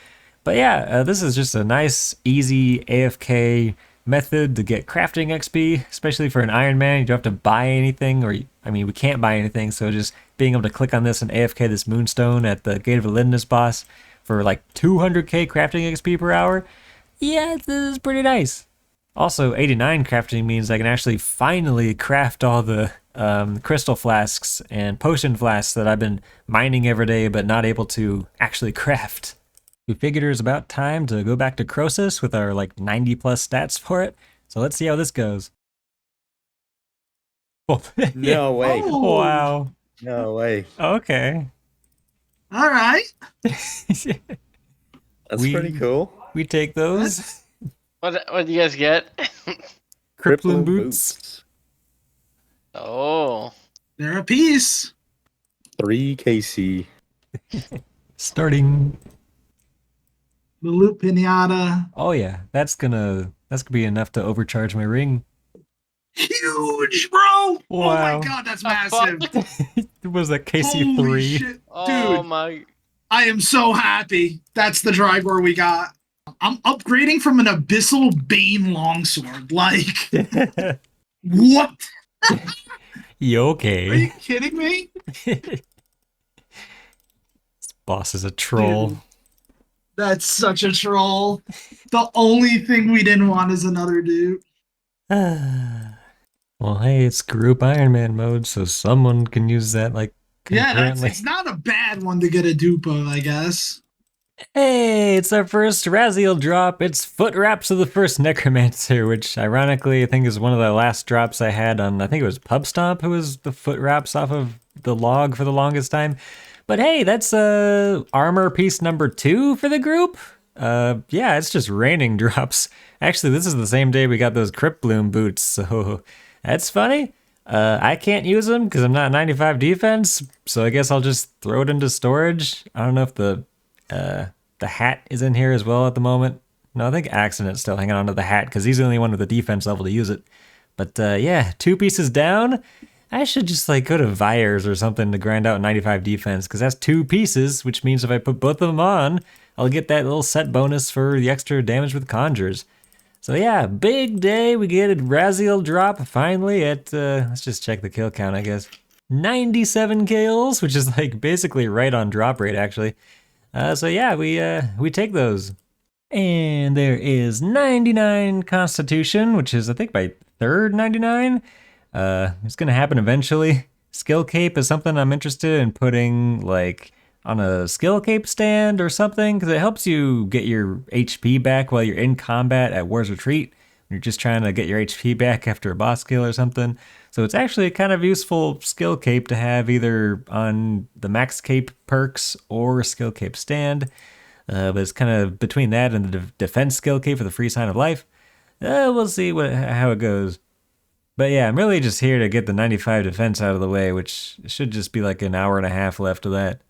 But yeah, this is just a nice, easy AFK method to get crafting XP, especially for an Ironman. You don't have to buy anything, we can't buy anything, so just being able to click on this and AFK this Moonstone at the Gate of Elidnus boss for like 200k crafting XP per hour, yeah, this is pretty nice. Also, 89 crafting means I can actually finally craft all the crystal flasks and potion flasks that I've been mining every day but not able to actually craft. We figured it was about time to go back to Croesus with our 90 plus stats for it. So let's see how this goes. Oh, No way. Oh. Wow. No way. Okay. All right. That's We- pretty cool. We take those. What do you guys get? Crippling boots. Oh. They're a piece. 3 KC. Starting. The loot pinata. Oh yeah, that's gonna be enough to overcharge my ring. Huge, bro. Oh Wow. my god, that's massive. Was that Holy KC3? shit. Oh Dude, my. I am so happy. That's the driver we got. I'm upgrading from an Abyssal Bane longsword. Like, what? You Are okay? you kidding me? This boss is a troll. Dude, that's such a troll. The only thing we didn't want is another dude. Well, hey, it's Group Ironman mode, so someone can use that, like, Yeah, concurrently. it's not a bad one to get a dupe of, I guess. Hey, it's our first Raziel drop. It's foot wraps of the first Necromancer, which ironically I think is one of the last drops I had on, I think it was Pub Stomp, who was the foot wraps off of the log for the longest time. But hey, that's armor piece number 2 for the group. Yeah, it's just raining drops. Actually, this is the same day we got those Crypt Bloom boots, so that's funny. I can't use them because I'm not 95 defense, so I guess I'll just throw it into storage. I don't know if the hat is in here as well at the moment. No, I think Accident's still hanging on to the hat because he's the only one with the defense level to use it. But yeah, 2 pieces down. I should just like go to Vires or something to grind out 95 defense because that's 2 pieces, which means if I put both of them on, I'll get that little set bonus for the extra damage with conjures. So yeah, big day. We get a Raziel drop finally at, let's just check the kill count, I guess. 97 kills, which is like basically right on drop rate actually. So yeah, we take those. And there is 99 Constitution, which is I think my third 99. It's gonna happen eventually. Skill Cape is something I'm interested in putting like on a skill cape stand or something because it helps you get your HP back while you're in combat at War's Retreat. You're just trying to get your HP back after a boss kill or something. So it's actually a kind of useful skill cape to have either on the max cape perks or a skill cape stand. But it's kind of between that and the defense skill cape for the free sign of life. We'll see how it goes. But yeah, I'm really just here to get the 95 defense out of the way, which should just be like an hour and a half left of that.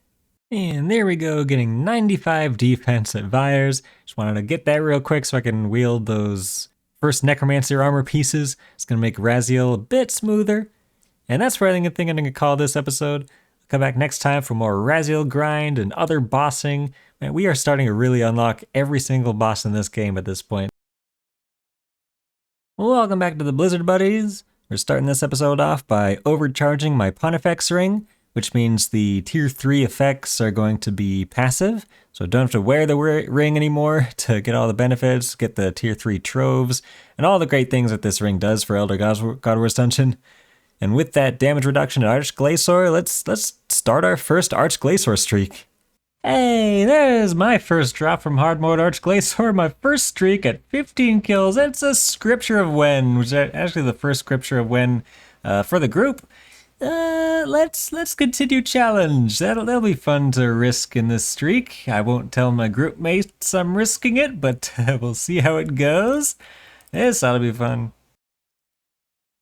And there we go, getting 95 defense at Vires. Just wanted to get that real quick so I can wield those first Necromancer armor pieces. It's going to make Raziel a bit smoother. And that's where I think I'm going to call this episode. I'll come back next time for more Raziel grind and other bossing. Man, we are starting to really unlock every single boss in this game at this point. Welcome back to the Blizzard Buddies. We're starting this episode off by overcharging my Pontifex ring, which means the tier 3 effects are going to be passive. So don't have to wear the ring anymore to get all the benefits, get the tier 3 troves, and all the great things that this ring does for Elder God Wars Dungeon. And with that damage reduction at Arch Glacier, let's start our first Arch Glacier streak. Hey, there's my first drop from hard mode Arch Glacier, my first streak at 15 kills. That's a Scripture of Wen, which is actually the first Scripture of Wen for the group. Let's continue challenge. That'll be fun to risk in this streak. I won't tell my group mates I'm risking it, but we'll see how it goes. This ought to be fun.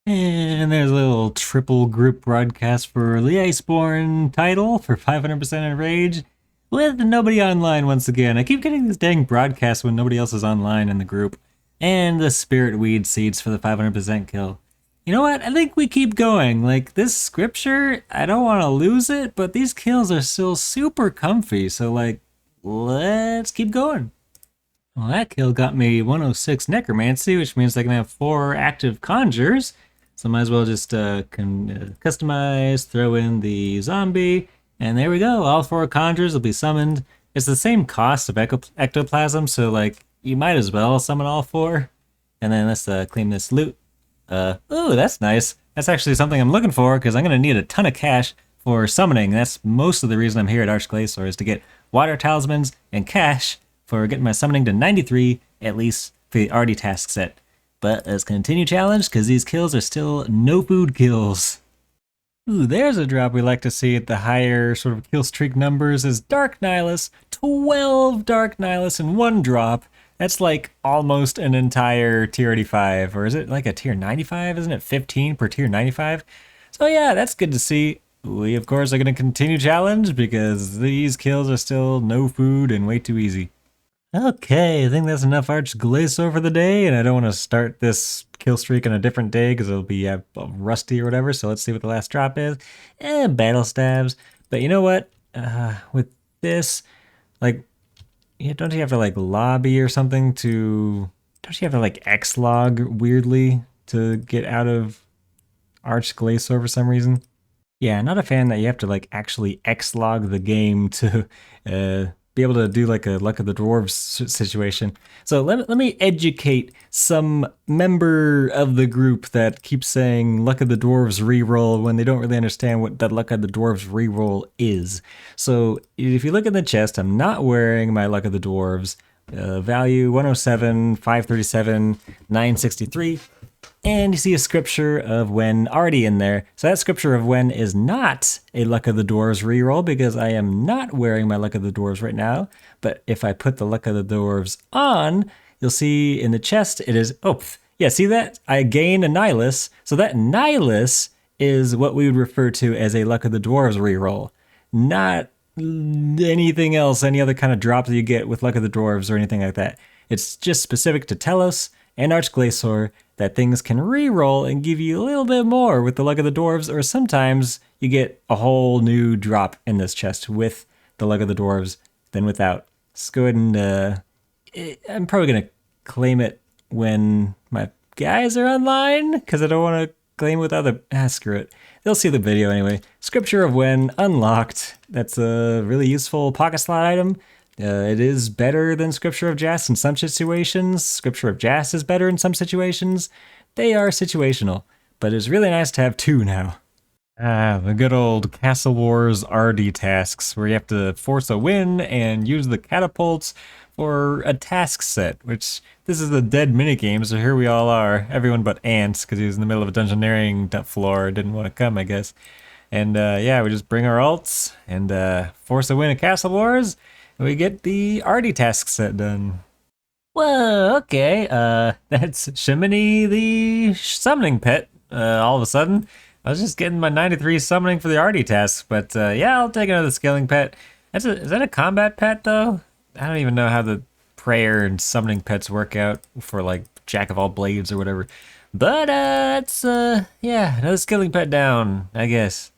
And there's a little triple group broadcast for the Iceborne title for 500% Enrage with nobody online once again. I keep getting this dang broadcast when nobody else is online in the group. And the Spirit Weed seeds for the 500% kill. You know what? I think we keep going. Like, this scripture, I don't want to lose it, but these kills are still super comfy. So, like, let's keep going. Well, that kill got me 106 Necromancy, which means I can have 4 active Conjures. So might as well just customize, throw in the zombie, and there we go. All 4 Conjures will be summoned. It's the same cost of Ectoplasm, so, like, you might as well summon all 4. And then let's claim this loot. Ooh, that's nice. That's actually something I'm looking for because I'm going to need a ton of cash for summoning. That's most of the reason I'm here at Arch Glacier is to get water talismans and cash for getting my summoning to 93, at least for the Arty task set. But let's continue challenge because these kills are still no food kills. Ooh, there's a drop we like to see at the higher sort of kill streak numbers is Dark Nihilus. 12 Dark Nihilus in 1 drop. That's like almost an entire tier 85, or is it like a tier 95? Isn't it 15 per tier 95? So yeah, that's good to see. We of course are going to continue challenge because these kills are still no food and way too easy. Okay, I think that's enough Arch Glacier for the day, and I don't want to start this kill streak on a different day because it'll be rusty or whatever, so let's see what the last drop is. Battle stabs. But you know what? With this. Like, yeah, don't you have to like lobby or something to? Don't you have to like X-log weirdly to get out of Arch Glacier for some reason? Yeah, not a fan that you have to like actually X-log the game to be able to do like a Luck of the Dwarves situation. So let me educate some member of the group that keeps saying Luck of the Dwarves reroll when they don't really understand what that Luck of the Dwarves reroll is. So if you look in the chest, I'm not wearing my Luck of the Dwarves. Value 107, 537, 963. And you see a scripture of when already in there. So that scripture of when is not a Luck of the Dwarves reroll because I am not wearing my Luck of the Dwarves right now. But if I put the Luck of the Dwarves on, you'll see in the chest it is, oh, yeah, see that? I gain a Nihilus. So that Nihilus is what we would refer to as a Luck of the Dwarves reroll. Not anything else, any other kind of drop that you get with Luck of the Dwarves or anything like that. It's just specific to Telos and Arch Glacier that things can re-roll and give you a little bit more with the Luck of the Dwarves, or sometimes you get a whole new drop in this chest with the Luck of the Dwarves than without. Let's go ahead and, I'm probably going to claim it when my guys are online, because I don't want to claim with other, screw it. They'll see the video anyway. Scripture of When unlocked. That's a really useful pocket slot item. It is better than Scripture of Jas in some situations. Scripture of Jas is better in some situations. They are situational, but it's really nice to have two now. The good old Castle Wars RD tasks, where you have to force a win and use the catapults for a task set, which this is a dead minigame, so here we all are. Everyone but Ants, because he was in the middle of a dungeoneering floor, didn't want to come, I guess. And yeah, we just bring our alts and force a win at Castle Wars, and we get the Arty task set done. Whoa, okay, that's Shimini the summoning pet, all of a sudden. I was just getting my 93 summoning for the Arty task, but yeah, I'll take another scaling pet. Is that a combat pet, though? I don't even know how the prayer and summoning pets work out for, like, Jack of all blades or whatever. But, that's, yeah, another scaling pet down, I guess.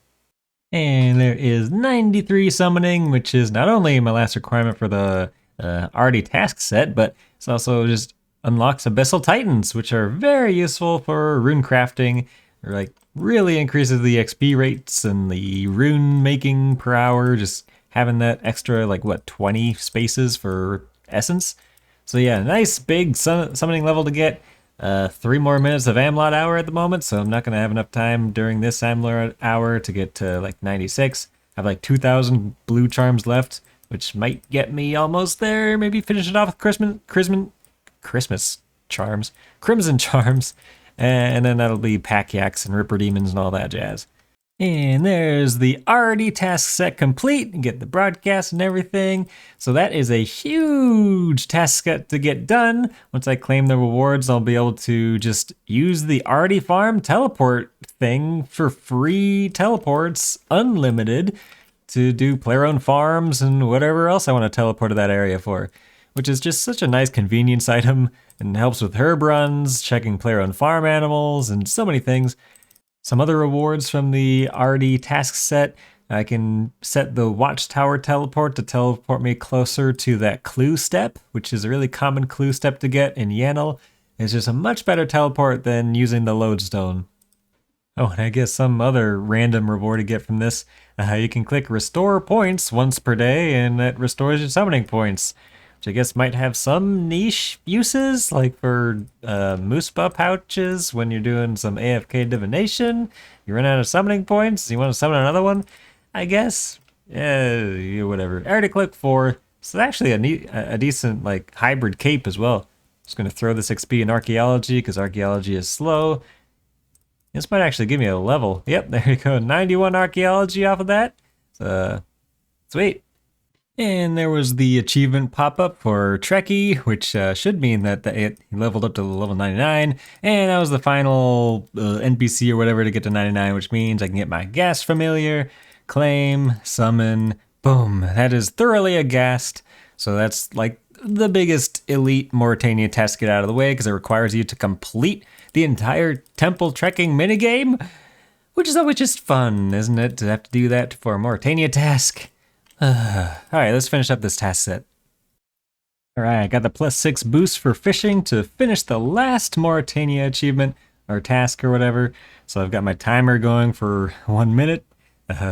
And there is 93 summoning, which is not only my last requirement for the Arty task set, but it's also just unlocks Abyssal Titans, which are very useful for rune crafting, or, like, really increases the XP rates and the rune making per hour, just having that extra, like, what, 20 spaces for essence. So yeah, nice big summoning level to get. 3 more minutes of Amlot hour at the moment, so I'm not going to have enough time during this Amlot hour to get to, like, 96. I have, like, 2,000 blue charms left, which might get me almost there. Maybe finish it off with Christmas charms. Crimson charms. And then that'll be Pack Yaks and Ripper Demons and all that jazz. And there's the Arty task set complete, and get the broadcast and everything. So that is a huge task set to get done. Once I claim the rewards, I'll be able to just use the Arty farm teleport thing for free teleports, unlimited, to do player-owned farms and whatever else I want to teleport to that area for, which is just such a nice convenience item and helps with herb runs, checking player-owned farm animals, and so many things. Some other rewards from the RD task set, I can set the Watchtower teleport to teleport me closer to that clue step, which is a really common clue step to get in Yanel. It's just a much better teleport than using the lodestone. Oh, and I guess some other random reward to get from this, you can click restore points once per day, and that restores your summoning points, which I guess might have some niche uses, like for Moospa pouches when you're doing some AFK divination. You run out of summoning points, you want to summon another one, I guess. Yeah, whatever. I already clicked 4. So it's actually a decent, like, hybrid cape as well. Just going to throw this XP in Archaeology, because Archaeology is slow. This might actually give me a level. Yep, there you go. 91 Archaeology off of that. Sweet. And there was the achievement pop-up for Trekkie, which should mean that he leveled up to level 99. And that was the final NPC or whatever to get to 99, which means I can get my Ghast Familiar, claim, summon, boom. That is thoroughly aghast. So that's like the biggest elite Mauritania task to get out of the way, because it requires you to complete the entire temple trekking minigame, which is always just fun, isn't it, to have to do that for a Mauritania task? Alright, let's finish up this task set. Alright, I got the +6 boost for fishing to finish the last Mauritania achievement, or task or whatever. So I've got my timer going for 1 minute.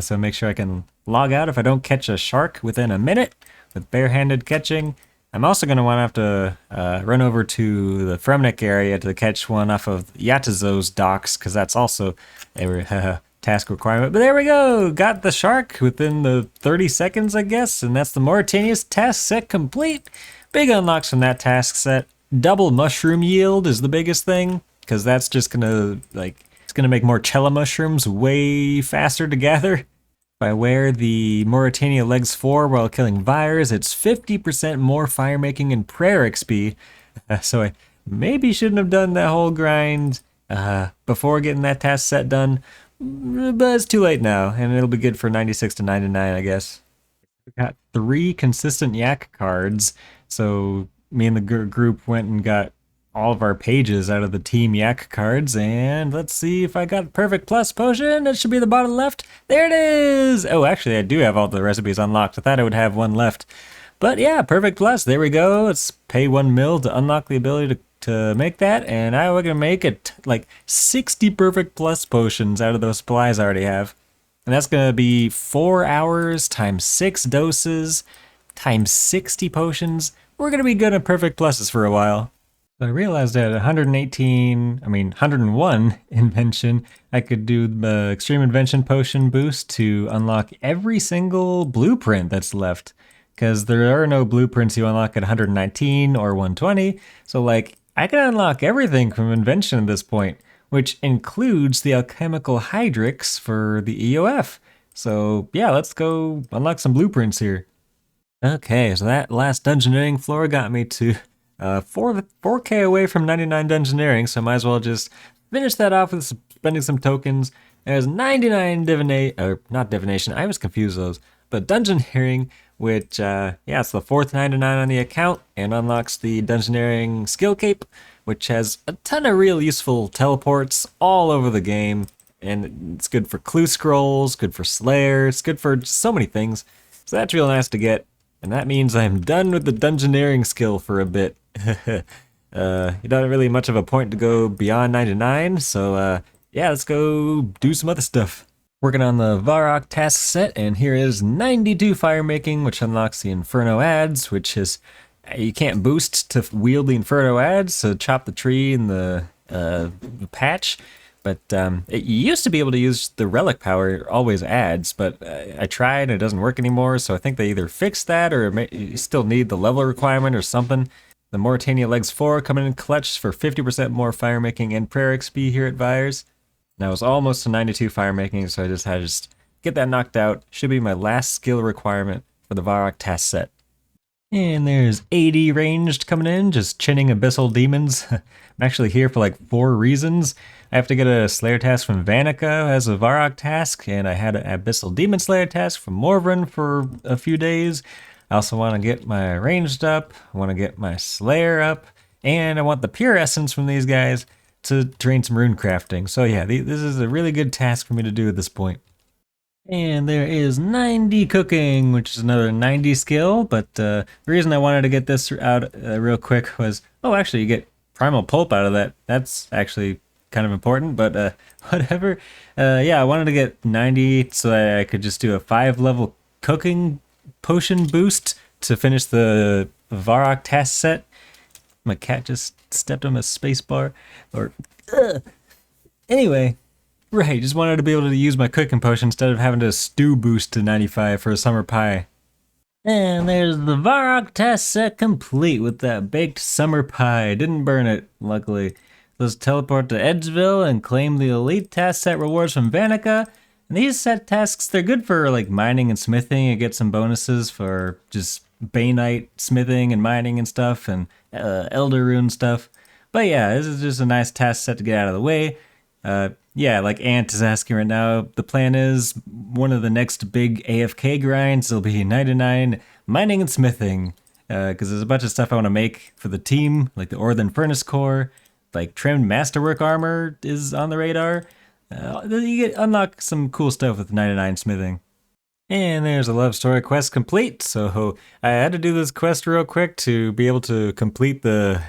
So make sure I can log out if I don't catch a shark within a minute with barehanded catching. I'm also going to want to have to run over to the Fremnik area to catch one off of Yatazo's docks, because that's also a task requirement. But there we go! Got the shark within the 30 seconds, I guess, and that's the Mauritania's task set complete. Big unlocks from that task set. Double mushroom yield is the biggest thing, because that's just going to, it's going to make more Chella mushrooms way faster to gather. If I wear the Mauritania Legs 4 while killing Vires, it's 50% more fire making and prayer XP. So I maybe shouldn't have done that whole grind before getting that task set done. But it's too late now, and it'll be good for 96 to 99, I guess. We got 3 consistent yak cards, so me and the group went and got all of our pages out of the Team Yak cards, and let's see if I got Perfect Plus potion. It should be the bottom left. There it is! Oh, actually, I do have all the recipes unlocked. I thought I would have one left. But yeah, Perfect Plus, there we go. Let's pay 1 mil to unlock the ability to make that, and now we're gonna make it like 60 Perfect Plus potions out of those supplies I already have. And that's gonna be 4 hours times 6 doses times 60 potions. We're gonna be good at Perfect Pluses for a while. So I realized at 101 Invention, I could do the Extreme Invention Potion boost to unlock every single blueprint that's left. Because there are no blueprints you unlock at 119 or 120, so like, I can unlock everything from Invention at this point, which includes the Alchemical Hydrix for the EOF. So yeah, let's go unlock some blueprints here. Okay, so that last dungeoneering floor got me to 4k away from 99 dungeoneering, so I might as well just finish that off with spending some tokens. There's 99 not divination, I was confused those, but dungeoneering, which, it's the 4th 99 on the account, and unlocks the dungeoneering skill cape, which has a ton of real useful teleports all over the game, and it's good for clue scrolls, good for Slayer, it's good for so many things, so that's real nice to get. And that means I'm done with the dungeoneering skill for a bit. You don't really much of a point to go beyond 99, so yeah, let's go do some other stuff. Working on the Varrock task set, and here is 92 fire making, which unlocks the Inferno ads, which is, you can't boost to wield the Inferno ads, so chop the tree in the patch. But it used to be able to use the relic power, always adds, but I tried and it doesn't work anymore, so I think they either fixed that or you still need the level requirement or something. The Mauritania Legs 4 coming in clutch for 50% more fire making and prayer XP here at Vires. Now it's almost to 92 fire making, so I just had to get that knocked out. Should be my last skill requirement for the Varrock task set. And there's 80 ranged coming in, just chinning abyssal demons. I'm actually here for like 4 reasons. I have to get a Slayer task from Vanica as a Varrock task, and I had an Abyssal Demon Slayer task from Morvran for a few days. I also want to get my ranged up, I want to get my Slayer up, and I want the Pure Essence from these guys to train some rune crafting. So yeah, this is a really good task for me to do at this point. And there is 90 cooking, which is another 90 skill, but the reason I wanted to get this out real quick was, actually you get Primal Pulp out of that. That's actually kind of important, but whatever. Yeah, I wanted to get 90 so that I could just do a 5-level cooking potion boost to finish the Varrock task set. My cat just stepped on my spacebar. Anyway, right, just wanted to be able to use my cooking potion instead of having to stew boost to 95 for a summer pie. And there's the Varrock task set complete with that baked summer pie. Didn't burn it, luckily. Let's teleport to Edgeville and claim the elite task set rewards from Vanica. And these set tasks, they're good for like mining and smithing. You get some bonuses for just Baneite smithing and mining and stuff, and Elder Rune stuff. But yeah, this is just a nice task set to get out of the way. Yeah, like Ant is asking right now, the plan is one of the next big AFK grinds will be 99 mining and smithing. Because there's a bunch of stuff I want to make for the team, like the Orthan Furnace Core. Like trimmed masterwork armor is on the radar. You unlock some cool stuff with 99 smithing. And there's a love story quest complete. So I had to do this quest real quick to be able to complete the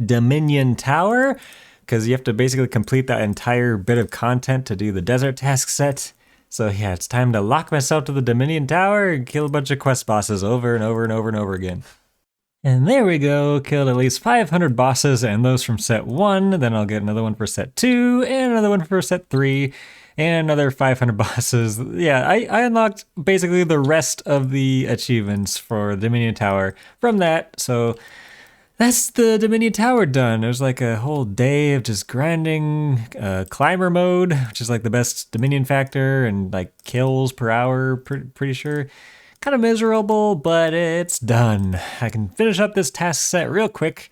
Dominion Tower, because you have to basically complete that entire bit of content to do the desert task set. So yeah, it's time to lock myself to the Dominion Tower and kill a bunch of quest bosses over and over and over and over again. And there we go, killed at least 500 bosses, and those from set 1, then I'll get another one for set 2, and another one for set 3, and another 500 bosses. Yeah, I unlocked basically the rest of the achievements for the Dominion Tower from that, so that's the Dominion Tower done. It was like a whole day of just grinding climber mode, which is like the best Dominion factor, and like kills per hour, pretty sure. Kind of miserable, but it's done. I can finish up this task set real quick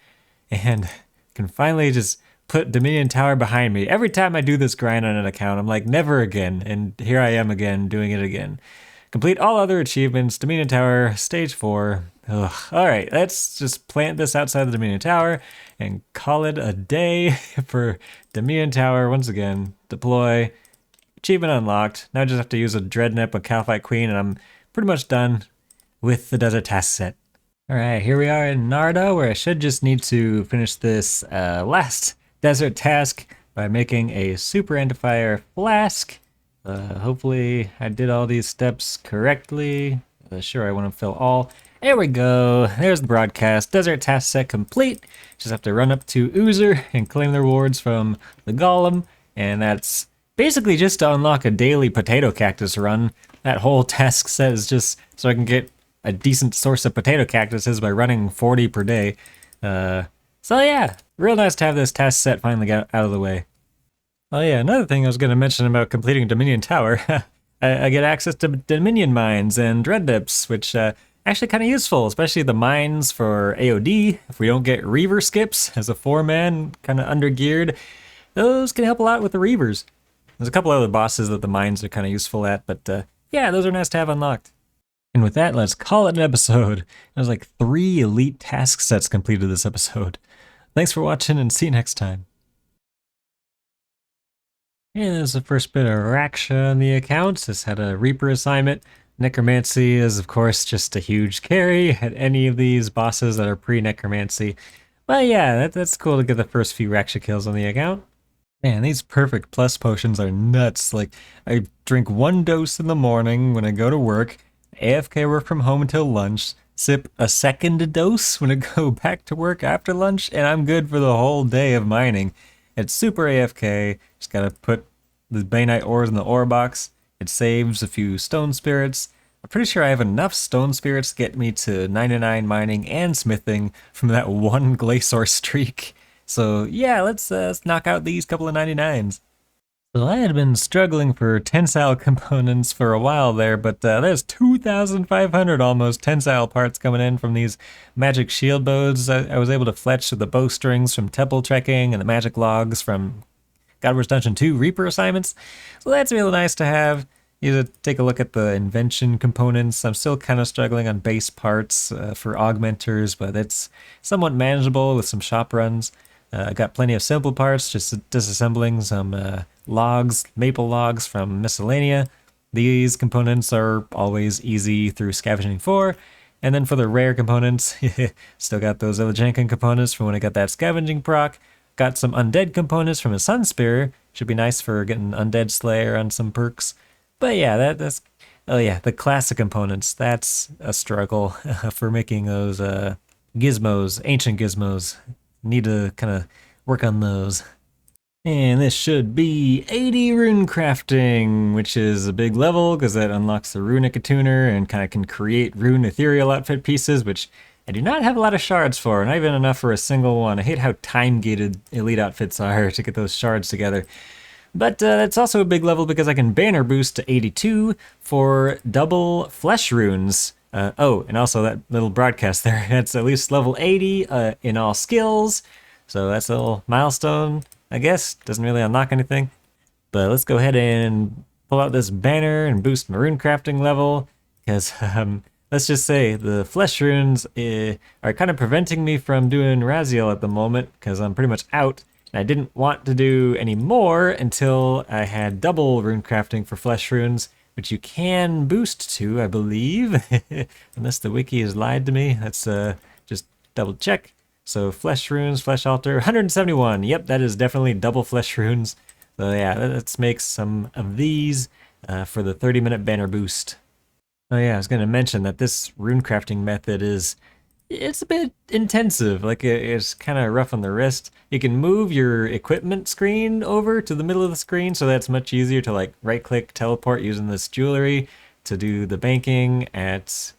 and can finally just put Dominion Tower behind me. Every time I do this grind on an account, I'm like, never again. And here I am again, doing it again. Complete all other achievements, Dominion Tower, stage 4. Ugh. All right, let's just plant this outside the Dominion Tower and call it a day for Dominion Tower. Once again, deploy, achievement unlocked. Now I just have to use a Dreadnought with Calphite Queen, and I'm pretty much done with the desert task set. All right, here we are in Narda, where I should just need to finish this last desert task by making a super anti-fire flask. Hopefully I did all these steps correctly. Sure, I want to fill all. There we go. There's the broadcast. Desert task set complete. Just have to run up to Oozer and claim the rewards from the Golem, and that's basically just to unlock a daily potato cactus run. That whole task set is just so I can get a decent source of potato cactuses by running 40 per day. So yeah, real nice to have this task set finally get out of the way. Oh yeah, another thing I was going to mention about completing Dominion Tower. I get access to Dominion mines and dread dips, which actually kind of useful, especially the mines for AOD. If we don't get Reaver skips as a 4-man, kind of undergeared, those can help a lot with the Reavers. There's a couple other bosses that the mines are kind of useful at, but yeah, those are nice to have unlocked. And with that, let's call it an episode. There's like 3 elite task sets completed this episode. Thanks for watching, and see you next time. And there's the first bit of Raksha on the account. This had a Reaper assignment. Necromancy is, of course, just a huge carry at any of these bosses that are pre-Necromancy. But yeah, that's cool to get the first few Raksha kills on the account. Man, these perfect plus potions are nuts. Like, I drink 1 dose in the morning when I go to work, AFK work from home until lunch, sip a second dose when I go back to work after lunch, and I'm good for the whole day of mining. It's super AFK, just gotta put the Bainite ores in the ore box. It saves a few stone spirits. I'm pretty sure I have enough stone spirits to get me to 99 mining and smithing from that 1 Glacior streak. So yeah, let's knock out these couple of 99s. So I had been struggling for tensile components for a while there, but there's 2,500 almost tensile parts coming in from these magic shield bows I was able to fletch with the bowstrings from temple trekking and the magic logs from God Wars Dungeon 2 Reaper assignments. So that's really nice to have. You have to take a look at the Invention components. I'm still kind of struggling on base parts for augmenters, but it's somewhat manageable with some shop runs. I got plenty of simple parts, just disassembling some logs, maple logs from Miscellanea. These components are always easy through Scavenging 4. And then for the rare components, still got those Elejankan components from when I got that Scavenging proc. Got some Undead components from a Sun Spear. Should be nice for getting Undead Slayer on some perks. But yeah, that's... Oh yeah, the classic components. That's a struggle for making those gizmos, ancient gizmos. Need to kind of work on those. And this should be 80 rune crafting, which is a big level because that unlocks the runic tuner and kind of can create rune ethereal outfit pieces, which I do not have a lot of shards for, not even enough for a single one. I hate how time-gated elite outfits are to get those shards together. But it's also a big level because I can banner boost to 82 for double flesh runes. Oh, and also that little broadcast there, it's at least level 80 in all skills. So that's a little milestone, I guess. Doesn't really unlock anything. But let's go ahead and pull out this banner and boost my rune crafting level. Because let's just say the flesh runes are kind of preventing me from doing Raziel at the moment. Because I'm pretty much out. And I didn't want to do any more until I had double rune crafting for flesh runes, which you can boost to, I believe. Unless the wiki has lied to me. Let's just double check. So flesh runes, flesh altar, 171. Yep, that is definitely double flesh runes. So yeah, let's make some of these for the 30-minute banner boost. Oh yeah, I was going to mention that this rune crafting method it's a bit intensive. Like it's kind of rough on the wrist. You can move your equipment screen over to the middle of the screen, so that's much easier to like right-click teleport using this jewelry to do the banking at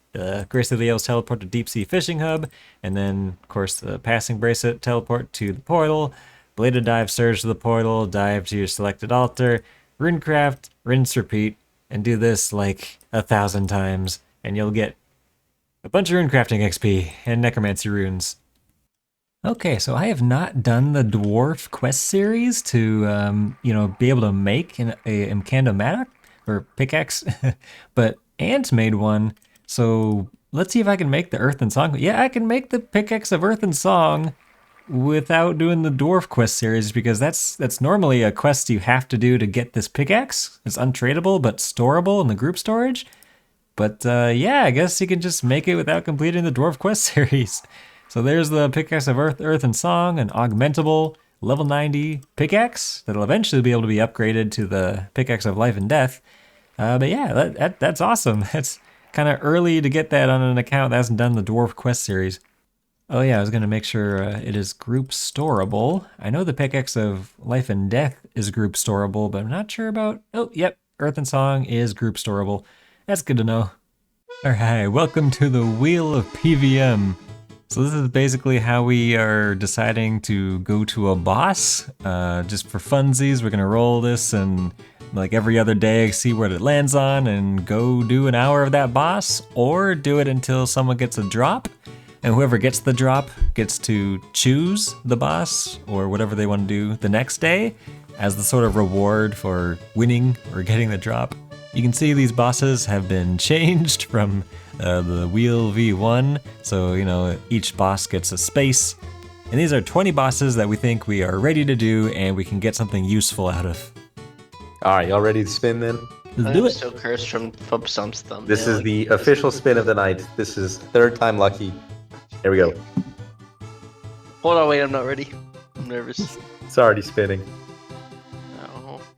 Grace of the Eels teleport to Deep Sea Fishing Hub, and then of course the passing bracelet teleport to the portal, bladed dive surge to the portal, dive to your selected altar, runecraft, rinse, repeat, and do this like 1,000 times, and you'll get a bunch of runecrafting XP and necromancy runes. Okay, so I have not done the dwarf quest series to, be able to make a Mkando mattock or pickaxe, but Ant made one. So let's see if I can make the Earth and Song. Yeah, I can make the pickaxe of Earth and Song without doing the dwarf quest series, because that's normally a quest you have to do to get this pickaxe. It's untradeable but storable in the group storage. But yeah, I guess you can just make it without completing the dwarf quest series. So there's the pickaxe of Earth and Song, an augmentable level 90 pickaxe that'll eventually be able to be upgraded to the pickaxe of Life and Death. But yeah, that's awesome. That's kind of early to get that on an account that hasn't done the dwarf quest series. Oh yeah, I was going to make sure it is group storable. I know the pickaxe of Life and Death is group storable, but I'm not sure about... Oh, yep, Earth and Song is group storable. That's good to know. Alright, welcome to the Wheel of PVM. So this is basically how we are deciding to go to a boss. Just for funsies, we're going to roll this and like every other day see what it lands on and go do an hour of that boss, or do it until someone gets a drop. And whoever gets the drop gets to choose the boss or whatever they want to do the next day as the sort of reward for winning or getting the drop. You can see these bosses have been changed from the Wheel V1, so each boss gets a space. And these are 20 bosses that we think we are ready to do and we can get something useful out of. Alright, y'all ready to spin then? Let's do I'm it. so cursed from some thumbnail. This is the official spin of the night. This is third time lucky. Here we go. Hold on, wait, I'm not ready. I'm nervous. It's already spinning.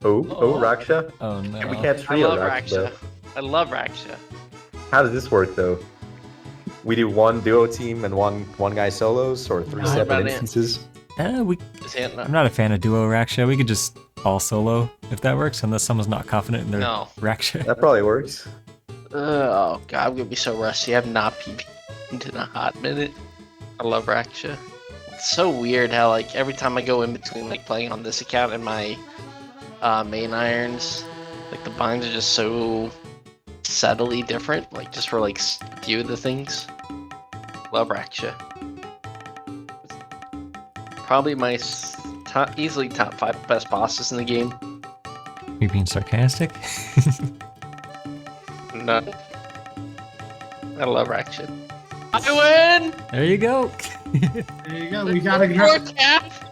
Oh. Oh, Raksha? Oh no. We can't I trio love Raksha. Raksha. I love Raksha. How does this work though? We do one duo team and one guy solos, or three How separate about instances? Is Ant not? I'm not a fan of duo Raksha. We could just all solo if that works, unless someone's not confident in their No. Raksha. That probably works. Oh god, I'm gonna be so rusty. I've not PvP'd in a hot minute. I love Raksha. It's so weird how like every time I go in between like playing on this account and my main irons, like the binds are just so subtly different, like just for like a few of the things. Love Raksha. Probably my easily top 5 best bosses in the game. You being sarcastic? No. I love Raksha. I win! There you go. There you go. We gotta go. Forecast!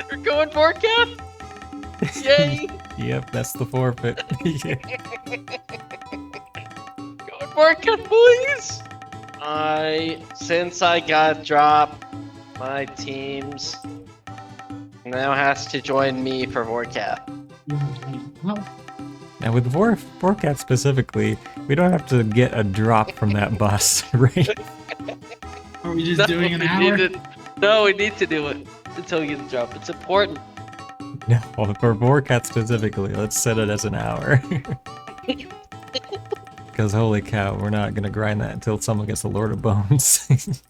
We're going forecast! Yay! Yep, that's the forfeit. Yeah. Going forecast, boys! Since I got dropped, my teams now has to join me for forecast. Now with Vorcat specifically, we don't have to get a drop from that boss, right? Are we just doing an hour? No, we need to do it until we get the drop. It's important. No, for Vorcat specifically, let's set it as an hour. Because holy cow, we're not going to grind that until someone gets the Lord of Bones.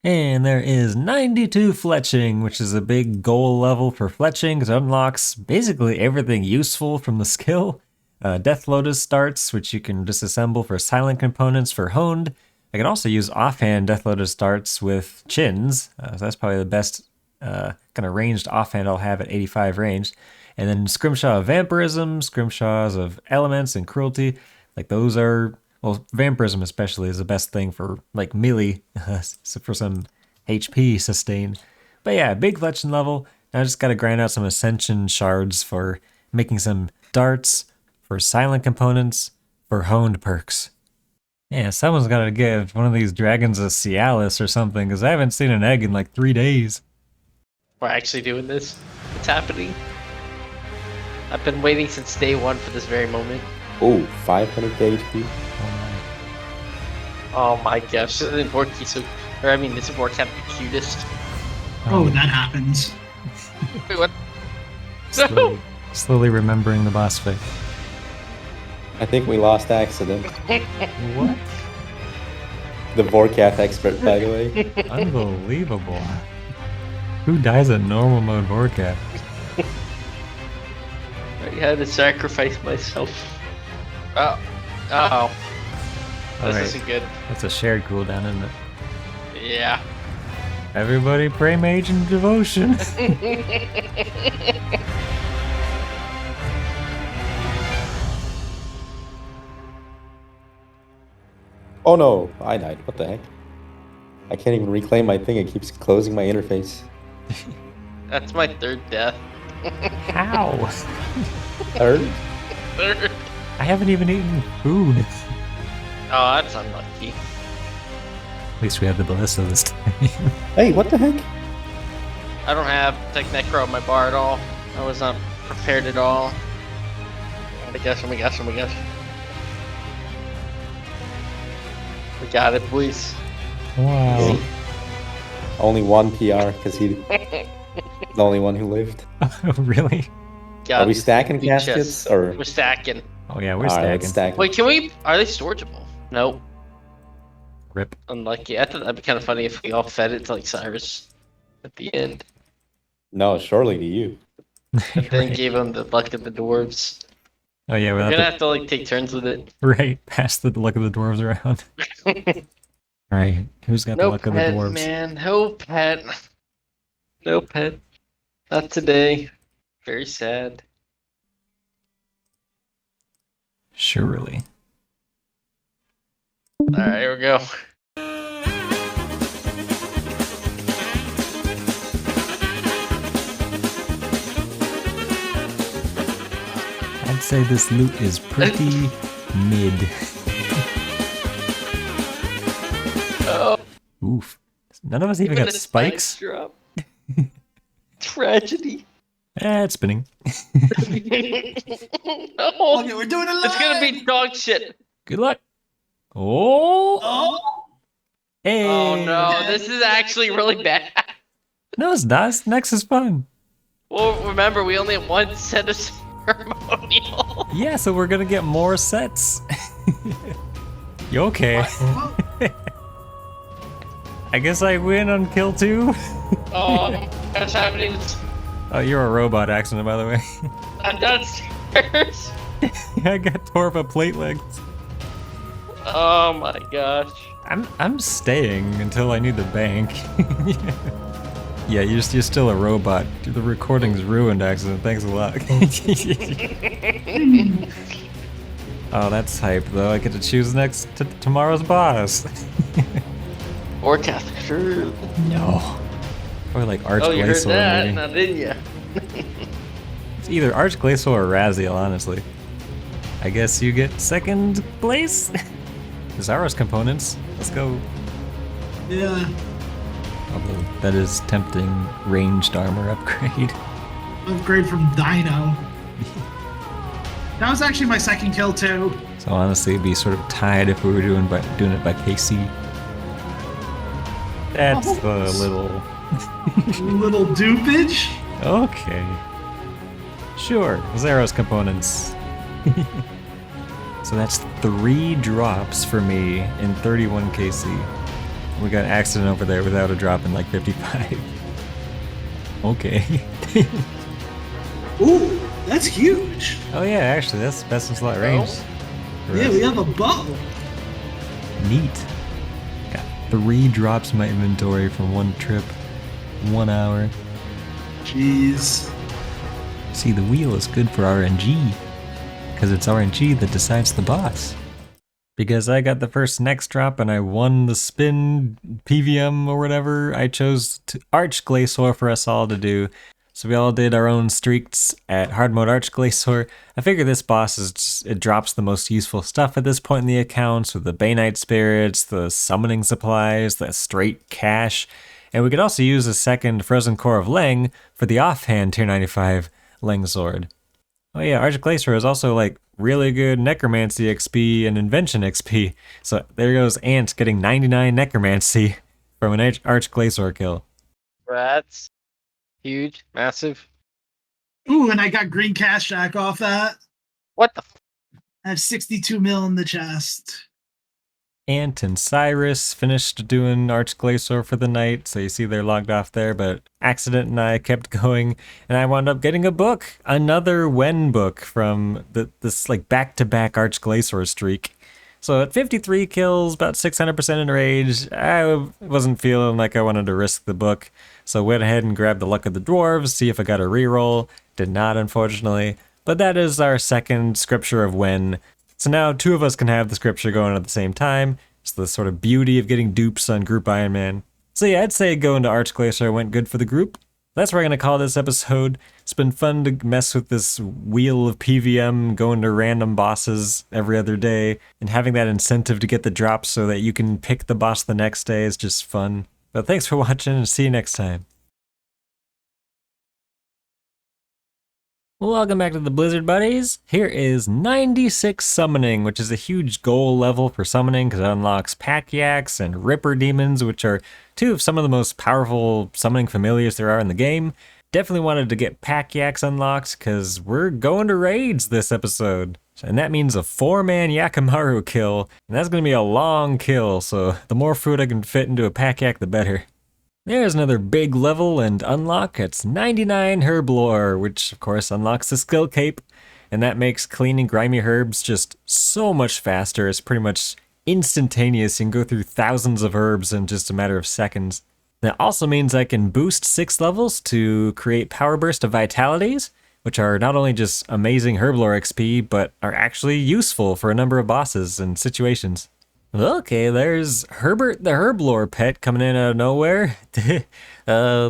And there is 92 fletching, which is a big goal level for fletching because it unlocks basically everything useful from the skill. Death Lotus starts, which you can disassemble for silent components for honed. I can also use offhand Death Lotus starts with chins, so that's probably the best kind of ranged offhand I'll have at 85 range. And then Scrimshaw of Vampirism, Scrimshaws of Elements and Cruelty, like those are, well, Vampirism especially is the best thing for like melee, for some HP sustain. But yeah, big fletching level. Now I just gotta grind out some Ascension shards for making some darts, for silent components, for honed perks. Yeah, someone's got to give one of these dragons a Cialis or something, because I haven't seen an egg in like 3 days. We're actually doing this. It's happening. I've been waiting since day one for this very moment. Oh, 500 HP. Oh my gosh, isn't Vorky so... Or I mean, isn't Vorkat the cutest? Oh, that happens. Wait, what? Slowly remembering the boss fight. I think we lost accident. What? The Vorkath expert, by the way. Unbelievable. Who dies at normal mode Vorkat? I had to sacrifice myself. Oh. Uh-oh. This Alright. isn't good. That's a shared cooldown, isn't it? Yeah. Everybody pray mage and devotion. Oh no, I died. What the heck? I can't even reclaim my thing. It keeps closing my interface. That's my third death. How? Third? Third. I haven't even eaten food. Oh, that's unlucky. At least we have the ballista this time. Hey, what the heck? I don't have Tech Necro on my bar at all. I was not prepared at all. Oh my gosh, oh my gosh, oh my gosh. We got it, boys. Wow. Only one PR, because he's the only one who lived. Really? Got Are we this stacking big caskets? chest. Or... We're stacking. Oh yeah, we're Alright, stacking. let's stack. Wait, can we... Are they storageable? No. Rip. Unlucky. I thought that'd be kind of funny if we all fed it to like Cyruss at the end. No, surely to you. And then gave him the luck of the dwarves. Oh yeah, We're we'll gonna have have to like take turns with it. to right pass the luck of the dwarves around. Alright, who's got the No luck of the pet, dwarves? man. No pet. No pet. Not today. Very sad. Surely. Alright, here we go. I'd say this loot is pretty mid. Oh, Oof. None of us even got the spikes. drop. Tragedy. It's spinning. No. Okay, we're doing it live. It's gonna be dog shit. Good luck. Oh! Oh, Hey! Oh no, this is actually really bad. No, it's not. Next is fun. Well, remember, we only have one set of ceremonial. Yeah, so we're gonna get more sets. You okay? oh, I guess I win on kill 2. Oh, what's happening? Oh, you're a robot accident, by the way. I'm downstairs. I got tore up a plate legs. Oh my gosh. I'm staying until I need the bank. Yeah, you're still a robot. The recording's ruined, accident. Thanks a lot. Oh, that's hype, though. I get to choose tomorrow's boss. Or Catholic. No. Or like Arch Oh, you heard Glacial, that, maybe. now didn't you? It's either Arch Glacial or Raziel, honestly. I guess you get second place. Cyruss components. Let's go. yeah. Although that is tempting ranged armor upgrade. Upgrade from Dino. That was actually my second kill too. So honestly, it'd be sort of tied if we were doing it by KC. That's the little... Little dupage. Okay. Sure, Cyruss components. So that's 3 drops for me in 31 KC. We got an accident over there without a drop in like 55. Okay. Ooh, that's huge. Oh yeah, actually, that's best in slot range. Yeah, we have a bow. Neat. Got 3 drops in my inventory from 1 trip, 1 hour. Jeez. See, the wheel is good for RNG, because it's RNG that decides the boss. Because I got the first next drop and I won the spin PVM or whatever, I chose to Arch Glacial for us all to do. So we all did our own streaks at hard mode Archglacior. I figure this boss it drops the most useful stuff at this point in the accounts with the Bainite spirits, the summoning supplies, the straight cash, and we could also use a second Frozen Core of Leng for the offhand tier 95 Leng sword. Oh yeah, Archglacior is also like really good Necromancy XP and Invention XP. So there goes Ant getting 99 Necromancy from an Archglacior kill. Rats. Huge, massive. Ooh, and I got green cash jack off that. What the? I have 62 mil in the chest. Ant and Cyruss finished doing Archglacior for the night, so you see they're logged off there, but Accident and I kept going, and I wound up getting a book, another Wen book from this like back-to-back Archglacior streak. So at 53 kills, about 600% in rage, I wasn't feeling like I wanted to risk the book, so went ahead and grabbed the Luck of the Dwarves, see if I got a reroll. Did not, unfortunately, but that is our second scripture of Wen. So now two of us can have the scripture going at the same time. It's the sort of beauty of getting dupes on Group Ironman. So yeah, I'd say going to Archglacior went good for the group. That's where I'm going to call this episode. It's been fun to mess with this wheel of PVM, going to random bosses every other day, and having that incentive to get the drops so that you can pick the boss the next day is just fun. But thanks for watching, and see you next time. Welcome back to the Blizzard Buddies. Here is 96 Summoning, which is a huge goal level for summoning because it unlocks Pack Yaks and Ripper Demons, which are two of some of the most powerful summoning familiars there are in the game. Definitely wanted to get Pack Yaks unlocked because we're going to raids this episode. And that means a 4-man Yakamaru kill, and that's going to be a long kill, so the more food I can fit into a Pack Yak, the better. There's another big level and unlock. It's 99 Herblore, which of course unlocks the skill cape, and that makes cleaning grimy herbs just so much faster. It's pretty much instantaneous. You can go through thousands of herbs in just a matter of seconds. That also means I can boost 6 levels to create Power Burst of Vitalities, which are not only just amazing Herblore XP, but are actually useful for a number of bosses and situations. Okay, there's Herbert the Herblore pet coming in out of nowhere.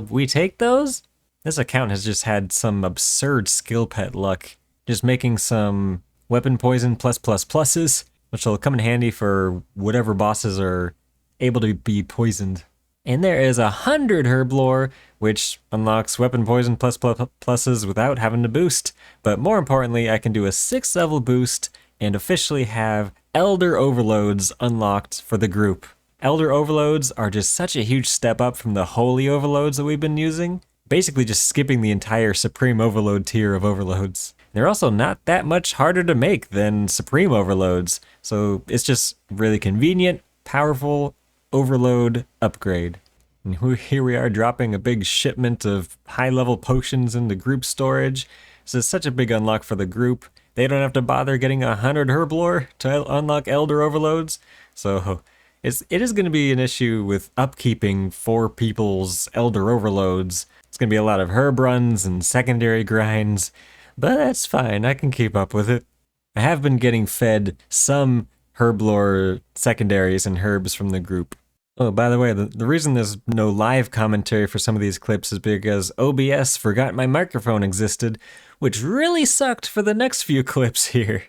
We take those? This account has just had some absurd skill pet luck. Just making some weapon poison +++s, which will come in handy for whatever bosses are able to be poisoned. And there is 100 Herblore, which unlocks weapon poison +++s without having to boost. But more importantly, I can do a 6th level boost and officially have Elder Overloads unlocked for the group. Elder Overloads are just such a huge step up from the Holy Overloads that we've been using, basically just skipping the entire Supreme Overload tier of Overloads. They're also not that much harder to make than Supreme Overloads, so it's just really convenient, powerful Overload upgrade. And here we are dropping a big shipment of high-level potions into group storage. This is such a big unlock for the group. They don't have to bother getting 100 Herblore to unlock Elder Overloads, so it is going to be an issue with upkeeping 4 people's Elder Overloads. It's going to be a lot of herb runs and secondary grinds, but that's fine, I can keep up with it. I have been getting fed some Herblore secondaries and herbs from the group. Oh, by the way, the reason there's no live commentary for some of these clips is because OBS forgot my microphone existed, which really sucked for the next few clips here.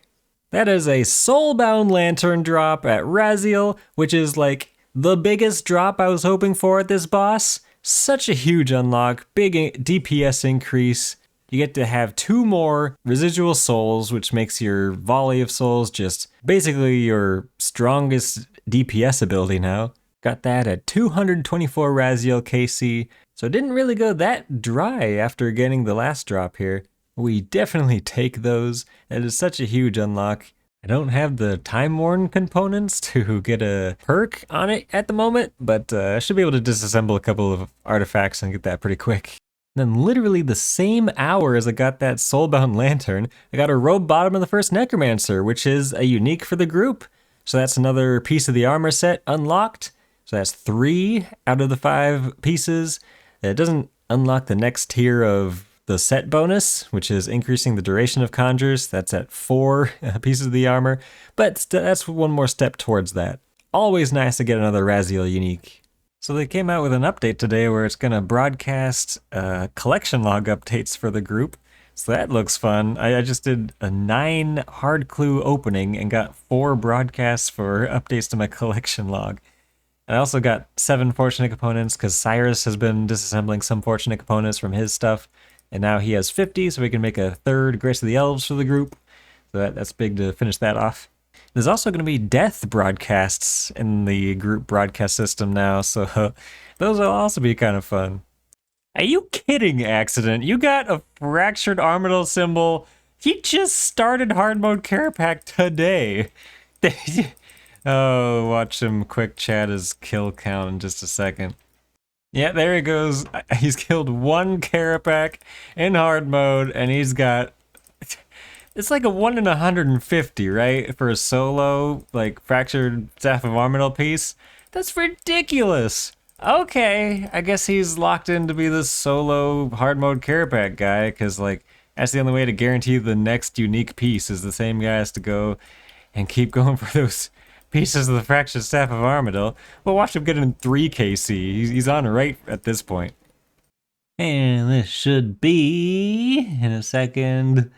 That is a Soulbound Lantern drop at Raziel, which is like the biggest drop I was hoping for at this boss. Such a huge unlock, big DPS increase. You get to have 2 more residual souls, which makes your volley of souls just basically your strongest DPS ability now. Got that at 224 Raziel KC, so it didn't really go that dry after getting the last drop here. We definitely take those. It is such a huge unlock. I don't have the Time Worn components to get a perk on it at the moment, but I should be able to disassemble a couple of artifacts and get that pretty quick. Then literally the same hour as I got that Soulbound Lantern, I got a Robe Bottom of the First Necromancer, which is a unique for the group. So that's another piece of the armor set unlocked. So that's 3 out of the 5 pieces. It doesn't unlock the next tier of the set bonus, which is increasing the duration of conjures. That's at 4 pieces of the armor, but that's one more step towards that. Always nice to get another Raziel unique. So they came out with an update today where it's going to broadcast collection log updates for the group. So that looks fun. I just did a 9 hard clue opening and got 4 broadcasts for updates to my collection log. I also got 7 fortunate components because Cyruss has been disassembling some fortunate components from his stuff. And now he has 50, so we can make a 3rd Grace of the Elves for the group. So that's big to finish that off. There's also going to be death broadcasts in the group broadcast system now, so those will also be kind of fun. Are you kidding, Accident? You got a fractured Armadillo symbol. He just started hard mode Carapac today. Oh, watch him quick chat his kill count in just a second. Yeah, there he goes. He's killed 1 Carapac in hard mode, and he's got... It's like a 1 in 150, right? For a solo, like, fractured Staff of Armadillo piece. That's ridiculous! Okay, I guess he's locked in to be the solo hard mode Carapac guy, because, like, that's the only way to guarantee the next unique piece is the same guy has to go and keep going for those pieces of the fractured Staff of Armadillo. Well, watch him get in 3 KC. He's on right at this point. And this should be, in a second...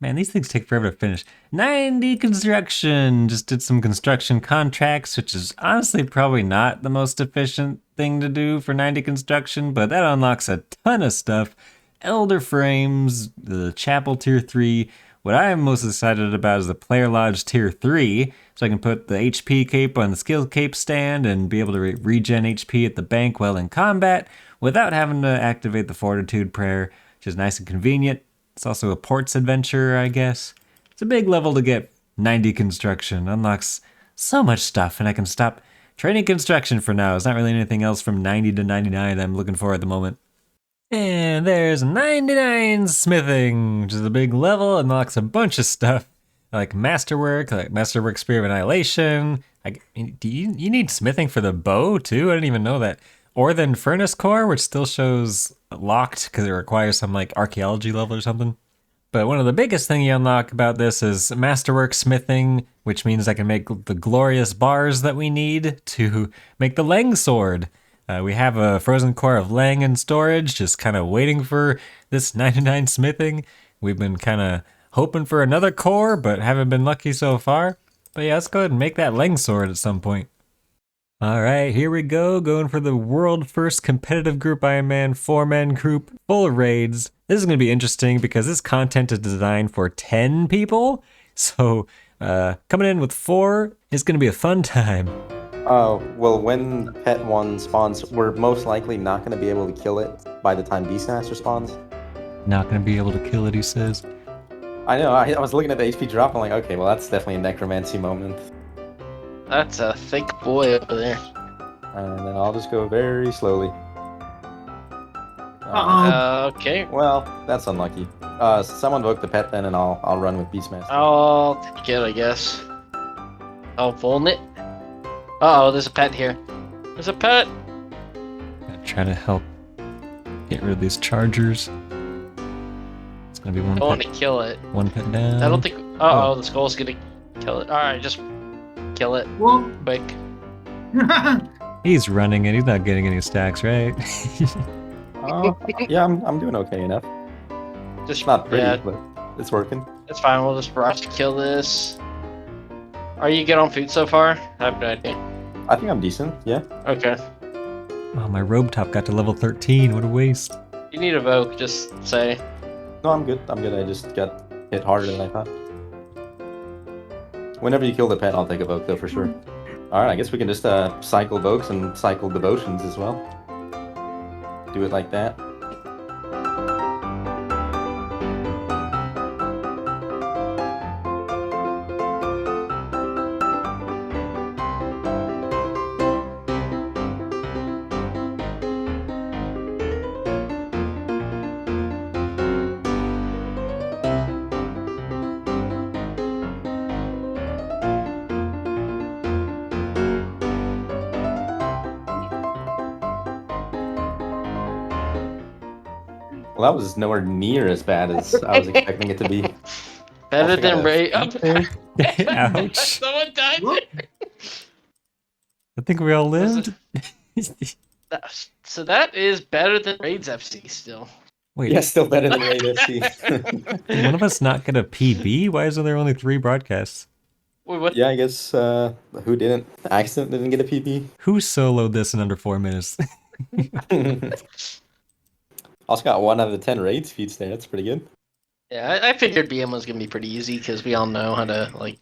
Man, these things take forever to finish. 90 construction! Just did some construction contracts, which is honestly probably not the most efficient thing to do for 90 construction, but that unlocks a ton of stuff. Elder frames, the chapel tier 3. What I'm most excited about is the player lodge tier 3, so I can put the HP cape on the skill cape stand and be able to regen HP at the bank while in combat without having to activate the fortitude prayer, which is nice and convenient. It's also a ports adventure, I guess. It's a big level to get 90 construction. Unlocks so much stuff, and I can stop training construction for now. There's not really anything else from 90 to 99 I'm looking for at the moment. And there's 99 smithing, which is a big level. Unlocks a bunch of stuff, like Masterwork Spear of Annihilation. Do you need smithing for the bow, too? I didn't even know that. Or then Furnace Core, which still shows locked because it requires some like archaeology level or something. But one of the biggest thing you unlock about this is Masterwork Smithing, which means I can make the glorious bars that we need to make the Lang Sword. We have a frozen core of Lang in storage, just kind of waiting for this 99 smithing. We've been kind of hoping for another core, but haven't been lucky so far. But yeah, let's go ahead and make that Lang Sword at some point. Alright, here we go, going for the world first competitive Group Ironman 4-man group, full of raids. This is going to be interesting because this content is designed for 10 people, so coming in with 4 is going to be a fun time. Well, when Pet 1 spawns, we're most likely not going to be able to kill it by the time Beastmaster spawns. Not going to be able to kill it, he says. I know, I was looking at the HP drop, I'm like, okay, well that's definitely a necromancy moment. That's a thick boy over there. And then I'll just go very slowly. Okay. Well, that's unlucky. Someone invoke the pet then, and I'll run with Beastmaster. I'll take it, I guess. I'll vuln it. Uh-oh, there's a pet here. There's a pet! Try to help get rid of these chargers. It's gonna be one I pet. don't want to kill it. One pet down. I don't think... Uh-oh, the skull's gonna kill it. Alright, just kill it. Well, Quick. He's running and he's not getting any stacks, right? Yeah, I'm doing okay enough. Just Not pretty, yeah, but it's working. it's fine. We'll just rush to kill this. Are you good on food so far? I have no idea. I think I'm decent, yeah. Okay. Oh, my robe top got to level 13. What a waste. You need a Vogue, just say. No, I'm good. I just got hit harder than I thought. Whenever you kill the pet, I'll take a Vogue though, for sure. Alright, I guess we can just cycle Vogues and cycle Devotions as well. Do it like that. Well, that was nowhere near as bad as I was expecting it to be. Better than Ray. Ouch. Someone died there. I think we all lived. So that is better than Raids FC still. Wait, Yeah, still better than Raid FC. did one of us not get a PB? Why is there only 3 broadcasts? Wait, what? Yeah, I guess who didn't? Accident didn't get a PB. Who soloed this in under 4 minutes? Also got 1 out of 10 raids feats there. That's pretty good. Yeah, I figured BM was gonna be pretty easy because we all know how to like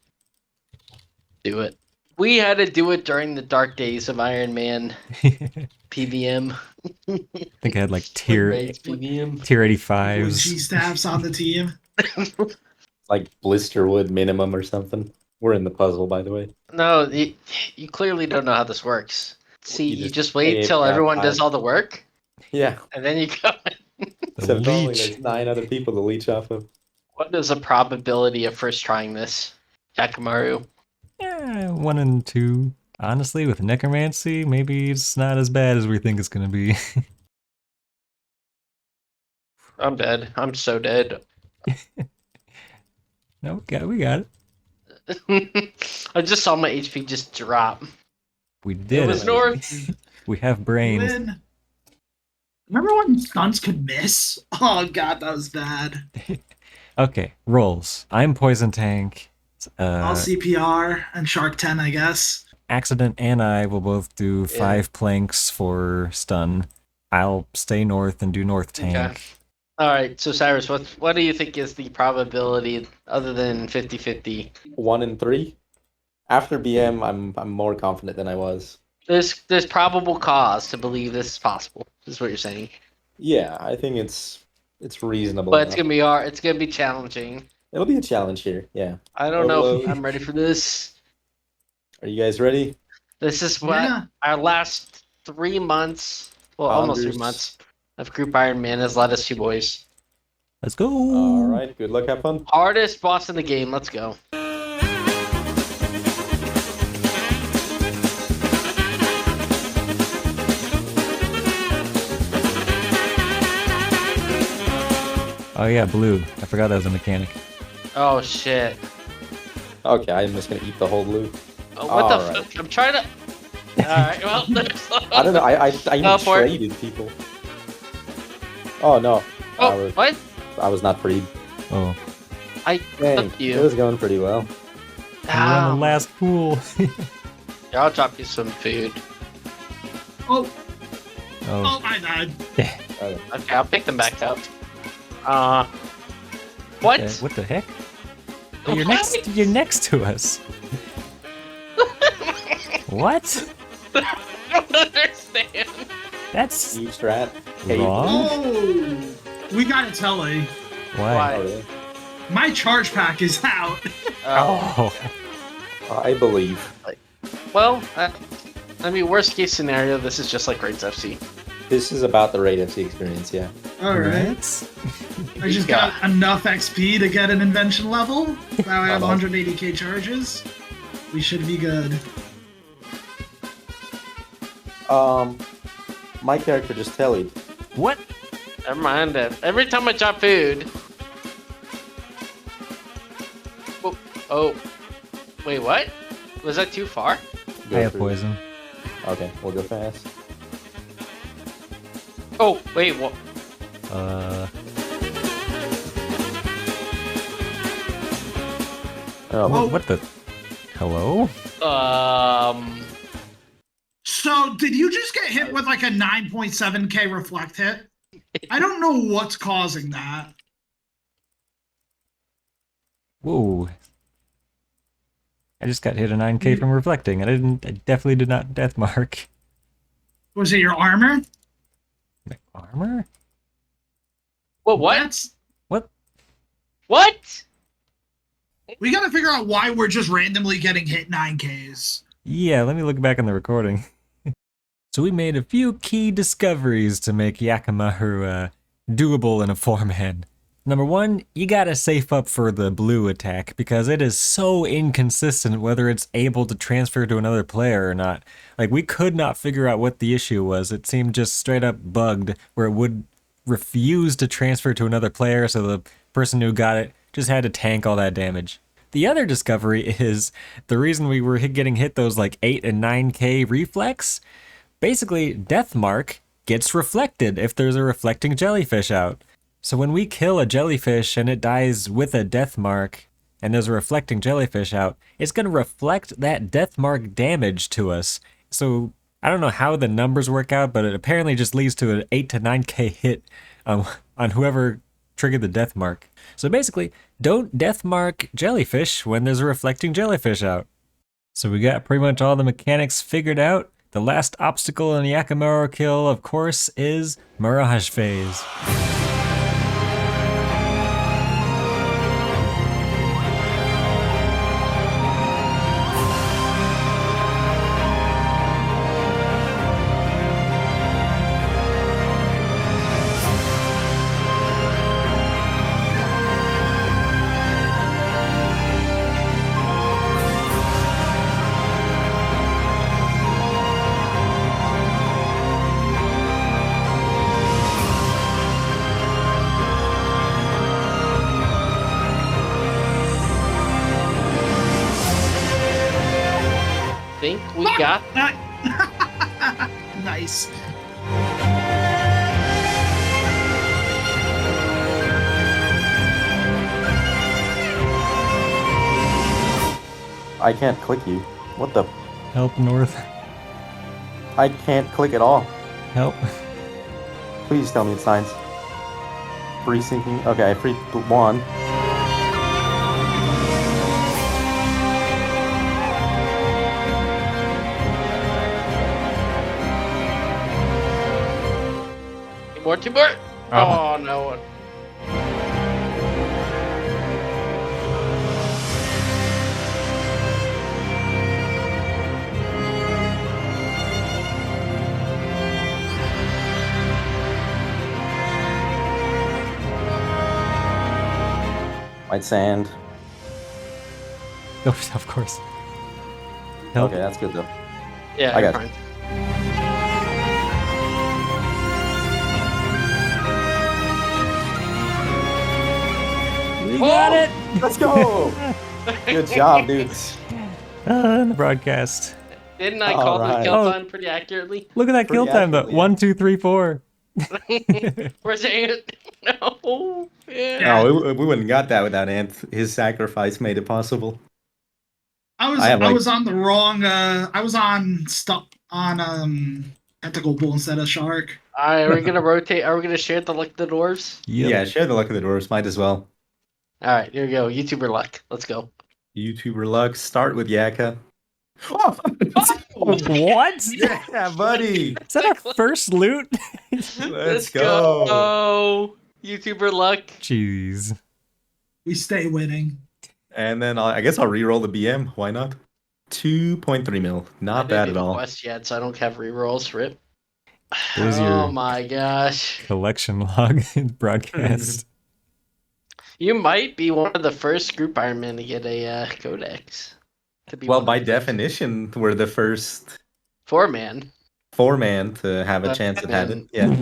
do it. We had to do it during the dark days of Iron Man PVM. I think I had like tier Raids PVM. tier With 85s. G-staffs on the team. Like Blisterwood minimum or something. We're in the puzzle, by the way. No, you clearly don't know how this works. See, you just wait pay till for everyone time. does all the work, Yeah. and then you go. Except only leech. there's 9 other people to leech off of. What is the probability of first trying this, Yakamaru? Yeah, 1 and 2. Honestly, with necromancy, maybe it's not as bad as we think it's gonna be. I'm dead. I'm so dead. No, we got it. I just saw my HP just drop. We did It was north. We have brains. Win. Remember when stunts could miss? Oh god, that was bad. Okay, rolls. I'm poison tank. All CPR and Shark 10, I guess. Accident and I will both do 5 planks for stun. I'll stay north and do north tank. Okay. All right, so Cyrus, what do you think is the probability other than 50-50? 1 and 3. After BM, I'm more confident than I was. There's probable cause to believe this is possible. Is what you're saying. Yeah, I think it's reasonable. But it's enough. gonna be hard. It's gonna be challenging. It'll be a challenge here. Yeah. I don't know if Although- I'm ready for this. Are you guys ready? This is what Yeah. our last 3 months, well, almost 3 Founders. months of Group Ironman has led us to, boys. Let's go. All right. Good luck. Have fun. Hardest boss in the game. Let's go. Oh yeah, blue. I forgot that was a mechanic. Oh shit. Okay, I'm just gonna eat the whole loot. Oh, what the Alright. fuck? I'm trying to. Alright, well, I don't know. I even Go for it. traded people. Oh no. I Oh, was, what? I was not freed. Oh, I Dang, took you. it was going pretty well. we're on Ow. the last pool. Here, I'll drop you some food. Oh, Oh, I died. Okay. Okay, I'll pick them back up. What? okay, what the heck? Oh, What? you're next to us. What? I don't understand. That's Each rat. Hey, wrong. Oh, we gotta tell you. Why? Oh, really? My charge pack is out. Oh, I believe. Well, I mean, worst case scenario, this is just like Raids FC. This is about the Raid FC experience, yeah. All right. what? I just got enough XP to get an invention level. Now I have Uh-oh. 180k charges. We should be good. My character just tellied. What? Never mind that. Every time I drop food. Oh. Wait, what? Was that too far? I have through. poison. Okay, we'll go fast. Oh, wait, what? Oh, What the? Hello? So, did you just get hit with like a 9.7k reflect hit? I don't know what's causing that. Whoa. I just got hit a 9k from reflecting. I definitely did not death mark. Was it your armor? My armor? What? That's, What? we gotta figure out why we're just randomly getting hit 9ks. Yeah, let me look back on the recording. So we made a few key discoveries to make Yakamaru doable in a format. Number 1, you gotta safe up for the blue attack because it is so inconsistent whether it's able to transfer to another player or not. Like, we could not figure out what the issue was. It seemed just straight up bugged where it would refuse to transfer to another player, so the person who got it just had to tank all that damage. The other discovery is the reason we were getting hit those like 8 and 9k reflex basically, death mark gets reflected if there's a reflecting jellyfish out. So when we kill a jellyfish and it dies with a death mark, and there's a reflecting jellyfish out, it's going to reflect that death mark damage to us. So I don't know how the numbers work out, but it apparently just leads to an 8 to 9k hit on whoever triggered the death mark. So basically, don't death mark jellyfish when there's a reflecting jellyfish out. So we got pretty much all the mechanics figured out. The last obstacle in the Yakamaro kill, of course, is Mirage Phase. Think we got Nice. I can't click you. What the? Help, North. I can't click at all. Help. Please tell me it's science. Free syncing. Okay, I free one. two more. Oh no. White sand. Oh, of course. Help. Okay, that's good though. Yeah, I got fine. We got it! Let's go! Good job, dudes. The broadcast. Didn't I call the kill time pretty accurately? Look at that kill time though. 1, 2, 3, 4. Where's Ant? No. Yeah. No, we wouldn't got that without Ant. His sacrifice made it possible. I was on the wrong. I was on tentacle bull instead of shark. Alright, are we gonna rotate? Are we gonna share the luck of the dwarves? Yep. Yeah, share the luck of the dwarves. Might as well. Alright, here we go. YouTuber luck. Let's go. YouTuber luck. Start with Yaka. What? Yeah, buddy. Is that our first loot? Let's go. YouTuber luck. Jeez. We stay winning. And then I guess I'll re-roll the BM. Why not? 2.3 mil. Not bad at all. Quest yet, so I don't have rerolls. Rip. There's Oh your my gosh. collection log broadcast. You might be one of the first Group Ironman to get a codex. Well, by definition, we're the first 4-man. 4-man to have a chance at having it. Yeah.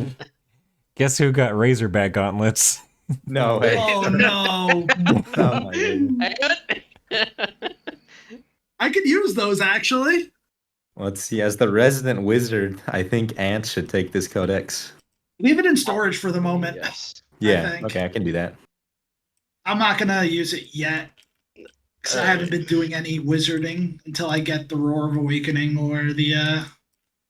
Guess who got Razorback gauntlets? No way. Oh no! Oh, my goodness. I could use those actually. Let's see. As the resident wizard, I think Ant should take this codex. Leave it in storage for the moment. Yes. Yeah. Okay, I can do that. I'm not gonna use it yet because I haven't been doing any wizarding until I get the Roar of Awakening or the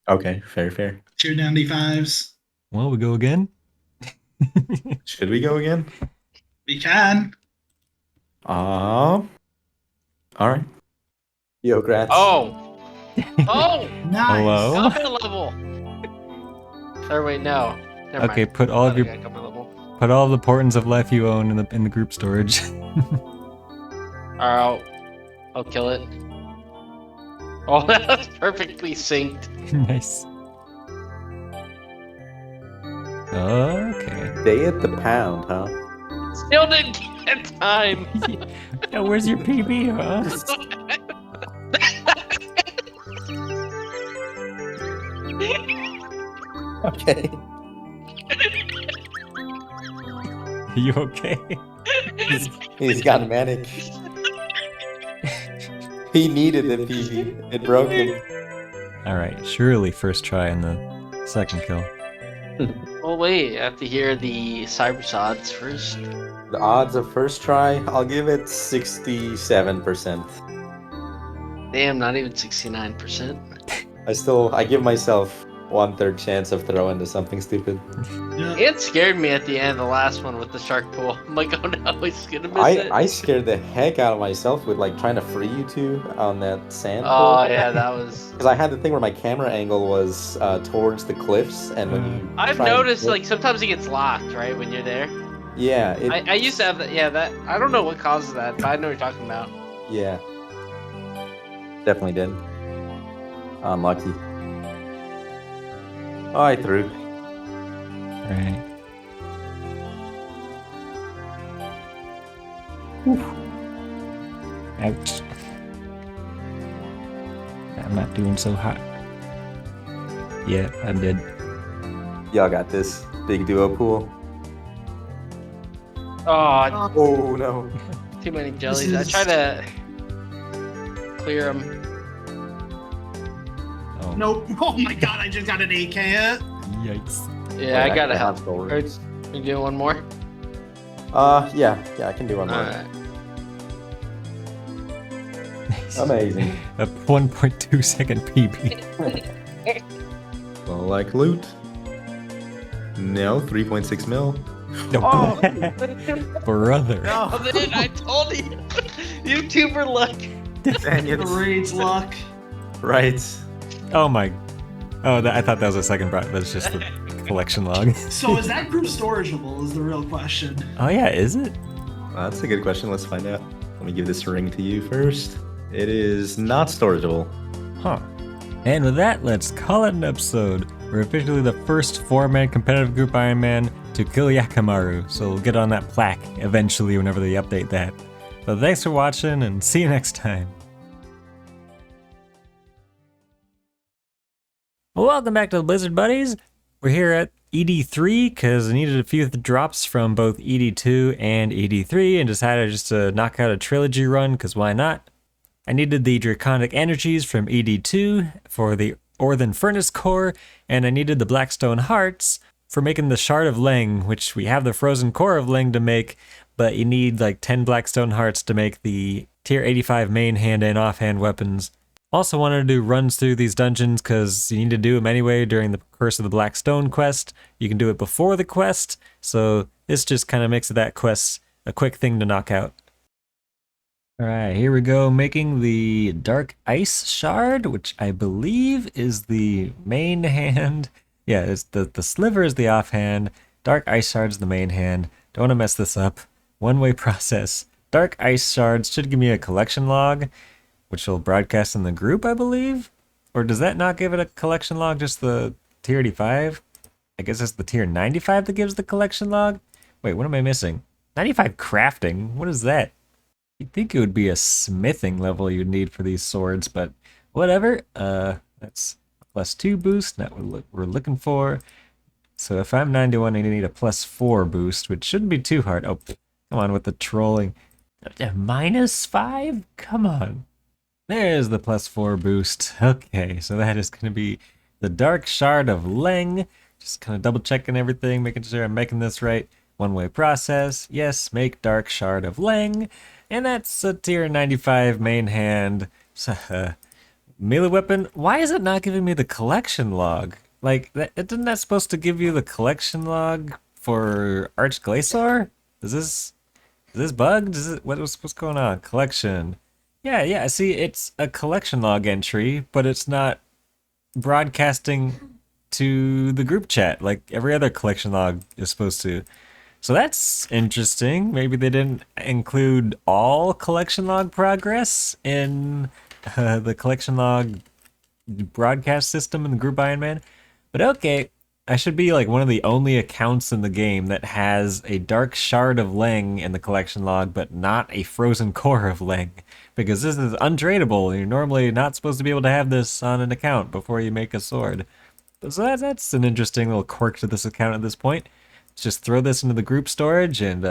Okay, fair. Tier 95s. Well, we go again. Should we go again? We can. All right. Yo, grats. Oh! Nice. Hello? Combat level! Or wait, no. Never Okay, mind. put all of Okay, your combat level. put all the portents of life you own in the group storage. Alright, I'll kill it. Oh, that's perfectly synced. Nice. Okay. Day at the pound, huh? Still didn't get time. Yeah, where's your PB, huh? Okay. Are you okay? He's got manic. He needed the PV. It broke him. Alright, surely first try in the second kill. Well, wait, I have to hear the Cyruss odds first. The odds of first try, I'll give it 67%. Damn, not even 69%. I give myself 1/3 chance of throwing into something stupid. It scared me at the end of the last one with the shark pool. I'm like, oh no, he's gonna miss it. I scared the heck out of myself with like trying to free you two on that sand Oh pool. yeah, that was. Because I had the thing where my camera angle was towards the cliffs, and when you I've try and noticed flip- like sometimes it gets locked, right, when you're there. yeah, I used to have that. Yeah, that. I don't know what causes that, but I know what you're talking about. yeah, definitely did. Unlucky. Oh, I threw. Right. Ouch. I'm not doing so hot. Yeah, I did. Y'all got this big duo pool. Oh, Oh no. too many jellies. This I try to clear them. Oh, Nope. Oh my god, I just got an AK hit. yikes. Yeah, I gotta can help. have gold Or, rings. you do one more? Yeah, I can do one more. Alright. Amazing. A 1.2 second PB. Well, like loot. No, 3.6 mil. No. Brother. Oh, man, I told you. YouTuber luck. Dang it. The rage luck. Right. Oh my. Oh, I thought that was a second brought. That's just the collection log. So is that group storageable is the real question. Oh yeah, is it? That's a good question. Let's find out. Let me give this ring to you first. It is not storageable. Huh. And with that, let's call it an episode. We're officially the first 4-man competitive group Ironman to kill Yakamaru, so we'll get on that plaque eventually whenever they update that. So thanks for watching, and see you next time. Welcome back to the Blizzard Buddies. We're here at ED3 because I needed a few drops from both ED2 and ED3 and decided just to knock out a trilogy run because why not? I needed the Draconic Energies from ED2 for the Orthen Furnace Core, and I needed the Blackstone Hearts for making the Shard of Leng, which we have the Frozen Core of Leng to make, but you need like 10 Blackstone Hearts to make the Tier 85 main hand and offhand weapons. Also wanted to do runs through these dungeons because you need to do them anyway during the Curse of the Blackstone quest. You can do it before the quest, so this just kind of makes that quest a quick thing to knock out. Alright, here we go, making the Dark Ice Shard, which I believe is the main hand. Yeah, it's the sliver is the offhand, Dark Ice Shard is the main hand. Don't want to mess this up. One-way process. Dark Ice Shards should give me a collection log, which will broadcast in the group, I believe? Or does that not give it a collection log, just the tier 85? I guess it's the tier 95 that gives the collection log? Wait, what am I missing? 95 crafting? What is that? You'd think it would be a smithing level you'd need for these swords, but whatever. That's a +2 boost, not what we're looking for. So if I'm 91, I need a +4 boost, which shouldn't be too hard. Oh, come on with the trolling. -5? Come on. There's the +4 boost. Okay, so that is going to be the Dark Shard of Leng. Just kind of double checking everything, making sure I'm making this right. One-way process. Yes, make Dark Shard of Leng. And that's a tier 95 main hand. Melee weapon. Why is it not giving me the collection log? Like, isn't that supposed to give you the collection log for Archglacior? Is this bugged? What's going on? Collection. Yeah, see, it's a collection log entry, but it's not broadcasting to the group chat like every other collection log is supposed to. So that's interesting. Maybe they didn't include all collection log progress in the collection log broadcast system in the Group Ironman. But okay, I should be like one of the only accounts in the game that has a Dark Shard of Leng in the collection log, but not a Frozen Core of Leng. Because this is untradeable. You're normally not supposed to be able to have this on an account before you make a sword. So that's an interesting little quirk to this account at this point. Let's just throw this into the group storage and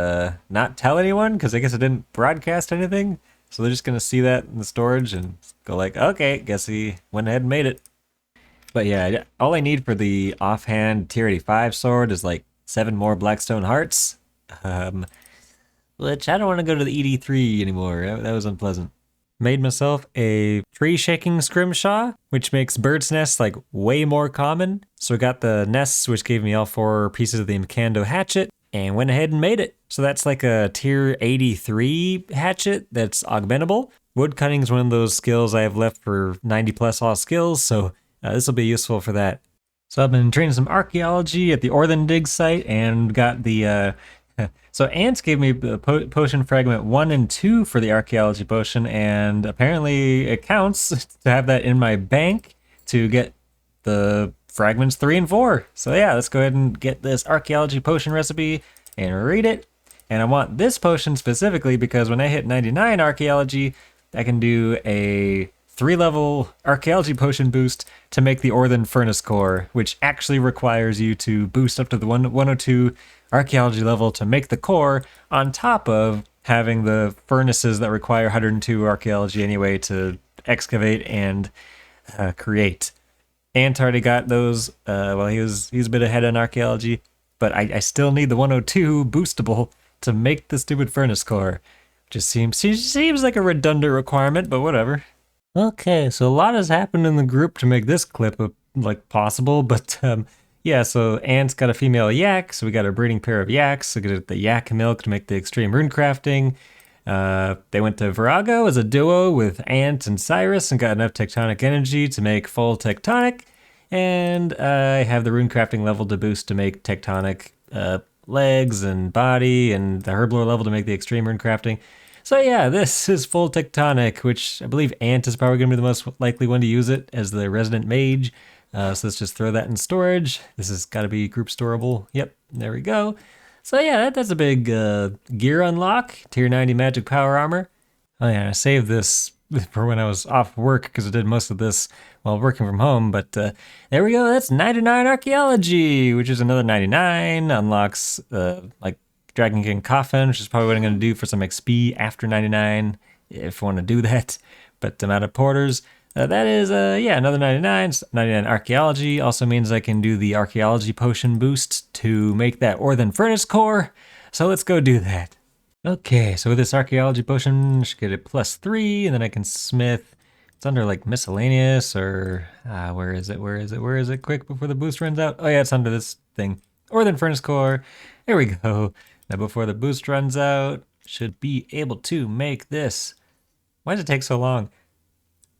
not tell anyone, because I guess it didn't broadcast anything. So they're just going to see that in the storage and go like, okay, guess he went ahead and made it. But yeah, all I need for the offhand tier 85 sword is like 7 more Blackstone hearts. Which I don't want to go to the ED3 anymore. That was unpleasant. Made myself a tree shaking scrimshaw, which makes bird's nests like way more common. So I got the nests, which gave me all 4 pieces of the Mikando hatchet, and went ahead and made it. So that's like a tier 83 hatchet that's augmentable. Wood cutting is one of those skills I have left for 90 plus all skills, so this will be useful for that. So I've been training some archaeology at the Orthen Dig site and got the so Ants gave me the potion fragment 1 and 2 for the archaeology potion, and apparently it counts to have that in my bank to get the fragments 3 and 4. So yeah, let's go ahead and get this archaeology potion recipe and read it. And I want this potion specifically because when I hit 99 archaeology, I can do a 3-level archaeology potion boost to make the Orthen Furnace Core, which actually requires you to boost up to the 102 archaeology level to make the core, on top of having the furnaces that require 102 archaeology anyway to excavate and create. Ant already got those. Well, he's a bit ahead on archaeology, but I still need the 102 boostable to make the stupid furnace core. Just seems like a redundant requirement, but whatever. Okay, so a lot has happened in the group to make this clip like possible, but yeah, so Ant's got a female yak, so we got a breeding pair of yaks. So get the yak milk to make the extreme rune crafting. They went to Virago as a duo with Ant and Cyruss and got enough tectonic energy to make full tectonic. And I have the rune crafting level to boost to make tectonic legs and body, and the herblore level to make the extreme rune crafting. So yeah, this is full tectonic, which I believe Ant is probably going to be the most likely one to use it as the resident mage. So let's just throw that in storage. This has got to be group storable. Yep, there we go. So yeah, that's a big gear unlock. Tier 90 magic power armor. Oh yeah, I saved this for when I was off work because I did most of this while working from home. But there we go. That's 99 archaeology, which is another 99. Unlocks like Dragon King Coffin, which is probably what I'm going to do for some XP after 99 if I want to do that. But I'm out of porters. That is, yeah, another 99. 99 archaeology also means I can do the archaeology potion boost to make that Orthen Furnace Core. So let's go do that. Okay, so with this archaeology potion, I should get a +3, and then I can smith. It's under like miscellaneous or, where is it? Quick before the boost runs out. Oh yeah, it's under this thing. Orthen Furnace Core. There we go. Now before the boost runs out, should be able to make this. Why does it take so long?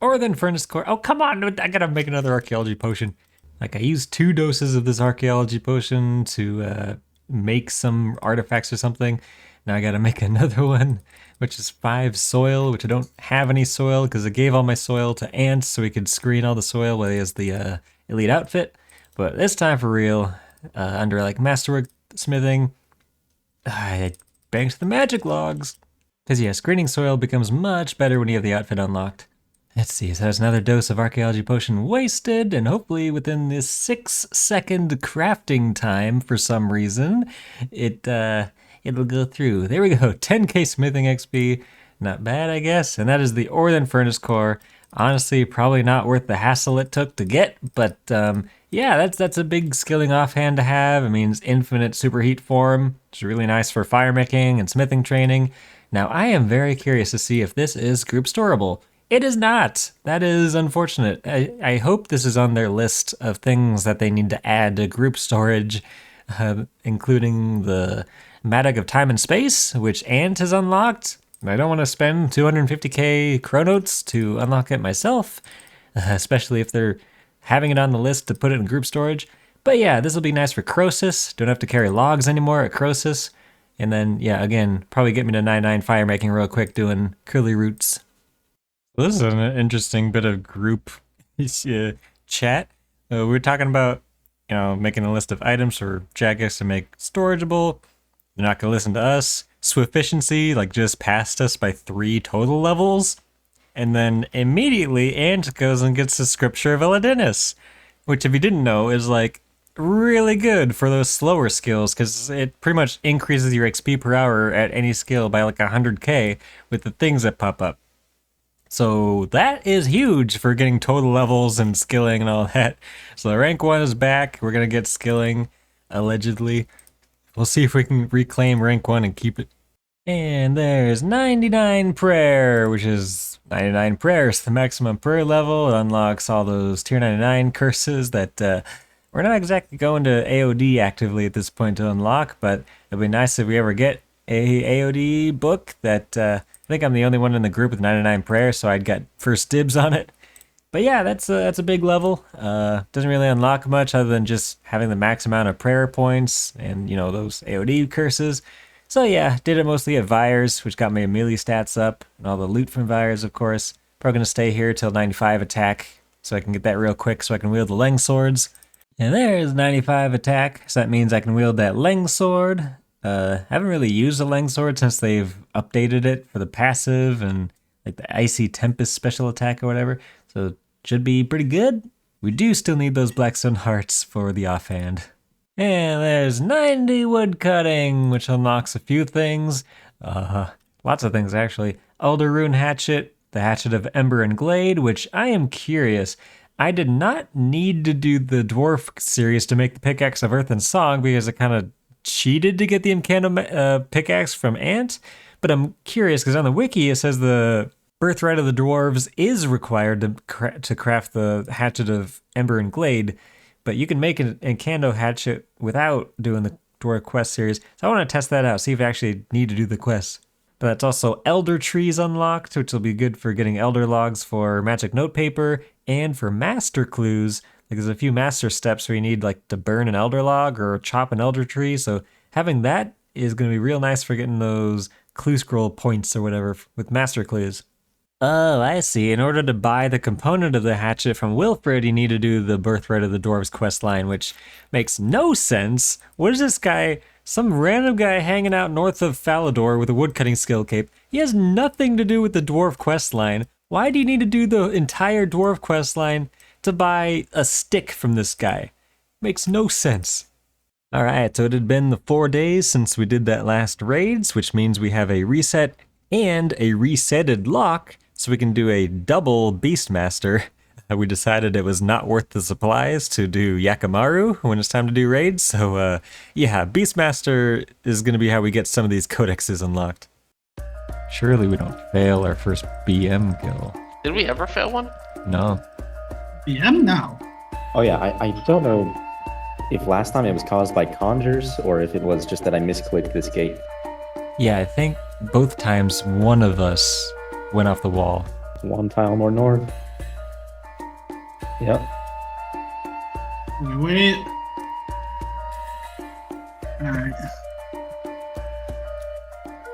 Orthen Furnace Core. Oh, come on. I gotta make another archaeology potion. Like, I used 2 doses of this archaeology potion to make some artifacts or something. Now I gotta make another one, which is 5 soil, which I don't have any soil because I gave all my soil to Ant so he could screen all the soil while he has the elite outfit. But this time for real, under like masterwork smithing, I banked the magic logs. Because yeah, screening soil becomes much better when you have the outfit unlocked. Let's see, so that's another dose of archaeology potion wasted, and hopefully within this 6-second crafting time, for some reason, it'll go through. There we go, 10k smithing XP, not bad I guess, and that is the Orthen Furnace Core. Honestly, probably not worth the hassle it took to get, but yeah, that's a big skilling offhand to have. It means infinite superheat form, which is really nice for fire making and smithing training. Now I am very curious to see if this is group storable. It is not. That is unfortunate. I hope this is on their list of things that they need to add to group storage, including the Matic of Time and Space, which Ant has unlocked. I don't want to spend 250k chronotes to unlock it myself, especially if they're having it on the list to put it in group storage. But yeah, this will be nice for Croesus. Don't have to carry logs anymore at Croesus. And then, yeah, again, probably get me to 99 fire making real quick doing curly roots. This is an interesting bit of group chat. We were talking about, making a list of items for Jagex to make storageable. They're not going to listen to us. Swiftficiency, just passed us by 3 total levels. And then immediately Ant goes and gets the Scripture of Eladinis, which if you didn't know is really good for those slower skills because it pretty much increases your XP per hour at any skill by 100k with the things that pop up. So that is huge for getting total levels and skilling and all that. So the rank 1 is back. We're going to get skilling, allegedly. We'll see if we can reclaim rank 1 and keep it. And there's 99 prayer, which is 99 prayers, the maximum prayer level. It unlocks all those tier 99 curses that we're not exactly going to AOD actively at this point to unlock, but it'd be nice if we ever get a AOD book that I think I'm the only one in the group with 99 prayers, so I'd get first dibs on it. But yeah, that's a big level. Doesn't really unlock much other than just having the max amount of prayer points and, you know, those AOD curses. So yeah, did it mostly at Vires, which got my melee stats up, and all the loot from Vires, of course. Probably gonna stay here till 95 attack, so I can get that real quick so I can wield the Leng Swords. And there's 95 attack, so that means I can wield that Leng Sword. Haven't really used the Leng Sword since they've updated it for the passive and like the Icy Tempest special attack or whatever, so it should be pretty good. We do still need those Blackstone Hearts for the offhand. And there's 90 woodcutting, which unlocks a few things. Lots of things actually. Elder Rune Hatchet, the Hatchet of Ember and Glade, which I am curious. I did not need to do the Dwarf series to make the Pickaxe of Earth and Song because I kind of cheated to get the Incanto pickaxe from Ant. But I'm curious because on the wiki it says the Birthright of the Dwarves is required to craft the Hatchet of Ember and Glade. But you can make an Incanto hatchet without doing the Dwarf quest series. So I want to test that out, see if I actually need to do the quest. But that's also Elder Trees unlocked, which will be good for getting Elder Logs for Magic Notepaper and for Master Clues. Like there's a few Master Steps where you need like to burn an Elder Log or chop an Elder Tree. So having that is going to be real nice for getting those Clue Scroll points or whatever with Master Clues. Oh, I see. In order to buy the component of the hatchet from Wilfred, you need to do the Birthright of the Dwarves quest line, which makes no sense. What is this guy? Some random guy hanging out north of Falador with a woodcutting skill cape. He has nothing to do with the dwarf quest line. Why do you need to do the entire dwarf quest line to buy a stick from this guy? Makes no sense. Alright, so it had been the 4 days since we did that last raids, which means we have a reset and a resetted lock, so we can do a double Beastmaster. We decided it was not worth the supplies to do Yakamaru when it's time to do raids, so yeah, Beastmaster is going to be how we get some of these codexes unlocked. Surely we don't fail our first BM kill. Did we ever fail one? No. BM? No. Oh yeah, I don't know if last time it was caused by conjures or if it was just that I misclicked this gate. Yeah, I think both times one of us went off the wall. One tile more north. Yep. We wait. Alright.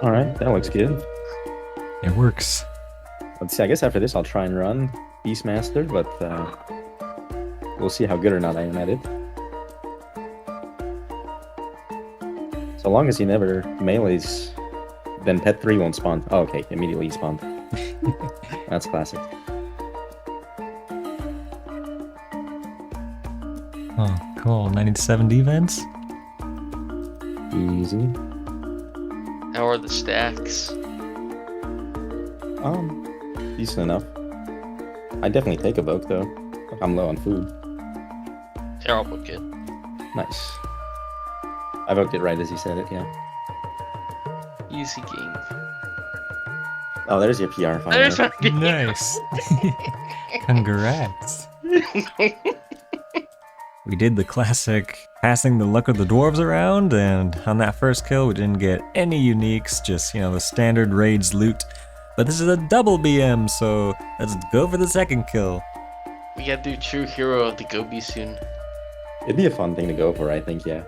Alright, that looks good. It works. Let's see, I guess after this I'll try and run Beastmaster, but we'll see how good or not I am at it. So long as he never melees, then pet 3 won't spawn. Oh, okay, immediately he spawned. That's classic. Oh, cool. 97 defense? Easy. How are the stacks? Decent enough. I'd definitely take a book though. I'm low on food. Terrible kid. Nice. I evoked it right as he said it, yeah. Easy game. Oh, there's your PR finally. There's my Nice. Congrats. We did the classic passing the luck of the dwarves around, and on that first kill we didn't get any uniques, just, you know, the standard raids loot. But this is a double BM, so let's go for the second kill. We gotta do True Hero of the Gobi soon. It'd be a fun thing to go for, I think, yeah.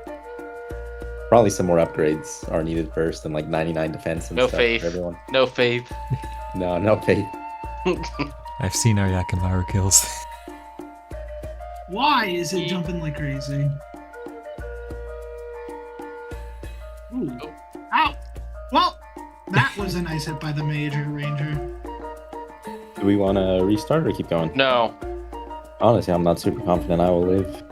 Probably some more upgrades are needed first, and like 99 defense and No stuff faith. for everyone. No faith. No faith. I've seen our Yakamaru kills. Why is it jumping like crazy? Ooh. Ow! Well, that was a nice hit by the Major Ranger. Do we want to restart or keep going? No. Honestly, I'm not super confident I will live.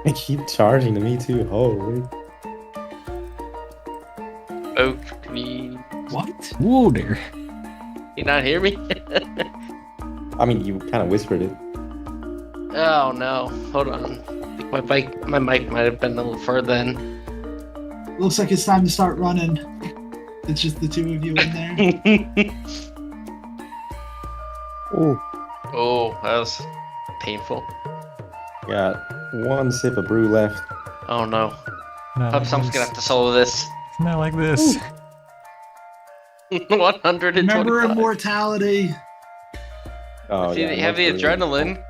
They keep charging to me too, holy. Oak, please. What? Whoa there. You not hear me? I mean, you kind of whispered it. Oh no! Hold on. I think my mic might have been a little further in. Looks like it's time to start running. It's just the two of you in there. Oh, Oh, that was painful. got one sip of brew left. Oh no! Not Hope like someone's this. gonna have to solo this. Not like this. 125. Remember immortality. Oh, See, yeah, you have the most of it. adrenaline.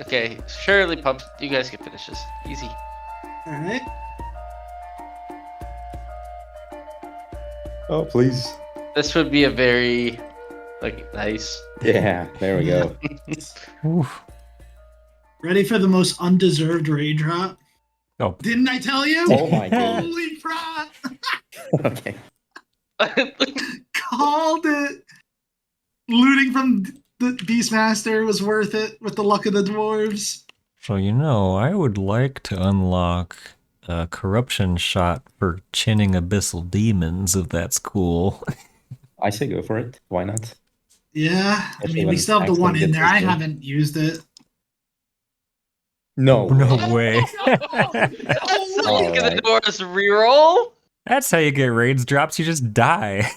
Okay, surely, pups, you guys can finish this. Easy. Alright. Oh, please. This would be a very, like, nice. Yeah, there we go. Oof. Ready for the most undeserved raid drop? Oh. Didn't I tell you? Oh my god. Holy crap! Okay. Called it. Looting from the Beastmaster was worth it with the luck of the dwarves. So, I would like to unlock a corruption shot for chinning abyssal demons, if that's cool. I say go for it. Why not? Yeah, I Especially mean, we when still have the Axton one in gets there. I his win. haven't used it. No. No way. Look at the Alright. doors reroll. That's how you get raids drops, you just die.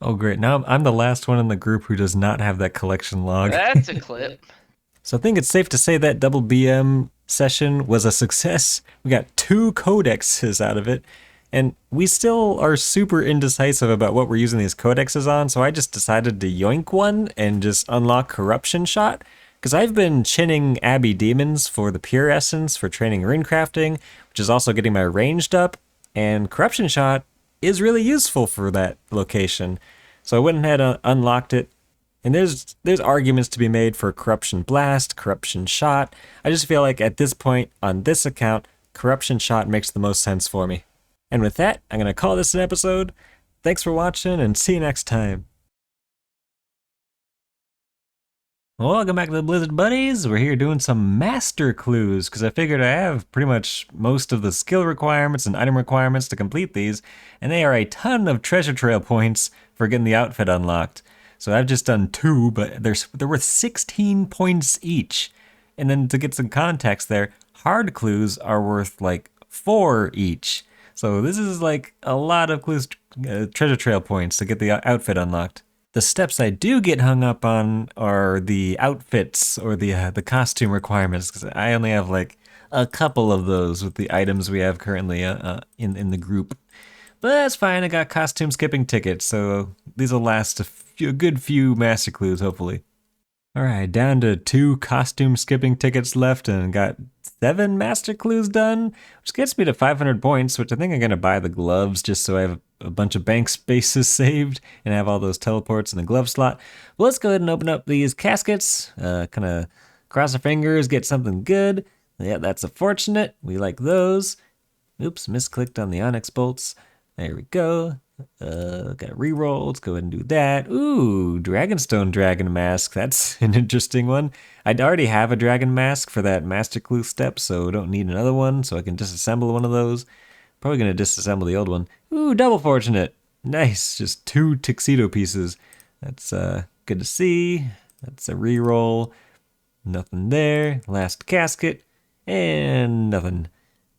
Oh great, now I'm the last one in the group who does not have that collection log. That's a clip. So I think it's safe to say that double BM session was a success. We got 2 codexes out of it, and we still are super indecisive about what we're using these codexes on, so I just decided to yoink one and just unlock Corruption Shot, because I've been chinning Abbey Demons for the Pure Essence for training runecrafting, which is also getting my ranged up, and Corruption Shot is really useful for that location. So I went ahead and unlocked it. And there's arguments to be made for Corruption Blast, Corruption Shot. I just feel like at this point on this account, Corruption Shot makes the most sense for me. And with that, I'm going to call this an episode. Thanks for watching and see you next time. Welcome back to the Blizzard Buddies. We're here doing some master clues because I figured I have pretty much most of the skill requirements and item requirements to complete these, and they are a ton of treasure trail points for getting the outfit unlocked. So I've just done 2, but they're worth 16 points each. And then to get some context there, hard clues are worth like 4 each. So this is like a lot of clues, treasure trail points to get the outfit unlocked. The steps I do get hung up on are the outfits or the costume requirements, because I only have like a couple of those with the items we have currently in the group. But that's fine, I got costume skipping tickets, so these will last a good few master clues, hopefully. Alright, down to 2 costume skipping tickets left and got 7 master clues done, which gets me to 500 points, which I think I'm going to buy the gloves just so I have a bunch of bank spaces saved and have all those teleports in the glove slot. Well, let's go ahead and open up these caskets, kind of cross our fingers, get something good. Yeah, that's a fortunate. We like those. Oops, misclicked on the onyx bolts. There we go. Got a reroll. Let's go ahead and do that. Ooh, Dragonstone Dragon Mask. That's an interesting one. I'd already have a Dragon Mask for that Master Clue step, so don't need another one, so I can disassemble one of those. Probably going to disassemble the old one. Ooh, double fortunate. Nice. Just 2 tuxedo pieces. That's good to see. That's a reroll. Nothing there. Last casket. And nothing.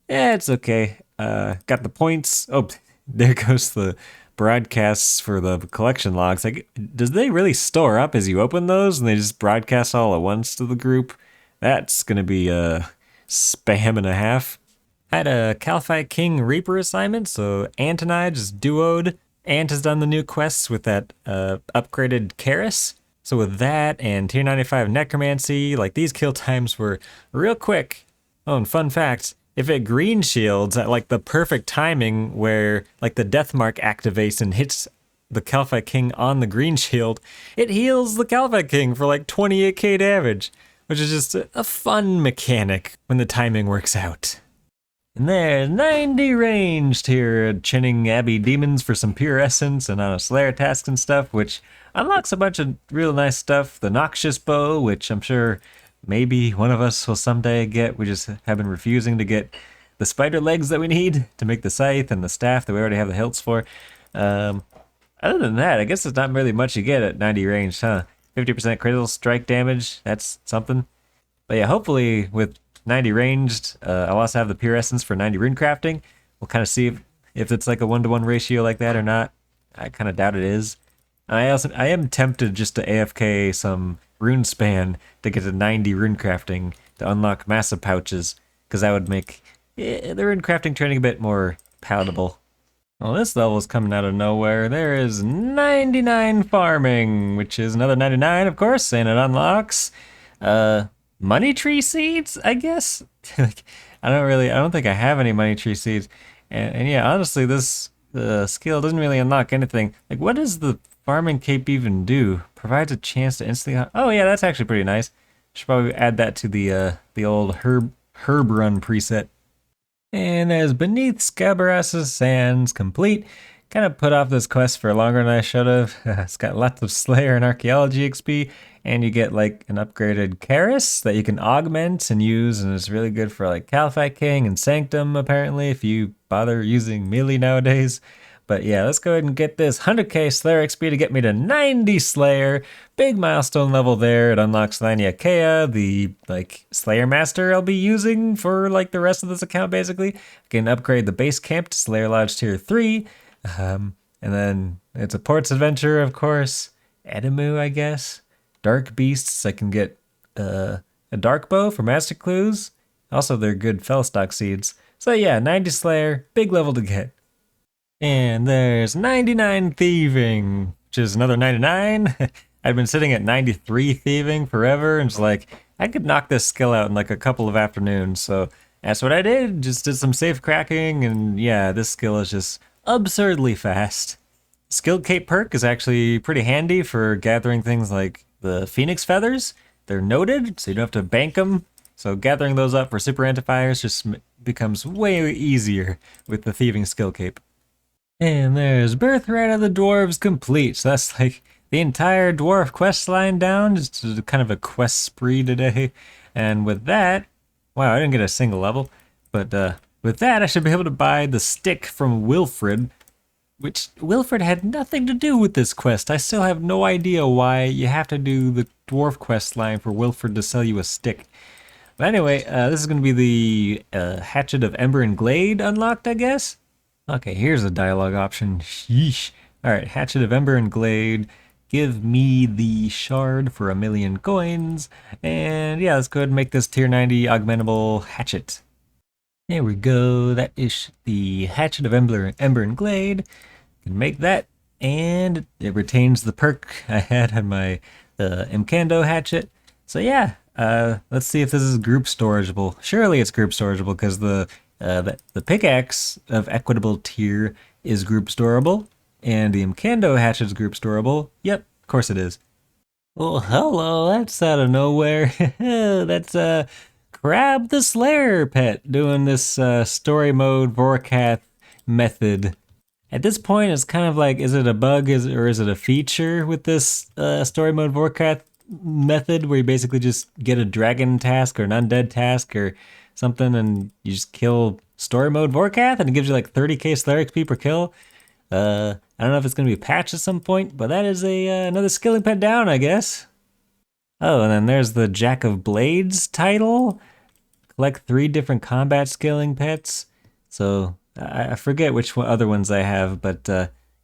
Yeah, it's okay. Got the points. Oh, there goes the broadcasts for the collection logs. Like, does they really store up as you open those and they just broadcast all at once to the group? That's gonna be a spam and a half. I had a Calphite King Reaper assignment, so Ant and I just duoed. Ant has done the new quests with that upgraded Cyruss. So with that and tier 95 Necromancy, like these kill times were real quick. Oh, and fun fact, if it green shields at like the perfect timing where like the death mark activates and hits the Calphite King on the green shield, it heals the Calphite King for like 28k damage, which is just a fun mechanic when the timing works out. And there's 90 ranged here, chinning Abbey Demons for some Pure Essence and on a Slayer task and stuff, which unlocks a bunch of real nice stuff. The Noxious Bow, which I'm sure maybe one of us will someday get. We just have been refusing to get the spider legs that we need to make the scythe and the staff that we already have the hilts for. I Other than that, I guess there's not really much you get at 90 range, huh? 50% critical strike damage, that's something. But yeah, hopefully with 90 ranged, I'll also have the pure essence for 90 rune crafting. We'll kind of see if it's like a 1-to-1 ratio like that or not. I kind of doubt it is. I am tempted just to AFK some rune span to get to 90 rune crafting to unlock massive pouches, because that would make the rune crafting training a bit more palatable. Well, this level is coming out of nowhere. There is 99 farming, which is another 99, of course, and it unlocks money tree seeds, I guess. Like, I don't think I have any money tree seeds, and yeah, honestly, this skill doesn't really unlock anything. Like, what does the farming cape even do? Provides a chance to instantly. Oh yeah, that's actually pretty nice. Should probably add that to the old herb run preset. And as Beneath Scabaras's Sands complete, kind of put off this quest for longer than I should have. It's got lots of Slayer and Archaeology XP, and you get like an upgraded Cyruss that you can augment and use, and it's really good for like Califite King and Sanctum apparently, if you bother using melee nowadays. But yeah, let's go ahead and get this 100k Slayer XP to get me to 90 Slayer. Big milestone level there. It unlocks Laniakea, the like Slayer Master I'll be using for like the rest of this account basically. I can upgrade the base camp to Slayer Lodge tier 3. And then it's a Ports Adventure, of course. Edimu, I guess. Dark Beasts, I can get a Dark Bow for Master Clues. Also, they're good Felstock seeds. So yeah, 90 Slayer, big level to get. And there's 99 Thieving, which is another 99. I've been sitting at 93 Thieving forever, and it's like, I could knock this skill out in like a couple of afternoons. So that's what I did, just did some safe cracking, and yeah, this skill is just absurdly fast. Skilled Cape perk is actually pretty handy for gathering things like the Phoenix Feathers. They're noted, so you don't have to bank them. So gathering those up for super antifiers just becomes way easier with the Thieving Skill Cape. And there's Birthright of the Dwarves complete. So that's like the entire dwarf quest line down. Just kind of a quest spree today. And with that, wow, I didn't get a single level. But with that, I should be able to buy the stick from Wilfred, which Wilfred had nothing to do with this quest. I still have no idea why you have to do the dwarf quest line for Wilfred to sell you a stick. But anyway, this is going to be the Hatchet of Ember and Glade unlocked, I guess. Okay, here's a dialogue option. Sheesh. Alright, Hatchet of Ember and Glade. Give me the shard for 1,000,000 coins. And yeah, let's go ahead and make this tier 90 augmentable hatchet. There we go. That is the Hatchet of Ember and Glade. Can make that. And it retains the perk I had on my Mkando hatchet. So yeah, let's see if this is group storageable. Surely it's group storageable because the pickaxe of equitable tier is group storable, and the Mkando hatchet is group storable. Yep, of course it is. Well, hello, that's out of nowhere. That's Crab the Slayer pet doing this story mode Vorkath method. At this point, it's kind of like, is it a bug or is it a feature with this story mode Vorkath method where you basically just get a dragon task or an undead task or something, and you just kill story mode Vorkath, and it gives you like 30k Slayer XP per kill. I don't know if it's going to be patched at some point, but that is another skilling pet down, I guess. Oh, and then there's the Jack of Blades title. Collect 3 different combat skilling pets. So I forget which other ones I have, but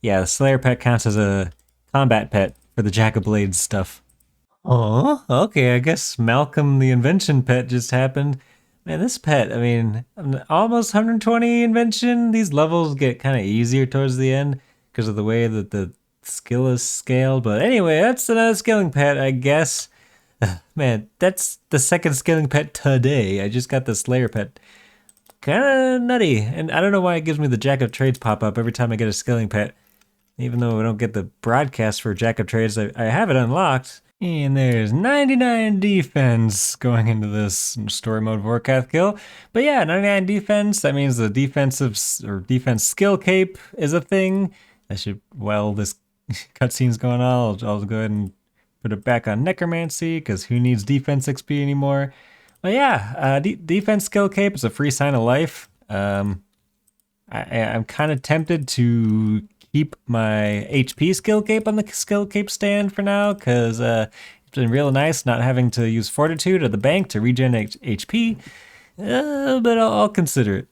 yeah, the Slayer pet counts as a combat pet for the Jack of Blades stuff. Oh, okay, I guess Malcolm the Invention pet just happened. Man, this pet, I mean, almost 120 Invention. These levels get kind of easier towards the end because of the way that the skill is scaled. But anyway, that's another skilling pet, I guess. Man, that's the second skilling pet today. I just got the Slayer pet. Kind of nutty. And I don't know why it gives me the Jack of Trades pop up every time I get a skilling pet. Even though I don't get the broadcast for Jack of Trades, I have it unlocked. And there's 99 defense going into this story mode Vorkath kill. But yeah, 99 defense, that means the defense skill cape is a thing. I should, while this cutscene's going on, I'll go ahead and put it back on Necromancy, because who needs defense XP anymore? But yeah, defense skill cape is a free sign of life. I'm kind of tempted to keep my HP skill cape on the skill cape stand for now, because it's been real nice not having to use Fortitude or the bank to regenerate HP, but I'll consider it.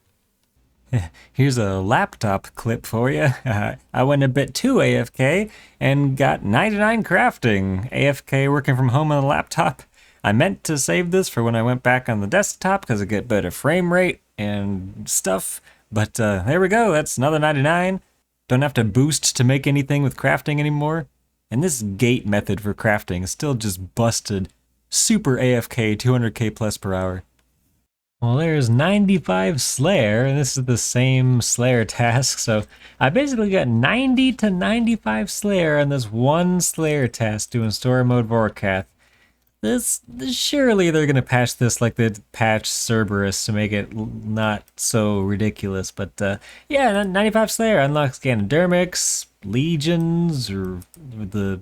Here's a laptop clip for you. I went a bit too AFK and got 99 crafting. AFK working from home on the laptop. I meant to save this for when I went back on the desktop because I get better frame rate and stuff. But there we go, that's another 99. Don't have to boost to make anything with crafting anymore. And this gate method for crafting is still just busted. Super AFK, 200k plus per hour. Well, there's 95 Slayer, and this is the same Slayer task, so I basically got 90 to 95 Slayer on this one Slayer task doing story mode Vorkath. Surely they're gonna patch this like they patched Cerberus to make it not so ridiculous, but yeah, 95 Slayer unlocks Ganodermics, Legions, or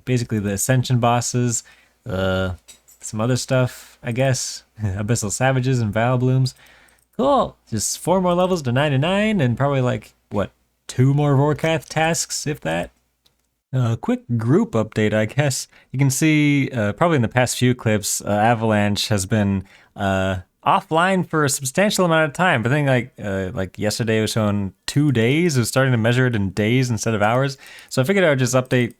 basically the Ascension bosses, some other stuff, I guess. Abyssal Savages and Val Blooms. Cool. Just 4 more levels to 99 and probably like, what, 2 more Vorkath tasks, if that? Quick group update, I guess. You can see, probably in the past few clips, Avalanche has been offline for a substantial amount of time. But I think like yesterday it was showing 2 days. It was starting to measure it in days instead of hours. So I figured I would just update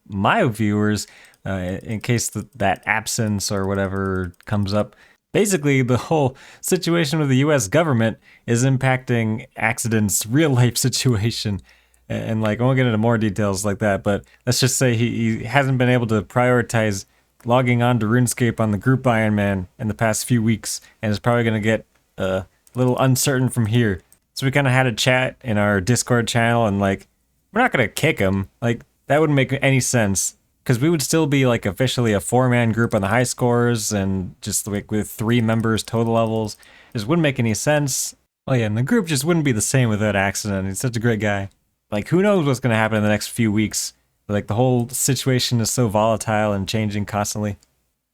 my viewers in case that absence or whatever comes up. Basically, the whole situation with the US government is impacting Accident's real life situation. And like, I won't get into more details like that, but let's just say he hasn't been able to prioritize logging on to RuneScape on the Group Ironman in the past few weeks, and is probably going to get a little uncertain from here. So we kind of had a chat in our Discord channel, and like, we're not going to kick him. Like, that wouldn't make any sense. Because we would still be like officially a 4-man group on the high scores and just like with 3 members total levels. It just wouldn't make any sense. Oh yeah, and the group just wouldn't be the same without Accident. He's such a great guy. Like, who knows what's going to happen in the next few weeks. Like, the whole situation is so volatile and changing constantly.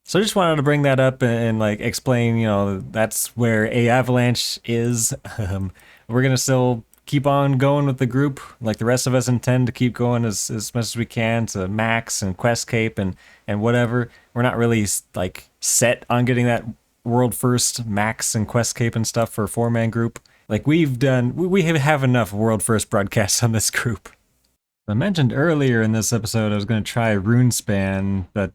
So I just wanted to bring that up and like explain, you know, that's where Avalanche is. We're going to still keep on going with the group, like the rest of us intend to keep going as much as we can to max and quest cape and whatever. We're not really like set on getting that world first max and quest cape and stuff for a 4-man group. Like we have enough world first broadcasts on this group. I mentioned earlier in this episode I was going to try Runespan, but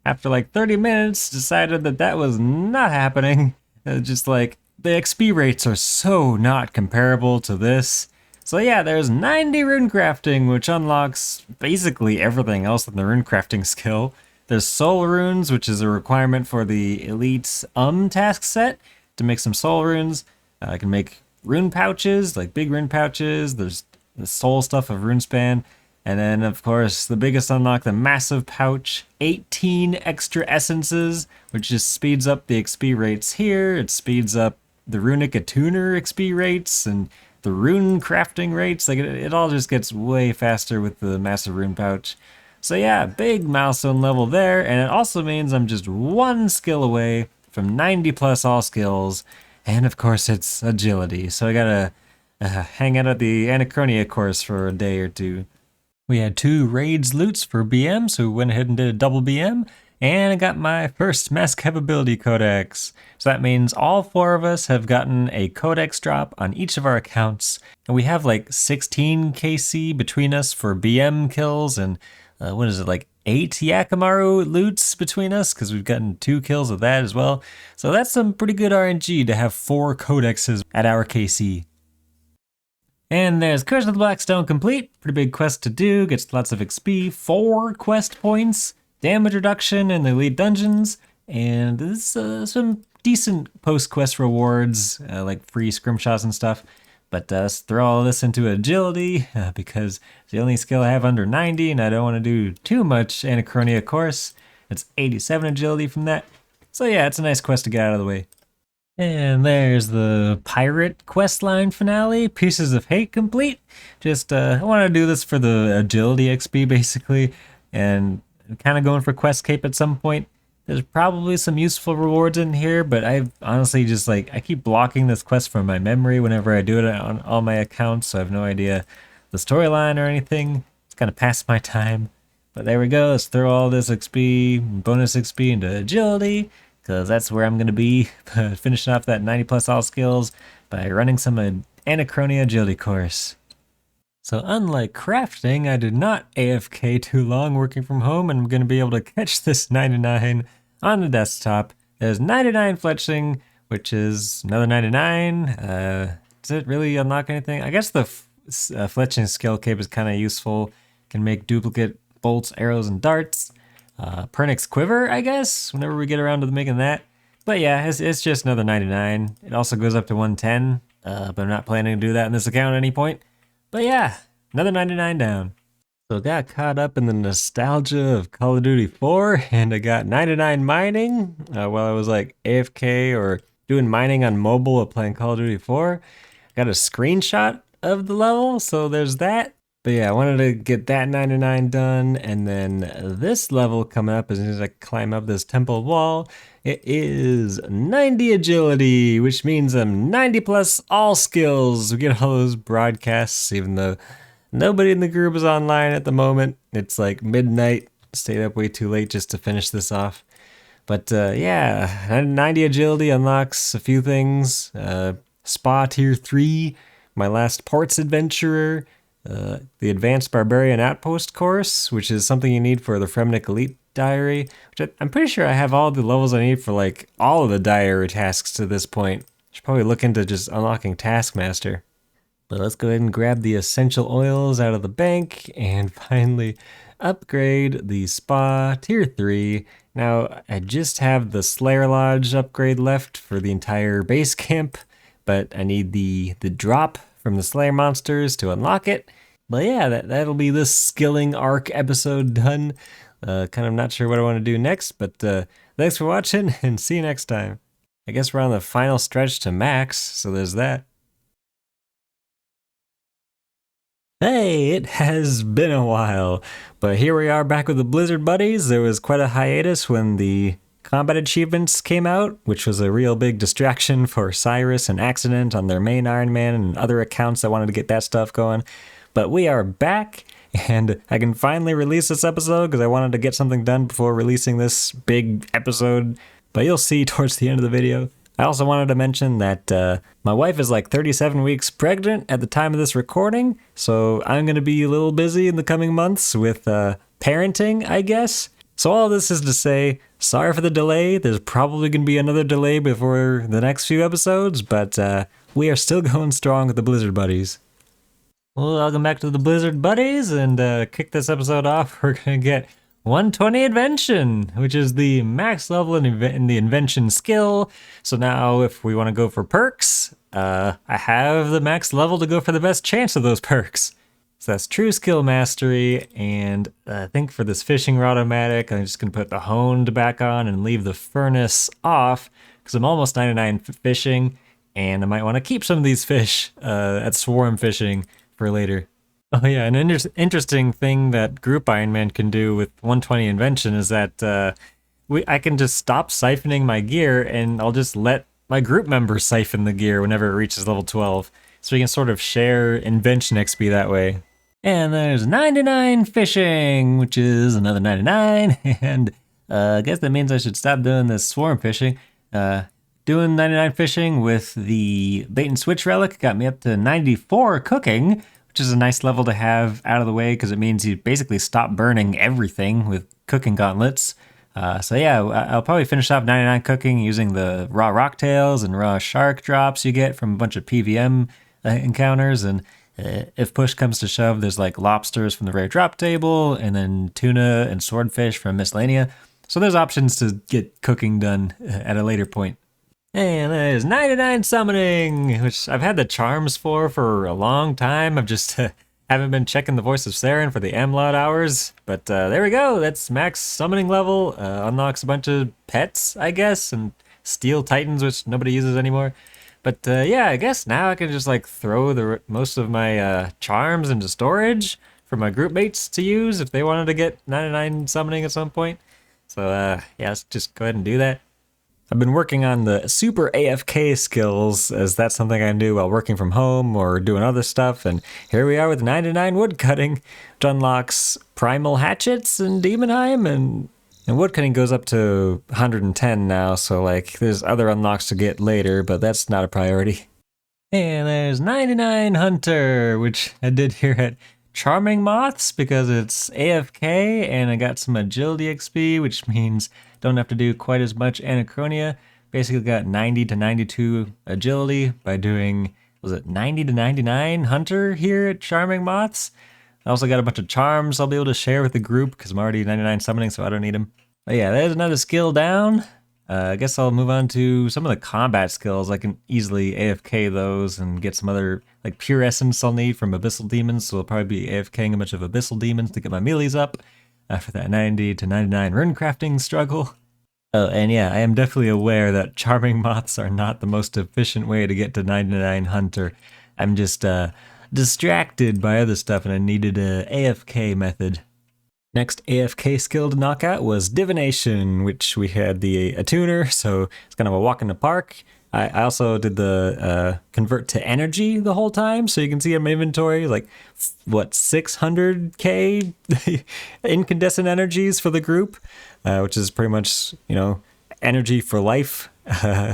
after like 30 minutes decided that was not happening. Just like, the XP rates are so not comparable to this. So yeah, there's 90 rune crafting, which unlocks basically everything else in the rune crafting skill. There's soul runes, which is a requirement for the elite task set to make some soul runes. I can make rune pouches, like big rune pouches. There's the soul stuff of Runespan. And then, of course, the biggest unlock, the massive pouch, 18 extra essences, which just speeds up the XP rates here. It speeds up the runic attuner XP rates and the rune crafting rates. Like it all just gets way faster with the massive rune pouch. So yeah, big milestone level there, and it also means I'm just 1 skill away from 90 plus all skills, and of course it's agility. So I gotta hang out at the Anachronia course for a day or 2. We had 2 raids loots for BM, so we went ahead and did a double BM. And I got my first mass capability codex. So that means all 4 of us have gotten a codex drop on each of our accounts. And we have like 16 KC between us for BM kills and what is it, like 8 Yakimaru loots between us, because we've gotten 2 kills of that as well. So that's some pretty good RNG to have 4 codexes at our KC. And there's Curse of the Blackstone complete. Pretty big quest to do, gets lots of XP, 4 quest points. Damage reduction in the elite dungeons, and this some decent post-quest rewards, like free scrimshots and stuff. But let's throw all this into agility, because it's the only skill I have under 90, and I don't want to do too much Anachronia course. It's 87 agility from that. So yeah, it's a nice quest to get out of the way. And there's the pirate questline finale, Pieces of Hate complete. Just, I want to do this for the agility XP, basically, and I'm kind of going for quest cape at some point. There's probably some useful rewards in here, but I've honestly just like, I keep blocking this quest from my memory whenever I do it on all my accounts, so I have no idea the storyline or anything. It's kind of past my time. But there we go. Let's throw all this XP, bonus XP into agility, because that's where I'm going to be finishing off that 90 plus all skills by running some Anachronia agility course. So unlike crafting, I did not AFK too long working from home, and I'm going to be able to catch this 99 on the desktop. There's 99 fletching, which is another 99. Does it really unlock anything? I guess the fletching skill cape is kind of useful. Can make duplicate bolts, arrows, and darts. Pernix quiver, I guess, whenever we get around to making that. But yeah, it's just another 99. It also goes up to 110, but I'm not planning to do that in this account at any point. But yeah, another 99 down. So I got caught up in the nostalgia of Call of Duty 4, and I got 99 mining while I was like AFK or doing mining on mobile while playing Call of Duty 4. I got a screenshot of the level, so there's that. But yeah, I wanted to get that 99 done, and then this level coming up as soon as I climb up this temple wall, it is 90 agility, which means I'm 90 plus all skills. We get all those broadcasts, even though nobody in the group is online at the moment. It's like midnight, stayed up way too late just to finish this off. But yeah, 90 agility unlocks a few things. Spa tier 3, my last ports adventurer, the Advanced Barbarian Outpost course, which is something you need for the Fremnik Elite Diary, which I'm pretty sure I have all the levels I need for like all of the diary tasks to this point. Should probably look into just unlocking Taskmaster. But let's go ahead and grab the essential oils out of the bank and finally upgrade the Spa Tier 3. Now, I just have the Slayer Lodge upgrade left for the entire base camp, but I need the drop from the Slayer monsters to unlock it. But yeah, that'll be this skilling arc episode done. Kind of not sure what I want to do next, but thanks for watching and see you next time. I guess we're on the final stretch to max, so there's that. Hey, it has been a while, but here we are back with the Blizzard buddies. There was quite a hiatus when the combat achievements came out, which was a real big distraction for Cyruss and Accident on their main Ironman and other accounts that wanted to get that stuff going. But we are back, and I can finally release this episode because I wanted to get something done before releasing this big episode, but you'll see towards the end of the video. I also wanted to mention that my wife is like 37 weeks pregnant at the time of this recording, so I'm going to be a little busy in the coming months with parenting, I guess. So all this is to say, sorry for the delay. There's probably going to be another delay before the next few episodes, but we are still going strong with the Blizzard buddies. Well, welcome back to the Blizzard buddies, and kick this episode off. We're going to get 120 Invention, which is the max level in the Invention skill. So now if we want to go for perks, I have the max level to go for the best chance of those perks. So that's True Skill Mastery, and I think for this Fishing Rod-O-Matic, I'm just going to put the Honed back on and leave the Furnace off, because I'm almost 99 fishing, and I might want to keep some of these fish at Swarm Fishing for later. Oh yeah, an interesting thing that Group Ironman can do with 120 Invention is that I can just stop siphoning my gear, and I'll just let my group members siphon the gear whenever it reaches level 12. So we can sort of share Invention XP that way. And there's 99 fishing, which is another 99, and I guess that means I should stop doing this swarm fishing. Doing 99 fishing with the bait and switch relic got me up to 94 cooking, which is a nice level to have out of the way because it means you basically stop burning everything with cooking gauntlets. So yeah, I'll probably finish off 99 cooking using the raw rocktails and raw shark drops you get from a bunch of PVM encounters, and if push comes to shove, there's like lobsters from the rare drop table, and then tuna and swordfish from Miscellanea. So there's options to get cooking done at a later point. And there's 99 summoning, which I've had the charms for a long time. I've just haven't been checking the Voice of Saren for the Amlot hours. But there we go. That's max summoning level. Unlocks a bunch of pets, I guess, and steel titans, which nobody uses anymore. But yeah, I guess now I can just like throw most of my charms into storage for my group mates to use if they wanted to get 99 summoning at some point. So yeah, let's just go ahead and do that. I've been working on the super AFK skills, as that's something I do while working from home or doing other stuff, and here we are with 99 woodcutting, which unlocks primal hatchets and Demonheim, and woodcutting goes up to 110 now, so like there's other unlocks to get later, but that's not a priority. And there's 99 Hunter, which I did here at Charming Moths because it's AFK, and I got some agility XP, which means don't have to do quite as much Anachronia. Basically got 90 to 92 agility by doing, was it 90 to 99 Hunter here at Charming Moths? I also got a bunch of charms I'll be able to share with the group because I'm already 99 summoning, so I don't need them. But yeah, there's another skill down. I guess I'll move on to some of the combat skills. I can easily AFK those and get some other like pure essence I'll need from Abyssal Demons, so I'll probably be AFKing a bunch of Abyssal Demons to get my melees up for that 90 to 99 rune crafting struggle. Oh, and yeah, I am definitely aware that Charming Moths are not the most efficient way to get to 99 Hunter. I'm just distracted by other stuff and I needed a AFK method. Next AFK skill to knock out was Divination, which we had the attuner, so it's kind of a walk in the park. I also did the convert to energy the whole time, so you can see in my inventory, like, what, 600k incandescent energies for the group, which is pretty much, you know, energy for life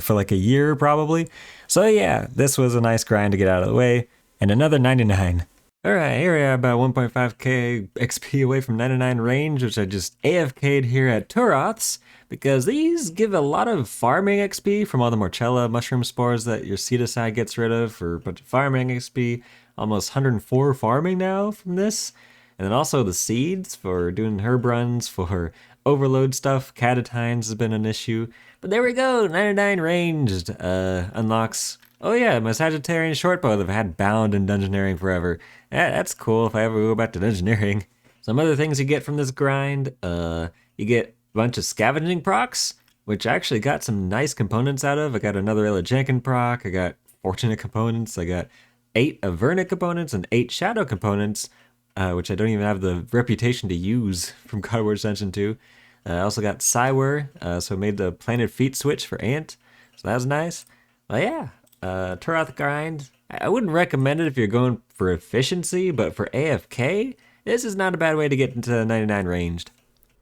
for like a year probably. So yeah, this was a nice grind to get out of the way, and another 99. Alright, here we are about 1.5k XP away from 99 range, which I just AFK'd here at Turoth's, because these give a lot of farming XP from all the Morchella mushroom spores that your Cetuside gets rid of for a bunch of farming XP. Almost 104 farming now from this. And then also the seeds for doing herb runs, for overload stuff. Catatines has been an issue. But there we go, 99 ranged. Unlocks, oh yeah, my Sagittarian shortbow that I've had bound in dungeoneering forever. That's cool if I ever go back to dungeoneering. Some other things you get from this grind, you get a bunch of scavenging procs, which I actually got some nice components out of. I got another Ilajankin proc, I got Fortunate components, I got 8 Avernic components and 8 Shadow components, which I don't even have the reputation to use from God of War Ascension 2. I also got Cyruss, so I made the planted feet switch for Ant, so that was nice. But yeah, Turoth grind, I wouldn't recommend it if you're going for efficiency, but for AFK, this is not a bad way to get into 99 ranged.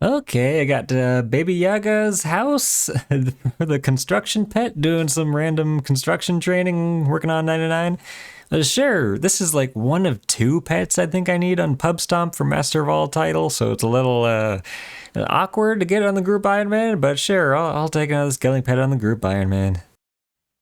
Okay, I got Baby Yaga's house for the construction pet, doing some random construction training, working on 99. Sure, this is like one of 2 pets I think I need on Pub Stomp for Master of All title, so it's a little awkward to get on the Group Ironman, but sure, I'll take another scaling pet on the Group Ironman.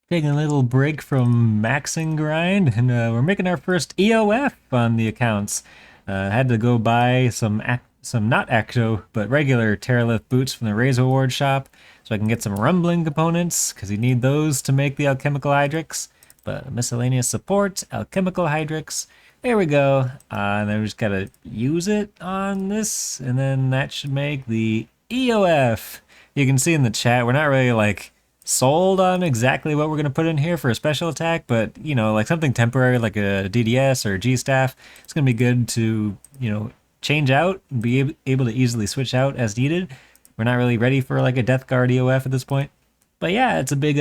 Taking a little break from maxing grind, and we're making our first EOF on the accounts. Had to go buy some not Acto, but regular Terralith boots from the Razor Ward shop, so I can get some rumbling components, because you need those to make the alchemical hydrix. But miscellaneous support, alchemical hydrix, there we go. And then we just gotta use it on this, and then that should make the EOF. You can see in the chat, we're not really like sold on exactly what we're going to put in here for a special attack, but you know, like something temporary like a DDS or a G-Staff, it's going to be good to, you know, change out and be able to easily switch out as needed. We're not really ready for like a Death Guard EOF at this point. But yeah, it's a big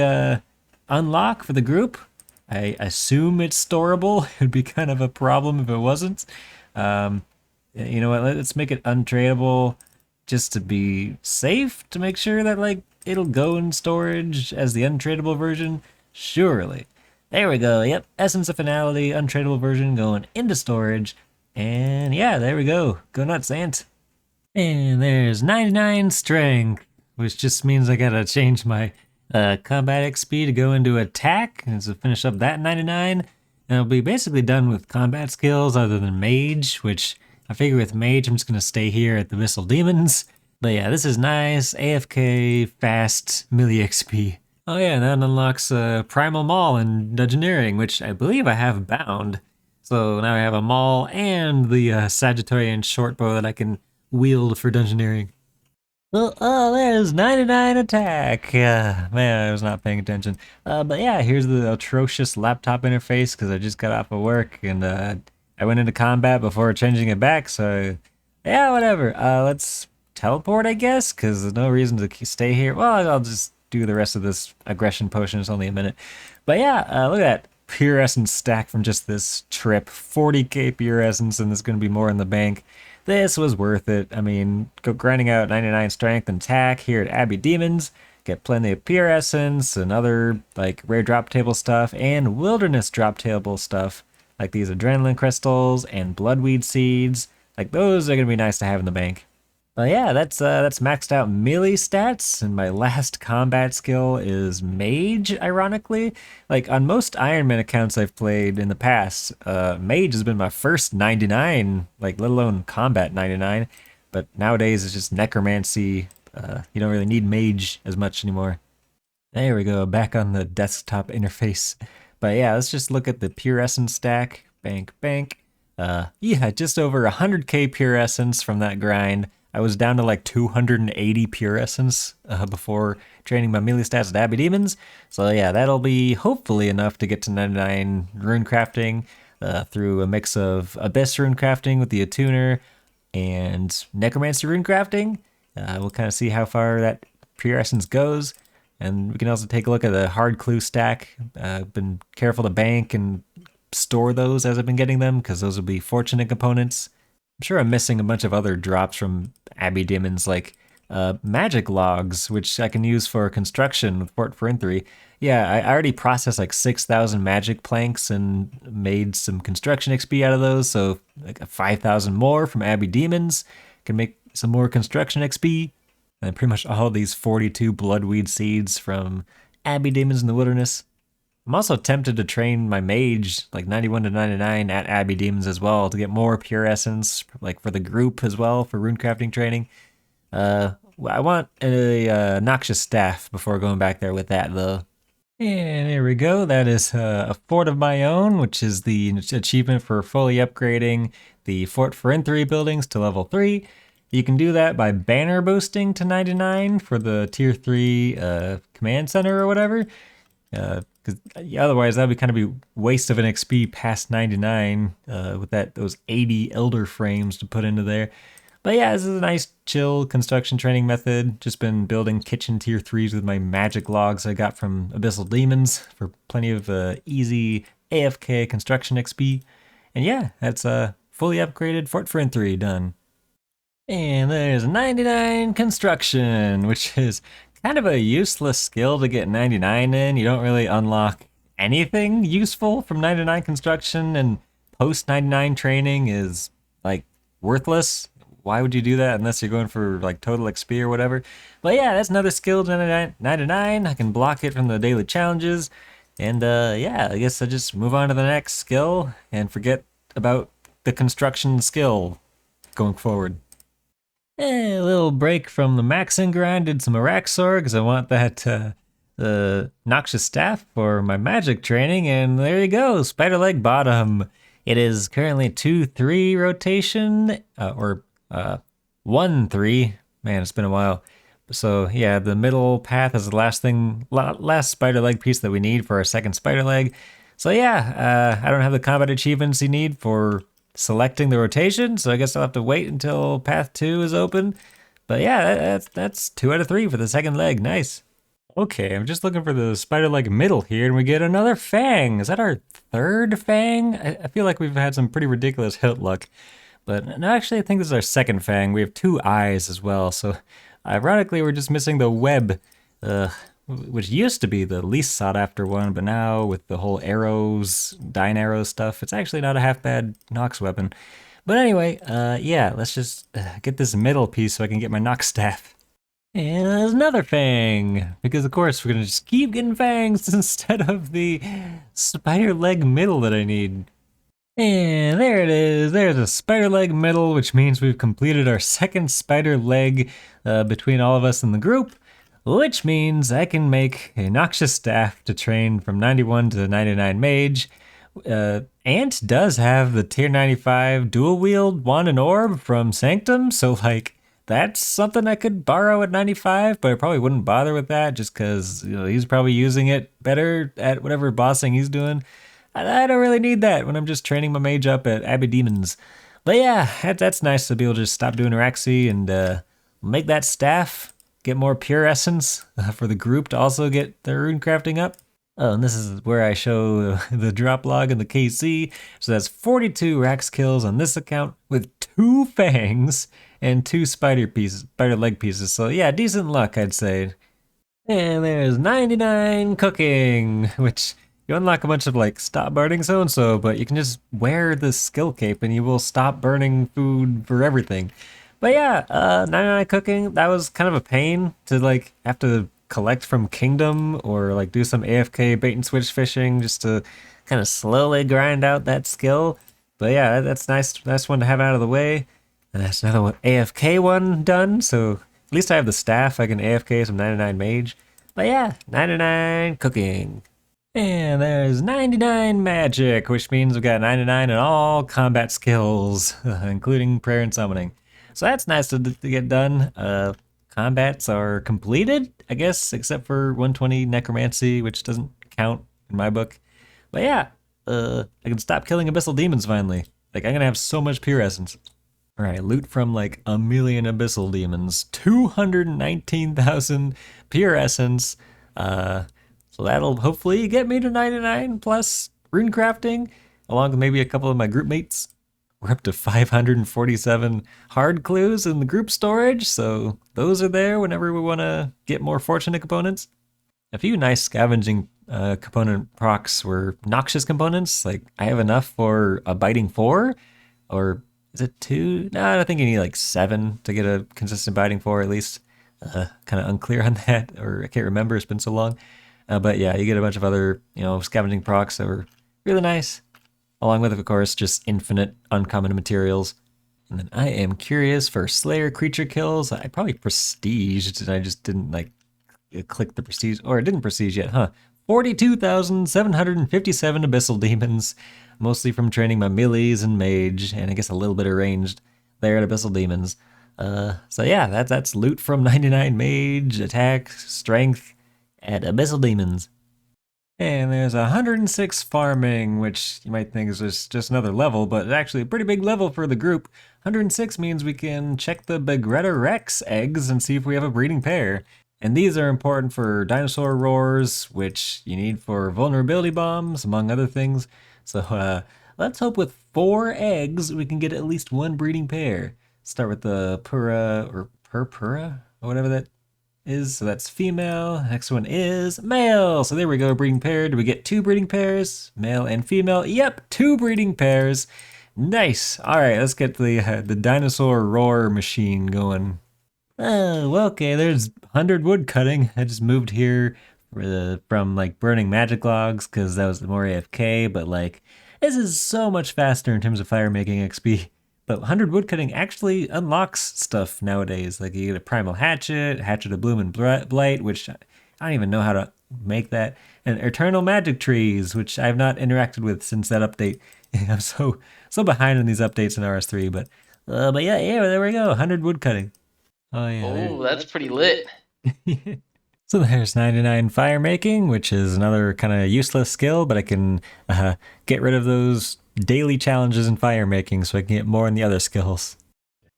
unlock for the group. I assume it's storable. It'd be kind of a problem if it wasn't. You know what, let's make it untradeable just to be safe, to make sure that like it'll go in storage as the untradeable version, surely. There we go, yep, Essence of Finality, untradeable version going into storage, and yeah, there we go, go nuts, Ant. And there's 99 Strength, which just means I gotta change my combat XP to go into attack, and to finish up that 99, and I'll be basically done with combat skills other than Mage, which I figure with Mage I'm just gonna stay here at the Abyssal Demons. But yeah, this is nice, AFK, fast, melee XP. Oh yeah, and that unlocks Primal Maul and Dungeoneering, which I believe I have bound. So now I have a Maul and the Sagittarian shortbow that I can wield for Dungeoneering. Oh, there's 99 attack. Man, I was not paying attention. But yeah, here's the atrocious laptop interface because I just got off of work and I went into combat before changing it back. So yeah, whatever. Let's teleport, I guess, because there's no reason to stay here. Well, I'll just do the rest of this aggression potion. It's only a minute. But yeah, look at that pure essence stack from just this trip. 40k pure essence, and there's going to be more in the bank. This was worth it. I mean, go grinding out 99 strength and attack here at Abbey Demons. Get plenty of pure essence and other like rare drop table stuff and wilderness drop table stuff like these adrenaline crystals and bloodweed seeds. Like those are gonna be nice to have in the bank. But yeah, that's maxed out melee stats, and my last combat skill is Mage, ironically. Like on most Ironman accounts I've played in the past, Mage has been my first 99, like let alone combat 99. But nowadays it's just Necromancy. You don't really need Mage as much anymore. There we go, back on the desktop interface. But yeah, let's just look at the Pure Essence stack. Bank. Yeah, just over 100k Pure Essence from that grind. I was down to like 280 Pure Essence before training my melee stats at Abbey Demons. So yeah, that'll be hopefully enough to get to 99 rune crafting through a mix of Abyss rune crafting with the Attuner and Necromancy rune crafting. We'll kind of see how far that Pure Essence goes. And we can also take a look at the hard clue stack. I've been careful to bank and store those as I've been getting them, because those will be fortunate components. I'm sure I'm missing a bunch of other drops from Abbey Demons, like magic logs, which I can use for construction with Fort Ferentry. Yeah, I already processed like 6,000 magic planks and made some construction XP out of those, so like 5,000 more from Abbey Demons can make some more construction XP. And pretty much all of these 42 bloodweed seeds from Abbey Demons in the Wilderness. I'm also tempted to train my mage like 91 to 99 at Abbey Demons as well to get more pure essence, like for the group as well for runecrafting training. I want a noxious staff before going back there with that though. And there we go. That is a fort of my own, which is the achievement for fully upgrading the Fort Ferentry buildings to level 3. You can do that by banner boosting to 99 for the tier 3 command center or whatever. Because otherwise that would kind of be waste of an XP past 99 with those 80 elder frames to put into there. But yeah, this is a nice chill construction training method. Just been building kitchen tier 3s with my magic logs I got from Abyssal Demons for plenty of easy AFK construction XP. And yeah, that's a fully upgraded Fort Ferentry done. And there's 99 construction, which is kind of a useless skill to get 99 in. You don't really unlock anything useful from 99 construction, and post 99 training is like worthless. Why would you do that unless you're going for like total XP or whatever? But yeah, that's another skill to 99. I can block it from the daily challenges. And yeah, I guess I just move on to the next skill and forget about the construction skill going forward. A little break from the maxing grind, did some Araxor because I want that noxious staff for my magic training, and there you go, spider leg bottom. It is currently 2-3 rotation, or 1-3. Man, it's been a while. So yeah, the middle path is the last spider leg piece that we need for our second spider leg. So yeah, I don't have the combat achievements you need for selecting the rotation, so I guess I'll have to wait until path 2 is open. But yeah, that's 2 out of 3 for the second leg. Nice. Okay, I'm just looking for the spider leg middle here, and we get another fang. Is that our third fang? I feel like we've had some pretty ridiculous hit luck. But no, actually, I think this is our second fang. We have 2 eyes as well, so ironically, we're just missing the web, which used to be the least sought after one, but now with the whole arrows, dying arrows stuff, it's actually not a half bad Nox weapon. But anyway, yeah, let's just get this middle piece so I can get my Nox staff. And there's another fang, because of course we're gonna just keep getting fangs instead of the spider leg middle that I need. And there it is, there's a spider leg middle, which means we've completed our second spider leg between all of us in the group. Which means I can make a noxious staff to train from 91 to 99 mage. Ant does have the tier 95 dual wield wand and orb from Sanctum, so like that's something I could borrow at 95, but I probably wouldn't bother with that just because he's probably using it better at whatever bossing he's doing. I don't really need that when I'm just training my mage up at Abbey Demons. But yeah, that's nice to be able to just stop doing Araxi and make that staff. get more pure essence for the group to also get their rune crafting up. Oh, and this is where I show the drop log and the KC. So that's 42 Rax kills on this account with 2 fangs and 2 spider leg pieces. So yeah, decent luck, I'd say. And there's 99 cooking, which you unlock a bunch of like stop burning so-and-so, but you can just wear the skill cape and you will stop burning food for everything. But yeah, 99 cooking, that was kind of a pain to like have to collect from Kingdom or like do some AFK bait and switch fishing just to kind of slowly grind out that skill. But yeah, that's nice one to have out of the way. And that's another one, AFK one done. So at least I have the staff. I can AFK some 99 mage. But yeah, 99 cooking. And there's 99 magic, which means we've got 99 in all combat skills, including prayer and summoning. So that's nice to get done. Combats are completed, I guess, except for 120 necromancy, which doesn't count in my book. But yeah, I can stop killing abyssal demons finally. Like, I'm gonna have so much pure essence. Alright, loot from like a million abyssal demons. 219,000 pure essence. So that'll hopefully get me to 99 plus rune crafting, along with maybe a couple of my group mates. We're up to 547 hard clues in the group storage, so those are there whenever we want to get more fortunate components. A few nice scavenging component procs were noxious components. Like, I have enough for a biting 4, or is it 2? No, I think you need like 7 to get a consistent biting 4 at least. Kind of unclear on that, or I can't remember, it's been so long. But yeah, you get a bunch of other, scavenging procs that were really nice. Along with, of course, just infinite uncommon materials. And then I am curious for Slayer creature kills. I probably prestiged, and I just didn't click the prestige, or it didn't prestige yet, huh? 42,757 abyssal demons, mostly from training my melees and mage, and I guess a little bit of ranged there at abyssal demons. So yeah, that's loot from 99 mage, attack, strength, at abyssal demons. And there's 106 farming, which you might think is just another level, but it's actually a pretty big level for the group. 106 means we can check the Begreta Rex eggs and see if we have a breeding pair. And these are important for dinosaur roars, which you need for vulnerability bombs, among other things. So let's hope with 4 eggs we can get at least 1 breeding pair. Start with the Pura, or Purpura, or whatever that is. So that's female. Next one is male. So there we go, breeding pair. Do we get 2 breeding pairs? Male and female. Yep, 2 breeding pairs. Nice. All right, let's get the dinosaur roar machine going. Oh, well, okay, there's 100 wood cutting. I just moved here from like burning magic logs because that was more AFK, but like this is so much faster in terms of fire making XP. But 100 woodcutting actually unlocks stuff nowadays. Like you get a primal hatchet of bloom and blight, which I don't even know how to make that, and eternal magic trees, which I've not interacted with since that update. I'm so behind in these updates in RS3, but yeah, there we go, 100 woodcutting. Oh yeah. Oh, that's pretty lit. So there's 99 fire making, which is another kind of useless skill, but I can get rid of those daily challenges in fire making so I can get more in the other skills.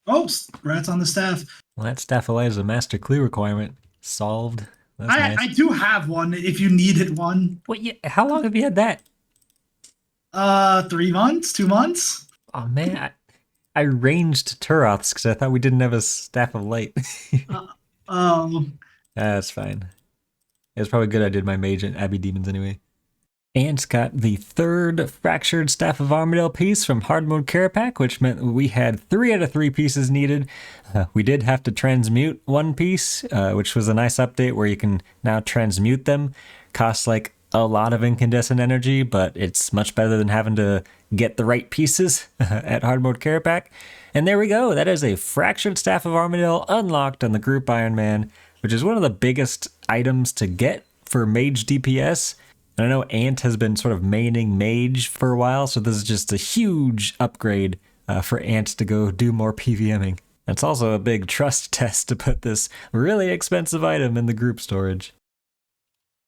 Oh, rats on the staff. Well, that staff allows a master clue requirement. Solved. That's nice. I do have one if you needed one. Wait, yeah, how long have you had that? 3 months, 2 months. Oh man, I ranged Turoths because I thought we didn't have a staff of light. That's fine. It was probably good I did my mage and Abbey demons anyway. Ant got the 3rd fractured Staff of Armadale piece from hard mode Carapac, which meant we had 3 out of 3 pieces needed. We did have to transmute 1 piece, which was a nice update where you can now transmute them. Costs like a lot of incandescent energy, but it's much better than having to get the right pieces at hard mode Carapac. And there we go. That is a fractured Staff of Armadale unlocked on the Group Ironman, which is one of the biggest items to get for mage DPS. And I know Ant has been sort of maining mage for a while, so this is just a huge upgrade for Ant to go do more PVMing. It's also a big trust test to put this really expensive item in the group storage.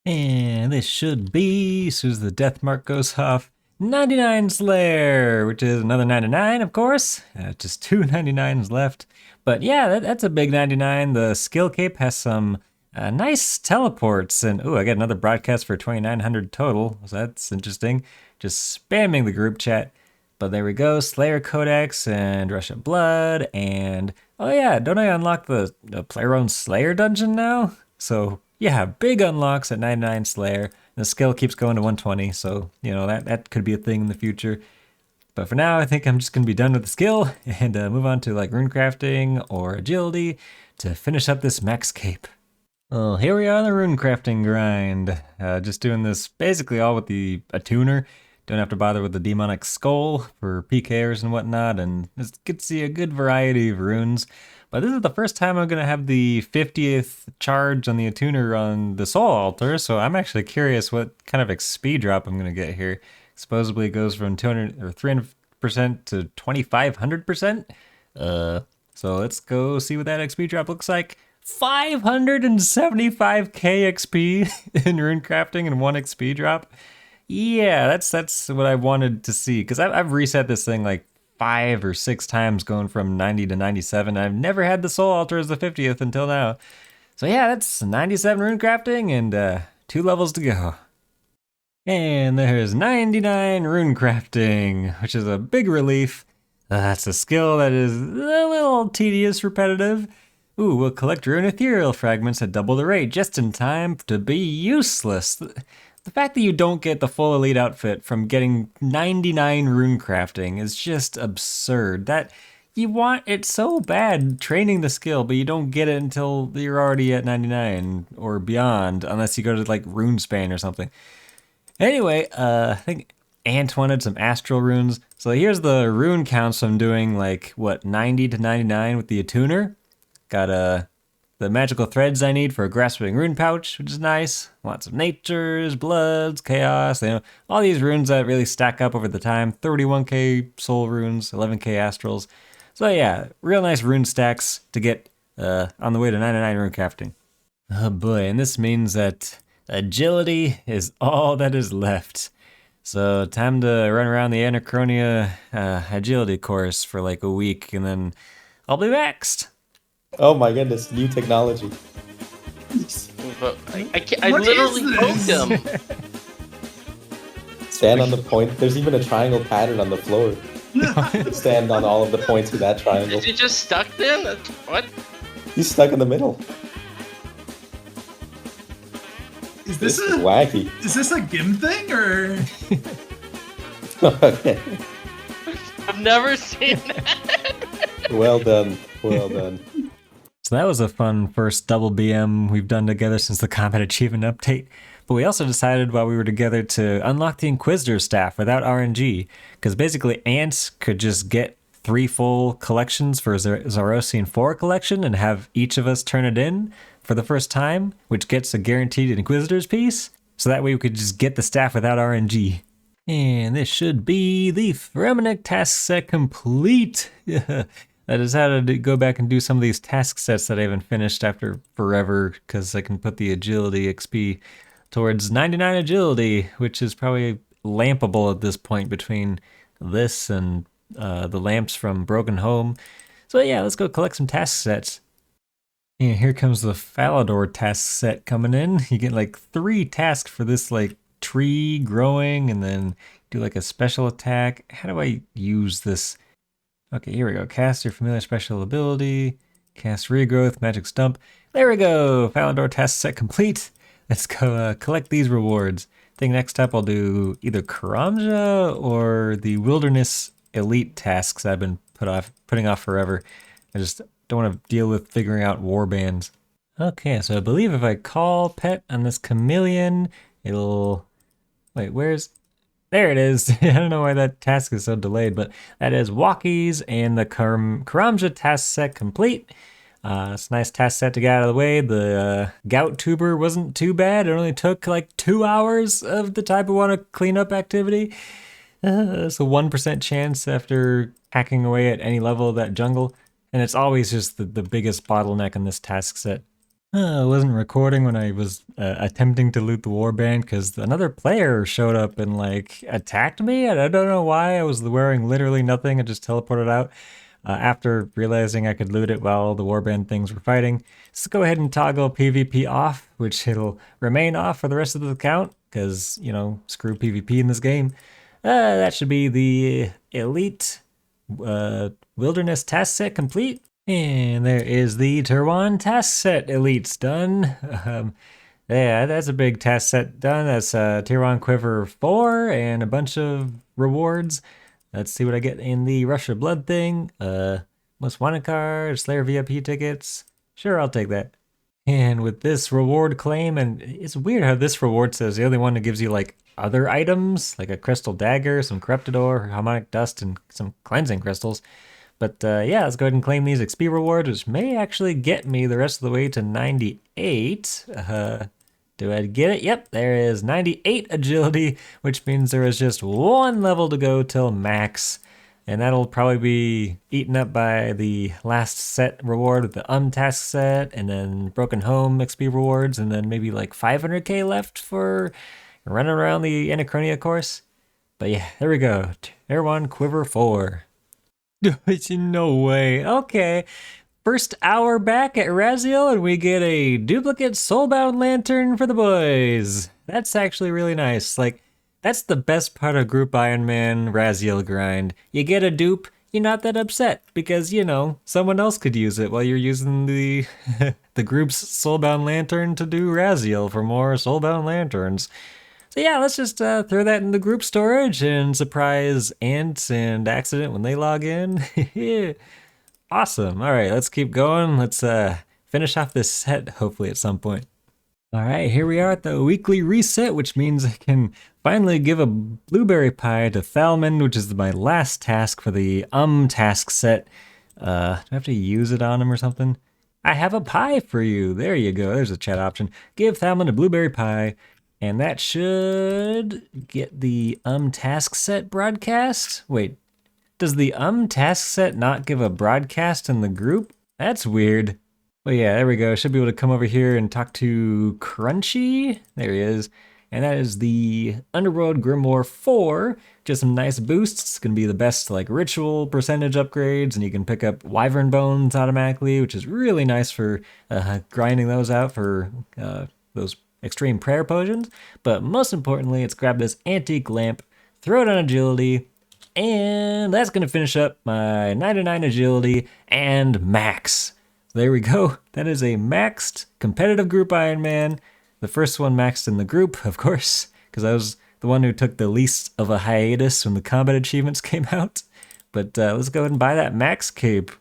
And this should be, as soon as the death mark goes off, 99 Slayer, which is another 99, of course. Just 2 99s left. But yeah, that's a big 99. The skill cape has some nice teleports. And ooh, I got another broadcast for 2,900 total. So that's interesting. Just spamming the group chat. But there we go, Slayer Codex and Rush of Blood. And oh yeah, don't I unlock the player-owned Slayer dungeon now? So yeah, big unlocks at 99 Slayer. The skill keeps going to 120, so you know that could be a thing in the future. But for now, I think I'm just gonna be done with the skill and move on to like runecrafting or agility to finish up this max cape. Well, here we are on the runecrafting grind. Just doing this basically all with the attuner. Don't have to bother with the demonic skull for PKers and whatnot, and just get to see a good variety of runes. But this is the first time I'm going to have the 50th charge on the attuner on the soul altar, so I'm actually curious what kind of XP drop I'm going to get here. Supposedly it goes from 200 or 300% to 2,500%. So let's go see what that XP drop looks like. 575k XP in runecrafting and 1 XP drop. Yeah, that's what I wanted to see, because I've reset this thing like 5 or 6 times going from 90 to 97. I've never had the soul altar as the 50th until now. So yeah, that's 97 runecrafting and 2 levels to go. And there's 99 runecrafting, which is a big relief. That's a skill that is a little tedious, repetitive. Ooh, we'll collect rune ethereal fragments at double the rate just in time to be useless. The fact that you don't get the full elite outfit from getting 99 runecrafting is just absurd. That you want it so bad training the skill, but you don't get it until you're already at 99 or beyond, unless you go to like RuneSpan or something. Anyway, I think Ant wanted some astral runes. So here's the rune counts I'm doing, like what, 90 to 99 with the attuner. Got the magical threads I need for a grasping rune pouch, which is nice. Lots of natures, bloods, chaos, you know, all these runes that really stack up over the time. 31k soul runes, 11k astrals. So yeah, real nice rune stacks to get on the way to 99 rune crafting. Oh boy, and this means that agility is all that is left. So time to run around the Anachronia agility course for like a week, and then I'll be maxed. Oh my goodness, new technology. I literally poked him. Stand on the point. There's even a triangle pattern on the floor. Stand on all of the points of that triangle. Is he just stuck then? What? He's stuck in the middle. Is this wacky? Is this a Gim thing or? Okay. I've never seen that. Well done. Well done. So that was a fun first double BM we've done together since the combat achievement update. But we also decided while we were together to unlock the Inquisitor staff without RNG, because basically ants could just get 3 full collections for Zarosian 4 collection and have each of us turn it in for the first time, which gets a guaranteed Inquisitor's piece. So that way we could just get the staff without RNG. And this should be the Pheromonic task set complete. I decided to go back and do some of these task sets that I haven't finished after forever, because I can put the agility XP towards 99 agility, which is probably lampable at this point between this and the lamps from Broken Home. So yeah, let's go collect some task sets. And here comes the Falador task set coming in. You get like 3 tasks for this like tree growing, and then do like a special attack. How do I use this? Okay, here we go. Cast your familiar special ability. Cast regrowth, magic stump. There we go. Falador task set complete. Let's go collect these rewards. I think next up I'll do either Karamja or the Wilderness Elite tasks I've been putting off forever. I just don't want to deal with figuring out warbands. Okay, so I believe if I call pet on this chameleon, it'll... Wait, where's... There it is. I don't know why that task is so delayed, but that is Walkies and the Karamja task set complete. It's a nice task set to get out of the way. The gout tuber wasn't too bad. It only took like 2 hours of the type of want to clean up activity. It's a 1% chance after hacking away at any level of that jungle. And it's always just the biggest bottleneck in this task set. I wasn't recording when I was attempting to loot the warband because another player showed up and like attacked me, and I don't know why. I was wearing literally nothing and just teleported out after realizing I could loot it while the warband things were fighting. So go ahead and toggle PvP off, which it'll remain off for the rest of the count because, you know, screw PvP in this game. That should be the Elite Wilderness task set complete. And there is the Turwan task set elites done. Yeah, that's a big task set done. That's Tier 1 Quiver 4 and a bunch of rewards. Let's see what I get in the Rush of Blood thing. Most wanted card, Slayer VIP tickets. Sure, I'll take that. And with this reward claim, and it's weird how this reward says the only one that gives you like other items, like a crystal dagger, some corrupted ore, harmonic dust, and some cleansing crystals. But yeah, let's go ahead and claim these XP rewards, which may actually get me the rest of the way to 98. Do I get it? Yep, there is 98 agility, which means there is just one level to go till max. And that'll probably be eaten up by the last set reward with the task set, and then Broken Home XP rewards, and then maybe like 500k left for running around the Anachronia course. But yeah, there we go. Tier 1 Quiver 4. No way. Okay. First hour back at Raziel, and we get a duplicate Soulbound Lantern for the boys. That's actually really nice. Like, that's the best part of Group Ironman Raziel grind. You get a dupe, you're not that upset, because, you know, someone else could use it while you're using the the group's Soulbound Lantern to do Raziel for more Soulbound Lanterns. So yeah, let's just throw that in the group storage and surprise Ant and Accident when they log in. Awesome. All right, let's keep going. Let's finish off this set, hopefully at some point. All right, here we are at the weekly reset, which means I can finally give a blueberry pie to Thalman, which is my last task for the task set. Do I have to use it on him or something? I have a pie for you. There you go. There's a chat option. Give Thalman a blueberry pie. And that should get the task set broadcast. Wait, does the task set not give a broadcast in the group? That's weird. Well, yeah, there we go. Should be able to come over here and talk to Crunchy. There he is. And that is the Underworld Grimoire 4. Just some nice boosts. It's going to be the best like ritual percentage upgrades, and you can pick up Wyvern Bones automatically, which is really nice for grinding those out for those extreme prayer potions. But most importantly, let's grab this antique lamp, throw it on agility, and that's going to finish up my 99 agility and max. So there we go. That is a maxed competitive Group Ironman. The first one maxed in the group, of course, because I was the one who took the least of a hiatus when the combat achievements came out. But let's go ahead and buy that max cape.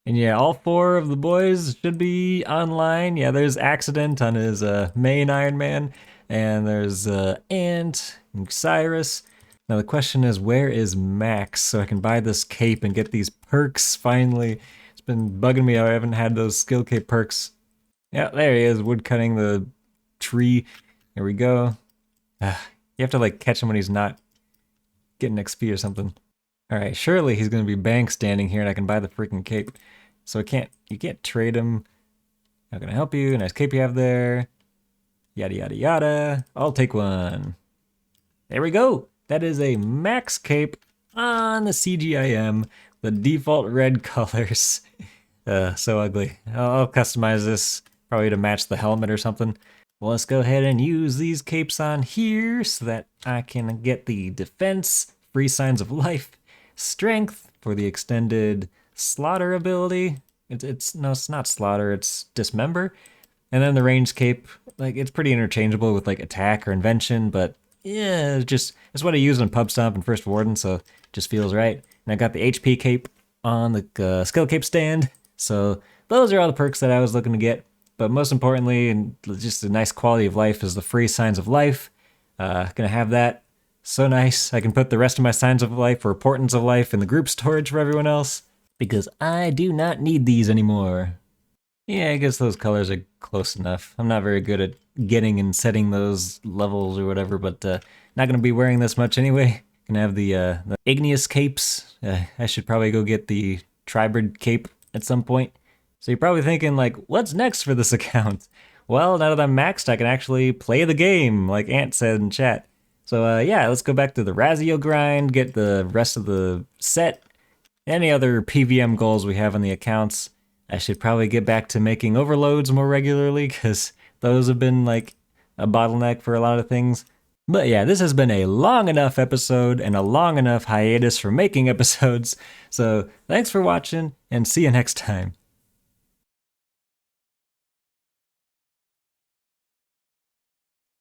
And yeah, all 4 of the boys should be online. Yeah, there's Accident on his main Iron Man, and there's Ant and Cyruss. Now the question is, where is Max so I can buy this cape and get these perks finally? It's been bugging me how I haven't had those skill cape perks. Yeah, there he is, woodcutting the tree. There we go. You have to like catch him when he's not getting XP or something. All right, surely he's gonna be bank standing here and I can buy the freaking cape. So you can't trade him. Not gonna help you. Nice cape you have there. Yada, yada, yada. I'll take one. There we go. That is a max cape on the CGIM. The default red colors. So ugly. I'll customize this probably to match the helmet or something. Well, let's go ahead and use these capes on here so that I can get the defense, free signs of life, strength for the extended slaughter ability. It's not slaughter, it's dismember. And then the range cape, like it's pretty interchangeable with like attack or invention, but yeah, it's what I use on Pub Stomp and First Warden, so it just feels right. And I got the HP cape on the skill cape stand. So those are all the perks that I was looking to get. But most importantly, and just a nice quality of life, is the free signs of life. Gonna have that. So nice. I can put the rest of my signs of life or portents of life in the group storage for everyone else, because I do not need these anymore. Yeah, I guess those colors are close enough. I'm not very good at getting and setting those levels or whatever, but not gonna be wearing this much anyway. Gonna have the igneous capes. I should probably go get the Tribrid cape at some point. So you're probably thinking like, what's next for this account? Well, now that I'm maxed, I can actually play the game, like Ant said in chat. So yeah, let's go back to the Razio grind, get the rest of the set, any other PVM goals we have on the accounts. I should probably get back to making overloads more regularly, because those have been like a bottleneck for a lot of things. But yeah, this has been a long enough episode and a long enough hiatus for making episodes. So thanks for watching, and see you next time.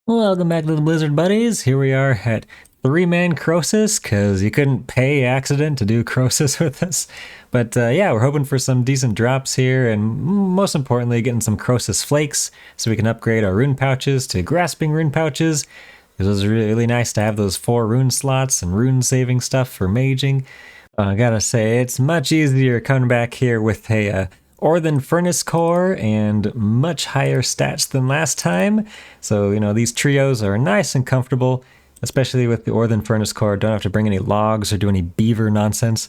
Welcome back to the Blizzard Buddies. Here we are at 3-man Croesus, because you couldn't pay Accident to do Croesus with us. But yeah, we're hoping for some decent drops here, and most importantly, getting some Croesus flakes so we can upgrade our rune pouches to grasping rune pouches. It was really nice to have those 4 rune slots and rune saving stuff for maging. I gotta say, it's much easier coming back here with a Orthen Furnace Core and much higher stats than last time. So, you know, these trios are nice and comfortable, especially with the Orthen Furnace Core. Don't have to bring any logs or do any beaver nonsense.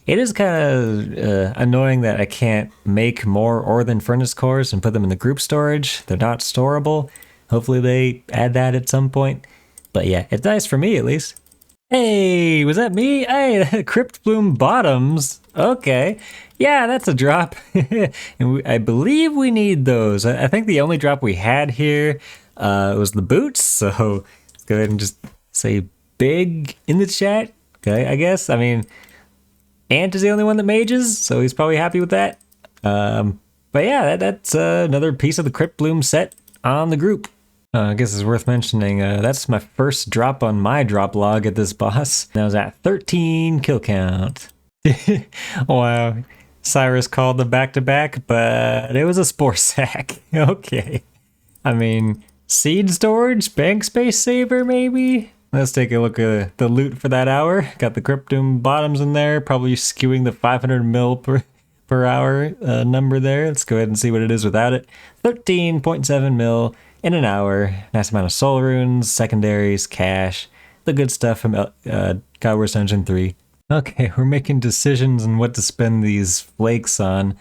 It is kind of annoying that I can't make more Orthen Furnace Cores and put them in the group storage. They're not storable. Hopefully they add that at some point. But yeah, it's nice for me at least. Hey, was that me? Hey, Crypt Bloom Bottoms. Okay. Yeah, that's a drop. And I believe we need those. I think the only drop we had here was the boots. So let's go ahead and just say big in the chat. Okay, I guess. I mean, Ant is the only one that mages, so he's probably happy with that. But yeah, that's another piece of the Crypt Bloom set on the group. I guess it's worth mentioning, that's my first drop on my drop log at this boss. And I was at 13 kill count. Wow. Cyruss called the back-to-back, but it was a spore sack. Okay. I mean, seed storage, bank space saver, maybe? Let's take a look at the loot for that hour. Got the Cryptum bottoms in there, probably skewing the 500 mil per hour number there. Let's go ahead and see what it is without it. 13.7 mil in an hour. Nice amount of soul runes, secondaries, cash, the good stuff from God Wars Dungeon 3. Okay, we're making decisions on what to spend these flakes on.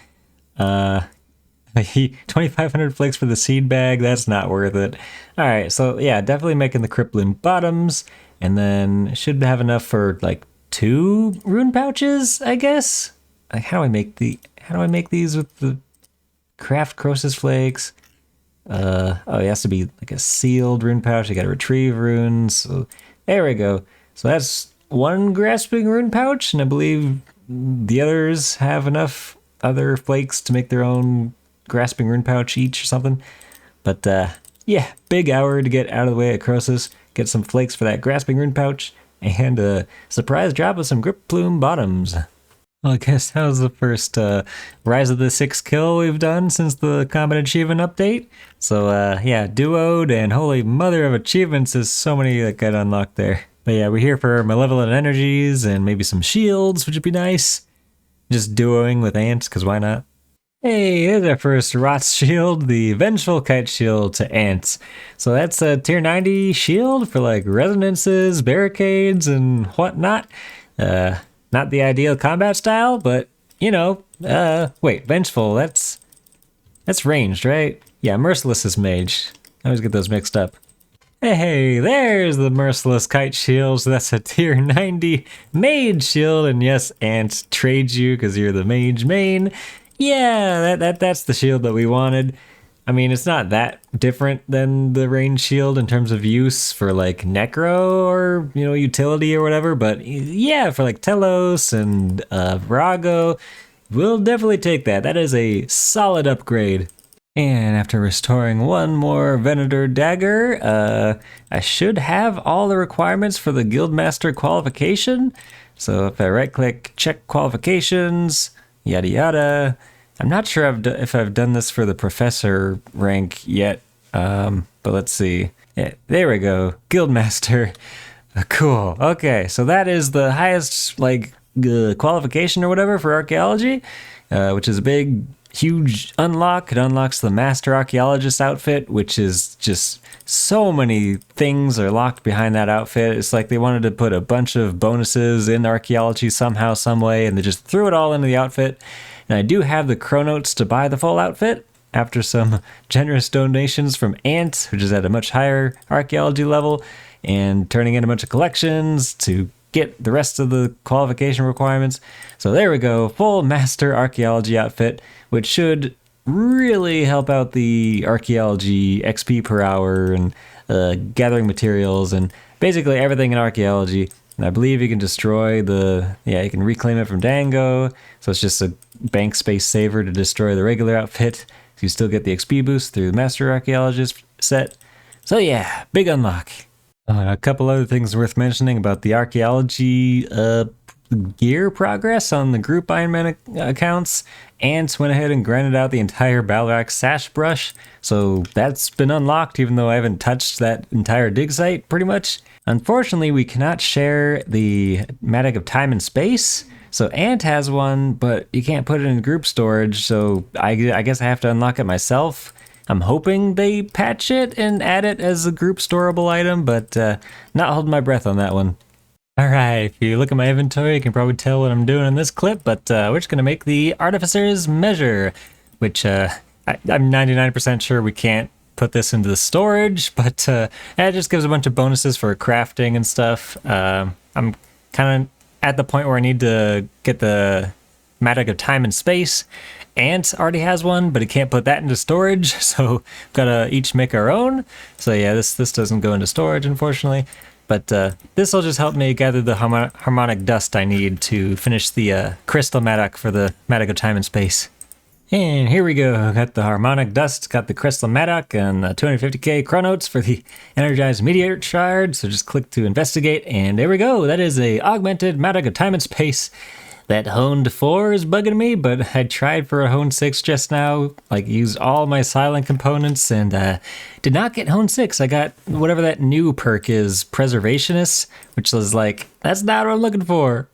2,500 flakes for the seed bag, that's not worth it. Alright, so yeah, definitely making the Crippling bottoms, and then should have enough for like 2 rune pouches, I guess? Like, how do I make these with the craft Croesus flakes? Oh, it has to be like a sealed rune pouch. You gotta retrieve runes. So there we go. So that's 1 grasping rune pouch, and I believe the others have enough other flakes to make their own grasping rune pouch each or something. But yeah, big hour to get out of the way at Croesus, get some flakes for that grasping rune pouch, and a surprise drop of some grip plume bottoms. Well, I guess that was the first Rise of the 6 kill we've done since the Combat Achievement update. So yeah, duoed, and holy mother of achievements, there's so many that got unlocked there. But yeah, we're here for Malevolent Energies and maybe some shields, which would be nice. Just duoing with Ants, because why not? Hey, here's our first Rot's shield, the Vengeful Kite Shield to Ants. So that's a tier 90 shield for like resonances, barricades, and whatnot. Not the ideal combat style, but, you know, wait, Vengeful, that's ranged, right? Yeah, Merciless is mage. I always get those mixed up. Hey, there's the Merciless Kite Shield, so that's a tier 90 mage shield, and yes, Ant trades you because you're the mage main. Yeah, that's the shield that we wanted. I mean, it's not that different than the range shield in terms of use for like Necro or, you know, utility or whatever, but yeah, for like Telos and Virago, we'll definitely take that. That is a solid upgrade. And after restoring 1 more Venator Dagger, I should have all the requirements for the Guildmaster qualification. So if I right-click, check qualifications, yada yada. I'm not sure if I've done this for the Professor rank yet, but let's see. Yeah, there we go, Guildmaster. Cool. Okay, so that is the highest like qualification or whatever for archaeology, which is a big, huge unlock. It unlocks the Master Archaeologist outfit, which is just so many things are locked behind that outfit. It's like they wanted to put a bunch of bonuses in archaeology somehow, some way, and they just threw it all into the outfit. And I do have the Chronotes to buy the full outfit after some generous donations from Ant, which is at a much higher archaeology level, and turning in a bunch of collections to get the rest of the qualification requirements. So there we go, full Master Archaeology outfit, which should really help out the archaeology XP per hour and gathering materials and basically everything in archaeology. And I believe you can destroy you can reclaim it from Dango. So it's just a bank space saver to destroy the regular outfit. So you still get the XP boost through the Master Archaeologist set. So yeah, big unlock. A couple other things worth mentioning about the archaeology gear progress on the Group Ironman accounts. Ant went ahead and grinded out the entire Balrak sash brush. So that's been unlocked even though I haven't touched that entire dig site pretty much. Unfortunately, we cannot share the Matic of Time and Space. So Ant has one, but you can't put it in group storage, so I guess I have to unlock it myself. I'm hoping they patch it and add it as a group storable item, but not holding my breath on that one. Alright, if you look at my inventory, you can probably tell what I'm doing in this clip, but we're just going to make the Artificer's Measure, which I'm 99% sure we can't put this into the storage, but it just gives a bunch of bonuses for crafting and stuff. I'm kind of at the point where I need to get the Matic of Time and Space. Ant already has one, but he can't put that into storage, so we've got to each make our own. So yeah, this doesn't go into storage, unfortunately. But this will just help me gather the harmonic dust I need to finish the crystal Matic for the Matic of Time and Space. And here we go, got the harmonic dust, got the crystal Matic, and 250k Chronotes for the energized meteor shard. So just click to investigate, and there we go. That is a augmented Matic of Time and Space. That honed 4 is bugging me, but I tried for a honed 6 just now, like used all my silent components and did not get honed 6. I got whatever that new perk is, Preservationist, which was like, that's not what I'm looking for.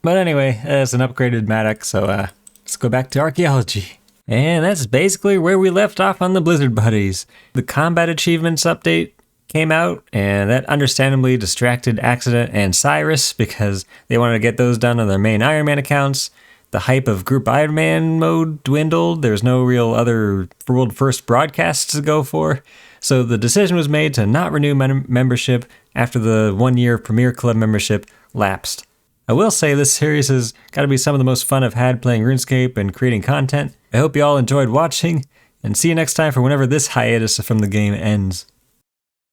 But anyway, it's an upgraded Matic, so let's go back to archaeology. And that's basically where we left off on the Blizzard Buddies. The combat achievements update came out, and that understandably distracted Accident and Cyruss because they wanted to get those done on their main Ironman accounts. The hype of Group Ironman mode dwindled. There's no real other world first broadcasts to go for. So the decision was made to not renew membership after the 1 year Premier Club membership lapsed. I will say this series has got to be some of the most fun I've had playing RuneScape and creating content. I hope you all enjoyed watching, and see you next time for whenever this hiatus from the game ends.